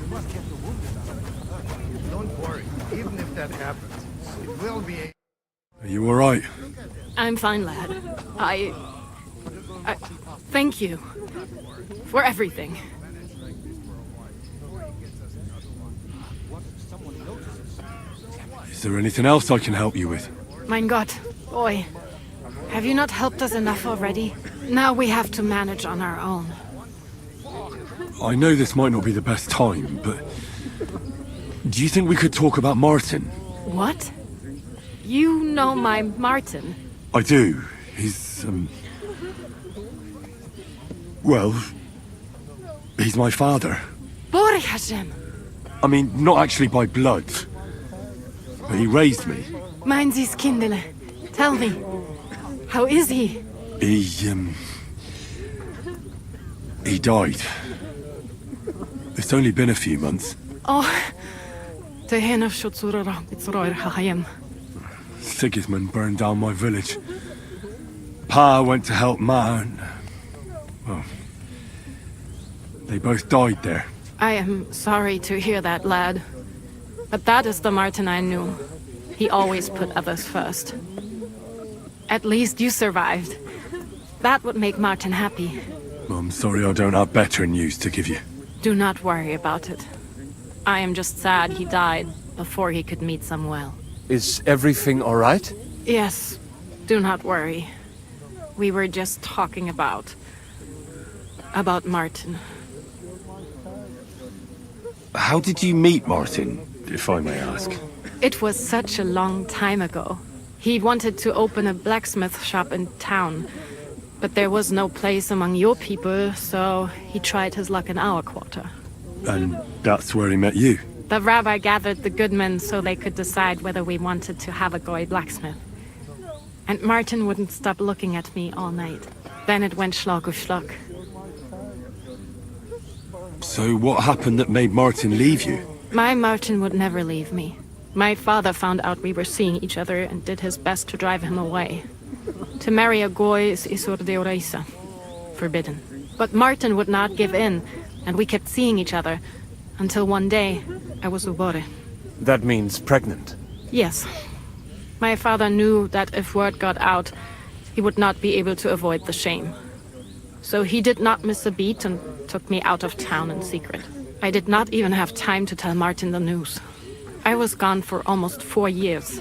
We must get the wounded out of here. Don't worry. Even if that happens, it will be... Are you alright? I'm fine, lad. I thank you for everything. Is there anything else I can help you with? Mein Gott, boy. Have you not helped us enough already? Now we have to manage on our own. I know this might not be the best time, but... do you think we could talk about Martin? What? You know my Martin? I do. He's, well... he's my father. Baruch Hashem. I mean, not actually by blood. But he raised me. Mein Sis Kindele. Tell me, how is he? He died. It's only been a few months. Oh, Tehenov Shutsura Mitzroir Hahayim. Sigismund burned down my village. Pa went to help Ma and... well... they both died there. I am sorry to hear that, lad. But that is the Martin I knew. He always put others first. At least you survived. That would make Martin happy. I'm sorry I don't have better news to give you. Do not worry about it. I am just sad he died before he could meet Samuel. Is everything all right? Yes, do not worry. We were just talking about Martin. How did you meet Martin, if I may ask? It was such a long time ago. He wanted to open a blacksmith shop in town, but there was no place among your people, so he tried his luck in our quarter. And that's where he met you? The rabbi gathered the good men so they could decide whether we wanted to have a goy blacksmith. And Martin wouldn't stop looking at me all night. Then it went schlag auf schlag. So what happened that made Martin leave you? My Martin would never leave me. My father found out we were seeing each other and did his best to drive him away. To marry a goy is isur deoraisa, forbidden. But Martin would not give in, and we kept seeing each other, until one day I was ubore. That means pregnant. Yes. My father knew that if word got out, he would not be able to avoid the shame. So he did not miss a beat and took me out of town in secret. I did not even have time to tell Martin the news. I was gone for almost 4 years.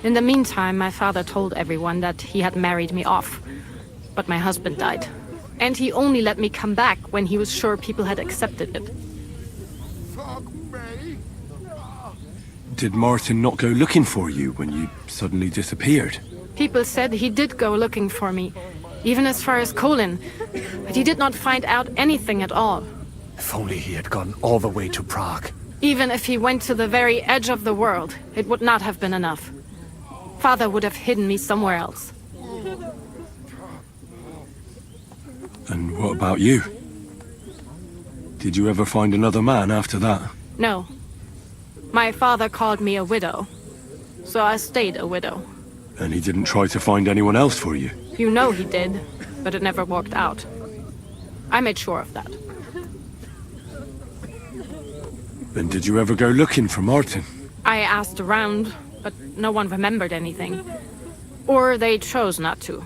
In the meantime, my father told everyone that he had married me off. But my husband died. And he only let me come back when he was sure people had accepted it. Did Martin not go looking for you when you suddenly disappeared? People said he did go looking for me, even as far as Colin. But he did not find out anything at all. If only he had gone all the way to Prague. Even if he went to the very edge of the world, it would not have been enough. Father would have hidden me somewhere else. And what about you? Did you ever find another man after that? No. My father called me a widow, so I stayed a widow. And he didn't try to find anyone else for you? You know he did, but it never worked out. I made sure of that. Then did you ever go looking for Martin? I asked around, but no one remembered anything. Or they chose not to.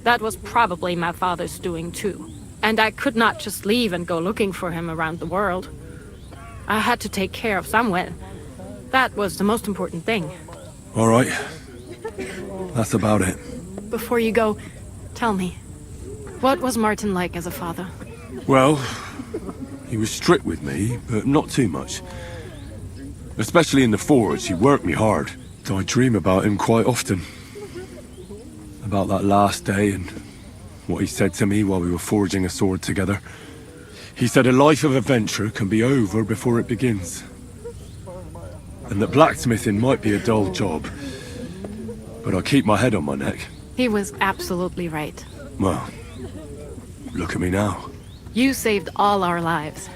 That was probably my father's doing too. And I could not just leave and go looking for him around the world. I had to take care of Samuel. That was the most important thing. All right. That's about it. Before you go, tell me, what was Martin like as a father? Well, he was strict with me, but not too much. Especially in the forge, he worked me hard. I dream about him quite often. About that last day and what he said to me while we were forging a sword together. He said a life of adventure can be over before it begins. And that blacksmithing might be a dull job, but I keep my head on my neck. He was absolutely right. Well, look at me now. You saved all our lives.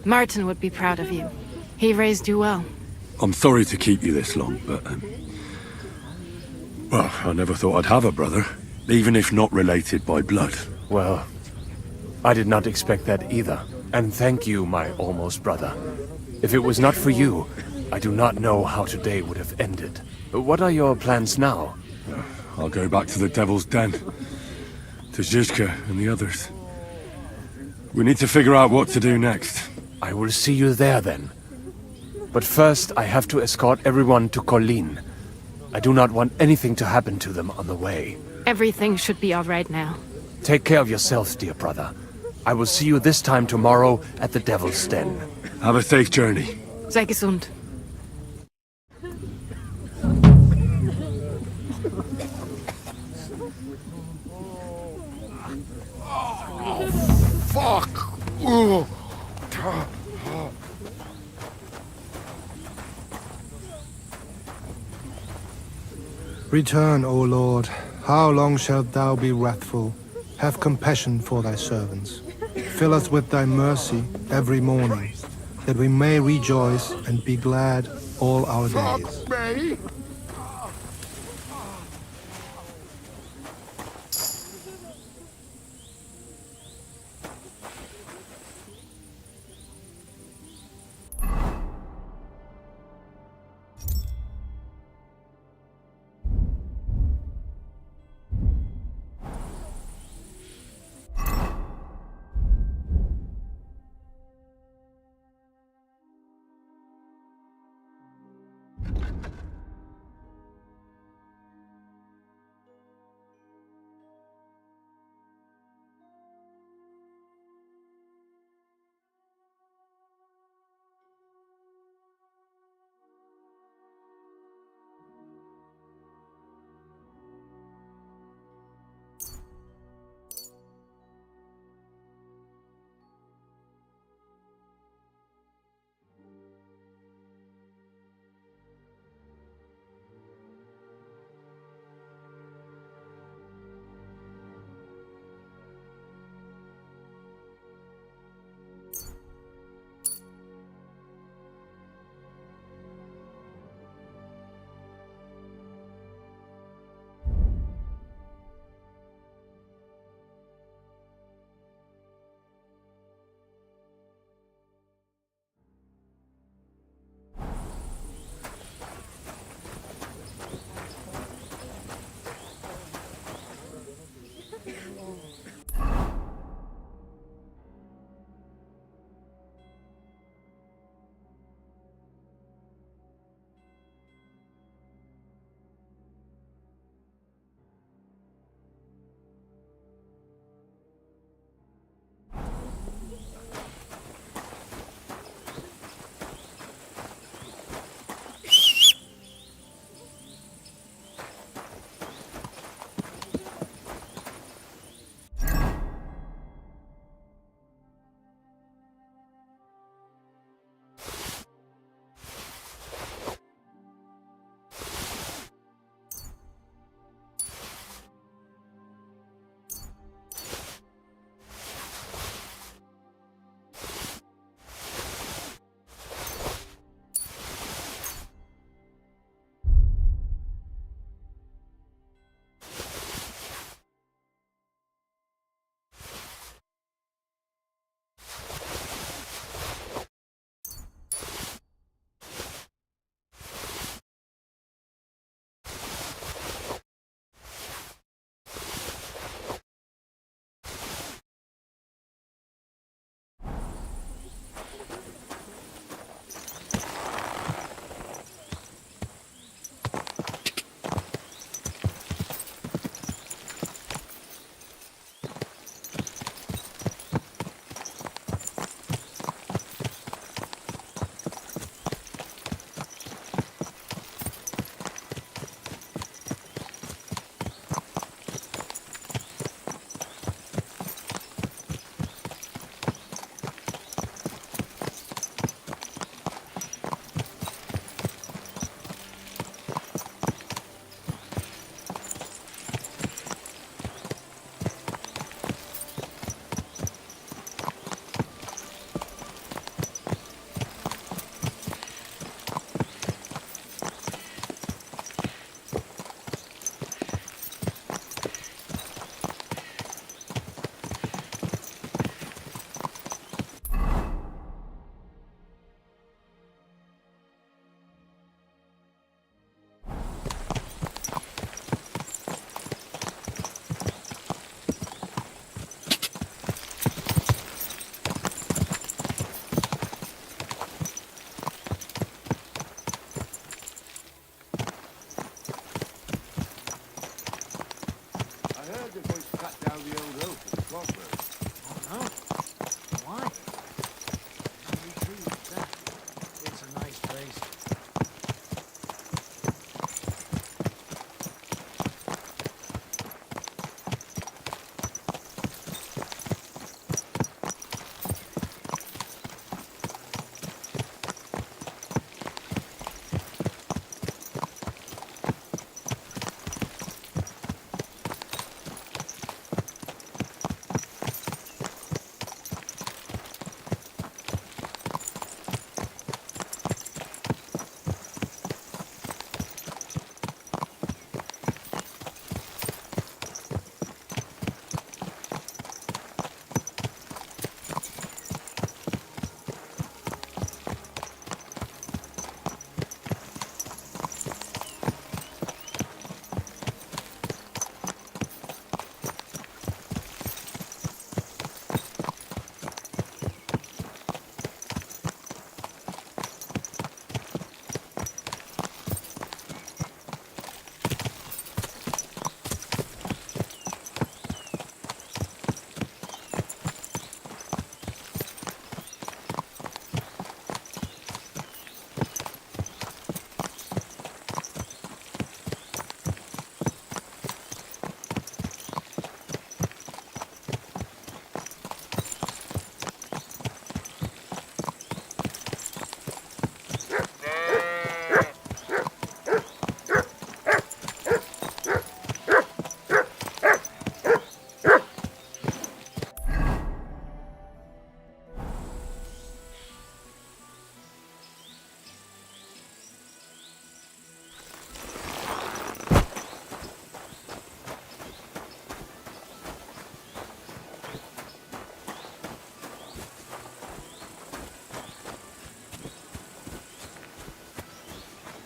Martin would be proud of you. He raised you well. I'm sorry to keep you this long, but... well, I never thought I'd have a brother, even if not related by blood. Well, I did not expect that either. And thank you, my almost brother. If it was not for you, I do not know how today would have ended. What are your plans now? I'll go back to the Devil's Den. To Zizka and the others. We need to figure out what to do next. I will see you there then. But first, I have to escort everyone to Colleen. I do not want anything to happen to them on the way. Everything should be all right now. Take care of yourself, dear brother. I will see you this time tomorrow at the Devil's Den. Have a safe journey. Sei gesund. Fuck! Ooh. Return, O Lord. How long shalt thou be wrathful? Have compassion for thy servants. Fill us with thy mercy every morning, that we may rejoice and be glad all our days. Me.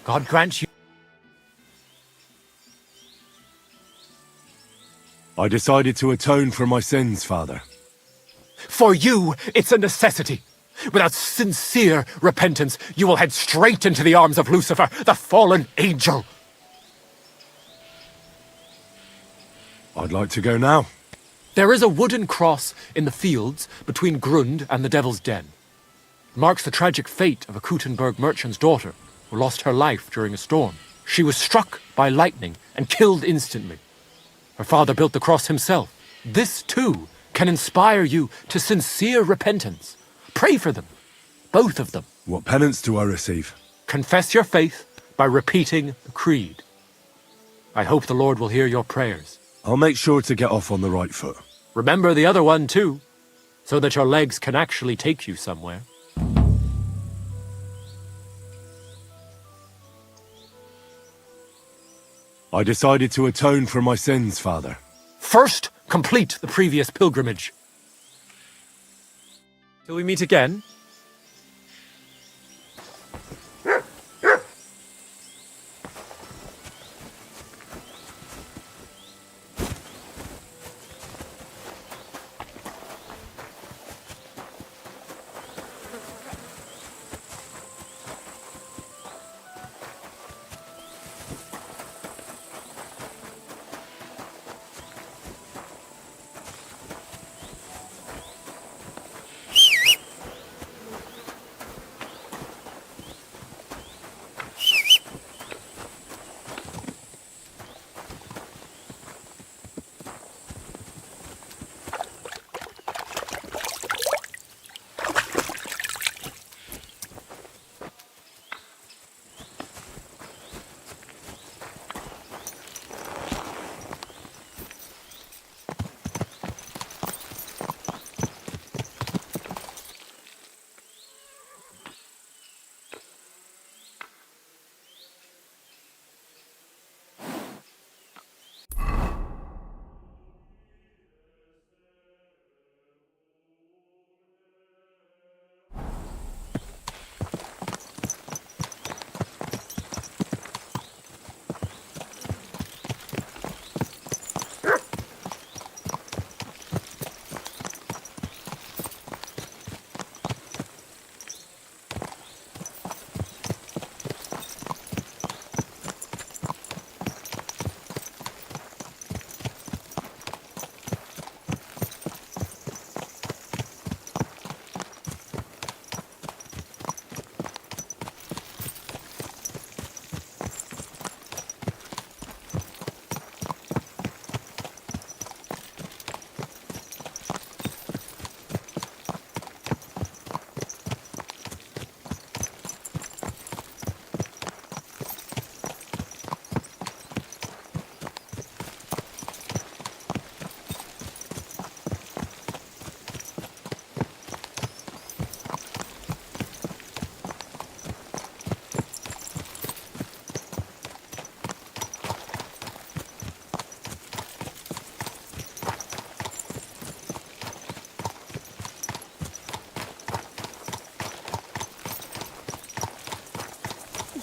God grant you... I decided to atone for my sins, Father. For you, it's a necessity. Without sincere repentance, you will head straight into the arms of Lucifer, the fallen angel. I'd like to go now. There is a wooden cross in the fields between Grund and the Devil's Den. It marks the tragic fate of a Kuttenberg merchant's daughter who lost her life during a storm. She was struck by lightning and killed instantly. Her father built the cross himself. This, too, can inspire you to sincere repentance. Pray for them, both of them. What penance do I receive? Confess your faith by repeating the creed. I hope the Lord will hear your prayers. I'll make sure to get off on the right foot. Remember the other one, too, so that your legs can actually take you somewhere. I decided to atone for my sins, Father. First, complete the previous pilgrimage. Till we meet again.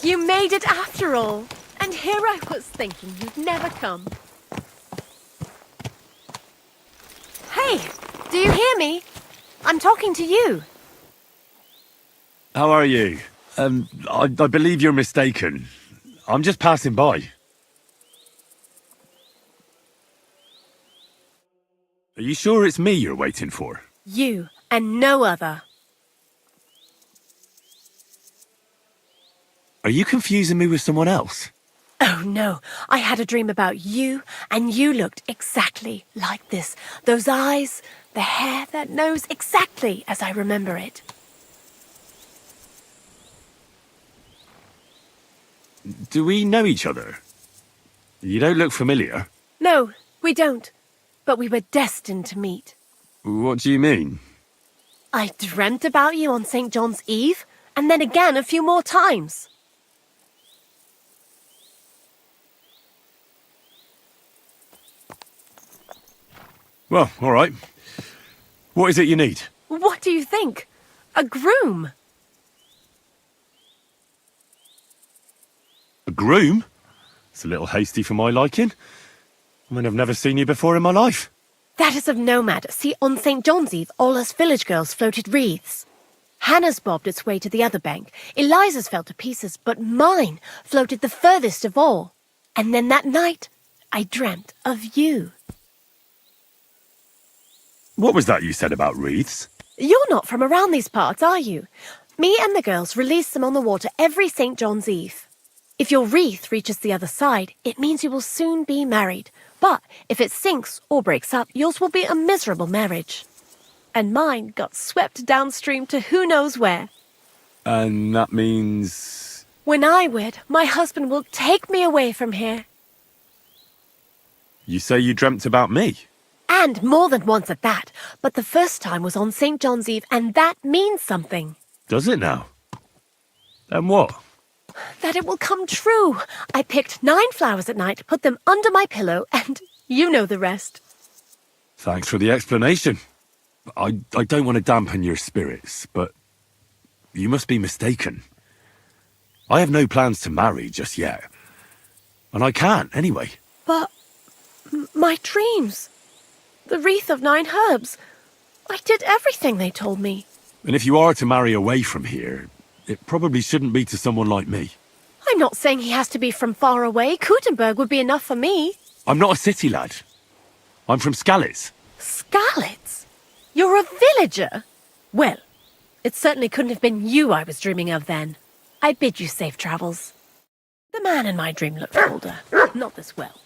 You made it after all. And here I was thinking you'd never come. Hey, do you hear me? I'm talking to you. How are you? I believe you're mistaken. I'm just passing by. Are you sure it's me you're waiting for? You and no other. Are you confusing me with someone else? Oh no, I had a dream about you, and you looked exactly like this. Those eyes, the hair, that nose, exactly as I remember it. Do we know each other? You don't look familiar. No, we don't. But we were destined to meet. What do you mean? I dreamt about you on St. John's Eve, and then again a few more times. Well, all right. What is it you need? What do you think? A groom? groom? It's a little hasty for my liking. I mean, I've never seen you before in my life. That is of no matter. See, on St. John's Eve, all us village girls floated wreaths. Hannah's bobbed its way to the other bank. Eliza's fell to pieces, but mine floated the furthest of all. And then that night, I dreamt of you. What was that you said about wreaths? You're not from around these parts, are you? Me and the girls release them on the water every St. John's Eve. If your wreath reaches the other side, it means you will soon be married. But if it sinks or breaks up, yours will be a miserable marriage. And mine got swept downstream to who knows where. And that means... When I wed, my husband will take me away from here. You say you dreamt about me? And more than once at that. But the first time was on St. John's Eve, and that means something. Does it now? Then what? That it will come true. I picked 9 flowers at night, put them under my pillow, and you know the rest. Thanks for the explanation. I don't want to dampen your spirits, but you must be mistaken. I have no plans to marry just yet. And I can't, anyway. But my dreams. The wreath of 9 herbs. I did everything they told me. And if you are to marry away from here, it probably shouldn't be to someone like me. I'm not saying he has to be from far away. Kuttenberg would be enough for me. I'm not a city lad. I'm from Skalitz. Skalitz? You're a villager? Well, it certainly couldn't have been you I was dreaming of then. I bid you safe travels. The man in my dream looked older. Not this well.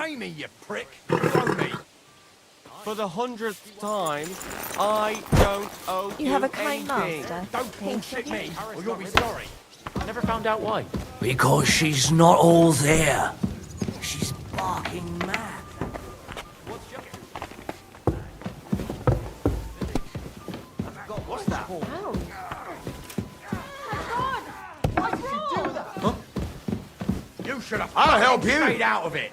Pay me, you prick! Throw me! For the 100th time, I don't owe You have a kind anything. master. Don't bullshit me, or you'll be sorry. Never found out why. Because she's not all there. She's barking mad. What's that? You should have I'll help you. stayed out of it.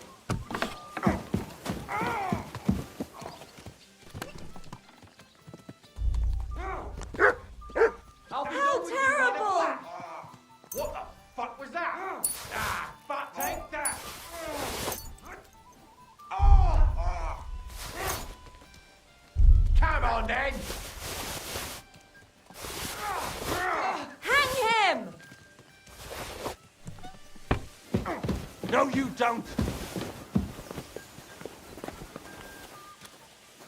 How terrible! What the fuck was that? Ah, fuck, take that! Come on, then! Hang him! No, you don't!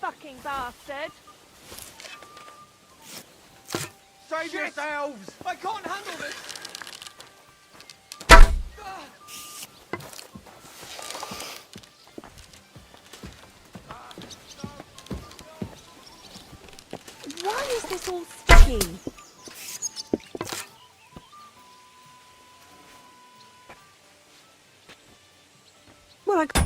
Fucking bastard! Save yourselves! I can't handle this! Why is this all sticky? Well, I...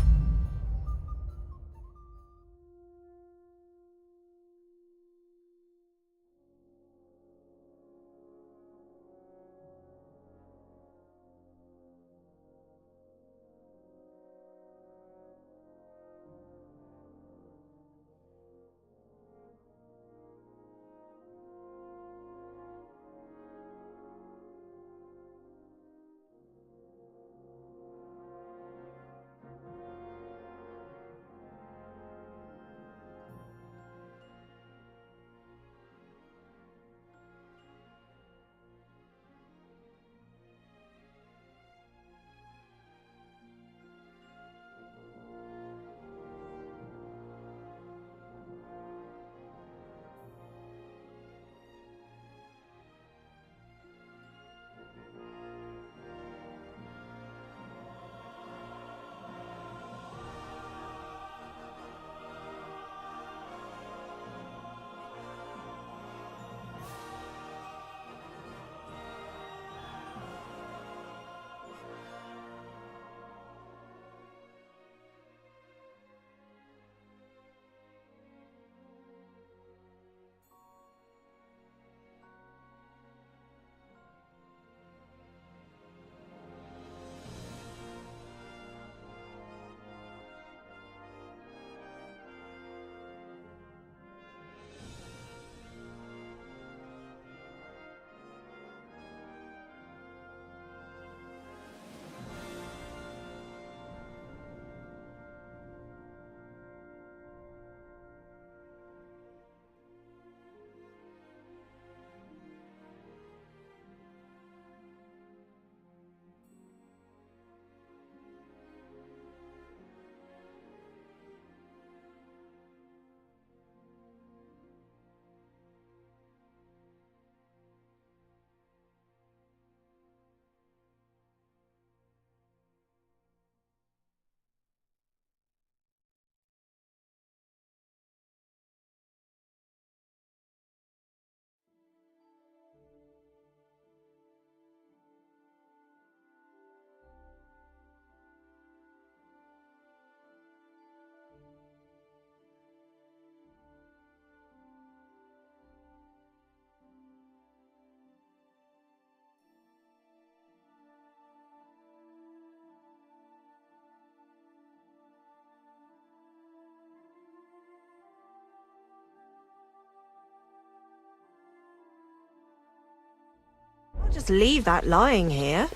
I'll just leave that lying here.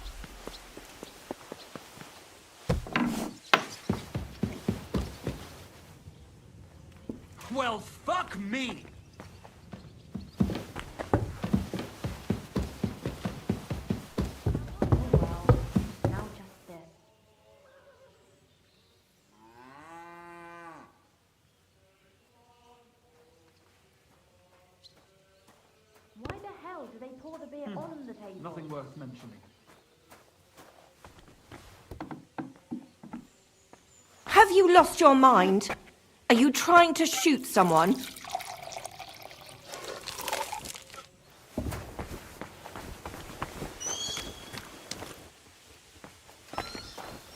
Well, fuck me! Why the hell do they pour the beer on the table? Nothing worth mentioning. Have Have you lost your mind? Are you trying to shoot someone?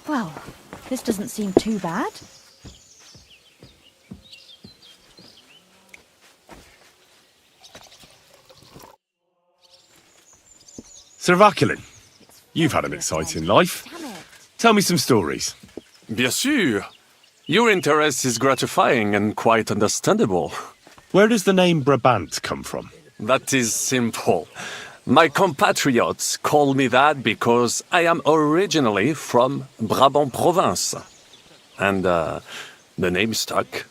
Well, this doesn't seem too bad. Sir Vaculin, you've had an exciting life. Tell me some stories. Bien sûr. Your interest is gratifying and quite understandable. Where does the name Brabant come from? That is simple. My compatriots call me that because I am originally from Brabant province. And the name stuck.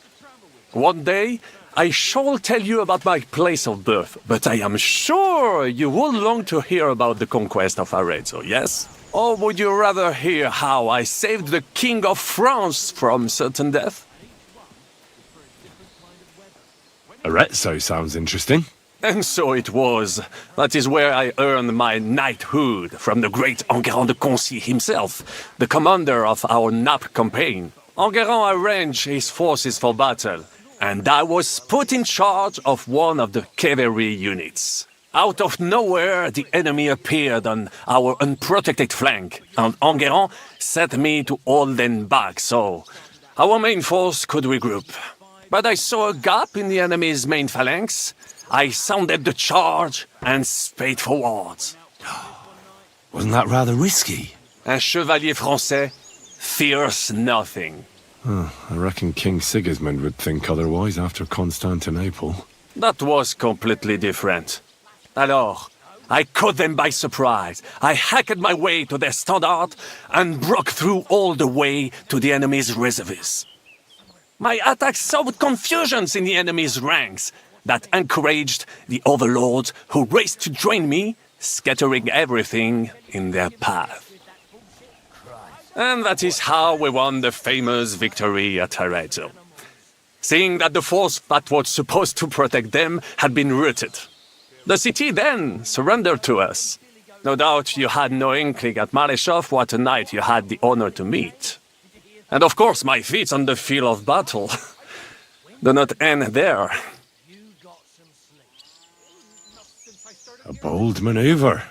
One day, I shall tell you about my place of birth, but I am sure you will long to hear about the conquest of Arezzo, yes? Or would you rather hear how I saved the King of France from certain death? Arezzo sounds interesting. And so it was. That is where I earned my knighthood from the great Enguerrand de Concy himself, the commander of our Naples campaign. Enguerrand arranged his forces for battle, and I was put in charge of one of the cavalry units. Out of nowhere, the enemy appeared on our unprotected flank, and Enguerrand set me to hold them back so our main force could regroup. But I saw a gap in the enemy's main phalanx. I sounded the charge and sped forwards. Wasn't that rather risky? Un chevalier français fears nothing. I reckon King Sigismund would think otherwise after Constantinople. That was completely different. Alors, I caught them by surprise. I hacked my way to their standard and broke through all the way to the enemy's reserves. My attack sowed confusions in the enemy's ranks that encouraged the overlords who raced to join me, scattering everything in their path. And that is how we won the famous victory at Arezzo. Seeing that the force that was supposed to protect them had been routed. The city then surrendered to us. No doubt you had no inkling at Maleshov what a knight you had the honor to meet. And of course my feats on the field of battle do not end there. A bold maneuver.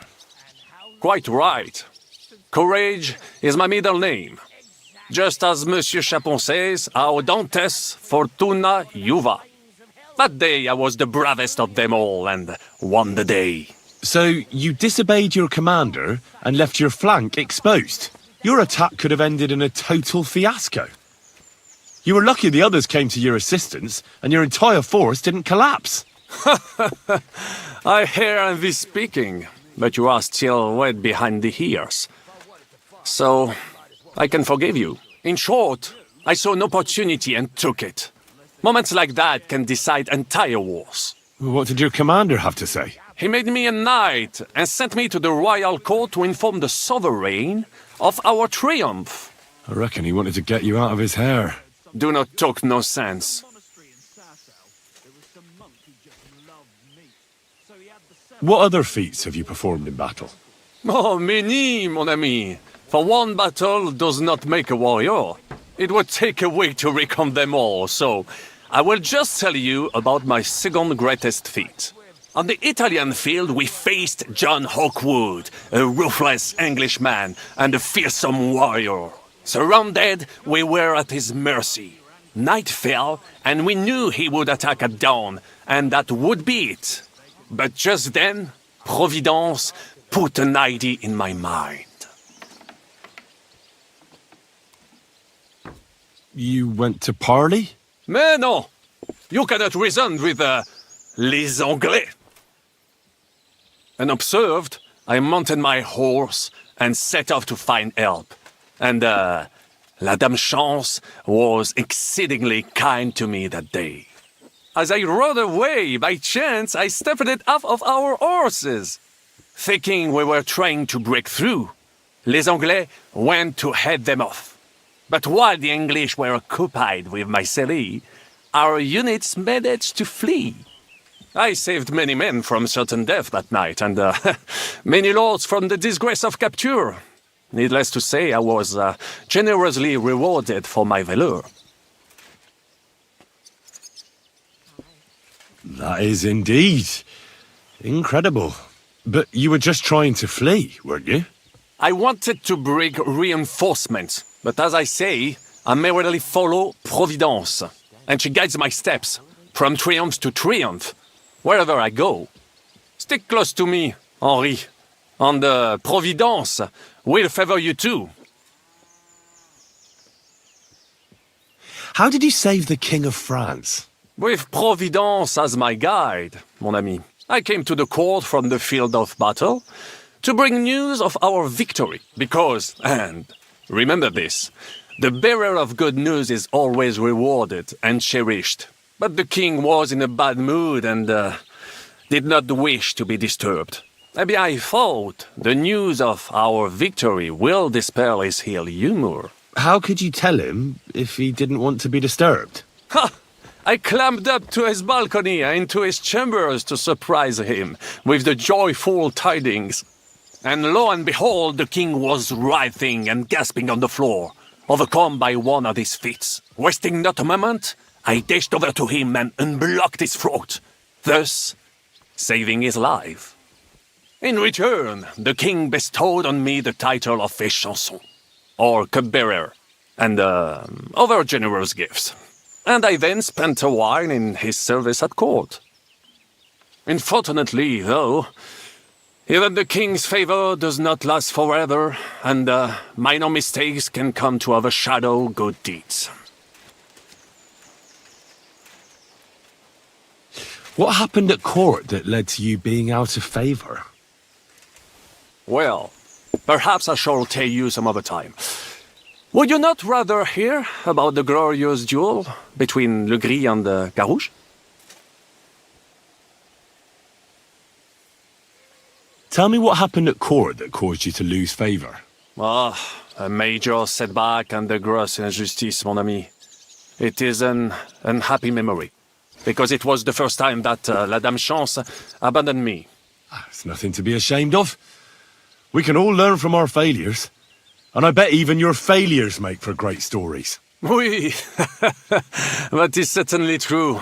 Quite right. Courage is my middle name. Just as Monsieur Chapon says, Audantes Fortuna Juva. That day I was the bravest of them all and won the day. So you disobeyed your commander and left your flank exposed? Your attack could have ended in a total fiasco. You were lucky the others came to your assistance and your entire force didn't collapse. I hear and be speaking, but you are still wet behind the ears. So, I can forgive you. In short, I saw an opportunity and took it. Moments like that can decide entire wars. What did your commander have to say? He made me a knight and sent me to the royal court to inform the sovereign of our triumph. I reckon he wanted to get you out of his hair. Do not talk nonsense. What other feats have you performed in battle? Oh, many, mon ami. For one battle does not make a warrior. It would take a week to recount them all, so I will just tell you about my second greatest feat. On the Italian field, we faced John Hawkwood, a ruthless Englishman and a fearsome warrior. Surrounded, we were at his mercy. Night fell, and we knew he would attack at dawn, and that would be it. But just then, Providence put an idea in my mind. You went to parley? Mais non! You cannot reason with les Anglais. Unobserved, I mounted my horse and set off to find help. And La Dame Chance was exceedingly kind to me that day. As I rode away, by chance, I stepped it off of our horses. Thinking we were trying to break through, les Anglais went to head them off. But while the English were occupied with Myceli, our units managed to flee. I saved many men from certain death that night, and many lords from the disgrace of capture. Needless to say, I was generously rewarded for my valor. That is indeed incredible. But you were just trying to flee, weren't you? I wanted to bring reinforcements, but as I say, I merely follow Providence, and she guides my steps, from triumph to triumph, wherever I go. Stick close to me, Henri, and Providence will favor you too. How did you save the King of France? With Providence as my guide, mon ami, I came to the court from the field of battle to bring news of our victory, because, and remember this, the bearer of good news is always rewarded and cherished. But the king was in a bad mood and did not wish to be disturbed. Maybe I thought the news of our victory will dispel his ill humor. How could you tell him if he didn't want to be disturbed? Ha! I climbed up to his balcony and into his chambers to surprise him with the joyful tidings. And lo and behold, the king was writhing and gasping on the floor, overcome by one of his fits. Wasting not a moment, I dashed over to him and unblocked his throat, thus saving his life. In return, the king bestowed on me the title of Échanson, or cupbearer, and other generous gifts. And I then spent a while in his service at court. Unfortunately, though, even the king's favor does not last forever, and minor mistakes can come to overshadow good deeds. What happened at court that led to you being out of favor? Well, perhaps I shall tell you some other time. Would you not rather hear about the glorious duel between Legris and Carouge? Tell me what happened at court that caused you to lose favor. Ah, a major setback and a gross injustice, mon ami. It is an unhappy memory, because it was the first time that La Dame Chance abandoned me. It's nothing to be ashamed of. We can all learn from our failures. And I bet even your failures make for great stories. Oui, that is certainly true.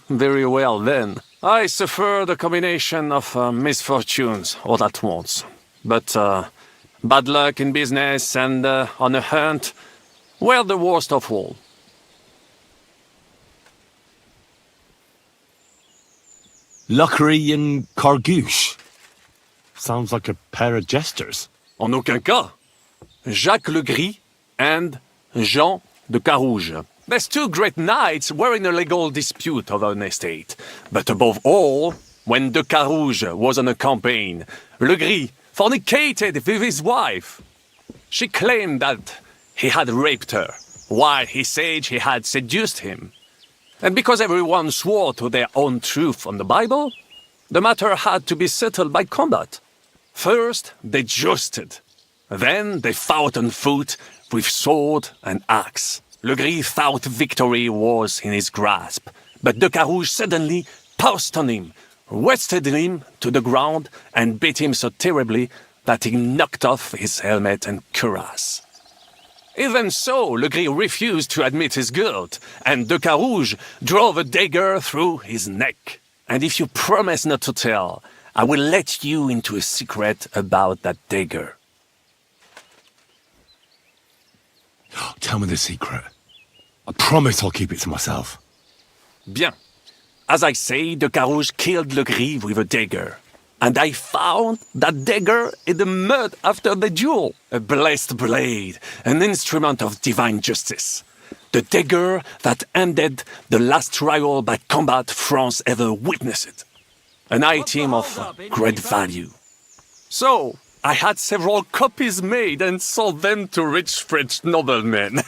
Very well, then. I suffered a combination of misfortunes all at once. But bad luck in business and on a hunt were the worst of all. Luckery and Cargouche. Sounds like a pair of jesters. En aucun cas. Jacques Legris and Jean de Carouge. These two great knights were in a legal dispute over an estate. But above all, when de Carouge was on a campaign, Legris fornicated with his wife. She claimed that he had raped her, while he said he had seduced him. And because everyone swore to their own truth on the Bible, the matter had to be settled by combat. First, they jousted. Then they fought on foot with sword and axe. Legris thought victory was in his grasp, but de Carouge suddenly pounced on him, wrested him to the ground, and beat him so terribly that he knocked off his helmet and cuirass. Even so, Legris refused to admit his guilt, and de Carouge drove a dagger through his neck. And if you promise not to tell, I will let you into a secret about that dagger. Tell me the secret. I promise I'll keep it to myself. Bien. As I say, de Carouge killed Legris with a dagger. And I found that dagger in the mud after the duel. A blessed blade, an instrument of divine justice. The dagger that ended the last trial by combat France ever witnessed. An item of great value. So, I had several copies made and sold them to rich French noblemen.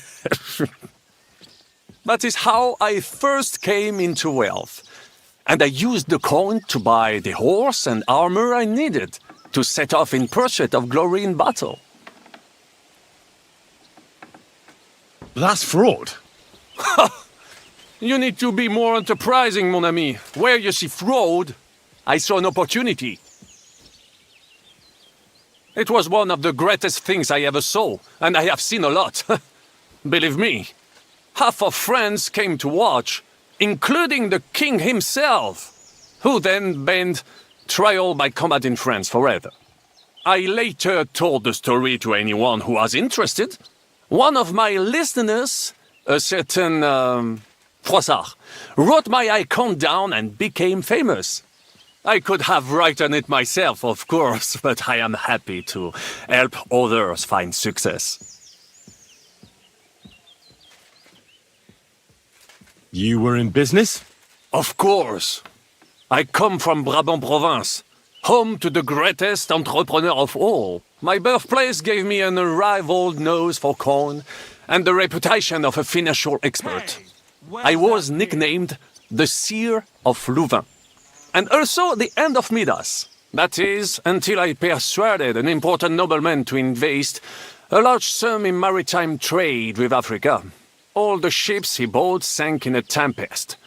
That is how I first came into wealth. And I used the coin to buy the horse and armor I needed to set off in pursuit of glory in battle. That's fraud. You need to be more enterprising, mon ami. Where you see fraud, I saw an opportunity. It was one of the greatest things I ever saw, and I have seen a lot. Believe me. Half of France came to watch, including the king himself, who then banned trial by combat in France forever. I later told the story to anyone who was interested. One of my listeners, a certain Froissart, wrote my icon down and became famous. I could have written it myself, of course, but I am happy to help others find success. You were in business? Of course. I come from Brabant province, home to the greatest entrepreneur of all. My birthplace gave me an unrivaled nose for corn and the reputation of a financial expert. I was nicknamed the Seer of Louvain, and also the End of Midas. That is, until I persuaded an important nobleman to invest a large sum in maritime trade with Africa. All the ships he bought sank in a tempest.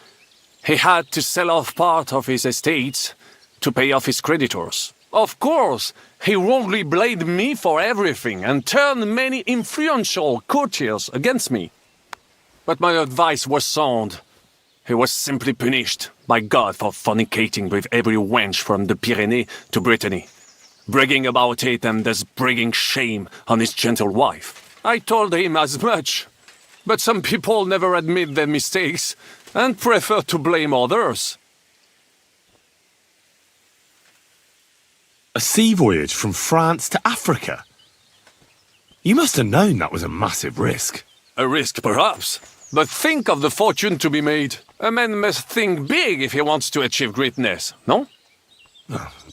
He had to sell off part of his estates to pay off his creditors. Of course, he wrongly blamed me for everything and turned many influential courtiers against me. But my advice was sound. He was simply punished by God for fornicating with every wench from the Pyrenees to Brittany, bragging about it and thus bringing shame on his gentle wife. I told him as much, but some people never admit their mistakes and prefer to blame others. A sea voyage from France to Africa? You must have known that was a massive risk. A risk, perhaps. But think of the fortune to be made. A man must think big if he wants to achieve greatness, no?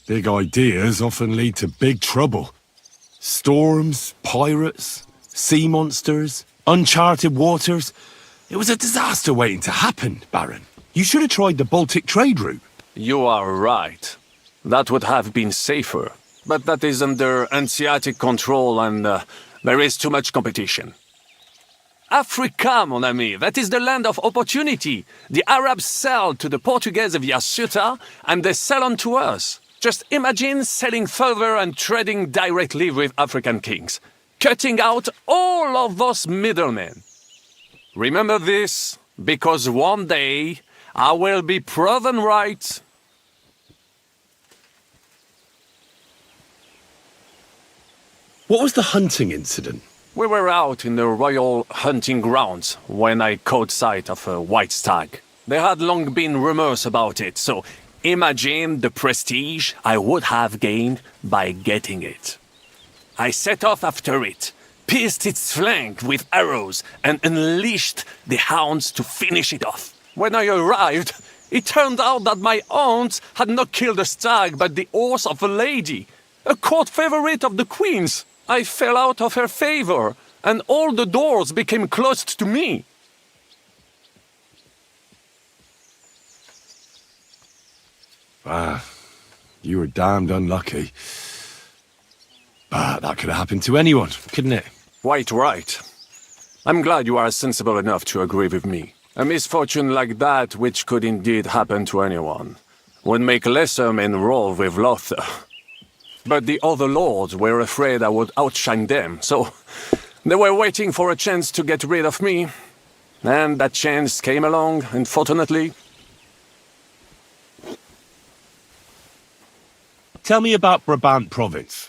Big ideas often lead to big trouble. Storms, pirates, sea monsters, uncharted waters. It was a disaster waiting to happen, Baron. You should have tried the Baltic trade route. You are right. That would have been safer. But that is under Hanseatic control and there is too much competition. Africa, mon ami, that is the land of opportunity. The Arabs sell to the Portuguese via Ceuta, and they sell on to us. Just imagine selling further and trading directly with African kings, cutting out all of those middlemen. Remember this, because one day I will be proven right. What was the hunting incident? We were out in the royal hunting grounds when I caught sight of a white stag. There had long been rumors about it, so imagine the prestige I would have gained by getting it. I set off after it, pierced its flank with arrows, and unleashed the hounds to finish it off. When I arrived, it turned out that my aunt had not killed a stag but the horse of a lady, a court favorite of the queen's. I fell out of her favor, and all the doors became closed to me. You were damned unlucky. But that could have happened to anyone, couldn't it? Quite right. I'm glad you are sensible enough to agree with me. A misfortune like that, which could indeed happen to anyone, would make lesser men roll with laughter. But the other lords were afraid I would outshine them, so they were waiting for a chance to get rid of me. And that chance came along, unfortunately. Tell me about Brabant province.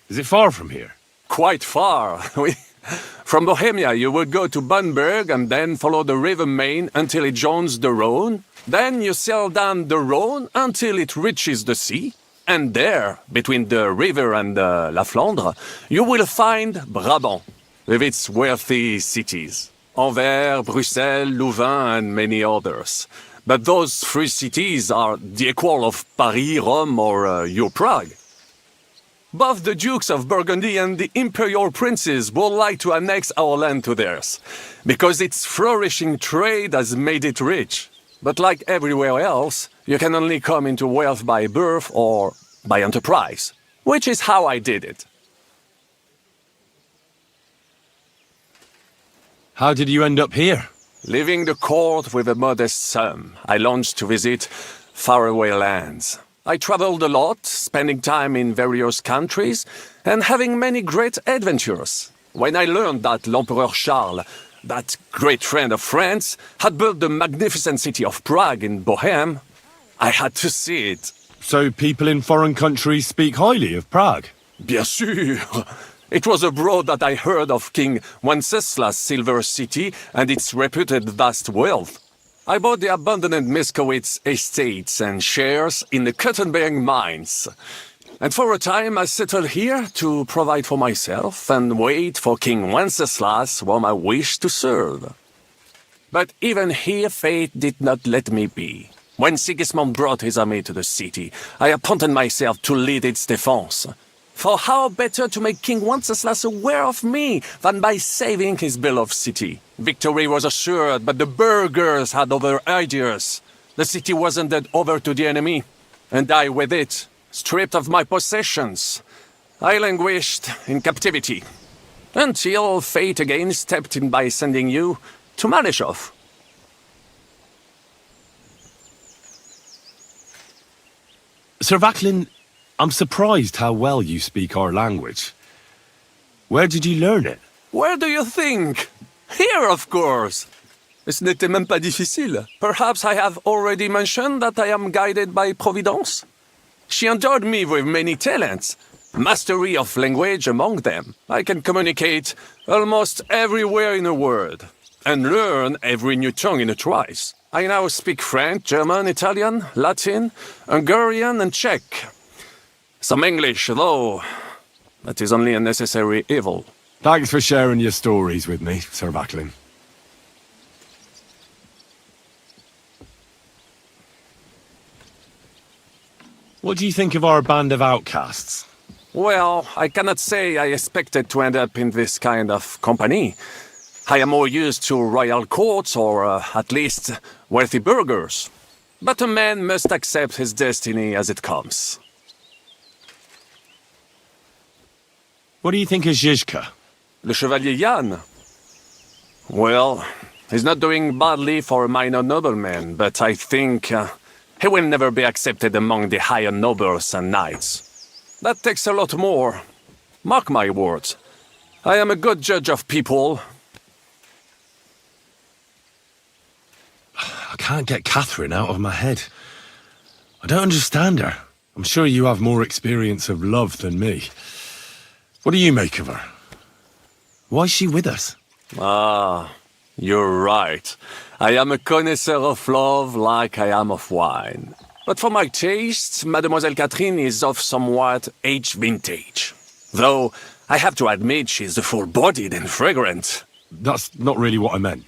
Is it far from here? Quite far. From Bohemia, you would go to Bamberg and then follow the river Main until it joins the Rhone. Then you sail down the Rhone until it reaches the sea. And there, between the river and La Flandre, you will find Brabant, with its wealthy cities. Anvers, Bruxelles, Louvain, and many others. But those three cities are the equal of Paris, Rome, or your Prague. Both the Dukes of Burgundy and the Imperial Princes would like to annex our land to theirs, because its flourishing trade has made it rich. But like everywhere else, you can only come into wealth by birth or by enterprise, which is how I did it. How did you end up here? Leaving the court with a modest sum, I launched to visit faraway lands. I traveled a lot, spending time in various countries, and having many great adventures. When I learned that l'Empereur Charles, that great friend of France, had built the magnificent city of Prague in Bohème, I had to see it. So people in foreign countries speak highly of Prague? Bien sûr! It was abroad that I heard of King Wenceslas' Silver City and its reputed vast wealth. I bought the abandoned Miskowitz estates and shares in the Kuttenberg mines. And for a time I settled here to provide for myself and wait for King Wenceslas, whom I wished to serve. But even here fate did not let me be. When Sigismund brought his army to the city, I appointed myself to lead its defense. For how better to make King Wenceslas aware of me than by saving his beloved city? Victory was assured, but the burghers had other ideas. The city was handed over to the enemy, and I with it, stripped of my possessions. I languished in captivity, until fate again stepped in by sending you to Malishov. Sir Vaclin, I'm surprised how well you speak our language. Where did you learn it? Where do you think? Here, of course. Ce n'était même pas difficile. Perhaps I have already mentioned that I am guided by Providence. She endowed me with many talents, mastery of language among them. I can communicate almost everywhere in a word, and learn every new tongue in a trice. I now speak French, German, Italian, Latin, Hungarian, and Czech. Some English, though that is only a necessary evil. Thanks for sharing your stories with me, Sir Vaclin. What do you think of our band of outcasts? Well, I cannot say I expected to end up in this kind of company. I am more used to royal courts or, at least, wealthy burghers. But a man must accept his destiny as it comes. What do you think of Zizka? Le Chevalier Jan? Well, he's not doing badly for a minor nobleman, but I think he will never be accepted among the higher nobles and knights. That takes a lot more. Mark my words. I am a good judge of people. I can't get Catherine out of my head. I don't understand her. I'm sure you have more experience of love than me. What do you make of her? Why is she with us? Ah, you're right. I am a connoisseur of love like I am of wine. But for my taste, Mademoiselle Catherine is of somewhat aged vintage. Though, I have to admit she's full-bodied and fragrant. That's not really what I meant.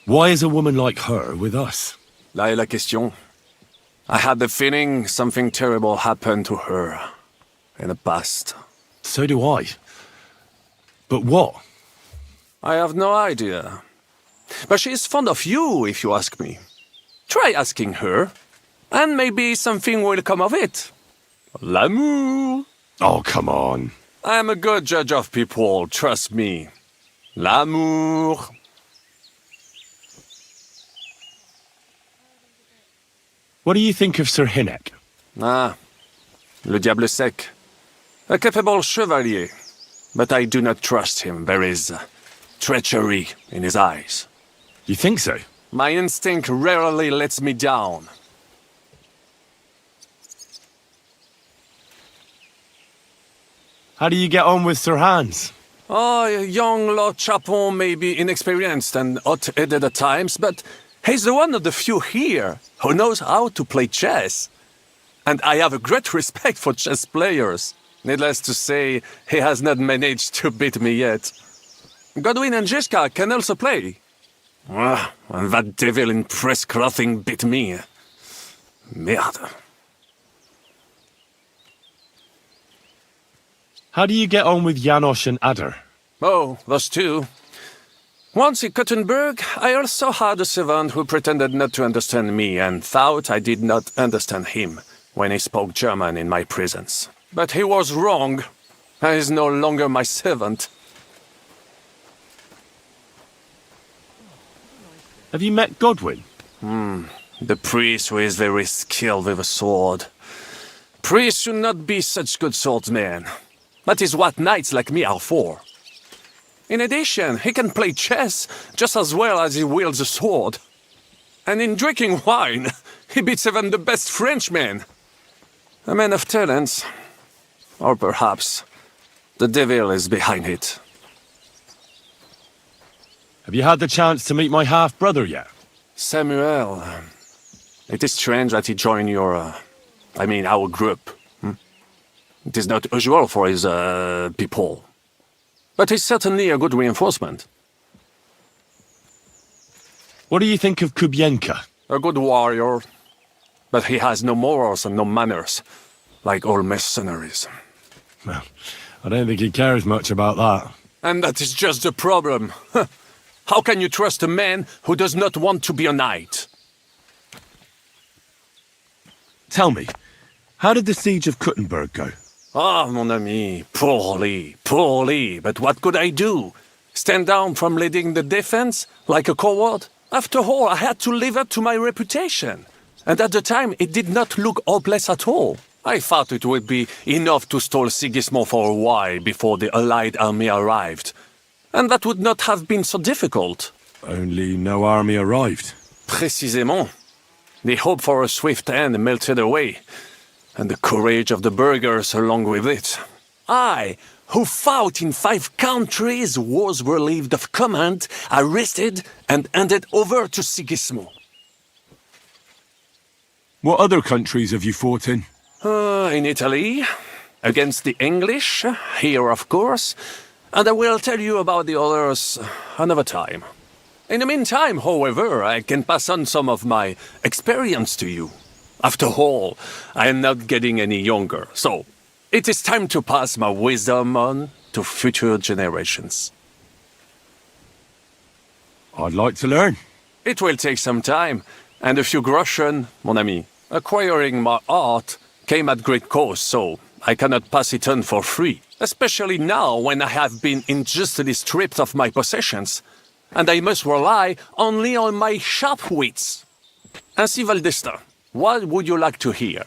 Why is a woman like her with us? Là est la question. I had the feeling something terrible happened to her in the past. So do I. But what? I have no idea. But she is fond of you, if you ask me. Try asking her, and maybe something will come of it. L'amour. Oh, come on. I am a good judge of people, trust me. L'amour. What do you think of Sir Hynek? Ah, le diable sec. A capable chevalier, but I do not trust him. There is treachery in his eyes. You think so? My instinct rarely lets me down. How do you get on with Sir Hans? Oh, young Lord Chapon may be inexperienced and hot-headed at times, but he's one of the few here who knows how to play chess. And I have a great respect for chess players. Needless to say, he has not managed to beat me yet. Godwin and Zizka can also play. Ah, and that devil in press clothing beat me. Merde. How do you get on with Janosch and Adder? Oh, those two. Once in Kuttenberg, I also had a servant who pretended not to understand me and thought I did not understand him when he spoke German in my presence. But he was wrong. He is no longer my servant. Have you met Godwin? The priest who is very skilled with a sword. Priests should not be such good swordsmen. That is what knights like me are for. In addition, he can play chess just as well as he wields a sword. And in drinking wine, he beats even the best Frenchmen. A man of talents. Or perhaps the devil is behind it. Have you had the chance to meet my half-brother yet? Samuel, it is strange that he joined your... our group. It is not usual for his, people. But he's certainly a good reinforcement. What do you think of Kubyenka? A good warrior. But he has no morals and no manners, like all mercenaries. Well, I don't think he cares much about that. And that is just the problem. How can you trust a man who does not want to be a knight? Tell me, how did the siege of Kuttenberg go? Ah, mon ami, poorly, poorly. But what could I do? Stand down from leading the defense like a coward? After all, I had to live up to my reputation. And at the time, it did not look hopeless at all. I thought it would be enough to stall Sigismund for a while before the Allied army arrived. And that would not have been so difficult. Only no army arrived. Précisément. The hope for a swift end melted away, and the courage of the burghers along with it. I, who fought in 5 countries, was relieved of command, arrested, and handed over to Sigismund. What other countries have you fought in? In Italy, against the English, here of course, and I will tell you about the others another time. In the meantime, however, I can pass on some of my experience to you. After all, I am not getting any younger, so it is time to pass my wisdom on to future generations. I'd like to learn. It will take some time, and a few groschen, mon ami. Acquiring my art came at great cost, so I cannot pass it on for free. Especially now when I have been injustly stripped of my possessions, and I must rely only on my sharp wits. Ainsi, Valdesta, what would you like to hear?